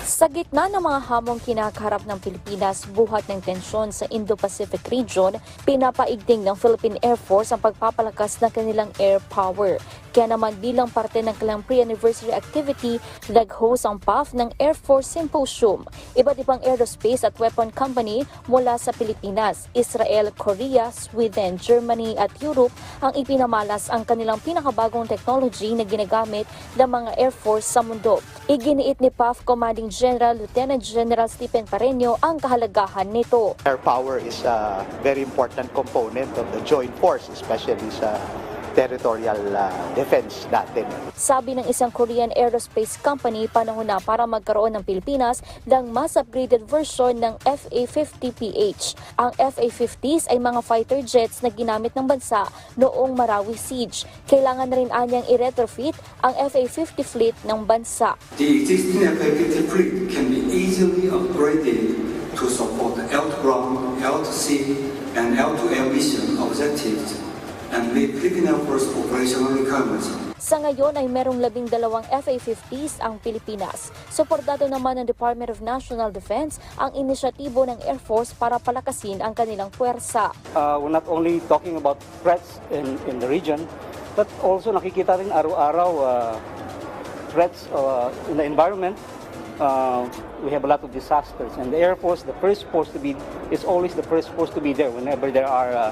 Sa gitna ng mga hamong kinakaharap ng Pilipinas buhat ng tensyon sa Indo-Pacific region, pinapaigting ng Philippine Air Force ang pagpapalakas ng kanilang air power. Kaya naman bilang parte ng kanilang pre-anniversary activity, nag-host ang PAF ng Air Force Symposium. Iba't ibang aerospace at weapon company mula sa Pilipinas, Israel, Korea, Sweden, Germany at Europe ang ipinamalas ang kanilang pinakabagong technology na ginagamit ng mga Air Force sa mundo. Iginiit ni PAF Commanding General Lieutenant General Stephen Pareño ang kahalagahan nito. Air power is a very important component of the joint force, especially sa territorial defense natin. Sabi ng isang Korean aerospace company, panahon na para magkaroon ng Pilipinas ng mas upgraded version ng FA-50PH. Ang FA-50s ay mga fighter jets na ginamit ng bansa noong Marawi Siege. Kailangan na rin anyang i-retrofit ang FA-50 fleet ng bansa. The existing FA-50 fleet can be easily upgraded to support air-to-ground, air-to-sea, and air-to-air mission objectives and meet Philippine Air Force operational requirements. Sa ngayon ay merong 12 FA-50s ang Pilipinas. Suportado naman ng Department of National Defense ang inisyatibo ng Air Force para palakasin ang kanilang puwersa. We're not only talking about threats in the region, but also nakikita rin araw-araw threats in the environment. We have a lot of disasters, and the Air Force, the first force to be, is always the first force to be there whenever there are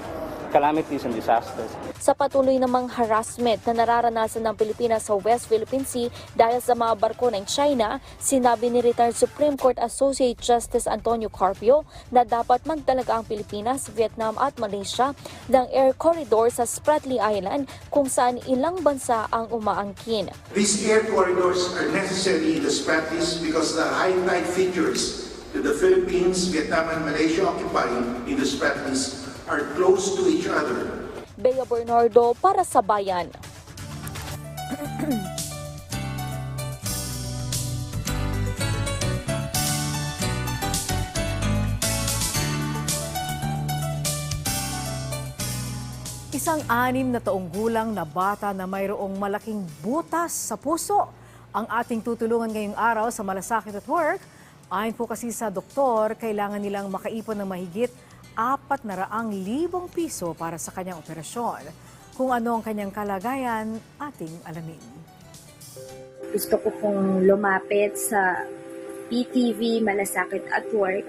calamities and disasters. Sa patuloy namang harassment na nararanasan ng Pilipinas sa West Philippine Sea dahil sa mga barko ng China, sinabi ni retired Supreme Court Associate Justice Antonio Carpio na dapat magtalaga ang Pilipinas, Vietnam at Malaysia ng air corridor sa Spratly Island kung saan ilang bansa ang umaangkin. These air corridors are necessary in the Spratlys because the high tide features that the Philippines, Vietnam and Malaysia occupy in the Spratlys are close to each other. Bea Bernardo para sa Bayan. Isang 6 na taong gulang na bata na mayroong malaking butas sa puso ang ating tutulungan ngayong araw sa Malasakit at Work. Ayon po kasi sa doktor, kailangan nilang makaipon ng mahigit 400,000 piso para sa kanyang operasyon. Kung ano ang kanyang kalagayan, ating alamin. Gusto ko pong lumapit sa PTV Malasakit at Work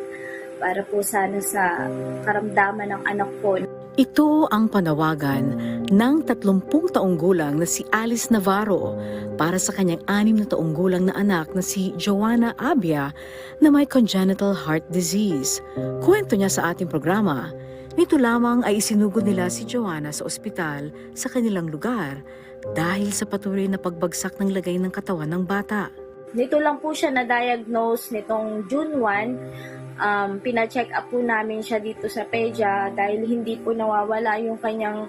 para po sana sa karamdaman ng anak ko. Ito ang panawagan ng 30 taong gulang na si Alice Navarro para sa kanyang 6 na taong gulang na anak na si Joanna Abia na may congenital heart disease. Kwento niya sa ating programa, nito lamang ay isinugod nila si Joanna sa ospital sa kanilang lugar dahil sa patuloy na pagbagsak ng lagay ng katawan ng bata. Nito lang po siya na-diagnose nitong June 1. Pina-check up po namin siya dito sa PEDYA dahil hindi po nawawala yung kanyang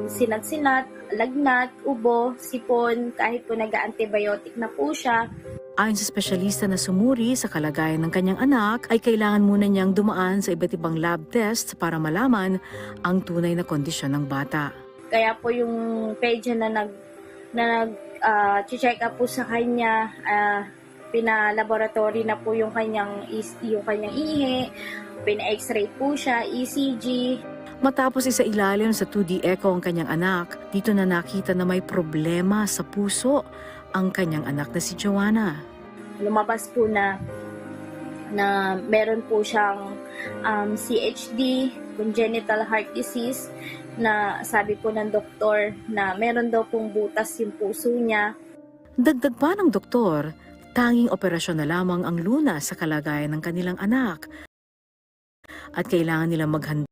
sinat-sinat, lagnat, ubo, sipon, kahit po nag-antibiotic na po siya. Ayon sa espesyalista na sumuri sa kalagayan ng kanyang anak, ay kailangan muna niyang dumaan sa iba't ibang lab tests para malaman ang tunay na kondisyon ng bata. Kaya po yung PEDYA na nag-check up po sa kanya, pina-laboratory na po yung kanyang ihi, pina-x-ray po siya, ECG. Matapos isa ilalim sa 2D echo ang kanyang anak, dito na nakita na may problema sa puso ang kanyang anak na si Joanna. Lumabas po na meron po siyang CHD, congenital heart disease, na sabi po ng doktor na meron daw pong butas yung puso niya. Dagdag pa ng doktor, tanging operasyon na lamang ang lunas sa kalagayan ng kanilang anak at kailangan nilang maghanda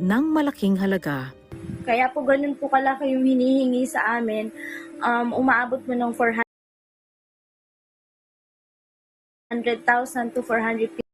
ng malaking halaga. Kaya po ganun po kalaki yung hinihingi sa amin. Umaabot mo ng 400,000 to 450,000.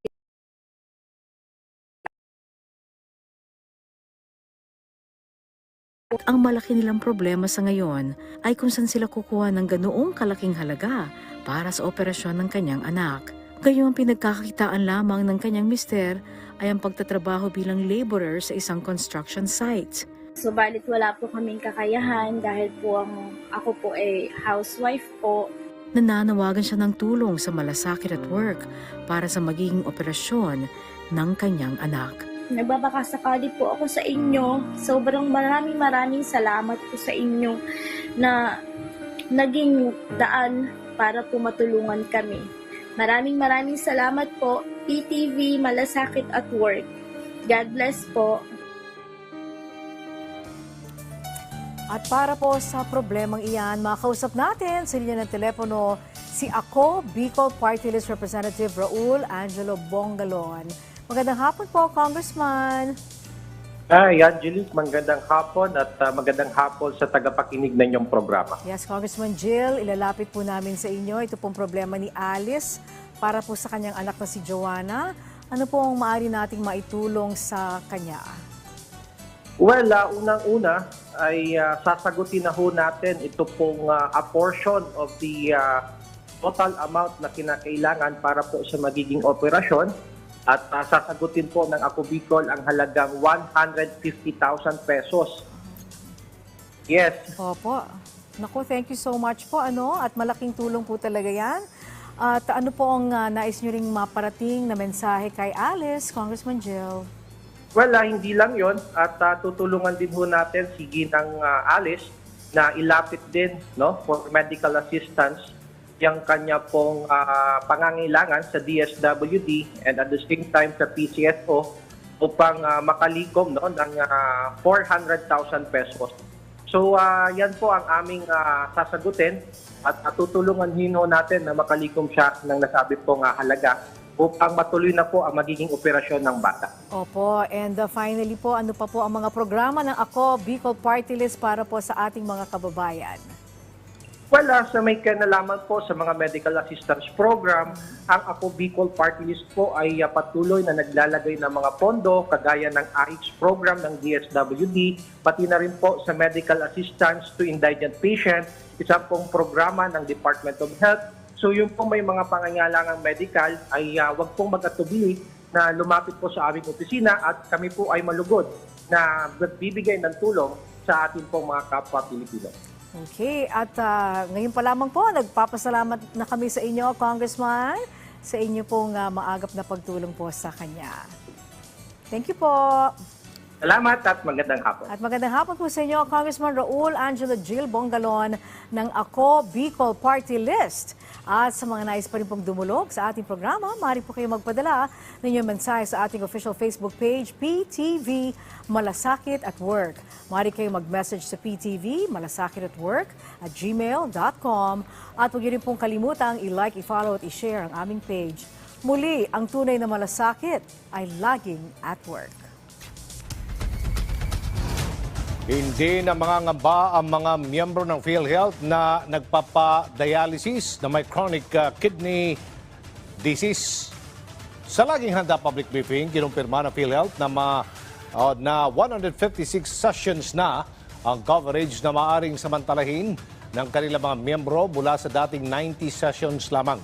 Ang malaki nilang problema sa ngayon ay kung saan sila kukuha ng ganoong kalaking halaga para sa operasyon ng kanyang anak. Gayong pinagkakakitaan lamang ng kanyang mister ay ang pagtatrabaho bilang laborer sa isang construction site. Subalit wala po kaming kakayahan dahil po ako po ay housewife po. Nananawagan siya ng tulong sa Malasakit at Work para sa magiging operasyon ng kanyang anak. Nagbabakasakali po ako sa inyo. Sobrang maraming salamat po sa inyo na naging daan para po matulungan kami. Maraming salamat po, PTV Malasakit at Work. God bless po. At para po sa problemang iyan, makausap natin sa linya ng telepono si Ako Bicol Party List Representative Raul Angelo Bongalon. Magandang hapon po, Congressman. Hi, Angelique. Magandang hapon at magandang hapon sa tagapakinig ng inyong programa. Yes, Congressman Jill, ilalapit po namin sa inyo. Ito pong problema ni Alice para po sa kanyang anak na si Joanna. Ano po ang maaari nating maitulong sa kanya? Well, unang-una ay sasagutin na ho natin ito pong a portion of the total amount na kinakailangan para po sa magiging operasyon. At sasagutin po ng Ako Bicol ang halagang 150,000 pesos. Yes. Opo. Naku, thank you so much po. At malaking tulong po talaga yan. At ano po ang nais nyo ring maparating na mensahe kay Alice, Congressman Jill? Well, hindi lang yon at tutulungan din ho natin si Ginang Alice na ilapit din for medical assistance yung kanya pong pangangailangan sa DSWD and at the same time sa PCSO upang makalikom no, ng 400,000 pesos. So yan po ang aming sasagutin at tutulungan hino natin na makalikom siya ng nasabi pong halaga upang matuloy na po ang magiging operasyon ng bata. Opo, and finally po, ano pa po ang mga programa ng Ako Bicol Party List para po sa ating mga kababayan? Well, sa may kinalaman po sa mga medical assistance program, ang Ako Bicol Party List po ay patuloy na naglalagay ng mga pondo kagaya ng AIX program ng DSWD, pati na rin po sa medical assistance to indigent patient, isang pong programa ng Department of Health. So yung po may mga pangangailangang medical ay wag pong mag-atubili na lumapit po sa aming opisina at kami po ay malugod na bibigay ng tulong sa ating pong mga kapwa Pilipino. Okay, at ngayon pa lamang po, nagpapasalamat na kami sa inyo, Congressman, sa inyo pong maagap na pagtulong po sa kanya. Thank you po. Salamat at magandang hapon. At magandang hapon po sa inyo, Congressman Raul Angelo Gil Bongalon ng Ako Bicol Party List. At sa mga nais pa rin pong dumulog sa ating programa, maaari po kayo magpadala ng inyong mensahe sa ating official Facebook page, PTV Malasakit at Work. Maaari kayo mag-message sa PTV Malasakit at Work at gmail.com. At huwag niyo rin pong kalimutang i-like, i-follow at i-share ang aming page. Muli, ang tunay na malasakit ay laging at work. Hindi na mangangamba ang mga miyembro ng PhilHealth na nagpapa-dialysis na may chronic kidney disease. Sa laging handa public briefing, kinumpirma ng PhilHealth na 156 sessions na ang coverage na maaring samantalahin ng kanilang mga miyembro mula sa dating 90 sessions lamang.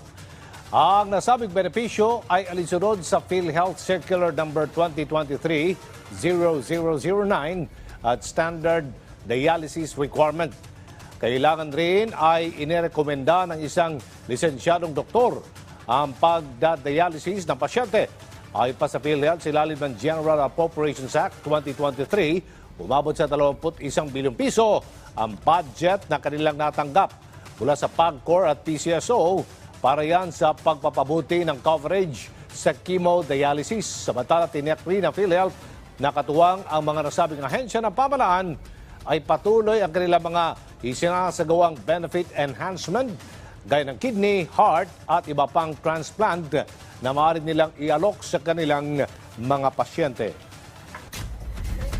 Ang nasabing benepisyo ay alinsunod sa PhilHealth Circular Number 2023-0009 at Standard Dialysis Requirement. Kailangan rin ay inirekomenda ng isang lisensyadong doktor ang pagdadialysis ng pasyente. Ayon pa sa PhilHealth, silalim ng General Appropriations Act 2023, umabot sa 21 bilyong piso ang budget na kanilang natanggap mula sa PAGCOR at PCSO para yan sa pagpapabuti ng coverage sa chemodialysis. Samantala, tiniyak rin ng PhilHealth nakatuwang ang mga nasabing ahensya ng pamahalaan ay patuloy ang kanilang mga isinasagawang benefit enhancement gaya ng kidney, heart at iba pang transplant na maaari nilang ialok sa kanilang mga pasyente.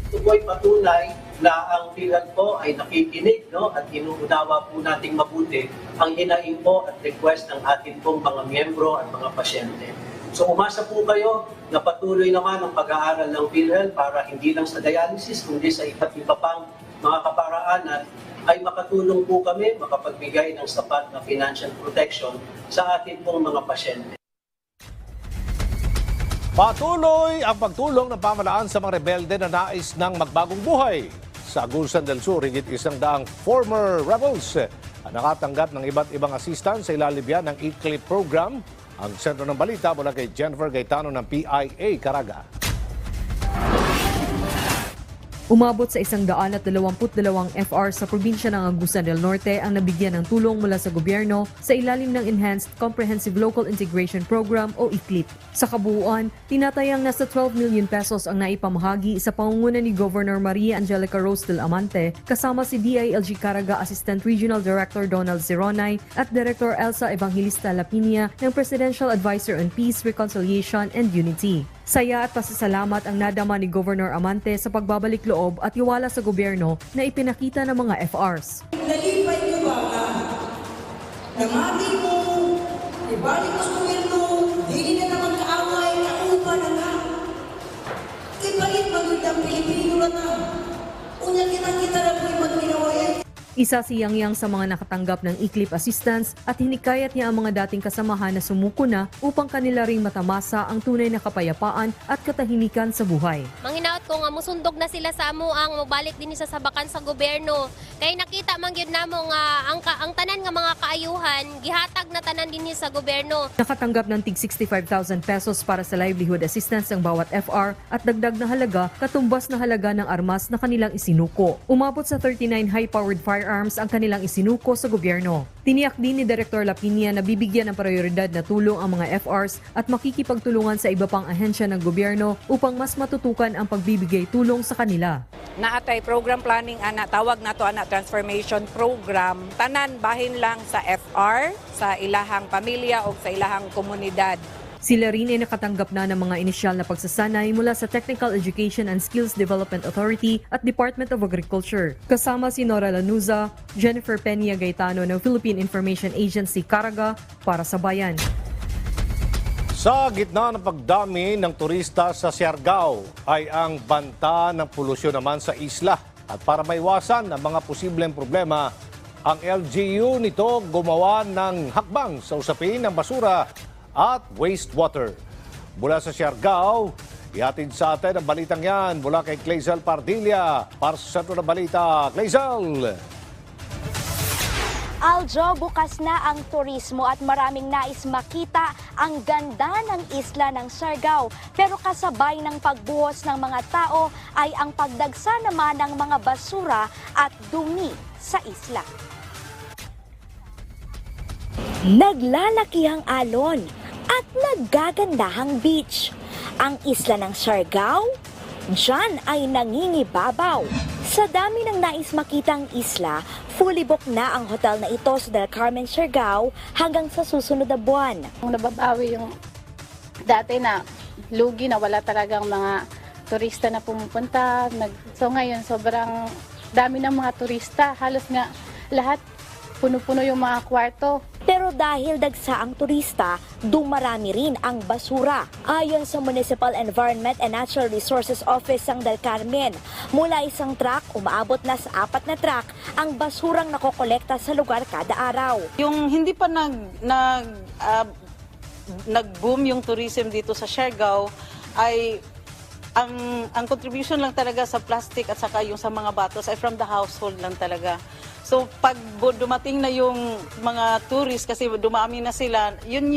Ito po ay patunay na ang PhilHealth po ay nakikinig at inuunawa po nating mabuti ang hinaing po at request ng ating pong mga miyembro at mga pasyente. So umasa po kayo na patuloy naman ang pag-aaral ng PhilHealth para hindi lang sa dialysis kundi sa iba't iba pang mga kaparaanan ay makatulong po kami makapagbigay ng sapat na financial protection sa ating pong mga pasyente. Patuloy ang pagtulong ng pamahalaan sa mga rebelde na nais ng magbagong buhay. Sa Agusan del Sur, higit 100 former rebels ang nakatanggap ng iba't ibang assistance sa ilalim yan ng e-clip program. Ang Sentro ng Balita mula kay Jennifer Gaetano ng PIA Caraga. Umabot sa 122 FR sa probinsya ng Agusan del Norte ang nabigyan ng tulong mula sa gobyerno sa ilalim ng Enhanced Comprehensive Local Integration Program o ECLIP. Sa kabuuan, tinatayang nasa 12 million pesos ang naipamahagi sa pangunguna ni Governor Maria Angelica Rose del Amante kasama si DILG Caraga Assistant Regional Director Donald Zeronay at Director Elsa Evangelista Lapinia ng Presidential Advisor on Peace, Reconciliation and Unity. Saya at pasasalamat ang nadama ni Governor Amante sa pagbabalik loob at tiwala sa gobyerno na ipinakita ng mga FRs. Nalipay ko ba na namati mo, ibalik mo sa gobyerno, hindi na naman kaaway, kaupa na nga. Ibalik magod ang Pilipino na na. Unya kita na po'y magminaway. Isa si Yang Yang sa mga nakatanggap ng e-clip assistance at hinikayat niya ang mga dating kasamahan na sumuko na upang kanila ring matamasa ang tunay na kapayapaan at katahimikan sa buhay. Manghinaot ko nga musundog na sila sa amo ang mabalik din sa sabakan sa gobyerno. Kay nakita man gyud namo nga ang tanan nga mga kaayuhan gihatag na tanan dinhi sa gobyerno. Nakatanggap ng tig 65,000 pesos para sa livelihood assistance ang bawat FR at dagdag na halaga katumbas na halaga ng armas na kanilang isinuko. Umabot sa 39 high-powered firearms firearms ang kanilang isinuko sa gobyerno. Tiniyak din ni Director Lapinia na bibigyan ng prioridad na tulong ang mga FRs at makikipagtulungan sa iba pang ahensya ng gobyerno upang mas matutukan ang pagbibigay tulong sa kanila. Naatay program planning ana tawag nato ana transformation program tanan bahin lang sa FR sa ilahang pamilya o sa ilahang komunidad. Sila rin ay nakatanggap na ng mga inisyal na pagsasanay mula sa Technical Education and Skills Development Authority at Department of Agriculture. Kasama si Nora Lanuza, Jennifer Peña Gaetano ng Philippine Information Agency Caraga para sa Bayan. Sa gitna ng pagdami ng turista sa Siargao ay ang banta ng polusyon naman sa isla. At para maiwasan ang mga posibleng problema, ang LGU nito gumawa ng hakbang sa usapin ng basura at wastewater. Mula sa Siargao, ihatid sa atin ang balitang yan mula kay Clazel Pardilla para sa Sentro Balita. Clazel! Aljo, bukas na ang turismo at maraming nais makita ang ganda ng isla ng Siargao. Pero kasabay ng pagbuhos ng mga tao ay ang pagdagsa naman ng mga basura at dumi sa isla. Naglalakihang alon at naggagandahang beach. Ang isla ng Siargao, diyan ay nangingibabaw. Sa dami ng nais makitang isla, fully booked na ang hotel na ito sa Del Carmen, Siargao hanggang sa susunod na buwan. Nababawi yung dati na lugi na wala talagang mga turista na pumupunta. So ngayon sobrang dami ng mga turista. Halos nga lahat puno-puno yung mga kwarto. Pero dahil dagsa ang turista, dumarami rin ang basura. Ayon sa Municipal Environment and Natural Resources Office ng Del Carmen, mula isang truck, umaabot na sa 4 na truck ang basurang nakokolekta sa lugar kada araw. Yung hindi pa nag-boom yung tourism dito sa Siargao ay ang contribution lang talaga sa plastic at saka yung sa mga bottles ay from the household lang talaga. So pag dumating na yung mga tourists kasi dumami na sila, yun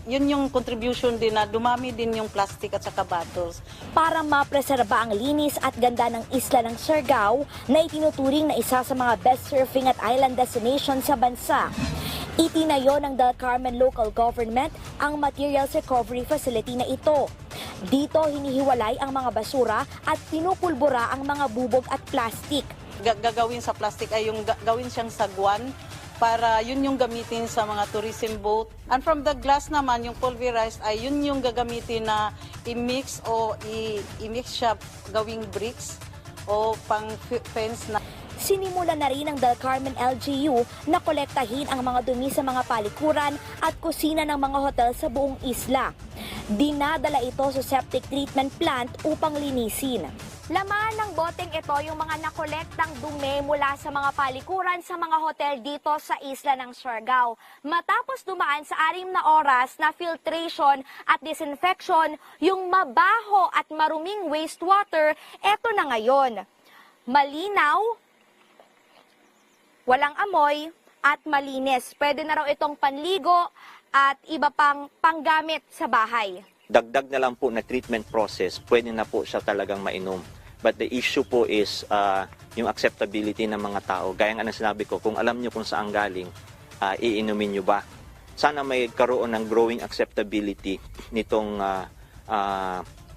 yung contribution din na dumami din yung plastic at saka bottles. Para mapreserba ang linis at ganda ng isla ng Siargao na itinuturing na isa sa mga best surfing at island destination sa bansa, itinayo ng Del Carmen Local Government ang Materials Recovery Facility na ito. Dito hinihiwalay ang mga basura at pinupulbura ang mga bubog at plastic. Gagawin sa plastic ay yung gawin siyang sagwan para yun yung gamitin sa mga tourism boat. And from the glass naman, yung pulverized ay yun yung gagamitin na i-mix o i-mix siya gawing bricks o pang fence na. Sinimula na rin ng Del Carmen LGU na kolektahin ang mga dumi sa mga palikuran at kusina ng mga hotel sa buong isla. Dinadala ito sa septic treatment plant upang linisin. Laman ng boteng ito yung mga nakolektang dumi mula sa mga palikuran sa mga hotel dito sa isla ng Siargao. Matapos dumaan sa 6 na oras na filtration at disinfection, yung mabaho at maruming wastewater, eto na ngayon. Malinaw, walang amoy at malinis. Pwede na raw itong panligo at iba pang panggamit sa bahay. Dagdag na lang po na treatment process, pwede na po siya talagang mainom. But the issue po is yung acceptability ng mga tao. Gaya nga na sinabi ko, kung alam nyo kung saan galing, iinumin nyo ba? Sana may karoon ng growing acceptability nitong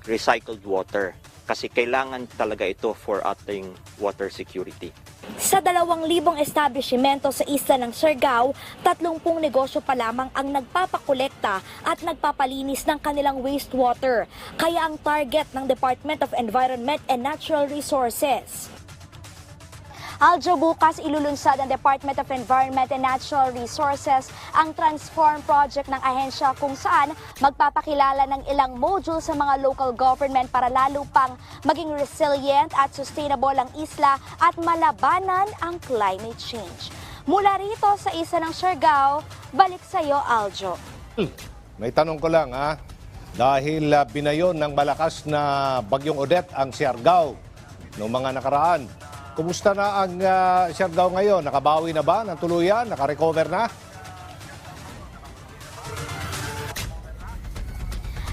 recycled water. Kasi kailangan talaga ito for ating water security. Sa 2,000 establishmento sa isla ng Siargao, 30 negosyo pa lamang ang nagpapakolekta at nagpapalinis ng kanilang wastewater. Kaya ang target ng Department of Environment and Natural Resources. Aljo, bukas ilulunsad ng Department of Environment and Natural Resources ang Transform Project ng ahensya kung saan magpapakilala ng ilang module sa mga local government para lalo pang maging resilient at sustainable ang isla at malabanan ang climate change. Mula rito sa isla ng Siargao, balik sa iyo, Aljo. May tanong ko lang ha, dahil binayon ng malakas na bagyong Odette ang Siargao noong mga nakaraan. Kumusta na ang Siargao ngayon? Nakabawi na ba ng tuluyan? Nakarecover na?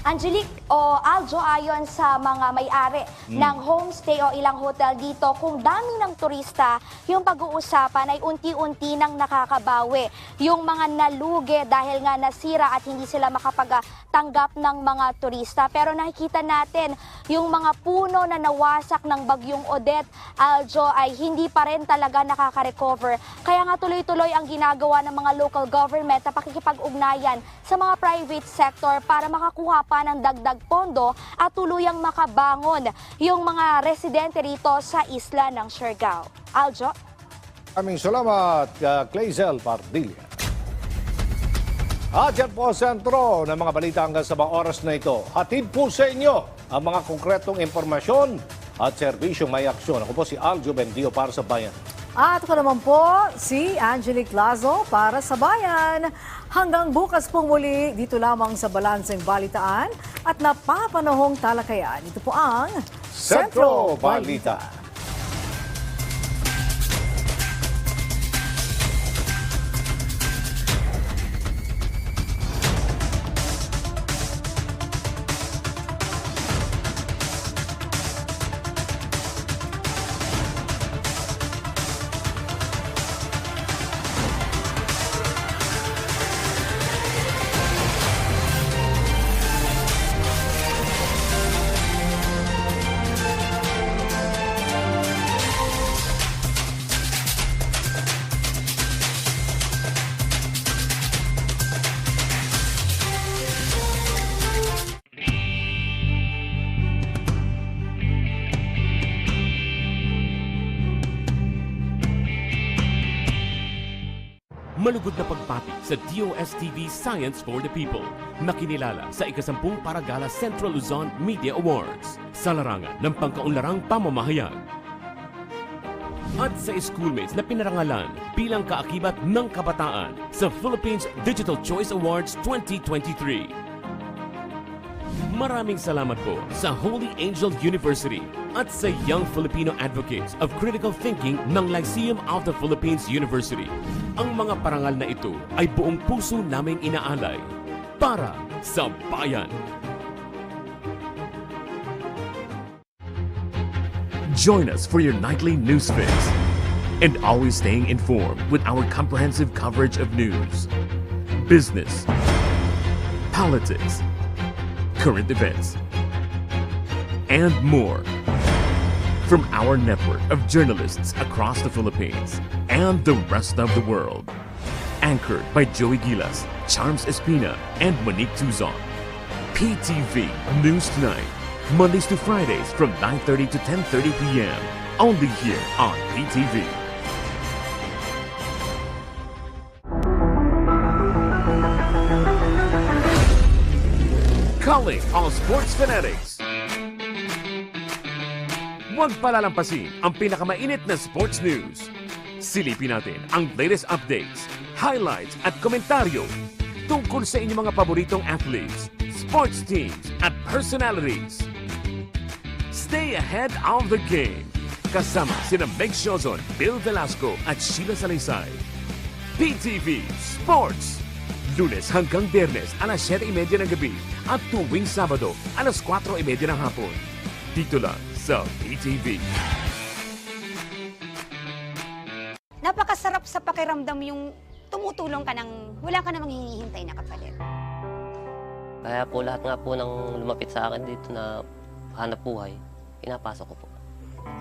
Angelique, o Aljo, ayon sa mga may-ari ng homestay o ilang hotel dito, kung dami ng turista, yung pag-uusapan ay unti-unti nang nakakabawi. Yung mga nalugi dahil nga nasira at hindi sila makapagtanggap ng mga turista. Pero nakikita natin yung mga puno na nawasak ng bagyong Odette, Aljo, ay hindi pa rin talaga nakaka-recover. Kaya nga tuloy-tuloy ang ginagawa ng mga local government na pakikipag-ugnayan sa mga private sector para makakuha pa ng dagdag pondo at tuluyang makabangon yung mga residente rito sa isla ng Siargao. Aljo? Maraming salamat, Clazel Pardilla. At yan po ang sentro ng mga balita hanggang sa mga oras na ito. Hatid po sa inyo ang mga konkretong impormasyon at serbisyong may aksyon. Ako po si Aljo Bendio para sa Bayan. At ako naman po si Angelique Lazo para sa Bayan. Hanggang bukas pong muli dito lamang sa Balanseng Balitaan at napapanahong talakayan. Ito po ang Sentro Balita. Malugod na pagpati sa DOS-TV Science for the People na kinilala sa ika-10 Paragala Central Luzon Media Awards sa larangan ng pangkaunlarang pamamahayag. At sa schoolmates na pinarangalan bilang kaakibat ng kabataan sa Philippines Digital Choice Awards 2023. Maraming salamat po sa Holy Angel University at sa Young Filipino Advocates of Critical Thinking ng Lyceum of the Philippines University. Ang mga parangal na ito ay buong puso naming inaalay para sa bayan. Join us for your nightly news fix and always staying informed with our comprehensive coverage of news, business, politics, current events, and more from our network of journalists across the Philippines and the rest of the world. Anchored by Joey Gilas, Charms Espina, and Monique Tuzon. PTV News Tonight, Mondays to Fridays from 9:30 to 10:30 p.m. Only here on PTV. Calling all sports fanatics. Huwag palalampasin ang pinakamainit na sports news. Silipin natin ang latest updates, highlights at komentaryo tungkol sa inyong mga paboritong athletes, sports teams at personalities. Stay ahead of the game. Kasama sina Meg Shozon, Bill Velasco at Sheila Salaysay. PTV Sports. Lunes hanggang Biyernes, alas 7:30 ng gabi at tuwing Sabado, alas 4:30 ng hapon. Dito lang sa PTV. Napakasarap sa pakiramdam yung tumutulong ka ng wala ka namang hinihintay na kapalit. Kaya po lahat nga po ng lumapit sa akin dito na hanap buhay, pinapasok ko po.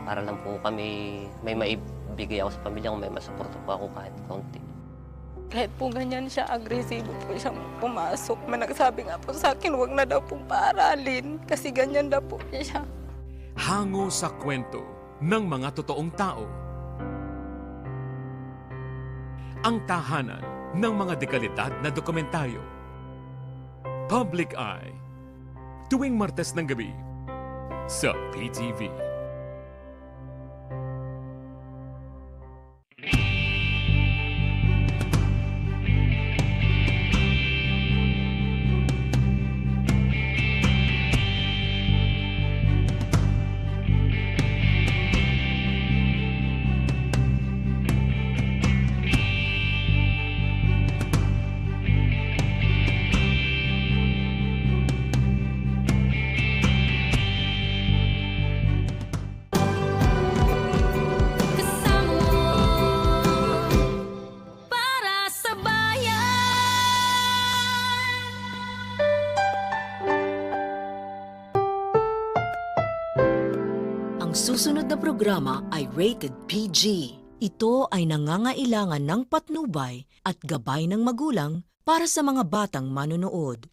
Para lang po kami may maibigay ako sa pamilya ko, may masuporta po ako kahit konti. Kahit po ganyan siya, agresibo po siyang pumasok. Nagsabi nga po sa akin, huwag na daw pong paaralin kasi ganyan daw po siya. Hango sa kwento ng mga totoong tao. Ang tahanan ng mga dekalidad na dokumentaryo. Public Eye. Tuwing Martes ng gabi sa PTV. kada programa ay rated PG. Ito ay nangangailangan ng patnubay at gabay ng magulang para sa mga batang manonood.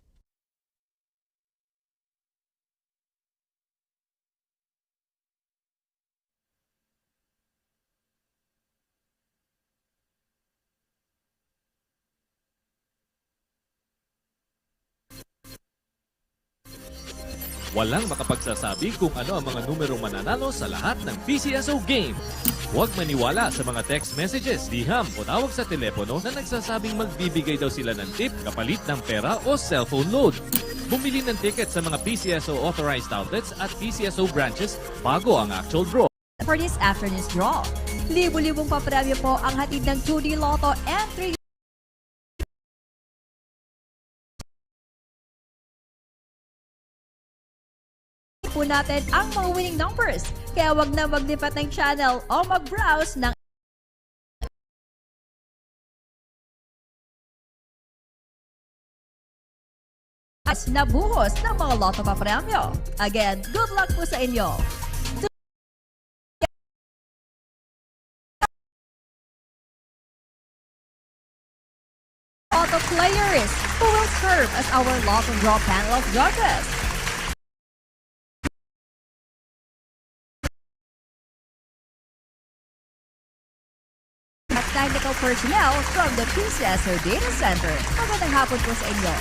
Walang makapagsasabi kung ano ang mga numerong mananalo sa lahat ng PCSO game. Huwag maniwala sa mga text messages, liham o tawag sa telepono na nagsasabing magbibigay daw sila ng tip kapalit ng pera o cellphone load. Bumili ng ticket sa mga PCSO authorized outlets at PCSO branches bago ang actual draw. For this afternoon's draw, libo-libong papremyo po ang hatid ng 2D Lotto and 3D po natin ang mga winning numbers. Kaya wag na maglipat ng channel o mag-browse ng na buhos ng mga Lotto papremyo. Again, good luck po sa inyo. Lotto players who will serve as our Lotto draw panel of judges. Technical personnel from the PCSO Data Center. Magandang hapon po sa inyo.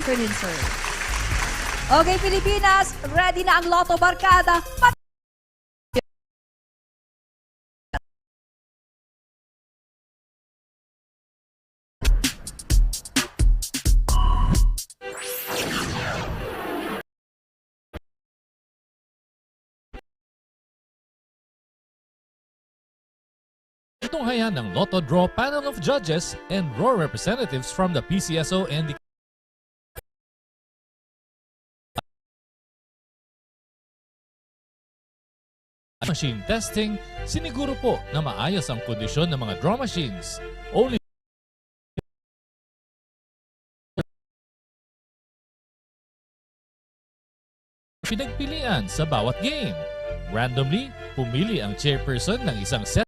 Afternoon, sir. Okay, Pilipinas, ready na ang Lotto Barkada. Tunghayan ng Lotto Draw Panel of Judges and draw representatives from the PCSO and the machine testing, siniguro po na maayos ang kondisyon ng mga draw machines. Only pinagpilian sa bawat game. Randomly, pumili ang chairperson ng isang set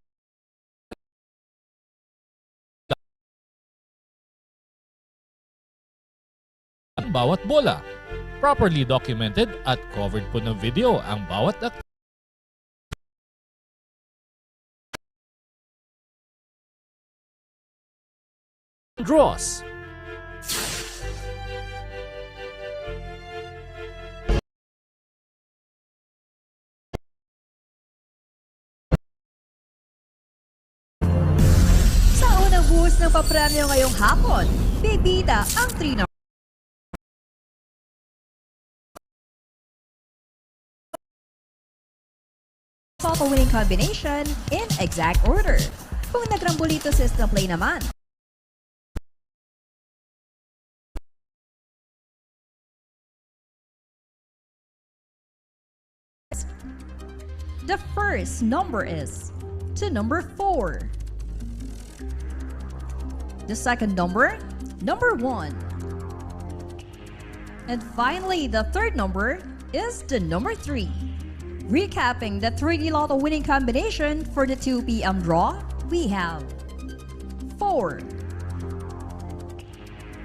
ang bawat bola. Properly documented at covered po ng video ang bawat draws. Sa unang buhos ng papremyo ngayong hapon, bibida ang 3 Lotto winning combination in exact order. Kung nagrambulito system play naman, the first number is to number 4. The second number, number 1. And finally, the third number is the number 3. Recapping the 3D Lotto winning combination for the 2 p.m. draw, we have 4,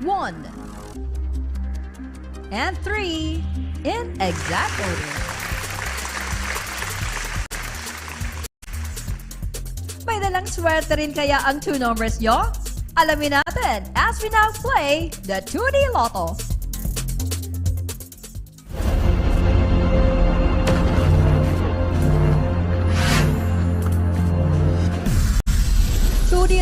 1, and 3 in exact order. May dalang swerte rin kaya ang 2 numbers nyo? Alamin natin as we now play the 2D Lotto.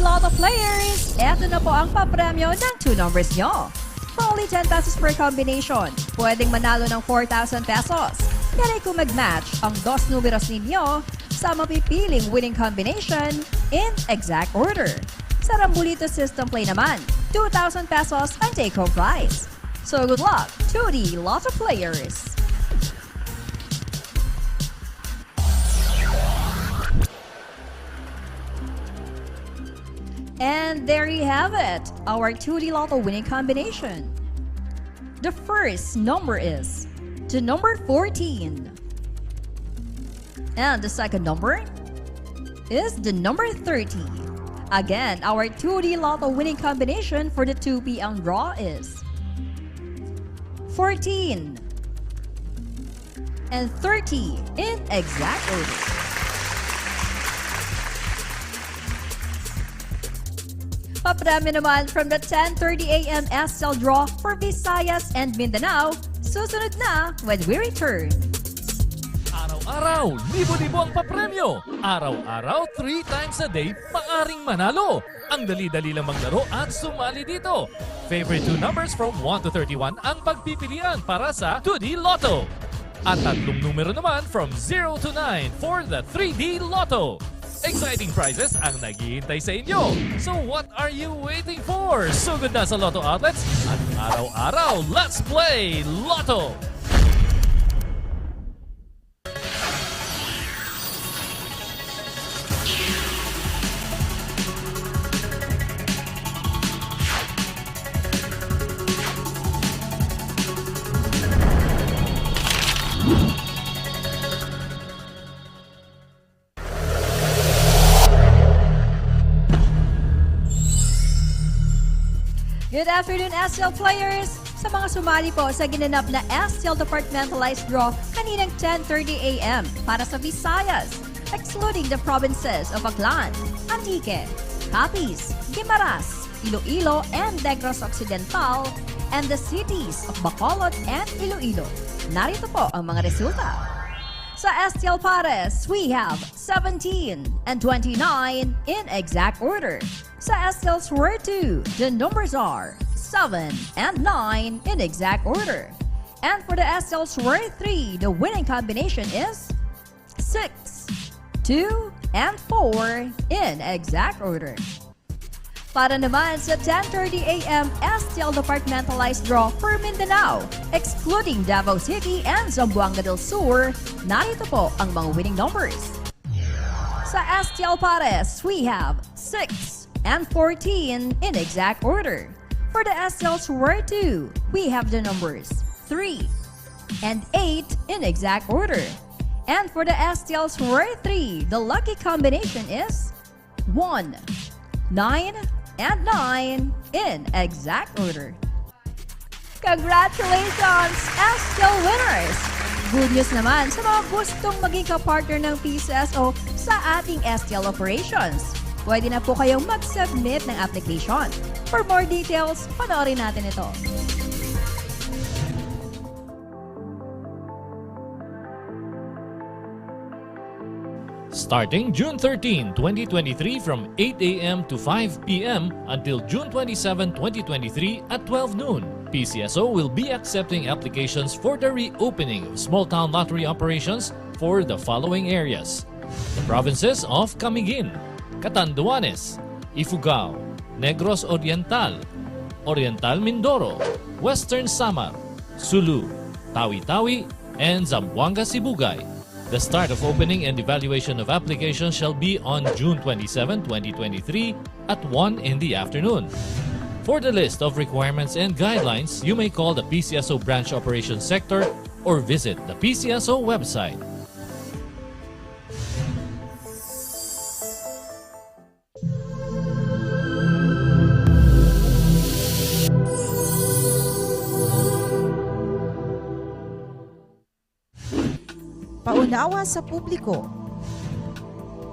Lotto players, eto na po ang papremyo ng 2 numbers nyo. For only 10 pesos per combination, pwedeng manalo ng 4,000 pesos. Kaya kung mag-match ang 2 numeros ninyo sa mapipiling winning combination in exact order. Sa Rambulito system play naman, 2,000 pesos ang take-home prize. So good luck, 2D Lotto players! And there you have it, our 2D Lotto winning combination. The first number is the number 14. And the second number is the number 30. Again, our 2D Lotto winning combination for the 2 p.m. draw is 14 and 30 in exact order. Papremyo naman from the 10:30 a.m. SL draw for Visayas and Mindanao. Susunod na when we return. Araw-araw, libo-libo ang papremyo. Araw-araw, 3 times a day, maaring manalo. Ang dali-dali lang maglaro at sumali dito. Favorite 2 numbers from 1 to 31 ang pagpipilian para sa 2D Lotto. At 3 numero naman from 0 to 9 for the 3D Lotto. Exciting prizes ang naghihintay sa inyo. So what are you waiting for? Sugod na sa Lotto outlets at araw-araw, let's play Lotto! Good afternoon, STL players! Sa mga sumali po sa ginanap na STL Departmentalized Draw kaninang 10:30 a.m. para sa Visayas, excluding the provinces of Aklan, Antique, Capiz, Guimaras, Iloilo, and Negros Occidental, and the cities of Bacolod and Iloilo. Narito po ang mga resulta. Sa STL Pares, we have 17 and 29 in exact order. Sa STL Swear 2, the numbers are 7 and 9 in exact order. And for the STL Swear 3, the winning combination is 6, 2, and 4 in exact order. Para naman sa 10:30 a.m. STL Departmentalized Draw for Mindanao, excluding Davao City and Zamboanga del Sur, narito po ang mga winning numbers. Sa STL Pares, we have 6 and 14 in exact order. For the STL Swear 2, we have the numbers 3 and 8 in exact order. And for the STL Swear 3, the lucky combination is 1, 9, and 9 in exact order. Congratulations, STL winners! Good news naman sa mga gustong maging kapartner ng PCSO sa ating STL operations. Pwede na po kayong mag-submit ng application. For more details, panoorin natin ito. Starting June 13, 2023 from 8 a.m. to 5 p.m. until June 27, 2023 at 12 noon, PCSO will be accepting applications for the reopening of small-town lottery operations for the following areas. The provinces of Camiguin, Catanduanes, Ifugao, Negros Oriental, Oriental Mindoro, Western Samar, Sulu, Tawi-Tawi, and Zamboanga Sibugay. The start of opening and evaluation of applications shall be on June 27, 2023 at 1 in the afternoon. For the list of requirements and guidelines, you may call the PCSO Branch Operations Sector or visit the PCSO website. Paunawa sa publiko.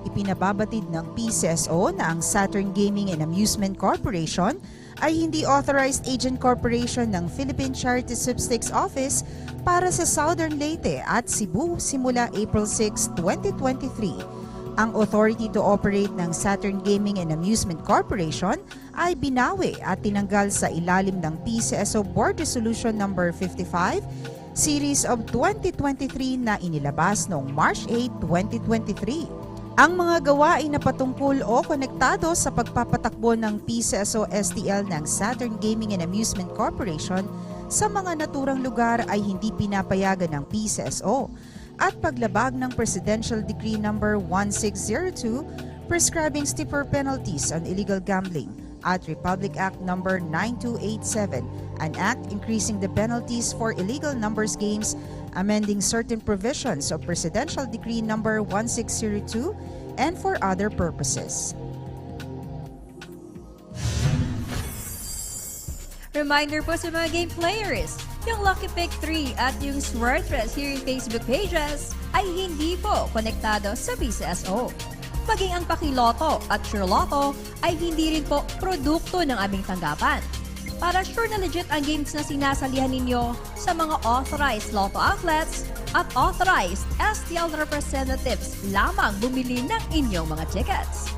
Ipinababatid ng PCSO na ang Saturn Gaming and Amusement Corporation ay hindi authorized agent corporation ng Philippine Charity Sweepstakes Office para sa Southern Leyte at Cebu simula April 6, 2023. Ang authority to operate ng Saturn Gaming and Amusement Corporation ay binawi at tinanggal sa ilalim ng PCSO Board Resolution No. 55 Series of 2023 na inilabas noong March 8, 2023. Ang mga gawain na patungkol o konektado sa pagpapatakbo ng PCSO STL ng Saturn Gaming and Amusement Corporation sa mga naturang lugar ay hindi pinapayagan ng PCSO at paglabag ng Presidential Decree No. 1602 prescribing stiffer penalties on illegal gambling at Republic Act Number 9287, an act increasing the penalties for illegal numbers games, amending certain provisions of Presidential Decree Number 1602, and for other purposes. Reminder po sa mga game players, yung Lucky Pick 3 at yung Swertres here in Facebook pages ay hindi po konektado sa PCSO. Maging ang Pakiloto at SureLotto ay hindi rin po produkto ng aming tanggapan. Para sure na legit ang games na sinasalihan ninyo sa mga authorized lotto outlets at authorized STL representatives lamang bumili ng inyong mga tickets.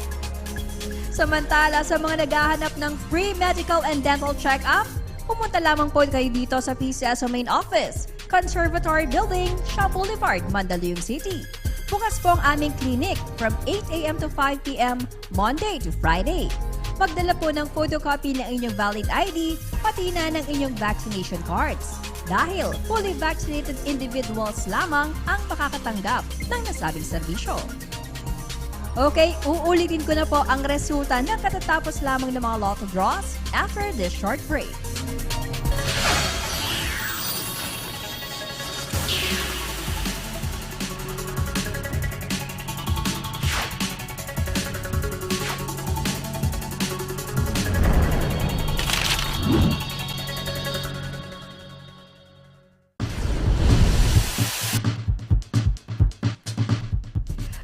Samantala sa mga naghahanap ng free medical and dental check-up, pumunta lamang po kayo dito sa PCSO Main Office, Conservatory Building, Shaw Boulevard, Mandaluyong City. Bukas po ang aming clinic from 8 a.m. to 5 p.m. Monday to Friday. Magdala po ng photocopy ng inyong valid ID, pati na ng inyong vaccination cards. Dahil fully vaccinated individuals lamang ang makakatanggap ng nasabing serbisyo. Okay, uulitin ko na po ang resulta ng katatapos lamang ng mga lotto draws after this short break.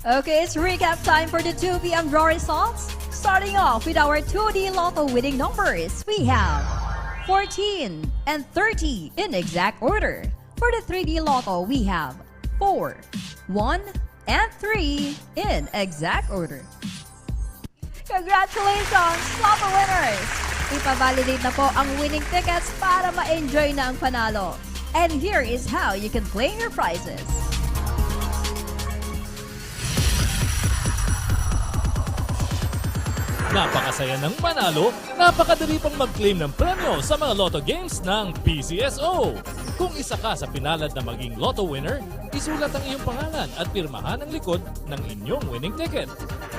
Okay, it's recap time for the 2 p.m. draw results. Starting off with our 2D Lotto winning numbers, we have 14 and 30 in exact order. For the 3D Lotto, we have 4, 1, and 3 in exact order. Congratulations, Lotto winners! Ipavalidate na po ang winning tickets para ma-enjoy na ang panalo. And here is how you can claim your prizes. Napakasaya ng manalo, napakadali pang mag-claim ng premyo sa mga lotto games ng PCSO. Kung isa ka sa pinalad na maging lotto winner, isulat ang iyong pangalan at pirmahan ang likod ng inyong winning ticket.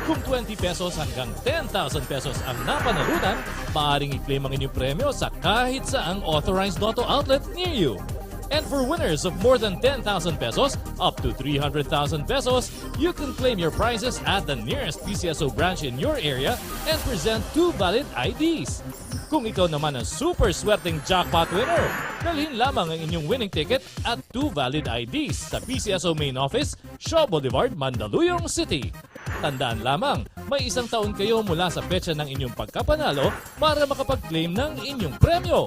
Kung 20 pesos hanggang 10,000 pesos ang napanalunan, maaaring i-claim ang inyong premyo sa kahit saang authorized lotto outlet near you. And for winners of more than 10,000 pesos up to 300,000 pesos, you can claim your prizes at the nearest PCSO branch in your area and present 2 valid IDs. Kung ikaw naman ang super swerteng jackpot winner, dalhin lamang ang inyong winning ticket at 2 valid IDs sa PCSO Main Office, Shaw Boulevard, Mandaluyong City. Tandaan lamang, may 1 taon kayo mula sa petsa ng inyong pagkapanalo para makapag-claim ng inyong premyo.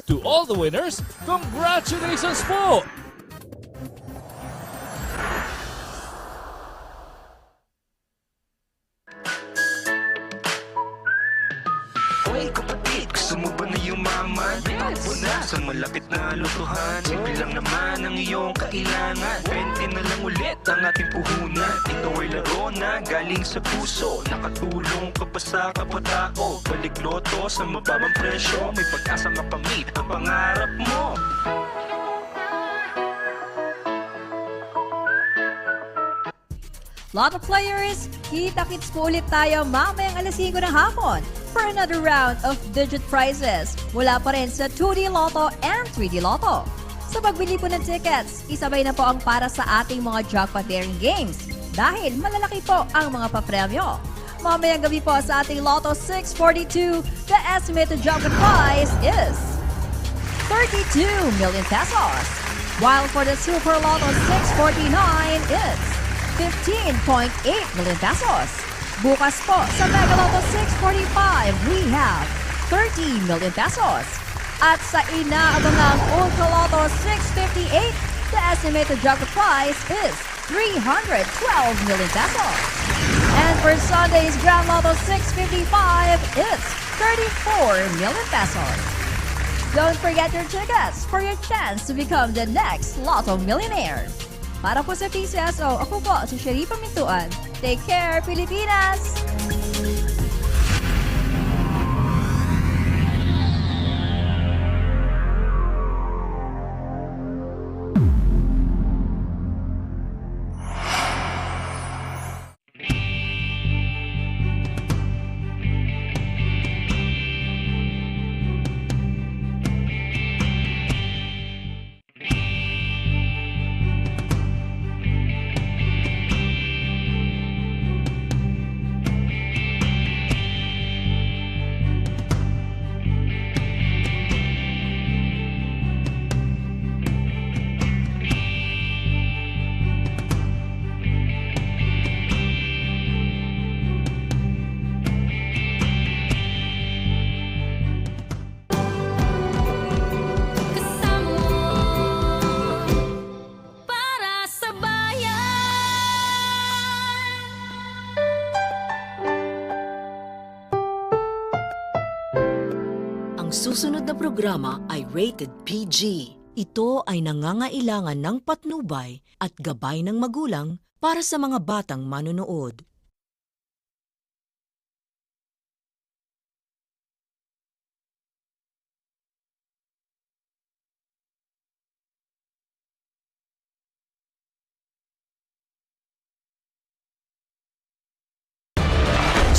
To all the winners, congratulations po! Oy kapatid, gusto mo ba na yumaman? Takbo na sa malapit na lutuhan. Simple lang naman ang iyong kailangan. 20 na lang ulit ang ating puhunan. Ito ay laro na galing sa puso. Nakatulong ka pa sa kapatao. Balik loto sa mababang presyo. May pag-asa makamit ang pangarap mo. Lotto players, kita-kits po ulit tayo mamayang alas 5 ng hapon for another round of digit prizes mula pa rin sa 2D Lotto and 3D Lotto. Sa pagbili po ng tickets, isabay na po ang para sa ating mga jackpot daring games dahil malalaki po ang mga papremyo. Mamayang gabi po sa ating Lotto 642, the estimated jackpot prize is 32 million pesos. While for the Super Lotto 649, it's 15.8 million pesos. Bukas po sa Mega Lotto 645, we have 30 million pesos. At sa inaabangang Ultra Lotto 658, the estimated jackpot prize is 312 million pesos. And for Sunday's Grand Lotto 655, it's 34 million pesos. Don't forget your tickets for your chance to become the next Lotto millionaire. Para po sa PCSO, ako po si Sherifa Mintuan. Take care, Pilipinas! susunod na programa ay rated PG. Ito ay nangangailangan ng patnubay at gabay ng magulang para sa mga batang manonood.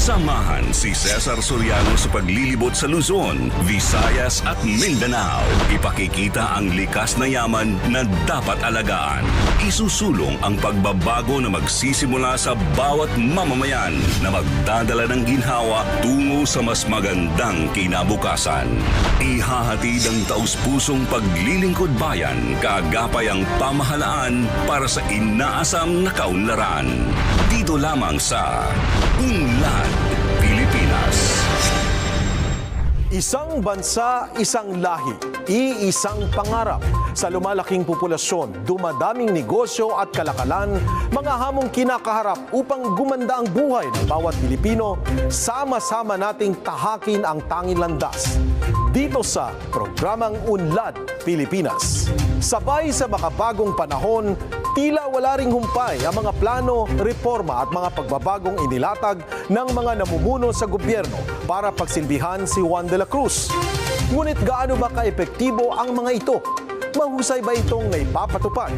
Samahan si Cesar Soriano sa paglilibot sa Luzon, Visayas at Mindanao. Ipakikita ang likas na yaman na dapat alagaan. Isusulong ang pagbabago na magsisimula sa bawat mamamayan na magdadala ng ginhawa tungo sa mas magandang kinabukasan. Ihahatid ang taus-pusong paglilingkod bayan, kaagapay ang pamahalaan para sa inaasam na kaunlaran. Dito lamang sa Ulat Pilipinas. Isang bansa, isang lahi, iisang pangarap. Sa lumalaking populasyon, dumadaming negosyo at kalakalan, mga hamong kinakaharap upang gumanda ang buhay ng bawat Pilipino, sama-sama nating tahakin ang tanging landas. Dito sa programang Ulat Pilipinas. Sabay sa makabagong panahon, tila wala ring humpay ang mga plano, reforma at mga pagbabagong inilatag ng mga namumuno sa gobyerno para pagsilbihan si Juan de la Cruz. Ngunit gaano ba kaepektibo ang mga ito? Mahusay ba itong naipapatupad?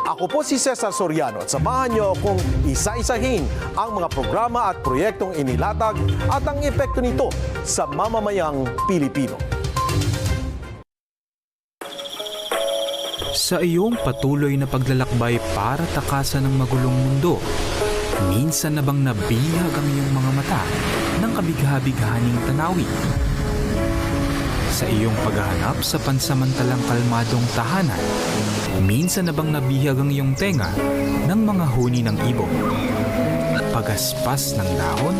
Ako po si Cesar Soriano at samahan niyo akong isa-isahin ang mga programa at proyektong inilatag at ang epekto nito sa mamamayang Pilipino. Sa iyong patuloy na paglalakbay para takasan ng magulong mundo, minsan na bang nabihag ang iyong mga mata ng kabigha-bighaning tanawin? Sa iyong paghahanap sa pansamantalang kalmadong tahanan, minsan na bang nabihag ang iyong tenga ng mga huni ng ibon, pagaspas ng dahon,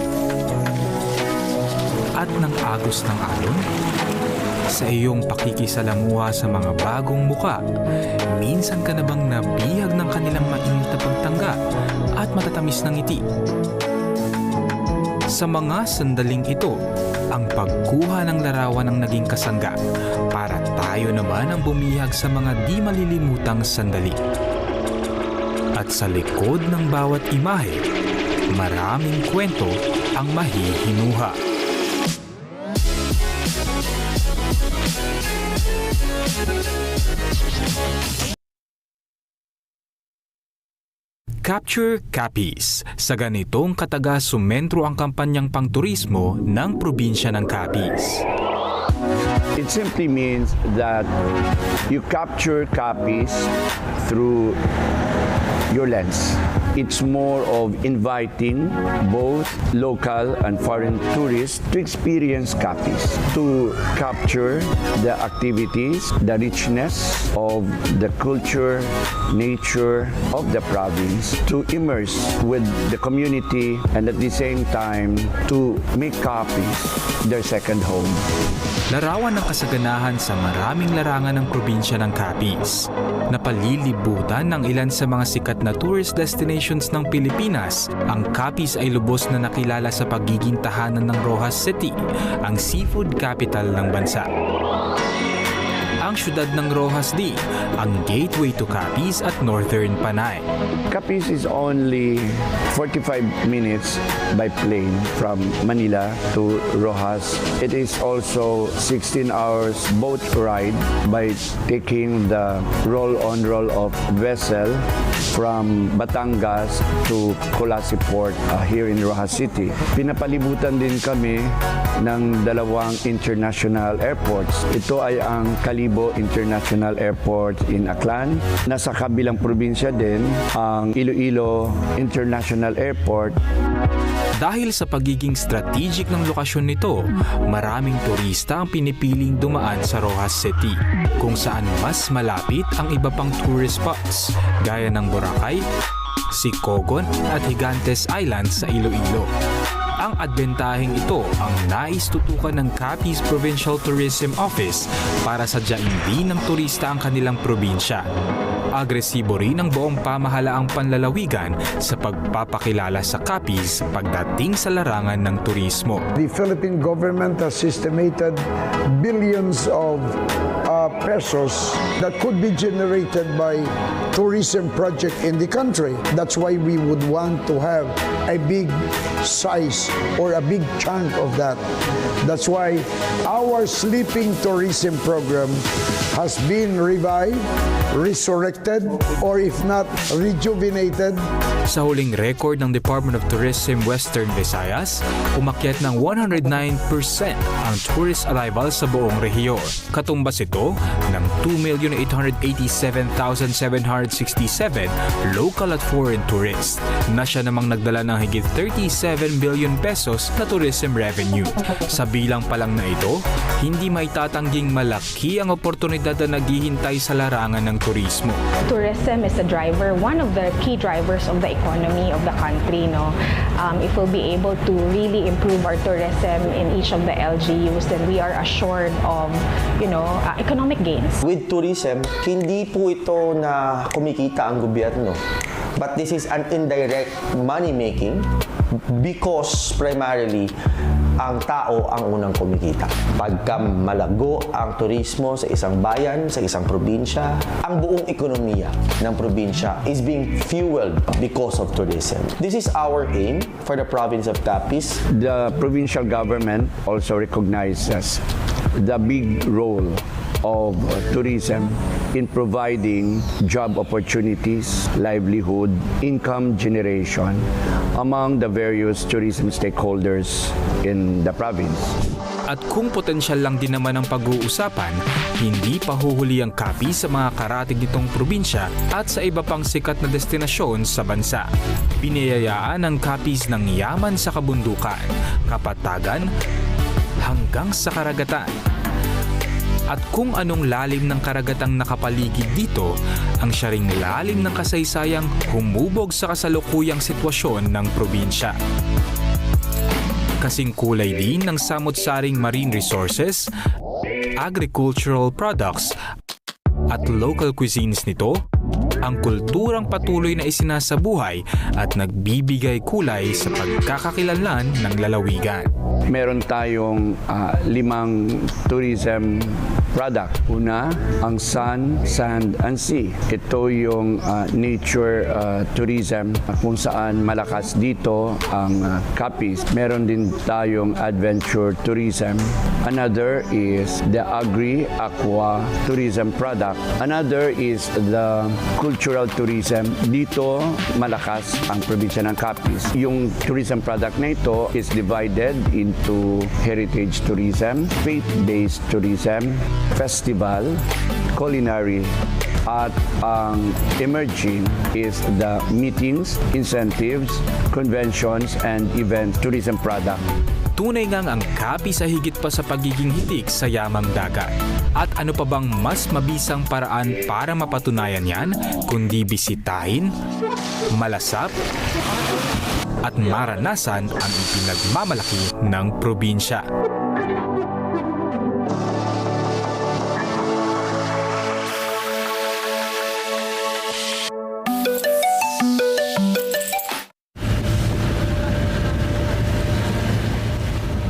at ng agos ng alon? Sa iyong pakikisalamuha sa mga bagong muka, minsan ka na bang nabihag ng kanilang mainit na pagtanggap at matatamis ng ngiti? Sa mga sandaling ito, ang pagkuha ng larawan ang naging kasangga para tayo naman ang bumihag sa mga di malilimutang sandali. At sa likod ng bawat imahe, maraming kwento ang mahihinuha. Capture Capiz. Sa ganitong kataga sumentro ang kampanyang pangturismo ng probinsya ng Capiz. It simply means that you capture Capiz through your lens. It's more of inviting both local and foreign tourists to experience Capiz, to capture the activities, the richness of the culture, nature of the province, to immerse with the community, and at the same time to make Capiz their second home. Larawan ng kasaganahan sa maraming larangan ng probinsya ng Capiz. Napalilibutan ng ilan sa mga sikat na tourist destinations ng Pilipinas, ang Capiz ay lubos na nakilala sa pagiging tahanan ng Rojas City, ang seafood capital ng bansa. Ang syudad ng Rojas din ang gateway to Capiz at Northern Panay. Capiz is only 45 minutes by plane from Manila to Rojas. It is also 16 hours boat ride by taking the roll-on roll-off vessel from Batangas to Colasi Port here in Rojas City. Pinapalibutan din kami ng dalawang international airports. Ito ay ang Calibo International Airport in Aklan. Nasa kabilang probinsya din ang Iloilo International Airport. Dahil sa pagiging strategic ng lokasyon nito, maraming turista ang pinipiling dumaan sa Rojas City, kung saan mas malapit ang iba pang tourist spots gaya ng Boracay, Sicogon at Higantes Island sa Iloilo. Ang adbentaheng ito ang nais tutukan ng Capiz Provincial Tourism Office para sadyain din ng turista ang kanilang probinsya. Agresibo rin ang buong pamahalaang panlalawigan sa pagpapakilala sa Capiz pagdating sa larangan ng turismo. The Philippine government has estimated billions of pesos that could be generated by tourism project in the country. That's why we would want to have a big size or a big chunk of that. That's why our sleeping tourism program has been revived, resurrected, or if not, rejuvenated. Sa huling record ng Department of Tourism Western Visayas, umakyat ng 109% ang tourist arrival sa buong rehiyon. Katumbas ito ng 2,887,767 local at foreign tourists na siya namang nagdala ng higit 37 billion pesos na tourism revenue. Sa bilang pa lang na ito, hindi maitatanging malaki ang oportunidad na naghihintay sa larangan ng turismo. Tourism is a driver, one of the key drivers of the economy of the country. If we'll be able to really improve our tourism in each of the LGUs, then we are assured of, economic gains. With tourism, hindi po ito na kumikita ang gobyerno. But this is an indirect money making because primarily ang tao ang unang kumikita. Pagka malago ang turismo sa isang bayan, sa isang probinsya, ang buong ekonomiya ng probinsya is being fueled because of tourism. This is our aim for the province of Capiz. The provincial government also recognizes the big role of tourism in providing job opportunities, livelihood, income generation among the various tourism stakeholders in the province. At kung potensyal lang din naman ang pag-uusapan, hindi pa huhuli ang Capiz sa mga karatig nitong probinsya at sa iba pang sikat na destinasyon sa bansa. Pinayayaan ang Capiz ng yaman sa kabundukan, kapatagan, hanggang sa karagatan. At kung anong lalim ng karagatang nakapaligid dito, ang siya ring lalim ng kasaysayang humubog sa kasalukuyang sitwasyon ng probinsya. Kasing kulay din ng samot-saring marine resources, agricultural products, at local cuisines nito, ang kulturang patuloy na isinasabuhay at nagbibigay kulay sa pagkakakilanlan ng lalawigan. Meron tayong 5 tourism product. Una, ang sun, sand, and sea. Ito yung nature tourism kung saan malakas dito ang Capiz. Meron din tayong adventure tourism. Another is the agri-aqua tourism product. Another is the cultural tourism. Dito malakas ang probinsya ng Capiz. Yung tourism product na ito is divided into heritage tourism, faith-based tourism, festival, culinary, at ang emerging is the meetings, incentives, conventions, and event tourism product. Tunay ngang ang Capiz sa higit pa sa pagiging hitik sa yamang dagat. At ano pa bang mas mabisang paraan para mapatunayan yan, kundi bisitahin, malasap, at maranasan ang ipinagmamalaki ng probinsya.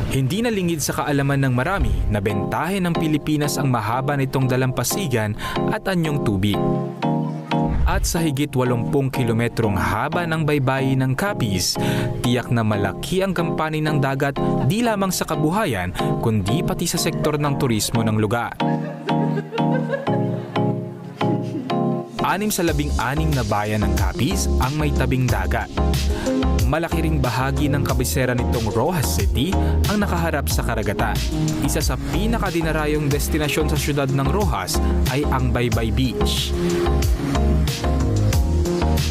Hindi na lingid sa kaalaman ng marami na bentahe ng Pilipinas ang mahaba nitong dalampasigan at anyong tubig. At sa higit 80 kilometrong haba ng baybayin ng Capiz, tiyak na malaki ang gampanin ng dagat di lamang sa kabuhayan kundi pati sa sektor ng turismo ng lugar. 6 sa 16 na bayan ng Capiz ang may tabing dagat. Malaki ring bahagi ng kabisera nitong Rojas City ang nakaharap sa karagatan. Isa sa pinakadinarayong destinasyon sa syudad ng Rojas ay ang Baybay Beach.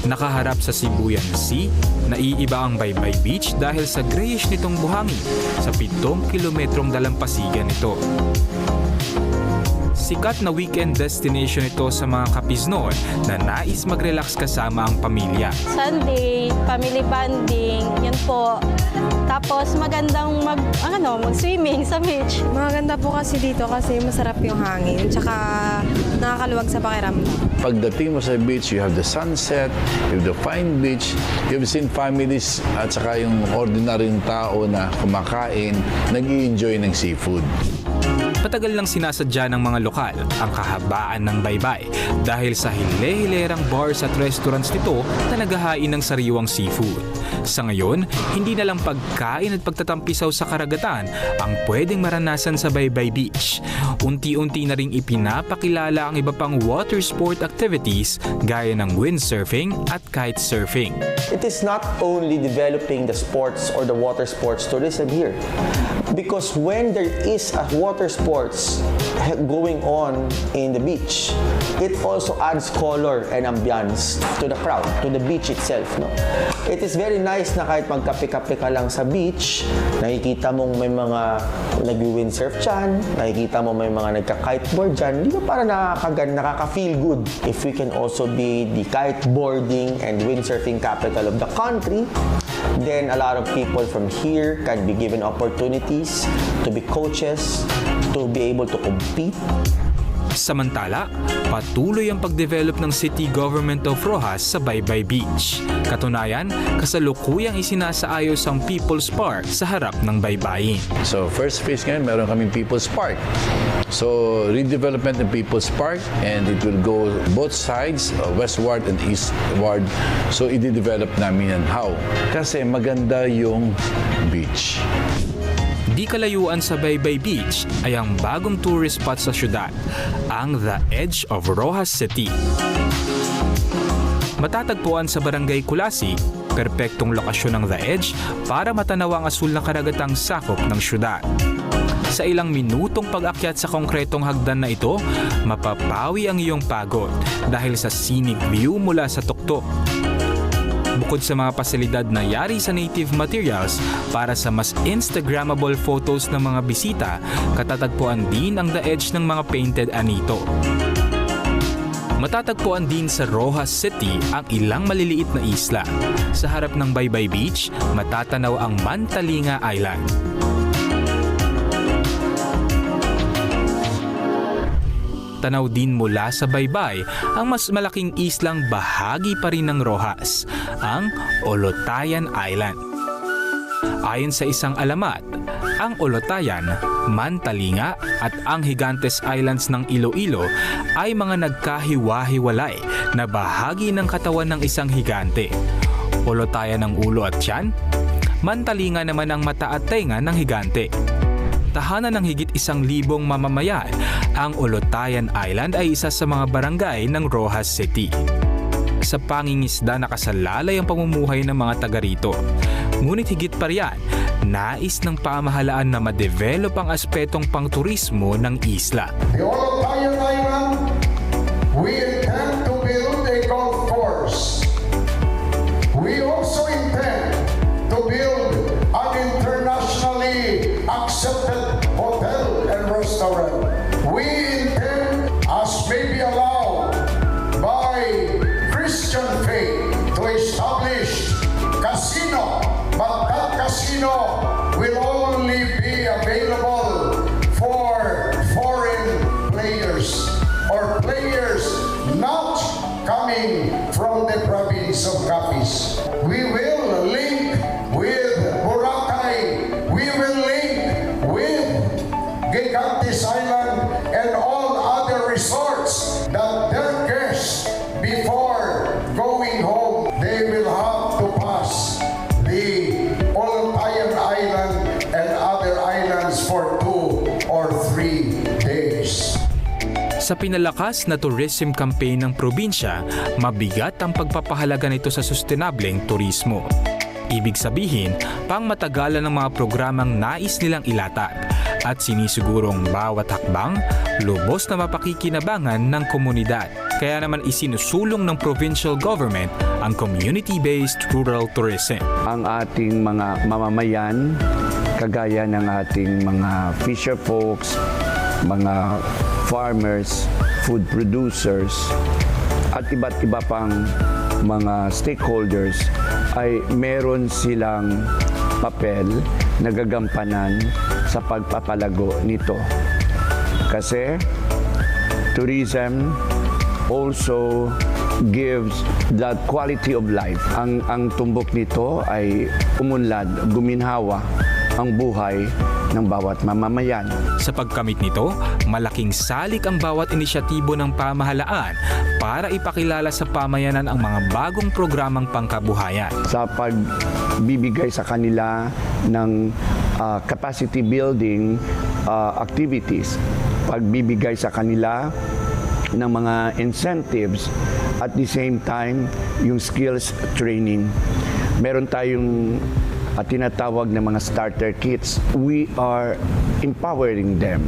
Nakaharap sa Sibuyan Sea, naiiba ang Baybay Beach dahil sa grayish nitong buhangin sa 7 kilometrong dalampasigan nito. Sikat na weekend destination ito sa mga kapiznon na nais mag-relax kasama ang pamilya. Sunday, family bonding, yan po. Tapos magandang mag-swimming sa beach. Maganda po kasi dito kasi masarap yung hangin, tsaka nakakaluwag sa pakiramdam. Pagdating mo sa beach, you have the sunset, you have the fine beach, you've seen families at saka yung ordinaryong tao na kumakain, nag-i-enjoy ng seafood. Matagal nang sinasadya ng mga lokal ang kahabaan ng baybay dahil sa hile-hilerang bars at restaurants nito na naghahain ng sariwang seafood. Sa ngayon, hindi na lang pagkain at pagtatampisaw sa karagatan ang pwedeng maranasan sa Baybay Beach. Unti-unti na ring ipinapakilala ang iba pang water sport activities gaya ng windsurfing at kitesurfing. It is not only developing the sports or the water sports tourism here. Because when there is a water sports going on in the beach, it also adds color and ambiance to the crowd, to the beach itself. No? It is very nice na kahit magkape-kape ka lang sa beach, nakikita mong may mga nag-windsurf dyan, nakikita mo may mga nagka-kiteboard dyan, di ba para nakaka-feel good? If we can also be the kiteboarding and windsurfing capital of the country, then a lot of people from here can be given opportunities to be coaches, to be able to compete. Samantala, patuloy ang pag-develop ng City Government of Roxas sa Baybay Beach. Katunayan, kasalukuyang isinasaayos ang People's Park sa harap ng baybayin. So first phase ngayon, meron kaming People's Park. So redevelopment ng People's Park, and it will go both sides, westward and eastward. So i-develop namin yan. How? Kasi maganda yung beach. Di kalayuan sa Baybay Beach ay ang bagong tourist spot sa syudad, ang The Edge of Roxas City. Matatagpuan sa Barangay Kulasi, perpektong lokasyon ng The Edge para matanaw ang asul na karagatang sakop ng syudad. Sa ilang minutong pag-akyat sa konkretong hagdan na ito, mapapawi ang iyong pagod dahil sa scenic view mula sa tuktok. Bukod sa mga pasilidad na yari sa native materials para sa mas Instagrammable photos ng mga bisita, katatagpuan din ang The Edge ng mga painted anito. Matatagpuan din sa Roxas City ang ilang maliliit na isla. Sa harap ng Baybay Beach, matatanaw ang Mantalinga Island. Tanaw din mula sa baybay ang mas malaking islang bahagi pa rin ng Roxas, ang Ulat Island. Ayon sa isang alamat, ang Olotayan, Mantalinga at ang Gigantes Islands ng Iloilo ay mga nagkahiwa-hiwalay na bahagi ng katawan ng isang higante. Olotayan ang ulo at tiyan, Mantalinga naman ang mata at tenga ng higante. Tahanan ng higit 1,000 mamamayan, ang Olotayan Island ay isa sa mga barangay ng Roxas City. Sa pangingisda nakasalalay ang pamumuhay ng mga taga rito. Ngunit higit pa riyan, nais ng pamahalaan na ma-develop ang aspetong pangturismo ng isla. The Olotayan Island, we intend to build a golf course. We also intend to build an internationally accepted hotel and restaurant. We intend, as may be allowed by Christian faith, to establish casino, but that casino will only be available for foreign players or players not coming from the province of Capiz. We will link with Boracay, we will link with Gigantes Island and all other resorts that their guests, before going home, they will have to pass the Olotayan Island and other islands for 2 or 3 days. Sa pinalakas na tourism campaign ng probinsya, mabigat ang pagpapahalaga nito sa sustainableng turismo. Ibig sabihin, pangmatagalan ng mga programang nais nilang ilatag at sinisigurong bawat hakbang, lubos na mapakikinabangan ng komunidad. Kaya naman isinusulong ng provincial government ang community-based rural tourism. Ang ating mga mamamayan, kagaya ng ating mga fisher folks, mga farmers, food producers, at iba't iba pang mga stakeholders ay meron silang papel na gagampanan sa pagpapalago nito. Kasi tourism also gives that quality of life. Ang tumbok nito ay umunlad, guminhawa ang buhay ng bawat mamamayan. Sa pagkamit nito, malaking salik ang bawat inisyatibo ng pamahalaan para ipakilala sa pamayanan ang mga bagong programang pangkabuhayan. Sa pagbibigay sa kanila ng capacity building activities, pagbibigay sa kanila ng mga incentives, at the same time yung skills training. Meron tayong tinatawag na mga starter kits. We are empowering them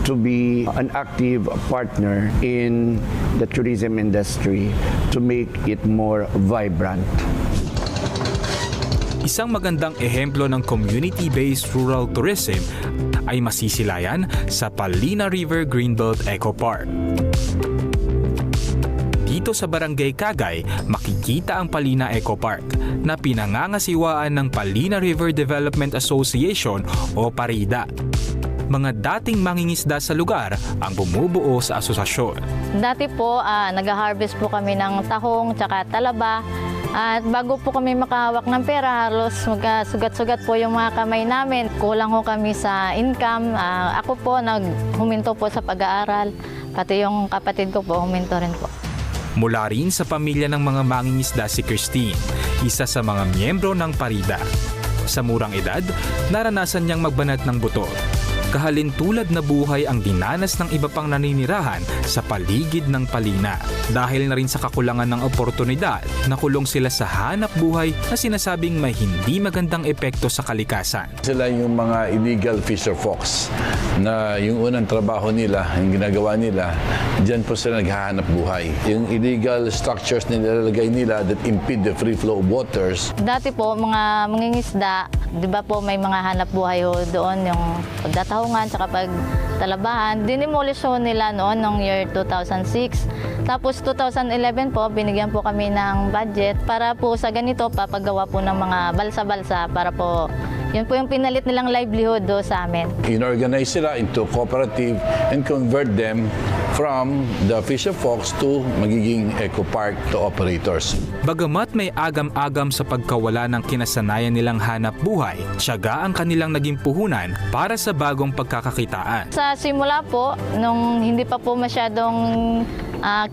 to be an active partner in the tourism industry to make it more vibrant. Isang magandang ehemplo ng community-based rural tourism ay masisilayan sa Palina River Greenbelt Eco Park. Dito sa Barangay Cagay, makikita ang Palina Eco Park na pinangangasiwaan ng Palina River Development Association o PARIDA. Mga dating mangingisda sa lugar ang bumubuo sa asosasyon. Dati po, nag-harvest po kami ng tahong tsaka talaba. At bago po kami makahawak ng pera, halos magsugat-sugat po yung mga kamay namin. Kulang ho kami sa income. Ako po, huminto po sa pag-aaral. Pati yung kapatid ko po, huminto rin po. Mula rin sa pamilya ng mga mangingisda si Christine, isa sa mga miyembro ng PARIDA. Sa murang edad, naranasan niyang magbanat ng buto. Kahalintulad na buhay ang dinanas ng iba pang naninirahan sa paligid ng Palina. Dahil na rin sa kakulangan ng oportunidad, nakulong sila sa hanap buhay na sinasabing may hindi magandang epekto sa kalikasan. Sila yung mga illegal fisher folks na yung unang trabaho nila, yung ginagawa nila, diyan po sila naghahanap buhay. Yung illegal structures na nilalagay nila that impede the free flow of waters. Dati po, mga mangingisda, di ba po may mga hanap buhay ho doon, yung pagdatahungan, tsaka pagtalabahan. Dinimolish ho nila noon noong year 2006. Tapos 2011 po, binigyan po kami ng budget para po sa ganito, papagawa po ng mga balsa-balsa para po, yun po yung pinalit nilang livelihood do sa amin. Inorganize sila into cooperative and convert them from the fisher folks to magiging eco park to operators. Bagamat may agam-agam sa pagkawala ng kinasanayan nilang hanap buhay, tiyaga ang kanilang naging puhunan para sa bagong pagkakakitaan. Sa simula po, nung hindi pa po masyadong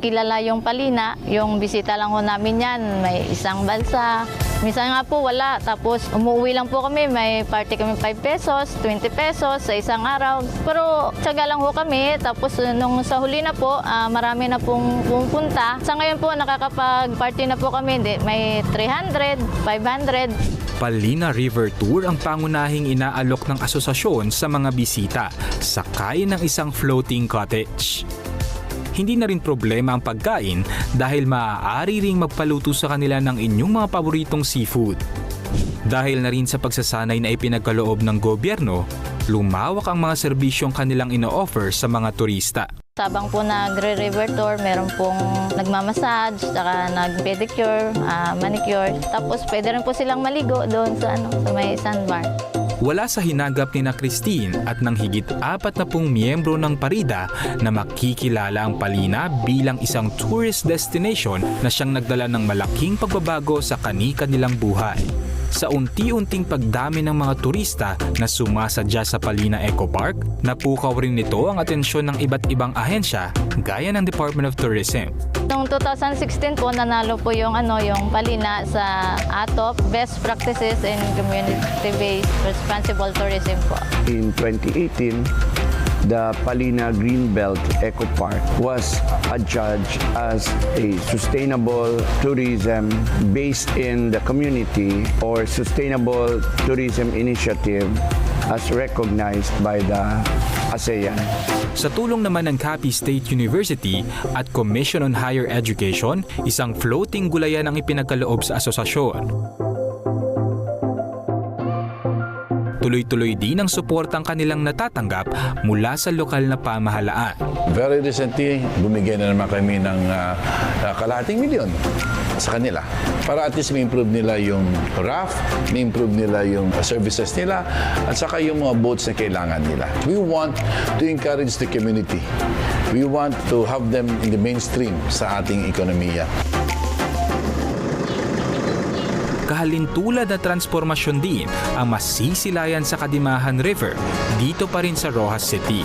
kilala yung Palina, yung bisita lang ho namin yan, may isang balsa. Minsan nga po wala, tapos umuwi lang po kami, may party kami 5 pesos, 20 pesos sa isang araw. Pero tiyaga lang ho kami, tapos nung sa huli na po, marami na pong pumunta. Sa ngayon po, nakakapag-party na po kami, may 300, 500. Palina River Tour ang pangunahing inaalok ng asosasyon sa mga bisita, sakay ng isang floating cottage. Hindi na rin problema ang pagkain dahil maaari ring magpaluto sa kanila ng inyong mga paboritong seafood. Dahil na rin sa pagsasanay na ipinagkaloob ng gobyerno, lumawak ang mga serbisyong kanilang ino-offer sa mga turista. Sabang po nagre-river tour, meron pong nagmamassage, saka nag-pedicure, manicure. Tapos pwede rin po silang maligo doon sa may sandbar. Wala sa hinagap ni na Christine at ng higit 40 miyembro ng PARIDA na makikilala ang Palina bilang isang tourist destination na siyang nagdala ng malaking pagbabago sa kani-kanilang buhay. Sa unti-unting pagdami ng mga turista na sumasadya sa Palina Eco Park, napukaw rin nito ang atensyon ng iba't ibang ahensya gaya ng Department of Tourism. Noong 2016 po, nanalo po yung Palina sa ATOP, Best Practices in Community-Based Responsible Tourism po. In 2018, the Palina Greenbelt Eco Park was adjudged as a sustainable tourism based in the community or sustainable tourism initiative as recognized by the ASEAN. Sa tulong naman ng Capiz State University at Commission on Higher Education, isang floating gulayan ang ipinagkaloob sa asosasyon. Tuloy-tuloy din ang suportang kanilang natatanggap mula sa lokal na pamahalaan. Very recently, bumigay na naman kami ng kalahating milyon sa kanila. Para at least ma-improve nila yung raft, ma-improve nila yung services nila, at saka yung mga boats na kailangan nila. We want to encourage the community. We want to have them in the mainstream sa ating ekonomiya. Kahalintulad na transformasyon din ang masisilayan sa Kadimahan River dito pa rin sa Roxas City.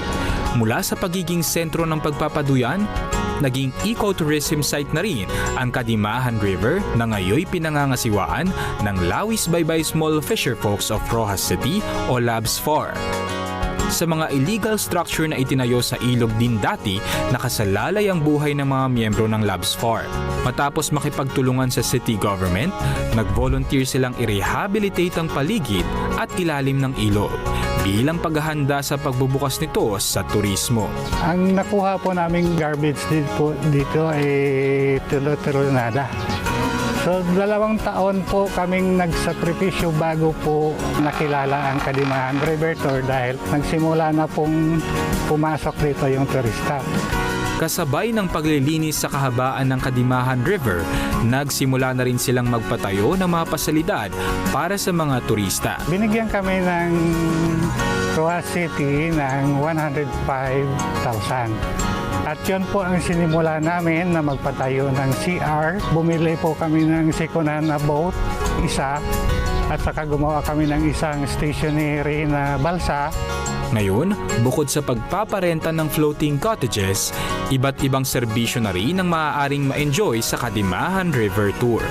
Mula sa pagiging sentro ng pagpapaduyan, naging ecotourism site na rin ang Kadimahan River na ngayoy pinangangasiwaan ng Lawis Baybay Small Fisher Folks of Roxas City o LABS-4. Sa mga illegal structure na itinayo sa ilog din dati, nakasalalay ang buhay ng mga miyembro ng LABS-4. Matapos makipagtulungan sa city government, nag-volunteer silang i-rehabilitate ang paligid at ilalim ng ilog bilang paghahanda sa pagbubukas nito sa turismo. Ang nakuha po naming garbage dito ay tulo-tulonada. So 2 taon po kaming nagsakripisyo bago po nakilala ang Kadimahan River Tour dahil nagsimula na pong pumasok dito yung turista. Kasabay ng paglilinis sa kahabaan ng Kadimahan River, nagsimula na rin silang magpatayo ng mga pasalidad para sa mga turista. Binigyan kami ng Roxas City ng 105,000. At yun po ang sinimula namin na magpatayo ng CR. Bumili po kami ng sikunan na boat, isa, at saka gumawa kami ng isang stationary na balsa. Ngayon, bukod sa pagpaparenta ng floating cottages, iba't ibang serbisyo na rin ang maaaring ma-enjoy sa Kadimahan River Tour.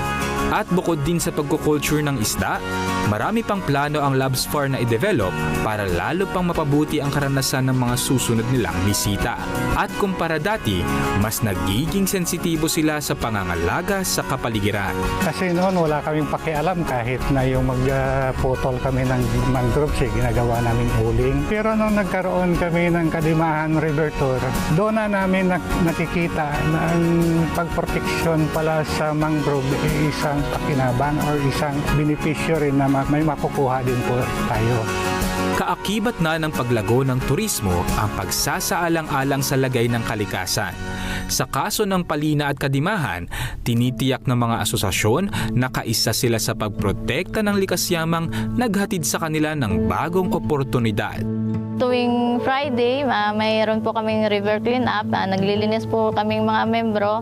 At bukod din sa pagkukulture ng isda, marami pang plano ang LABS-4 na i-develop para lalo pang mapabuti ang karanasan ng mga susunod nilang bisita. At kumpara dati, mas nagiging sensitibo sila sa pangangalaga sa kapaligiran. Kasi noon wala kaming pakialam kahit na yung magputol kami ng mangroves, ginagawa namin uling. Pero nung nagkaroon kami ng Kadimahan River Tour, doon na namin nakikita na ang pagproteksyon pala sa mangrove ay isang pakinabang or isang benepisyo rin na may makukuha din po tayo. Kaakibat na ng paglago ng turismo ang pagsasaalang-alang sa lagay ng kalikasan. Sa kaso ng Palina at Kadimahan, tinitiyak ng mga asosasyon na kaisa sila sa pagprotekta ng likas yamang naghatid sa kanila ng bagong oportunidad. Tuwing Friday, mayroon po kaming river clean-up. Naglilinis po kaming mga membro.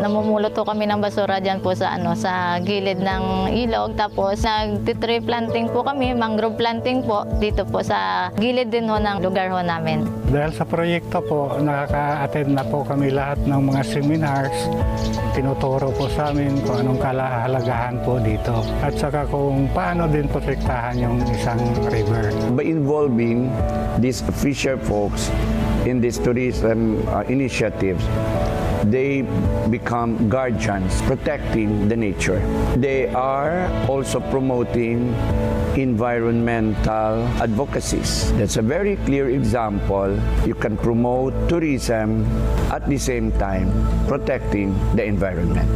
Namumulot po kami ng basura dyan po sa gilid ng ilog. Tapos nag-tree planting po kami, mangrove planting po dito po sa gilid din ho ng lugar ho namin. Dahil sa proyekto po, nakaka-attend na po kami lahat ng mga seminars. Tinuturo po sa amin kung anong kahalagahan po dito. At saka kung paano din protektahan yung isang river. By involving these fisher folks in these tourism initiatives, they become guardians protecting the nature. They are also promoting environmental advocacies. That's a very clear example. You can promote tourism at the same time protecting the environment.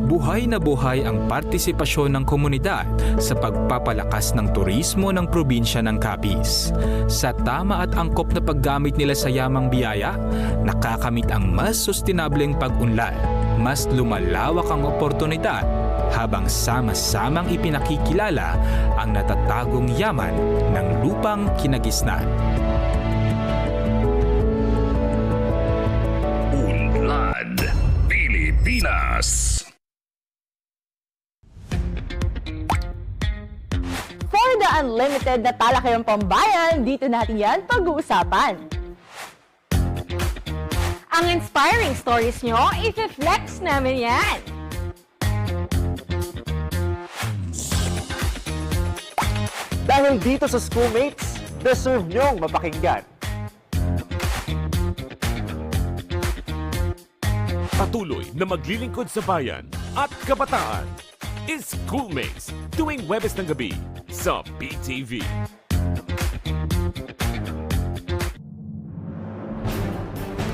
Buhay na buhay ang partisipasyon ng komunidad sa pagpapalakas ng turismo ng probinsya ng Capiz. Sa tama at angkop na paggamit nila sa yamang biyaya, nakakamit ang mas sustainableng pag-unlad. Mas lumalawak ang oportunidad habang sama-samang ipinakikilala ang natatagong yaman ng lupang kinagisnan. Ulat Pilipinas. For the unlimited na talakayang pambayan, dito natin yan pag-uusapan. Ang inspiring stories nyo, i-flex namin yan. Dahil dito sa Schoolmates, deserve nyong mapakinggan. Patuloy na maglilingkod sa bayan at kabataan. Is Schoolmates tuwing Huwebes ng gabi sa PTV.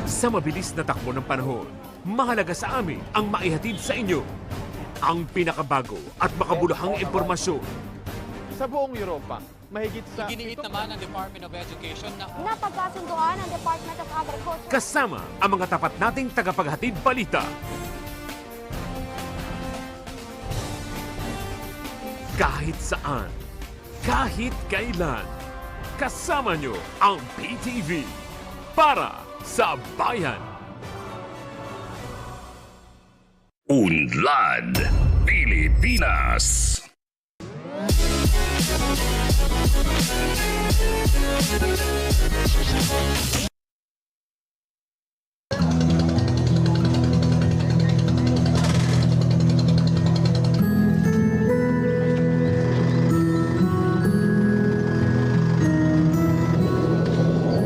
Sa mabilis na takbo ng panahon, mahalaga sa amin ang maihatid sa inyo ang pinakabago at makabuluhang impormasyon. Sa buong Europa, mahigit sa... Iginiit naman ng Department of Education na napagkasunduan ng Department of Agriculture. Kasama ang mga tapat nating tagapaghatid balita. Kahit saan, kahit kailan, kasama nyo ang PTV para sa bayan. Unlad, Pilipinas.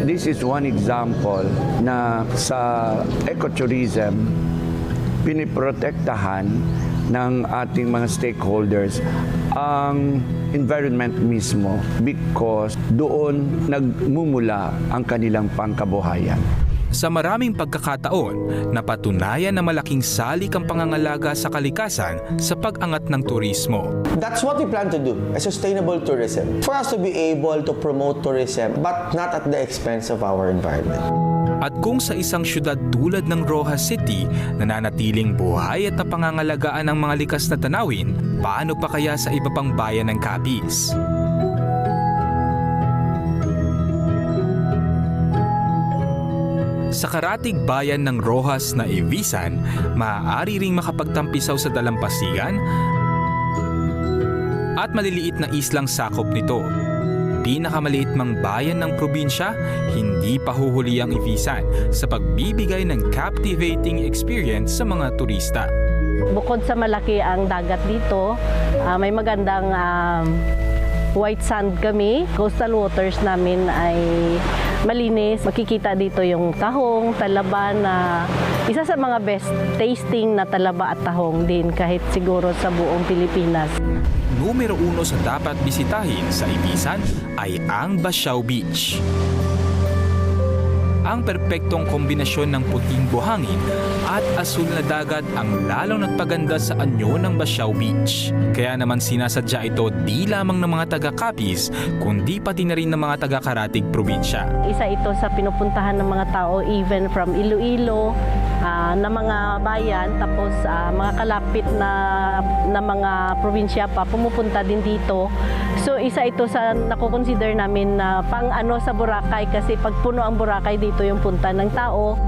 This is one example na sa ecotourism, piniprotektahan ng ating mga stakeholders ang environment mismo because doon nagmumula ang kanilang pangkabuhayan. Sa maraming pagkakataon, napatunayan na malaking salik ang pangangalaga sa kalikasan sa pag-angat ng turismo. That's what we plan to do, a sustainable tourism. For us to be able to promote tourism but not at the expense of our environment. At kung sa isang syudad tulad ng Rojas City, nananatiling buhay at napangangalagaan ang mga likas na tanawin, paano pa kaya sa iba pang bayan ng Capiz? Sa karatig bayan ng Rojas na Evisan, maaari ring makapagtampisaw sa dalampasigan at maliliit na islang sakop nito. Pinakamaliit mang bayan ng probinsya, hindi pa huhuli ang Evisan sa pagbibigay ng captivating experience sa mga turista. Bukod sa malaki ang dagat dito, may magandang white sand kami. Coastal waters namin ay malinis. Makikita dito yung tahong, talaba na isa sa mga best tasting na talaba at tahong din kahit siguro sa buong Pilipinas. Numero 1 sa dapat bisitahin sa Evisan ay ang Basiao Beach. Ang perpektong kombinasyon ng puting buhangin at asul na dagat ang lalong nagpaganda sa anyo ng Basiao Beach. Kaya naman sinasadya ito di lamang ng mga taga-Capiz, kundi pati na rin ng mga taga-Karatig probinsya. Isa ito sa pinupuntahan ng mga tao even from Iloilo, na mga bayan, tapos mga kalapit na mga probinsya pa pumupunta din dito. So isa ito sa nakukonsider namin na pang-ano sa Boracay kasi pag puno ang Boracay dito yung punta ng tao.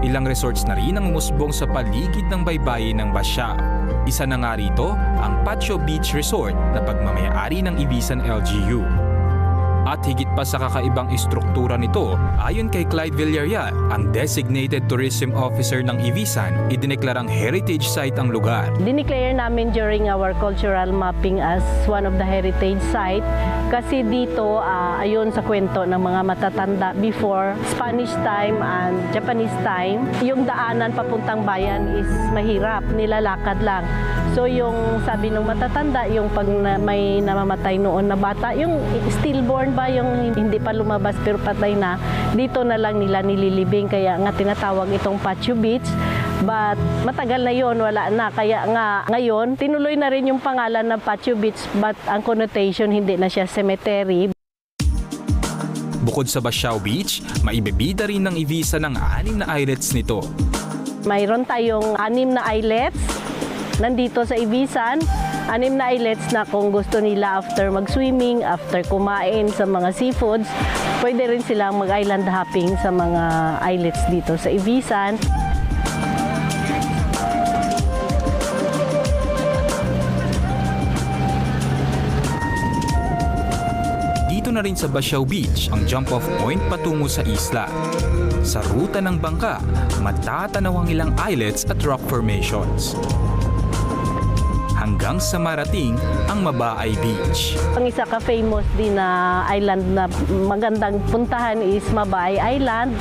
Ilang resorts na rin ang umusbong sa paligid ng baybayin ng Basiao. Isa na nga rito ang Patio Beach Resort na pagmamayari ng Evisan LGU. At higit pa sa kakaibang istruktura nito, ayon kay Clyde Villarreal, ang designated tourism officer ng Evisan, idineklarang heritage site ang lugar. Dineclare namin during our cultural mapping as one of the heritage site kasi dito ayon sa kwento ng mga matatanda before Spanish time and Japanese time, yung daanan papuntang bayan is mahirap, nilalakad lang. So yung sabi ng matatanda, yung pag may namamatay noon na bata, yung stillborn ba, yung hindi pa lumabas pero patay na, dito na lang nila nililibing. Kaya nga tinatawag itong Patio Beach. But matagal na yon, wala na. Kaya nga ngayon, tinuloy na rin yung pangalan ng Patio Beach but ang connotation hindi na siya cemetery. Bukod sa Basiao Beach, maibibida rin ng Evisan ng 6 na islets nito. Mayroon tayong 6 na islets nandito sa Evisan. 6 na islets na kung gusto nila after mag-swimming, after kumain sa mga seafoods, pwede rin silang mag-island hopping sa mga islets dito sa Evisan. Dito na rin sa Basiao Beach ang jump-off point patungo sa isla. Sa ruta ng bangka, matatanaw ang ilang islets at rock formations. Hanggang sa marating ang Mabaay Beach. Ang isa ka famous din na island na magandang puntahan is Mabaay Island.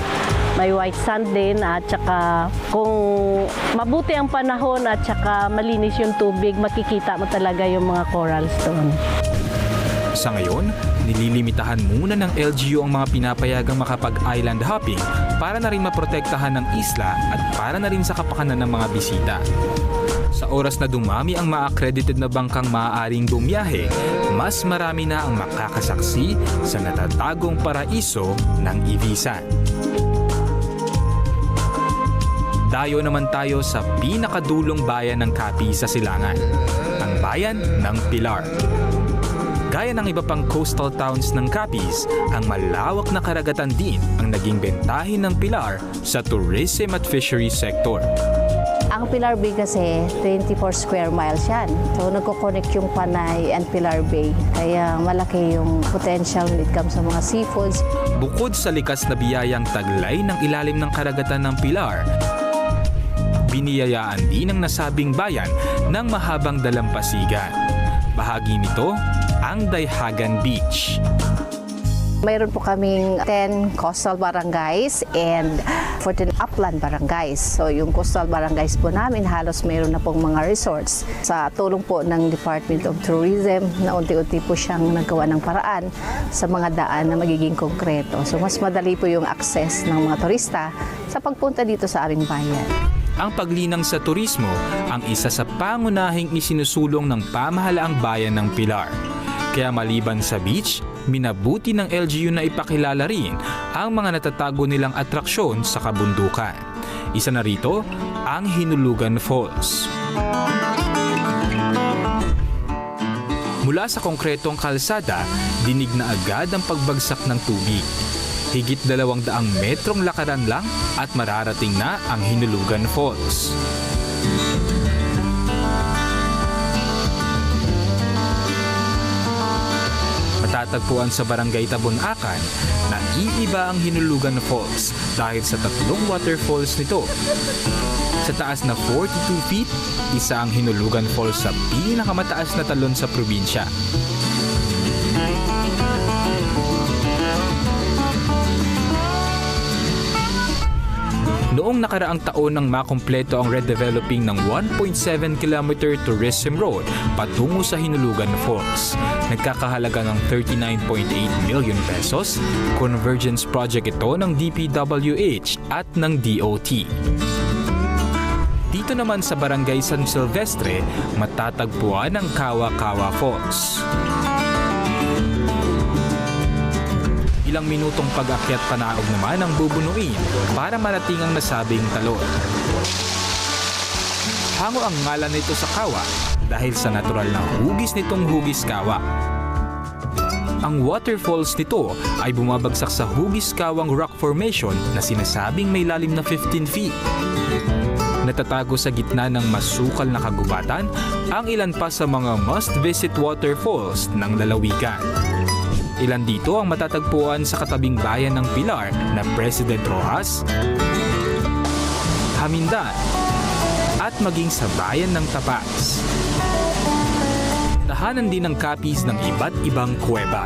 May white sand din at saka kung mabuti ang panahon at saka malinis yung tubig, makikita mo talaga yung mga corals doon. Sa ngayon, Nililimitahan muna ng LGU ang mga pinapayagang makapag-island hopping para na rin maprotektahan ng isla at para na rin sa kapakanan ng mga bisita. Sa oras na dumami ang ma-accredited na bangkang maaaring bumiyahe, mas marami na ang makakasaksi sa natatagong paraiso ng Ibiza. Dayo naman tayo sa pinakadulong bayan ng Capiz sa Silangan, ang bayan ng Pilar. Gaya ng iba pang coastal towns ng Capiz, ang malawak na karagatan din ang naging bentahin ng Pilar sa tourism at fishery sector. Ang Pilar Bay kasi 24 square miles yan. So nagko-connect yung Panay and Pilar Bay. Kaya malaki yung potential when it comes sa mga seafoods. Bukod sa likas na biyayang taglay ng ilalim ng karagatan ng Pilar, biniyayaan din ng nasabing bayan ng mahabang dalampasigan. Bahagi nito ang Dayhagan Beach. Mayroon po kaming 10 coastal barangays and 14 upland barangays. So yung coastal barangays po namin halos mayroon na pong mga resorts. Sa tulong po ng Department of Tourism na unti-unti po siyang nagawa ng paraan sa mga daan na magiging konkreto. So mas madali po yung access ng mga turista sa pagpunta dito sa aming bayan. Ang paglinang sa turismo ang isa sa pangunahing isinusulong ng pamahalaang bayan ng Pilar. Kaya maliban sa beach, minabuti ng LGU na ipakilala rin ang mga natatago nilang atraksyon sa kabundukan. Isa na rito, ang Hinulugan Falls. Mula sa konkretong kalsada, dinig na agad ang pagbagsak ng tubig. Higit 200 metrong lakaran lang at mararating na ang Hinulugan Falls. Matatagpuan sa Barangay Tabonacan na iiba ang Hinulugan Falls dahil sa 3 waterfalls nito. Sa taas na 42 feet, isa ang Hinulugan Falls sa pinakamataas na talon sa probinsya. Noong nakaraang taon nang makumpleto ang redeveloping ng 1.7 km tourism road patungo sa Hinulugan Falls. Nagkakahalaga ng 39.8 million pesos, convergence project ito ng DPWH at ng DOT. Dito naman sa Barangay San Silvestre, matatagpuan ang Kawa-Kawa Falls. Ilang minutong pag-akyat panaog naman ang bubunuin para marating ang nasabing talon. Hango ang ngalan nito sa kawa dahil sa natural na hugis nitong hugis kawa. Ang waterfalls nito ay bumabagsak sa hugis kawang rock formation na sinasabing may lalim na 15 feet. Natatago sa gitna ng masukal na kagubatan ang ilan pa sa mga must-visit waterfalls ng lalawigan. Ilan dito ang matatagpuan sa katabing bayan ng Pilar na President Roxas, Hamindan, at maging sa bayan ng Tapas. Tahanan din ng Capiz ng iba't ibang kuweba.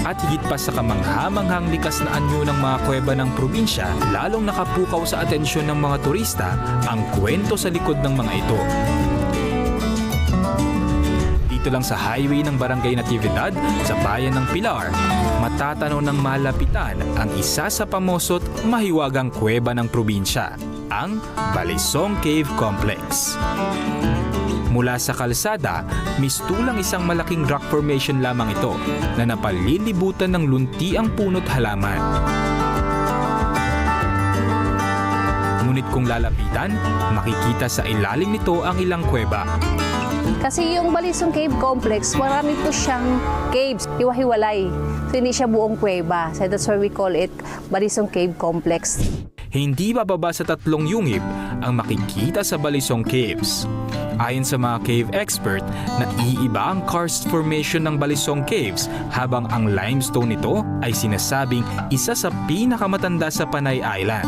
At higit pa sa kamangha-manghang likas na anyo ng mga kuweba ng probinsya, lalong nakapukaw sa atensyon ng mga turista ang kwento sa likod ng mga ito. Dito lang sa highway ng Barangay Natividad sa bayan ng Pilar, matatanaw ng malapitan ang isa sa pamoso't mahiwagang kuweba ng probinsya, ang Balisong Cave Complex. Mula sa kalsada, mistulang isang malaking rock formation lamang ito na napalilibutan ng luntiang puno't halaman. Ngunit kung lalapitan, makikita sa ilalim nito ang ilang kuweba. Kasi yung Balisong Cave Complex, marami po siyang caves, hiwa-hiwalay. So hindi siya buong kuweba. So that's why we call it Balisong Cave Complex. Hindi bababa sa 3 yungib ang makikita sa Balisong Caves. Ayon sa mga cave expert, naiiba ang karst formation ng Balisong Caves habang ang limestone nito ay sinasabing isa sa pinakamatanda sa Panay Island.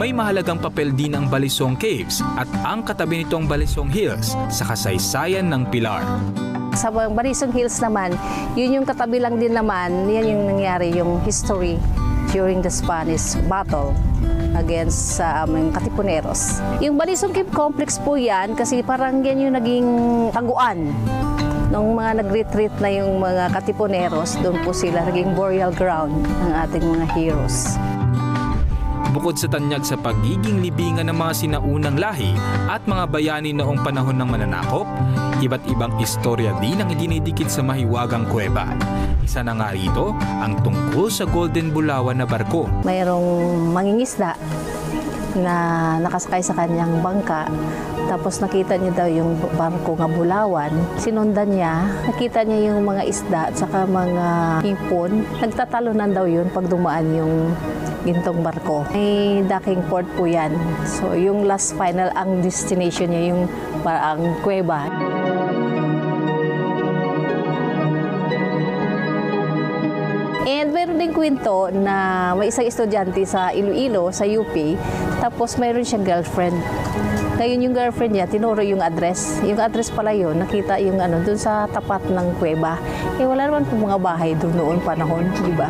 May mahalagang papel din ang Balisong Caves at ang katabi nitong Balisong Hills sa kasaysayan ng Pilar. Sa Balisong Hills naman, yun yung katabi lang din naman, yan yung nangyari, yung history. during the Spanish battle against sa aming Katipuneros. Yung Balisong Cave Complex po yan kasi parang yan yung naging taguan nung mga nag-retreat na yung mga Katipuneros. Doon po sila naging burial ground ng ating mga heroes. Bukod sa tanyag sa pagiging libingan ng mga sinaunang lahi at mga bayani noong panahon ng mananakop, iba't ibang istorya din ang idinidikit sa mahiwagang kuweba. Isa na nga rito ang tungkol sa Golden Bulawan na barko. Mayroong mangingisda na nakasakay sa kanyang bangka. Tapos nakita niya daw yung barko nga Bulawan. Sinundan niya, nakita niya yung mga isda at saka mga hipon. Nagtatalunan daw yun pag dumaan yung gintong barko. May docking port po yan. So yung last final, ang destination niya yung parang kuweba. And meron din kwento na may isang estudyante sa Iloilo, sa UP, tapos mayroon siyang girlfriend. Ngayon yung girlfriend niya, tinuro yung address. Yung address pala yun, nakita yung dun sa tapat ng kuweba. Eh wala naman po mga bahay doon noon panahon, di ba?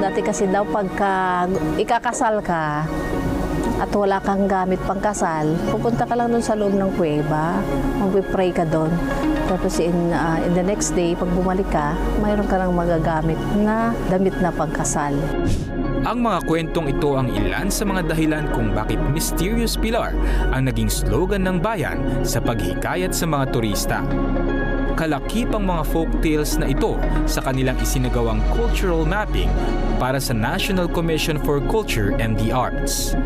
Dati kasi daw pagka ikakasal ka at wala kang gamit pang kasal, pupunta ka lang doon sa loob ng kuweba, mag-pray ka doon. Tapos in the next day, pag bumalik ka, mayroon ka ng magagamit na damit na pagkasal. Ang mga kwentong ito ang ilan sa mga dahilan kung bakit Mysterious Pilar ang naging slogan ng bayan sa paghikayat sa mga turista. Kalakip ang mga folktales na ito sa kanilang isinagawang cultural mapping para sa National Commission for Culture and the Arts.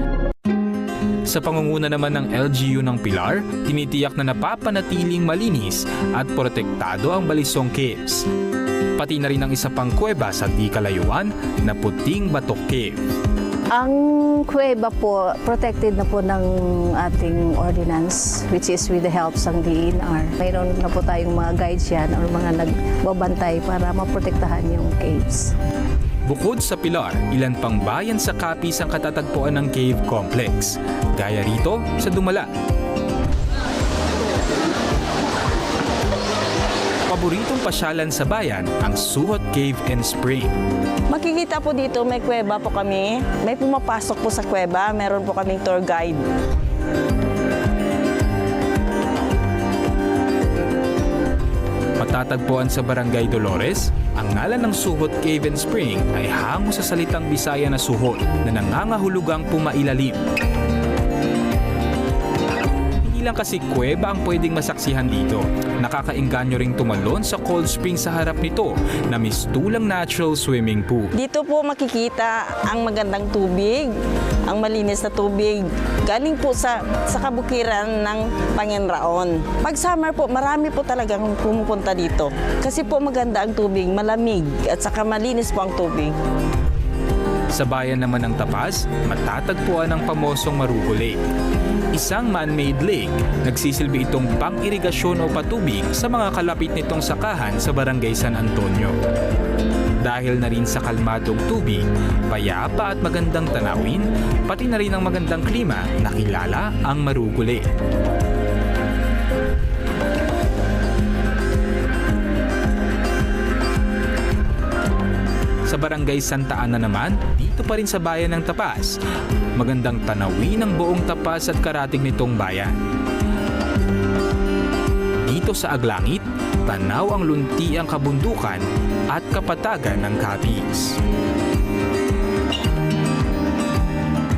Sa pangunguna naman ng LGU ng Pilar, tinitiyak na napapanatiling malinis at protektado ang Balisong Caves. Pati na rin ang isa pang kuweba sa di kalayuan na Puting Batok Cave. Ang kuweba po, protected na po ng ating ordinance, which is with the help ng DNR. Mayroon na po tayong mga guides yan o mga nagbabantay para maprotektahan yung caves. Bukod sa Pilar, ilan pang bayan sa Capiz ang katatagpuan ng cave complex. Gaya rito sa Dumala. Paboritong pasyalan sa bayan ang Suhot Cave and Spring. Makikita po dito, may kuweba po kami. May pumapasok po sa kuweba, meron po kaming tour guide. Matatagpuan sa Barangay Dolores, ang ngalan ng Suhot Cave and Spring ay hango sa salitang Bisaya na suhot na nangangahulugang pumailalim. Hindi lang kasi kuweba ang pwedeng masaksihan dito. Nakakaengganyo ring tumalon sa cold spring sa harap nito na mistulang natural swimming pool. Dito po makikita ang magandang tubig, ang malinis na tubig. Galing po sa kabukiran ng Panginraon. Pag summer po, marami po talagang pumupunta dito. Kasi po maganda ang tubig, malamig at saka malinis po ang tubig. Sa bayan naman ng Tapas, matatagpuan ang pamosong Marugo Lake. Isang man-made lake, nagsisilbi itong pang-irigasyon o patubig sa mga kalapit nitong sakahan sa Barangay San Antonio. Dahil na rin sa kalmadong tubig, payapa at magandang tanawin, pati na rin ang magandang klima, nakilala ang Marugo Lake. Sa Barangay Santa Ana naman, dito pa rin sa bayan ng Tapas, magandang tanawin ang buong Tapas at karatig nitong bayan. Dito sa Aglangit, tanaw ang lunti ang kabundukan at kapatagan ng Capiz.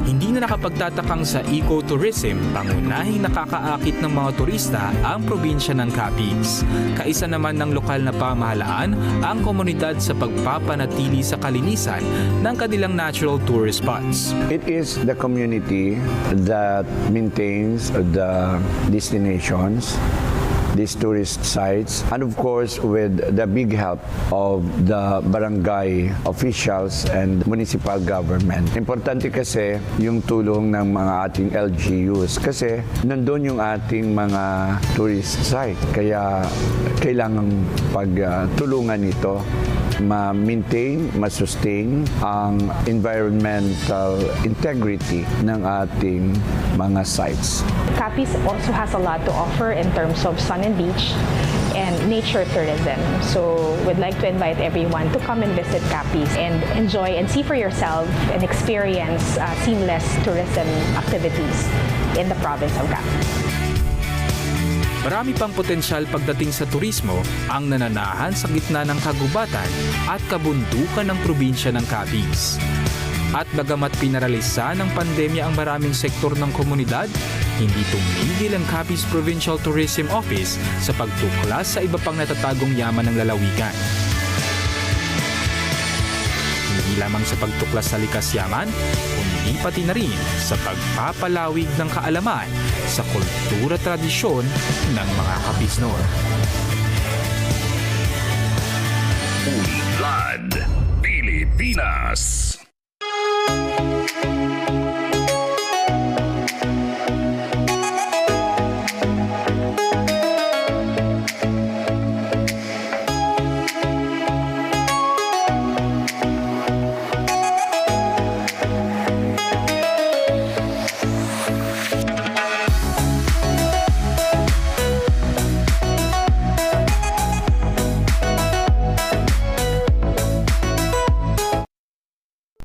Hindi na nakapagtatakang sa ecotourism, pangunahing nakakaakit ng mga turista ang probinsya ng Capiz. Kaisa naman ng lokal na pamahalaan ang komunidad sa pagpapanatili sa kalinisan ng kanilang natural tourist spots. It is the community that maintains the destinations, these tourist sites, and of course with the big help of the barangay officials and municipal government. Importante kasi yung tulong ng mga ating LGUs kasi nandun yung ating mga tourist site. Kaya kailangan pagtulungan ito ma-maintain, ma-sustain ang environmental integrity ng ating mga sites. Capiz also has a lot to offer in terms of sun and beach and nature tourism. So we'd like to invite everyone to come and visit Capiz and enjoy and see for yourself and experience seamless tourism activities in the province of Capiz. Marami pang potensyal pagdating sa turismo ang nananahan sa gitna ng kagubatan at kabundukan ng probinsya ng Capiz. At bagamat pinaralisa ng pandemya ang maraming sektor ng komunidad, hindi tumigil ang Capiz Provincial Tourism Office sa pagtuklas sa iba pang natatagong yaman ng lalawigan. Hindi lamang sa pagtuklas sa likas yaman, kundi pati na rin sa pagpapalawig ng kaalaman sa kultura tradisyon ng mga Capiznor. Ulat Pilipinas.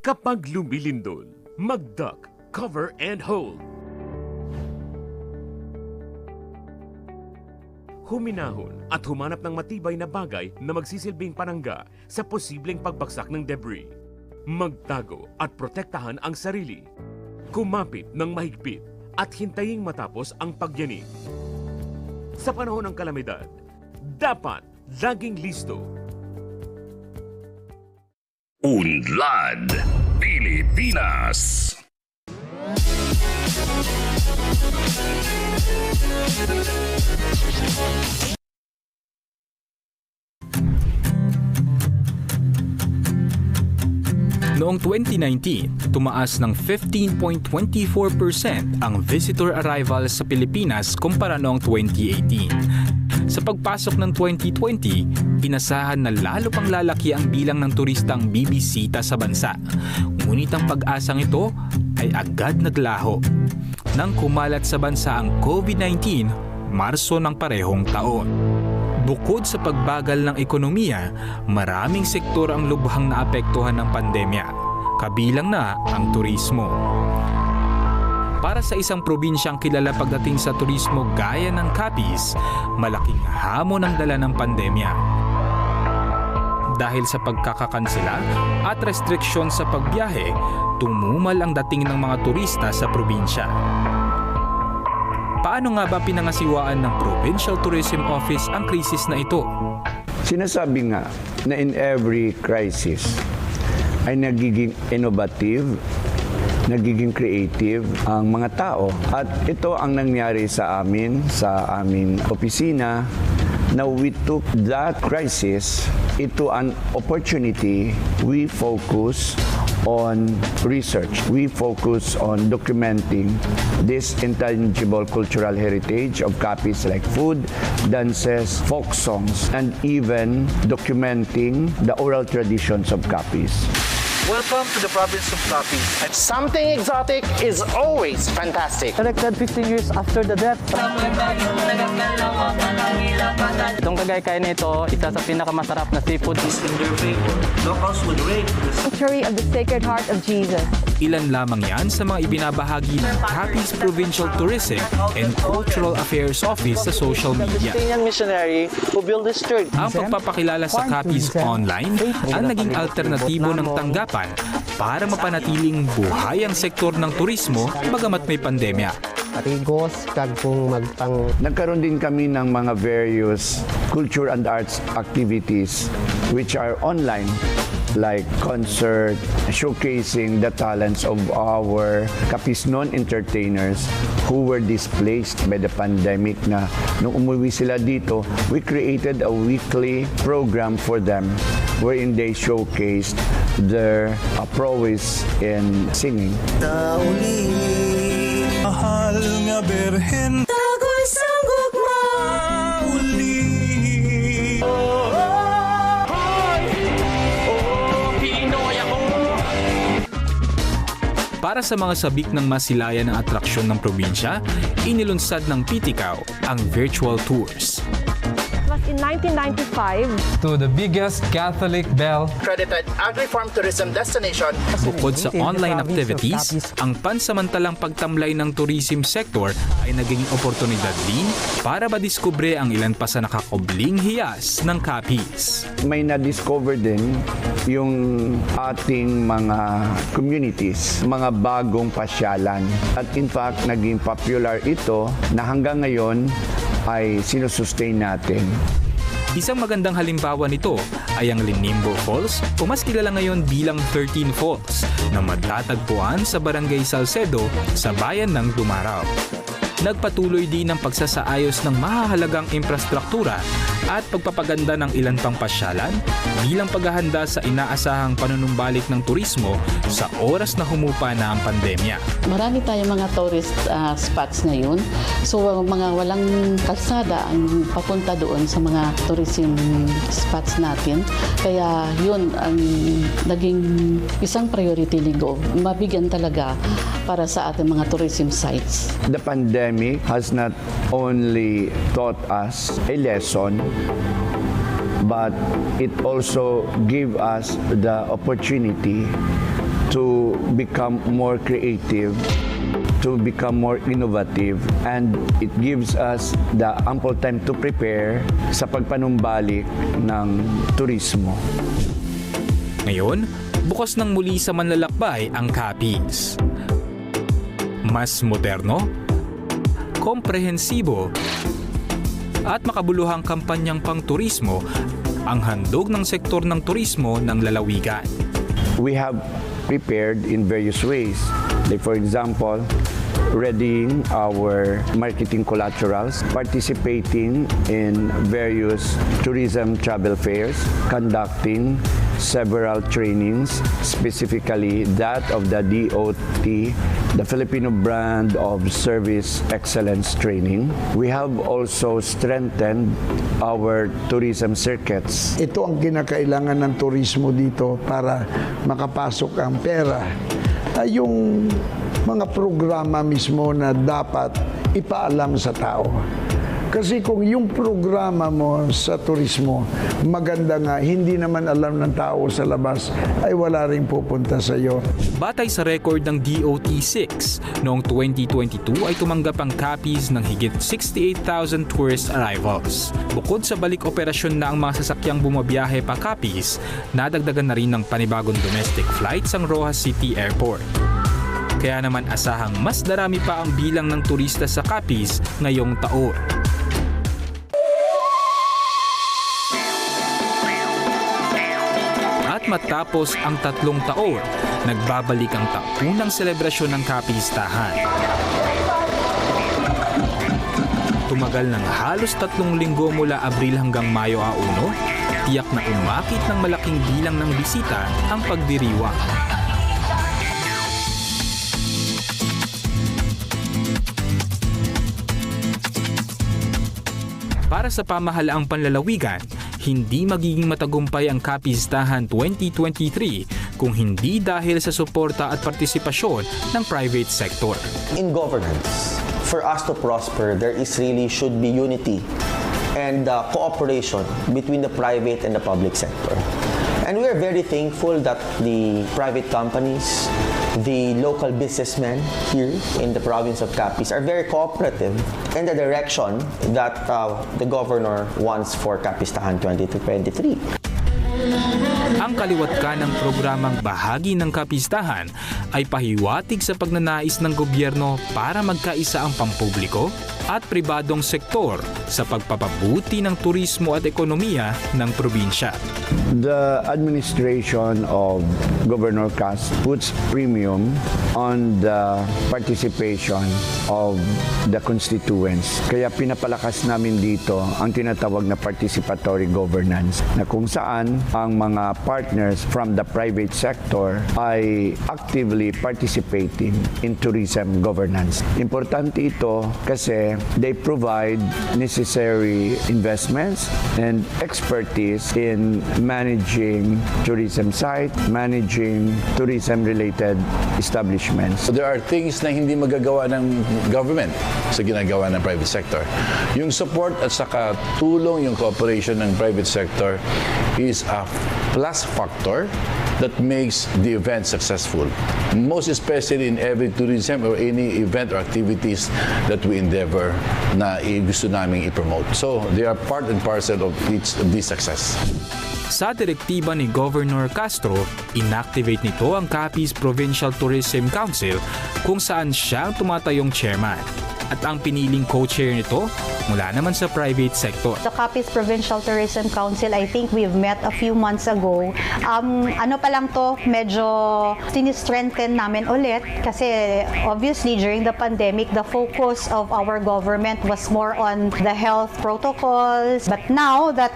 Kapag lumilindol, mag-duck, cover and hold. Huminahon at humanap ng matibay na bagay na magsisilbing panangga sa posibleng pagbagsak ng debris. Magtago at protektahan ang sarili. Kumapit ng mahigpit at hintaying matapos ang pagyanig. Sa panahon ng kalamidad, dapat laging listo. Unlad Pilipinas. Noong 2019, tumaas ng 15.24% ang visitor arrivals sa Pilipinas kumpara noong 2018. Sa pagpasok ng 2020, inasahan na lalo pang lalaki ang bilang ng turistang bibisita sa bansa. Ngunit ang pag-asang ito ay agad naglaho. Nang kumalat sa bansa ang COVID-19, Marso ng parehong taon. Bukod sa pagbagal ng ekonomiya, maraming sektor ang lubhang naapektuhan ng pandemya. Kabilang na ang turismo. Para sa isang probinsyang kilala pagdating sa turismo gaya ng Capiz, malaking hamon ang dala ng pandemya. Dahil sa pagkakakansela at restriksyon sa pagbiyahe, tumumal ang dating ng mga turista sa probinsya. Paano nga ba pinangasiwaan ng Provincial Tourism Office ang krisis na ito? Sinasabi nga na in every crisis ay nagiging innovative, nagiging creative ang mga tao. At ito ang nangyari sa aming opisina na we took that crisis into an opportunity. We focus on research. We focus on documenting this intangible cultural heritage of Capiz like food, dances, folk songs, and even documenting the oral traditions of Capiz. Welcome to the province of Capiz. Something exotic is always fantastic. Elected 15 years after the death. Itong Tagaytay na ito, isa sa pinakamasarap na seafood. Locals would rate the Sanctuary of the Sacred Heart of Jesus. Ilan lamang yan sa mga ibinabahagi ng Capiz Provincial Tourism and Cultural Affairs Office sa social media. missionary who built this church. Ang pagpapakilala sa Capiz online ang naging alternatibo ng tanggapan para mapanatiling buhay ang sektor ng turismo bagamat may pandemya. Patigos, kag kung magtang... Nagkaroon din kami ng mga various culture and arts activities which are online, like concert, showcasing the talents of our Capiznon entertainers who were displaced by the pandemic na nung umuwi sila dito, we created a weekly program for them wherein they showcased their prowess in singing. Mahal nga berhen Tagoy sanggok mauli Para Para sa mga sabik ng masilayan ng atraksyon ng probinsya, inilunsad ng PTCAO ang virtual tours. In 1995, to the biggest Catholic bell Accredited agri-farm tourism destination. Bukod sa online activities, ang pansamantalang pagtamlay ng tourism sector ay naging oportunidad din para madiskubre ang ilan pa sa nakakubling hiyas ng Capiz. May na-discover din yung ating mga communities, mga bagong pasyalan. At in fact, naging popular ito na hanggang ngayon ay sinusustain natin. Isang magandang halimbawa nito ay ang Linimbo Falls o mas kilala ngayon bilang 13 Falls na matatagpuan sa Barangay Salcedo sa bayan ng Dumaraw. Nagpatuloy din ang pagsasaayos ng mahahalagang infrastruktura at pagpapaganda ng ilan pang pasyalan bilang paghahanda sa inaasahang panunumbalik ng turismo sa oras na humupa na ang pandemya. Marami tayong mga tourist spots ngayon. So mga walang kalsada ang papunta doon sa mga tourism spots natin. Kaya yun ang naging isang priority linggo. Mabigyan talaga para sa ating mga tourism sites. The pandemic has not only taught us a lesson, but it also gave us the opportunity to become more creative, to become more innovative, and it gives us the ample time to prepare sa pagpanumbalik ng turismo. Ngayon, bukas nang muli sa manlalakbay ang Capiz. Mas moderno, komprehensibo, at makabuluhang kampanyang pang-turismo ang handog ng sektor ng turismo ng lalawigan. We have prepared in various ways. Like for example, readying our marketing collaterals, participating in various tourism travel fairs, conducting several trainings, specifically that of the DOT, the Filipino Brand of Service Excellence Training. We have also strengthened our tourism circuits. Ito ang kinakailangan ng turismo dito para makapasok ang pera. Ay yung mga programa mismo na dapat ipaalam sa tao. Kasi kung yung programa mo sa turismo, maganda nga, hindi naman alam ng tao sa labas, ay wala rin pupunta sa iyo. Batay sa record ng DOT-6, noong 2022 ay tumanggap ang Capiz ng higit 68,000 tourist arrivals. Bukod sa balik operasyon na ang mga sasakyang bumabiyahe pa Capiz, nadagdagan na rin ng panibagong domestic flights ang Rojas City Airport. Kaya naman asahang mas darami pa ang bilang ng turista sa Capiz ngayong taon. At matapos ang 3 taon, nagbabalik ang taunang selebrasyon ng Kapistahan. Tumagal ng halos 3 linggo mula Abril hanggang Mayo 1, tiyak na umakit ng malaking bilang ng bisita ang pagdiriwang. Para sa pamahalaang panlalawigan, hindi magiging matagumpay ang Kapistahan 2023 kung hindi dahil sa suporta at partisipasyon ng private sector. In governance, for us to prosper, there is really should be unity and cooperation between the private and the public sector. And we are very thankful that the private companies, the local businessmen here in the province of Capiz are very cooperative in the direction that the governor wants for Kapistahan 2023. Ang kaliwat kanang programang bahagi ng Kapistahan ay pahiwatig sa pagnanais ng gobyerno para magkaisa ang pampubliko at pribadong sektor sa pagpapabuti ng turismo at ekonomiya ng probinsya. The administration of Governor Cas puts premium on the participation of the constituents. Kaya pinapalakas namin dito ang tinatawag na participatory governance na kung saan ang mga partners from the private sector ay actively participating in tourism governance. Importante ito kasi they provide necessary investments and expertise in managing tourism site, managing tourism-related establishments. So there are things na hindi magagawa ng government sa ginagawa ng private sector. Yung support at saka tulong, yung cooperation ng private sector is a plus factor that makes the event successful. Most especially in every tourism or any event or activities that we endeavor na gusto naming i-promote. So they are part and parcel of this success. Sa direktiba ni Governor Castro, inactivate nito ang Capiz Provincial Tourism Council kung saan siya ang tumatayong chairman. At ang piniling co-chair nito mula naman sa private sector. The Capiz Provincial Tourism Council, I think we've met a few months ago. Ano pa lang to, medyo sinistrengthen namin ulit kasi obviously during the pandemic, the focus of our government was more on the health protocols. But now that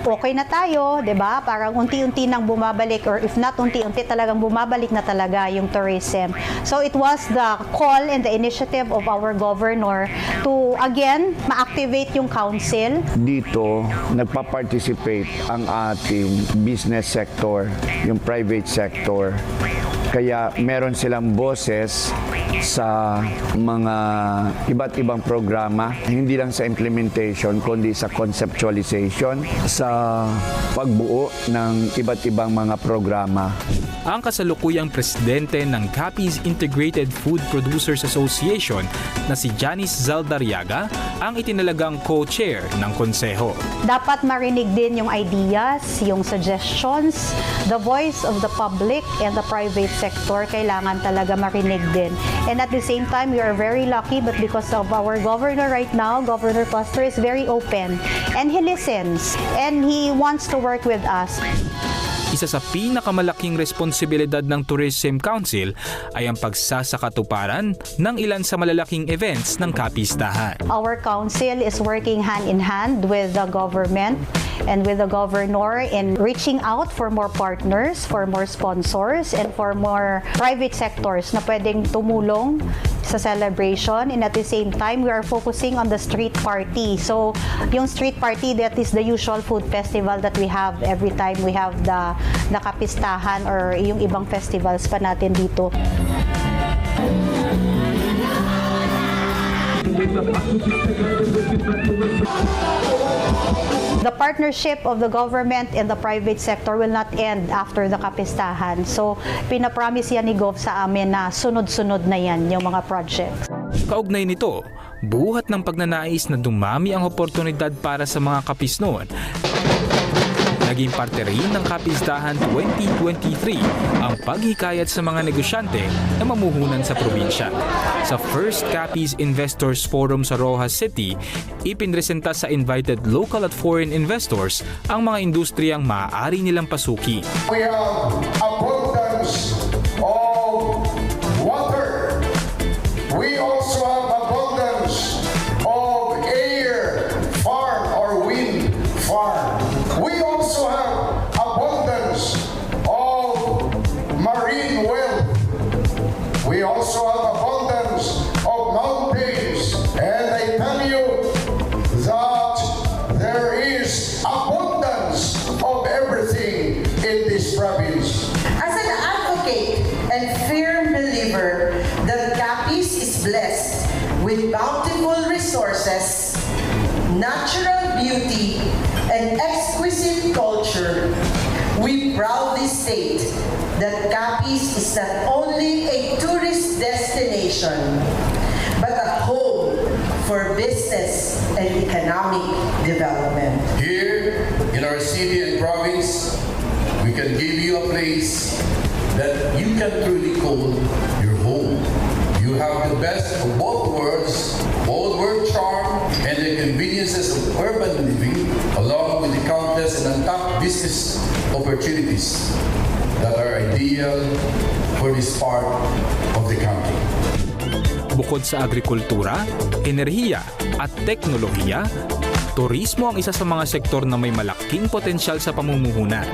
okay na tayo, 'di ba? Parang unti-unti nang bumabalik, or if not unti-unti, talagang bumabalik na talaga yung tourism. So it was the call and the initiative of our governor to again ma-activate yung council. Dito nagpa-participate ang ating business sector, yung private sector. Kaya meron silang boses sa mga iba't ibang programa, hindi lang sa implementation, kundi sa conceptualization, sa pagbuo ng iba't ibang mga programa. Ang kasalukuyang presidente ng Capiz Integrated Food Producers Association na si Janice Zaldariaga ang itinalagang co-chair ng konseho. Dapat marinig din yung ideas, yung suggestions, the voice of the public and the private sector, kailangan talaga marinig din. And at the same time, we are very lucky, but because of our governor right now, Governor Castro is very open and he listens and he wants to work with us. Isa sa pinakamalaking responsibilidad ng Tourism Council ay ang pagsasakatuparan ng ilan sa malalaking events ng kapistahan. Our council is working hand in hand with the government and with the governor in reaching out for more partners, for more sponsors, and for more private sectors na pwedeng tumulong sa celebration. And at the same time, we are focusing on the street party. So, yung street party, that is the usual food festival that we have every time we have the kapistahan or yung ibang festivals pa natin dito. The partnership of the government and the private sector will not end after the kapistahan. So, pinapromise yan ni Gov sa amin na sunod-sunod na yan yung mga projects. Kaugnay nito, buhat ng pagnanais na dumami ang oportunidad para sa mga kapisnoon, naging parte rin ng Kapistahan 2023 ang paghikayat sa mga negosyante na mamuhunan sa probinsya. Sa First Capiz Investors Forum sa Rojas City, ipinresenta sa invited local at foreign investors ang mga industriyang maaari nilang pasuki. We have abundance of water. We also have abundance of air, farm or wind farm. We also have abundance of marine wealth. We also have abundance of mountains. And I tell you that there is abundance of everything in this province. As an advocate and firm believer that Capiz is blessed with bountiful resources, natural beauty, and exquisite culture, we proudly state that Capiz is not only a tourist destination, but a home for business and economic development. Here in our city and province, we can give you a place that you can truly call your home. You have the best of both worlds, old world charm and the conveniences of urban living, along with the countless and untapped business opportunities that are ideal for this part of the country. Bukod sa agrikultura, enerhiya at teknolohiya, turismo ang isa sa mga sektor na may malaking potensyal sa pamumuhunan,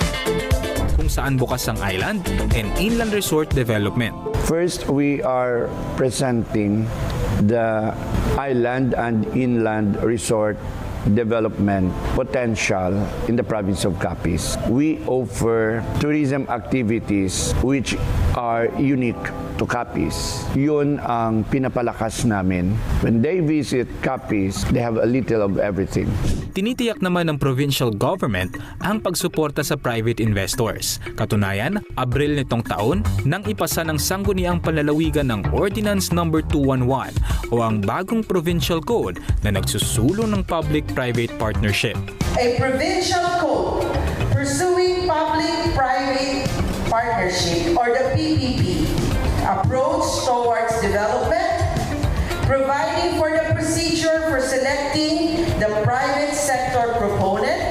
kung saan bukas ang island and inland resort development. First, we are presenting the island and inland resort development potential in the province of Capiz. We offer tourism activities which are unique to Capiz. Yun ang pinapalakas namin. When they visit Capiz, they have a little of everything. Tinitiyak naman ng provincial government ang pagsuporta sa private investors. Katunayan, Abril nitong taon nang ipasa ng sangguniang panlalawigan ng Ordinance No. 211 o ang bagong provincial code na nagsusulong ng public-private partnership. A provincial code pursuing public-private partnership or the PPP approach towards development, providing for the procedure for selecting the private sector proponent,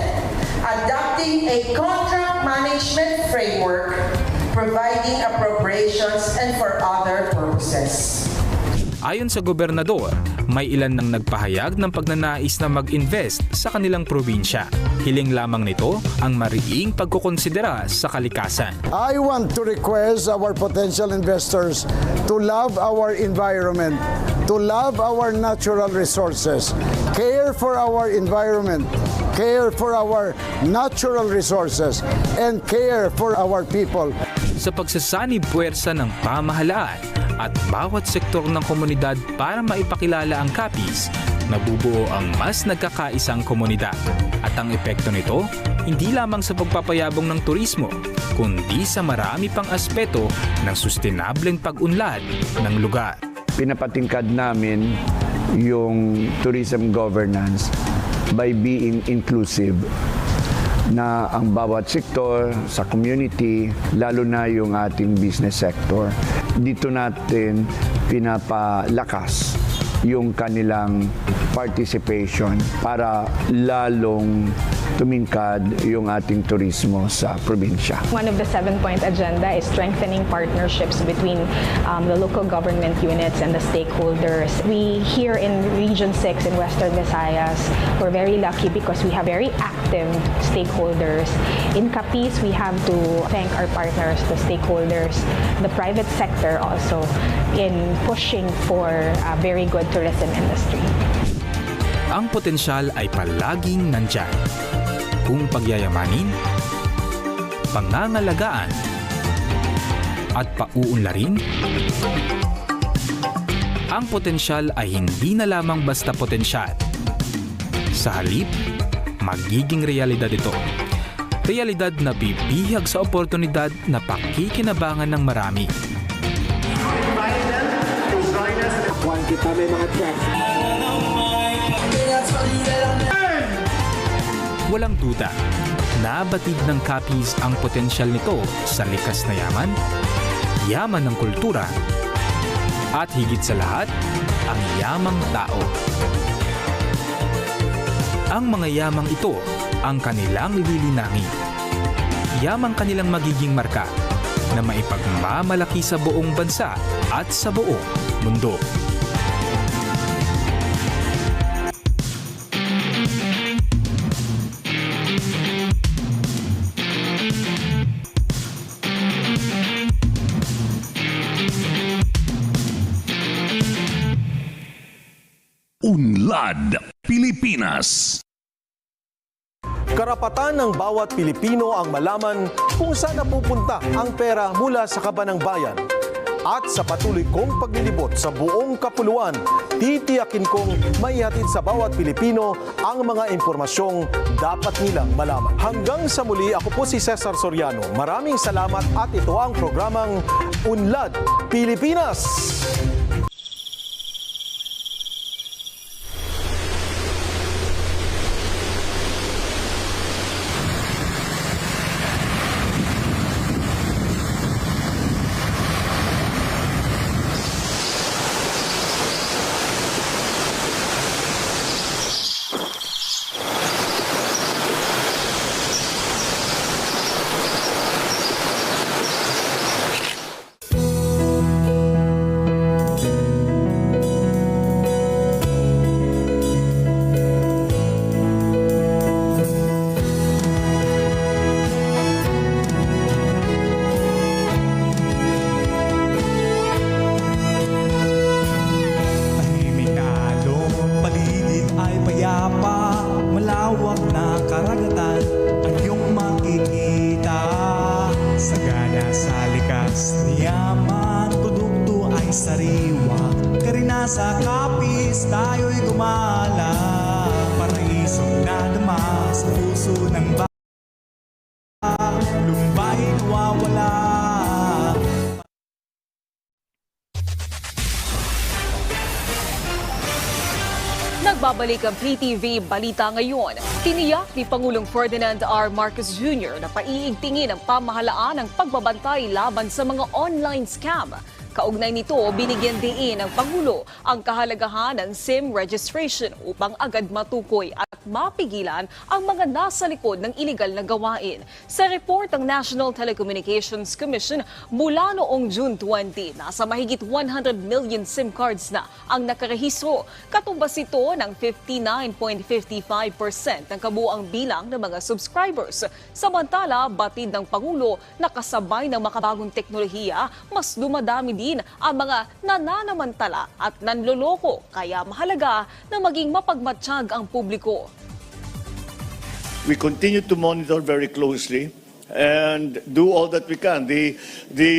adopting a contract management framework, providing appropriations, and for other purposes. Ayon sa gobernador, may ilan nang nagpahayag ng pagnanais na mag-invest sa kanilang probinsya. Hiling lamang nito ang mariing pagkukonsidera sa kalikasan. I want to request our potential investors to love our environment, to love our natural resources, care for our environment, care for our natural resources, and care for our people. Sa pagsasanib puwersa ng pamahalaan at bawat sektor ng komunidad para maipakilala ang Capiz, nabubuo ang mas nagkakaisang komunidad. At ang epekto nito, hindi lamang sa pagpapayabong ng turismo, kundi sa marami pang aspeto ng sustenableng pag-unlad ng lugar. Pinapatingkad namin yung tourism governance by being inclusive, na ang bawat sektor sa community, lalo na yung ating business sector, dito natin pinapalakas yung kanilang participation para lalong tumingkad yung ating turismo sa probinsya. One of the 7-point agenda is strengthening partnerships between the local government units and the stakeholders. We here in Region 6 in Western Visayas, we're very lucky because we have very active stakeholders. In Capiz, we have to thank our partners, the stakeholders, the private sector also in pushing for a very good tourism industry. Ang potensyal ay palaging nandyan. Kung pagyayamanin, pangangalagaan, at pauunlarin, ang potensyal ay hindi na lamang basta potensyal. Sa halip, magiging realidad ito. Realidad na bibihag sa oportunidad na pakikinabangan ng marami. Kita may mga tracks. Walang duda, nabatid ng Capiz ang potensyal nito sa likas na yaman, yaman ng kultura, at higit sa lahat, ang yamang tao. Ang mga yamang ito ang kanilang lilinangin. Yamang kanilang magiging marka na maipagmamalaki sa buong bansa at sa buong mundo. Unlad, Pilipinas. Karapatan ng bawat Pilipino ang malaman kung saan napupunta ang pera mula sa kaban ng bayan. At sa patuloy kong paglilibot sa buong kapuluan, titiyakin kong maihatid sa bawat Pilipino ang mga impormasyong dapat nilang malaman. Hanggang sa muli, ako po si Cesar Soriano. Maraming salamat at ito ang programang Unlad, Pilipinas! sariwa, karina sa kapis, tayo'y gumala. Paraisong nadama sa puso ng lumbay nawawala. Nagbabalik ang PTV Balita ngayon. Tiniyak ni Pangulong Ferdinand R. Marcos Jr. na paiigtingin ang pamahalaan ng pagbabantay laban sa mga online scam. Kaugnay nito, binigyan diin ng Pangulo ang kahalagahan ng SIM registration upang agad matukoy at mapigilan ang mga nasa likod ng iligal na gawain. Sa report ng National Telecommunications Commission, mula noong June 20, nasa mahigit 100 million SIM cards na ang nakarehistro. Katumbas ito ng 59.55% ng kabuuang bilang ng mga subscribers. Samantala, batid ng Pangulo na kasabay ng makabagong teknolohiya, mas dumadami din ang mga nananamantala at nanloloko, kaya mahalaga na maging mapagmatsyag ang publiko. We continue to monitor very closely and do all that we can. The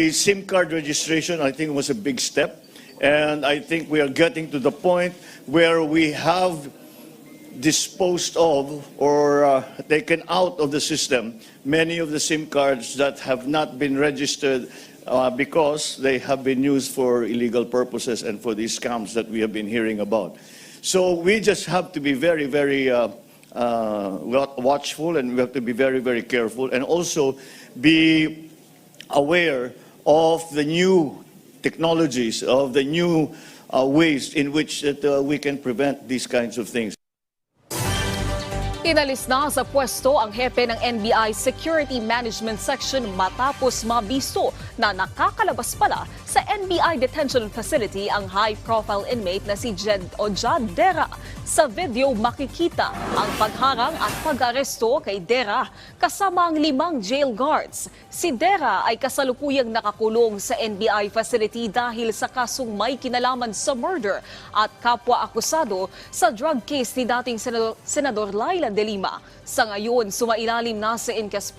SIM card registration, I think, was a big step, and I think we are getting to the point where we have disposed of or taken out of the system many of the SIM cards that have not been registered because they have been used for illegal purposes and for these scams that we have been hearing about. So we just have to be very, very watchful, and we have to be very, very careful, and also be aware of the new technologies, of the new ways in which we can prevent these kinds of things. Inalis na sa pwesto ang hepe ng NBI Security Management Section matapos mabisto na nakakalabas pala sa NBI Detention Facility ang high-profile inmate na si Jed Dera. Sa video makikita ang pagharang at pag-aresto kay Dera kasama ang 5 jail guards. Si Dera ay kasalukuyang nakakulong sa NBI facility dahil sa kasong may kinalaman sa murder at kapwa-akusado sa drug case ni dating Senador Laila de Lima. Sa ngayon, sumailalim na sa inquest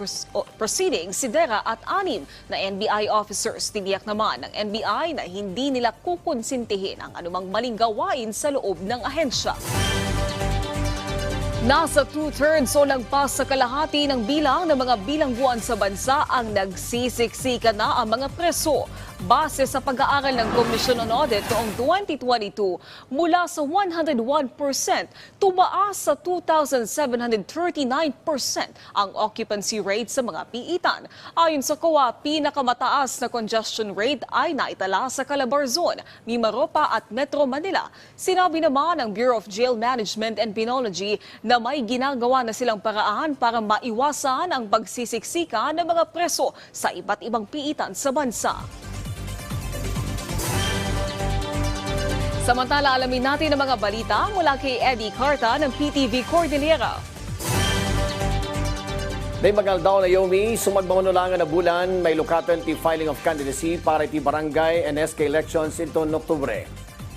proceedings si Dera at 6 na NBI officers. Tiniyak naman ng NBI na hindi nila kukonsintihin ang anumang maling gawain sa loob ng ahensya. Nasa 2/3 o lagpas sa kalahati ng bilang ng mga bilangguan sa bansa ang nagsisiksika na ang mga preso. Base sa pag-aaral ng Commission on Audit noong 2022, mula sa 101%, tumaas sa 2,739% ang occupancy rate sa mga piitan. Ayon sa COA, pinakamataas na congestion rate ay naitala sa Calabarzon, Mimaropa at Metro Manila. Sinabi naman ng Bureau of Jail Management and Penology na may ginagawa na silang paraan para maiwasan ang pagsisiksika ng mga preso sa iba't ibang piitan sa bansa. Samantala, alamin natin ang mga balita mula kay Eddie Carta ng PTV Cordillera. May magaldao na Yomi, sumagmanulangan na bulan, may lukatan ti filing of candidacy para ti barangay and SK elections into Oktubre.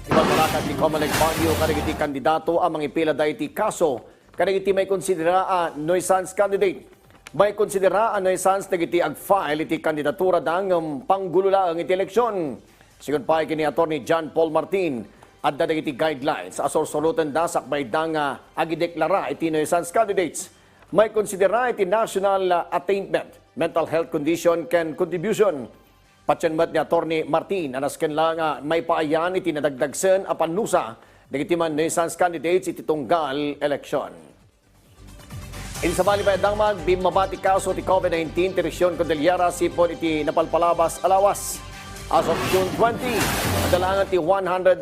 Ibang malakat ti Comelec Baguio, karigiti kandidato ang mga ipila dahi ti kaso, karigiti may konsidera nuisance candidate. May konsidera nuisance dagiti ag-file iti kandidatura dang panggulula ang iti eleksyon. Sigun pa kini Attorney John Paul Martin, at dadagiti guidelines asorsolutan dasak may dang agideklara iti nuisance candidates. May konsidera iti national attainment, mental health condition ken contribution. Patyanmat ni Attorney Martin, anasken lang may paayan iti nadagdagsen a panusa dagiti man nuisance candidates iti tunggal eleksyon. Iti sa bali bayadang bimabati kaso ti COVID-19 ti Region Cordillera sipon iti napalpalabas alawas. As of June 20, nadalangan ti 145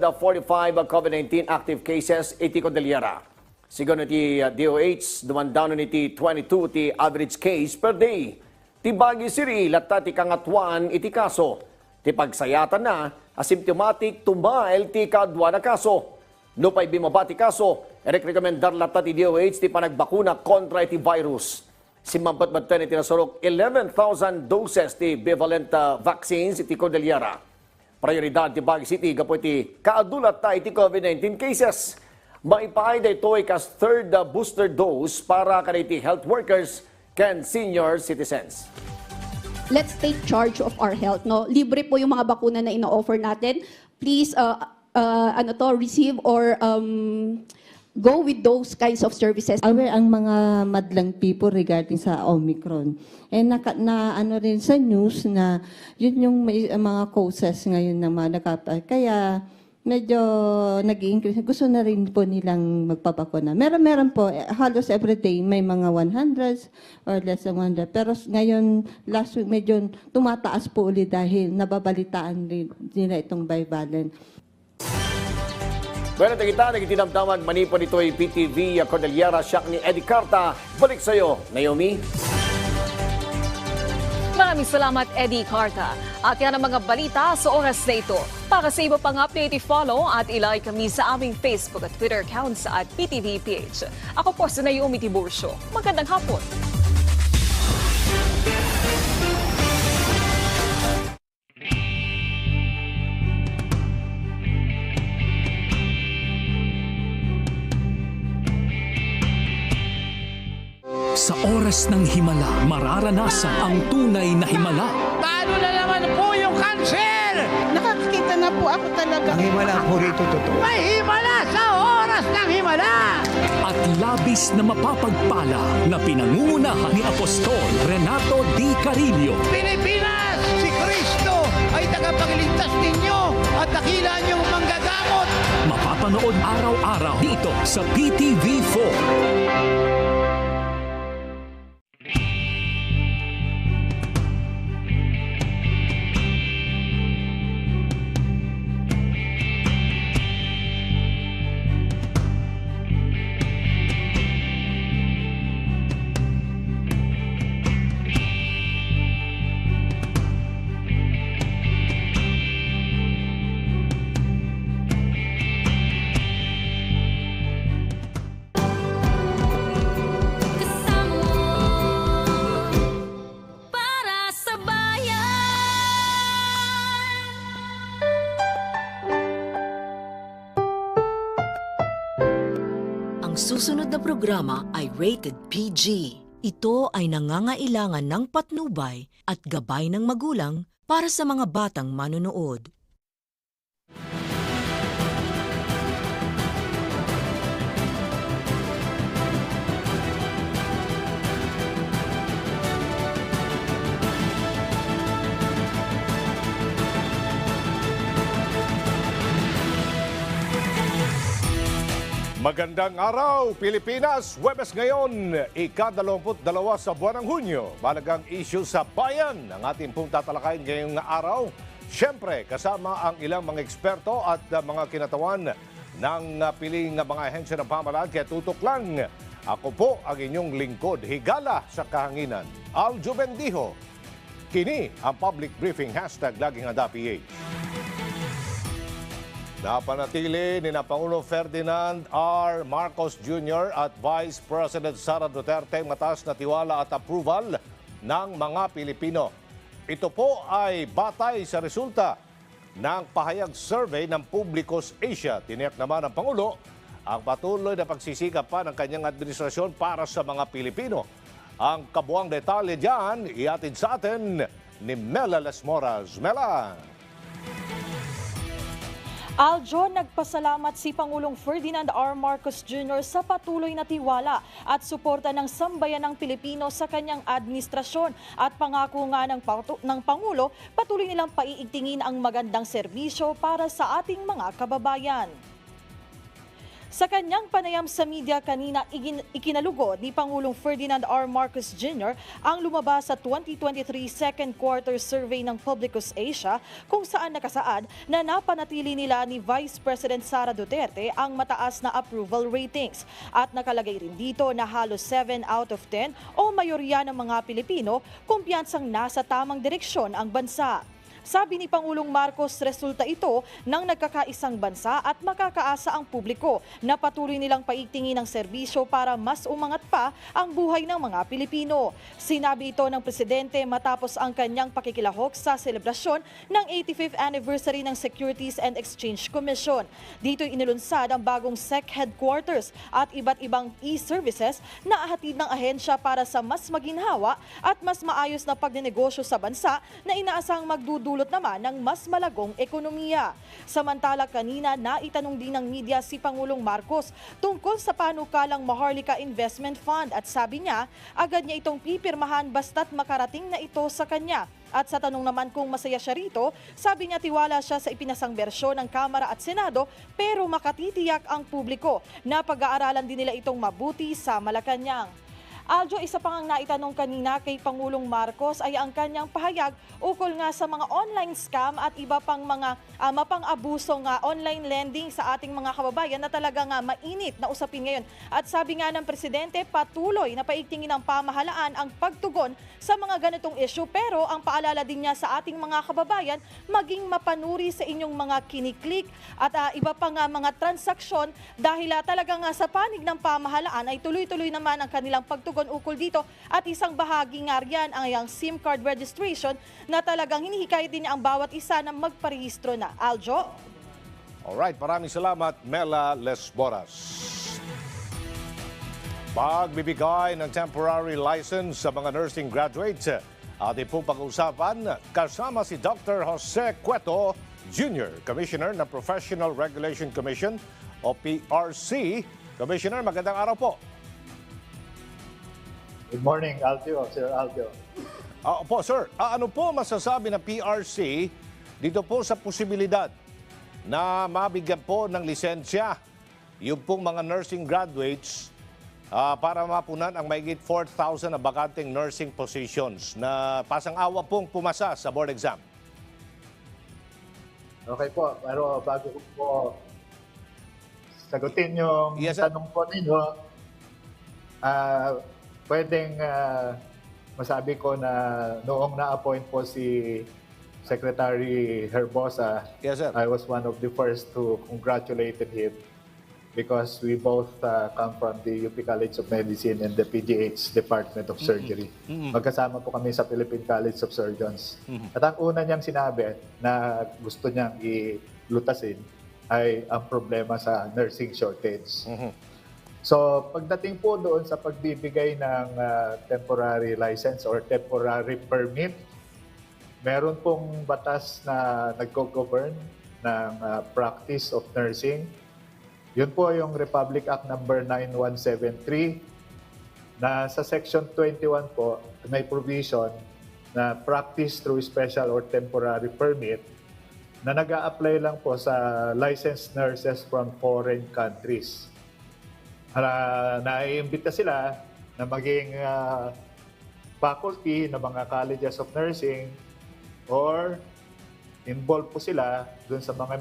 COVID-19 active cases iti Cordillera. Sigon iti DOH, dumandanon iti 22 ti average case per day. Ti Baguio City, latta ti kangatuan iti kaso. Ti pagsayatan na, asymptomatic tumael ti kadwa na kaso. No pa'y bimabati kaso, rekomendar latta ti DOH ti panagbakuna kontra iti virus. Simampot iti nasurok 11,000 doses ti bivalent vaccines iti Cordillera. Prioridad ti Baguio City gapo iti kaadulat ta iti COVID-19 cases. Maipaay da ito ikas third booster dose para kaniti health workers ken senior citizens. Let's take charge of our health. No? Libre po yung mga bakuna na ino-offer natin. please receive or go with those kinds of services. Aware ang mga madlang people regarding sa Omicron. Na rin sa news na yun yung may, mga causes ngayon ng mga kaya medyo nag-i-increase. Gusto na rin po nilang magpapakuna. Meron po, halos everyday may mga 100s or less than 100. Pero ngayon, last week, medyo tumataas po ulit dahil nababalitaan nila itong bivalent. Bueno, kita nagtitinamtamag manipo nito ay PTV Cordillera siyak ni Eddie Carta. Balik sa iyo, Naomi. Maraming salamat, Eddie Carta. At yan ang mga balita sa oras na ito. Para sa iba pang update, i-follow at ilike kami sa aming Facebook at Twitter accounts at PTVPH. Ako po si Naomi Tiburcio. Magandang hapon. Sa oras ng himala, mararanasan ang tunay na himala. Paano na naman po yung cancer? Nakakita na po ako talaga. Ang himala po rito totoo. May himala sa oras ng himala! At labis na mapapagpala na pinangungunahan ni Apostol Renato D. Carillo. Pilipinas, si Kristo ay tagapagligtas ninyo at dakila niyong manggagamot. Mapapanood araw-araw dito sa PTV 4. Susunod na programa ay rated PG. Ito ay nangangailangan ng patnubay at gabay ng magulang para sa mga batang manonood. Magandang araw, Pilipinas! Huwebes ngayon, ika-22 sa buwan ng Hunyo. Malagang issue sa bayan ang ating pong tatalakayin ngayong araw. Siyempre, kasama ang ilang mga eksperto at mga kinatawan ng piling mga ahensya ng pamahalaan. Kaya tutok lang. Ako po ang inyong lingkod, higala sa kahanginan. Aljo Bendijo. Kini ang public briefing hashtag Laging Handa PH. Napanatili ni Pangulo Ferdinand R. Marcos Jr. at Vice President Sara Duterte mataas na tiwala at approval ng mga Pilipino. Ito po ay batay sa resulta ng pahayag survey ng Publicos Asia. Tiniyak naman ng Pangulo ang patuloy na pagsisikap pa ng kanyang administrasyon para sa mga Pilipino. Ang kabuang detalye dyan, iatid sa atin ni Mela Las Moras. Mela! Aljo, nagpasalamat si Pangulong Ferdinand R. Marcos Jr. sa patuloy na tiwala at suporta ng sambayanang Pilipino sa kanyang administrasyon at pangako nga ng Pangulo patuloy nilang paiigtingin ang magandang serbisyo para sa ating mga kababayan. Sa kanyang panayam sa media kanina, ikinalugod ni Pangulong Ferdinand R. Marcos Jr. ang lumabas sa 2023 second quarter survey ng Publicos Asia kung saan nakasaad na napanatili nila ni Vice President Sara Duterte ang mataas na approval ratings at nakalagay rin dito na halos 7 out of 10 o mayorya ng mga Pilipino kumpiyansang nasa tamang direksyon ang bansa. Sabi ni Pangulong Marcos, resulta ito ng nagkakaisang bansa at makakaasa ang publiko na patuloy nilang paigtingin ang serbisyo para mas umangat pa ang buhay ng mga Pilipino. Sinabi ito ng Presidente matapos ang kanyang pakikilahok sa selebrasyon ng 85th anniversary ng Securities and Exchange Commission. Dito inilunsad ang bagong SEC headquarters at iba't ibang e-services na ahatid ng ahensya para sa mas maginhawa at mas maayos na pagnenegosyo sa bansa na inaasang magdudulot magdudulot naman ng mas malagong ekonomiya. Samantala kanina naitanong din ng media si Pangulong Marcos tungkol sa panukalang Maharlika Investment Fund at sabi niya agad niya itong pipirmahan basta't makarating na ito sa kanya. At sa tanong naman kung masaya siya rito, sabi niya tiwala siya sa ipinasang bersyon ng Kamara at Senado pero makatitiyak ang publiko na pag-aaralan din nila itong mabuti sa Malacanang. Aljo, isa pang ang naitanong kanina kay Pangulong Marcos ay ang kanyang pahayag ukol nga sa mga online scam at iba pang mga mapang-abusong online lending sa ating mga kababayan na talaga nga mainit na usapin ngayon. At sabi nga ng Presidente, patuloy na paigtingin ng pamahalaan ang pagtugon sa mga ganitong issue pero ang paalala din niya sa ating mga kababayan maging mapanuri sa inyong mga kiniklik at iba pang mga transaksyon dahil talaga nga sa panig ng pamahalaan ay tuloy-tuloy naman ang kanilang pagtugon ukol dito at isang bahagi nga riyan ang SIM card registration na talagang hinihikayat din niya ang bawat isa na magparehistro na. Aljo? Alright, maraming salamat, Mela Lesboras. Pagbibigay ng temporary license sa mga nursing graduates, ating pong pag-uusapan kasama si Dr. Jose Cueto Jr., Commissioner ng Professional Regulation Commission o PRC. Commissioner, magandang araw po. Good morning, Aljo, Sir Aljo. Po, sir, ano po masasabi ng PRC dito po sa posibilidad na mabigyan po ng lisensya yung pong mga nursing graduates para mapunan ang mahigit 4,000 na bakanteng nursing positions na pasang-awa pong pumasa sa board exam? Okay po, pero bago ko po sagutin yung tanong po ninyo, pwedeng masabi ko na noong na-appoint po si Secretary Herbosa, yes, sir. I was one of the first to congratulate him because we both come from the UP College of Medicine and the PGH Department of Surgery. Magkasama po kami sa Philippine College of Surgeons. At ang una niyang sinabi na gusto niyang ilutasin ay ang problema sa nursing shortage. So pagdating po doon sa pagbibigay ng temporary license or temporary permit, meron pong batas na nagko-govern ng practice of nursing. Yun po yung Republic Act number 9173 na sa section 21 po may provision na practice through special or temporary permit na nag-a-apply lang po sa licensed nurses from foreign countries. Naiimbita sila na maging faculty ng mga colleges of nursing or involved po sila dun sa mga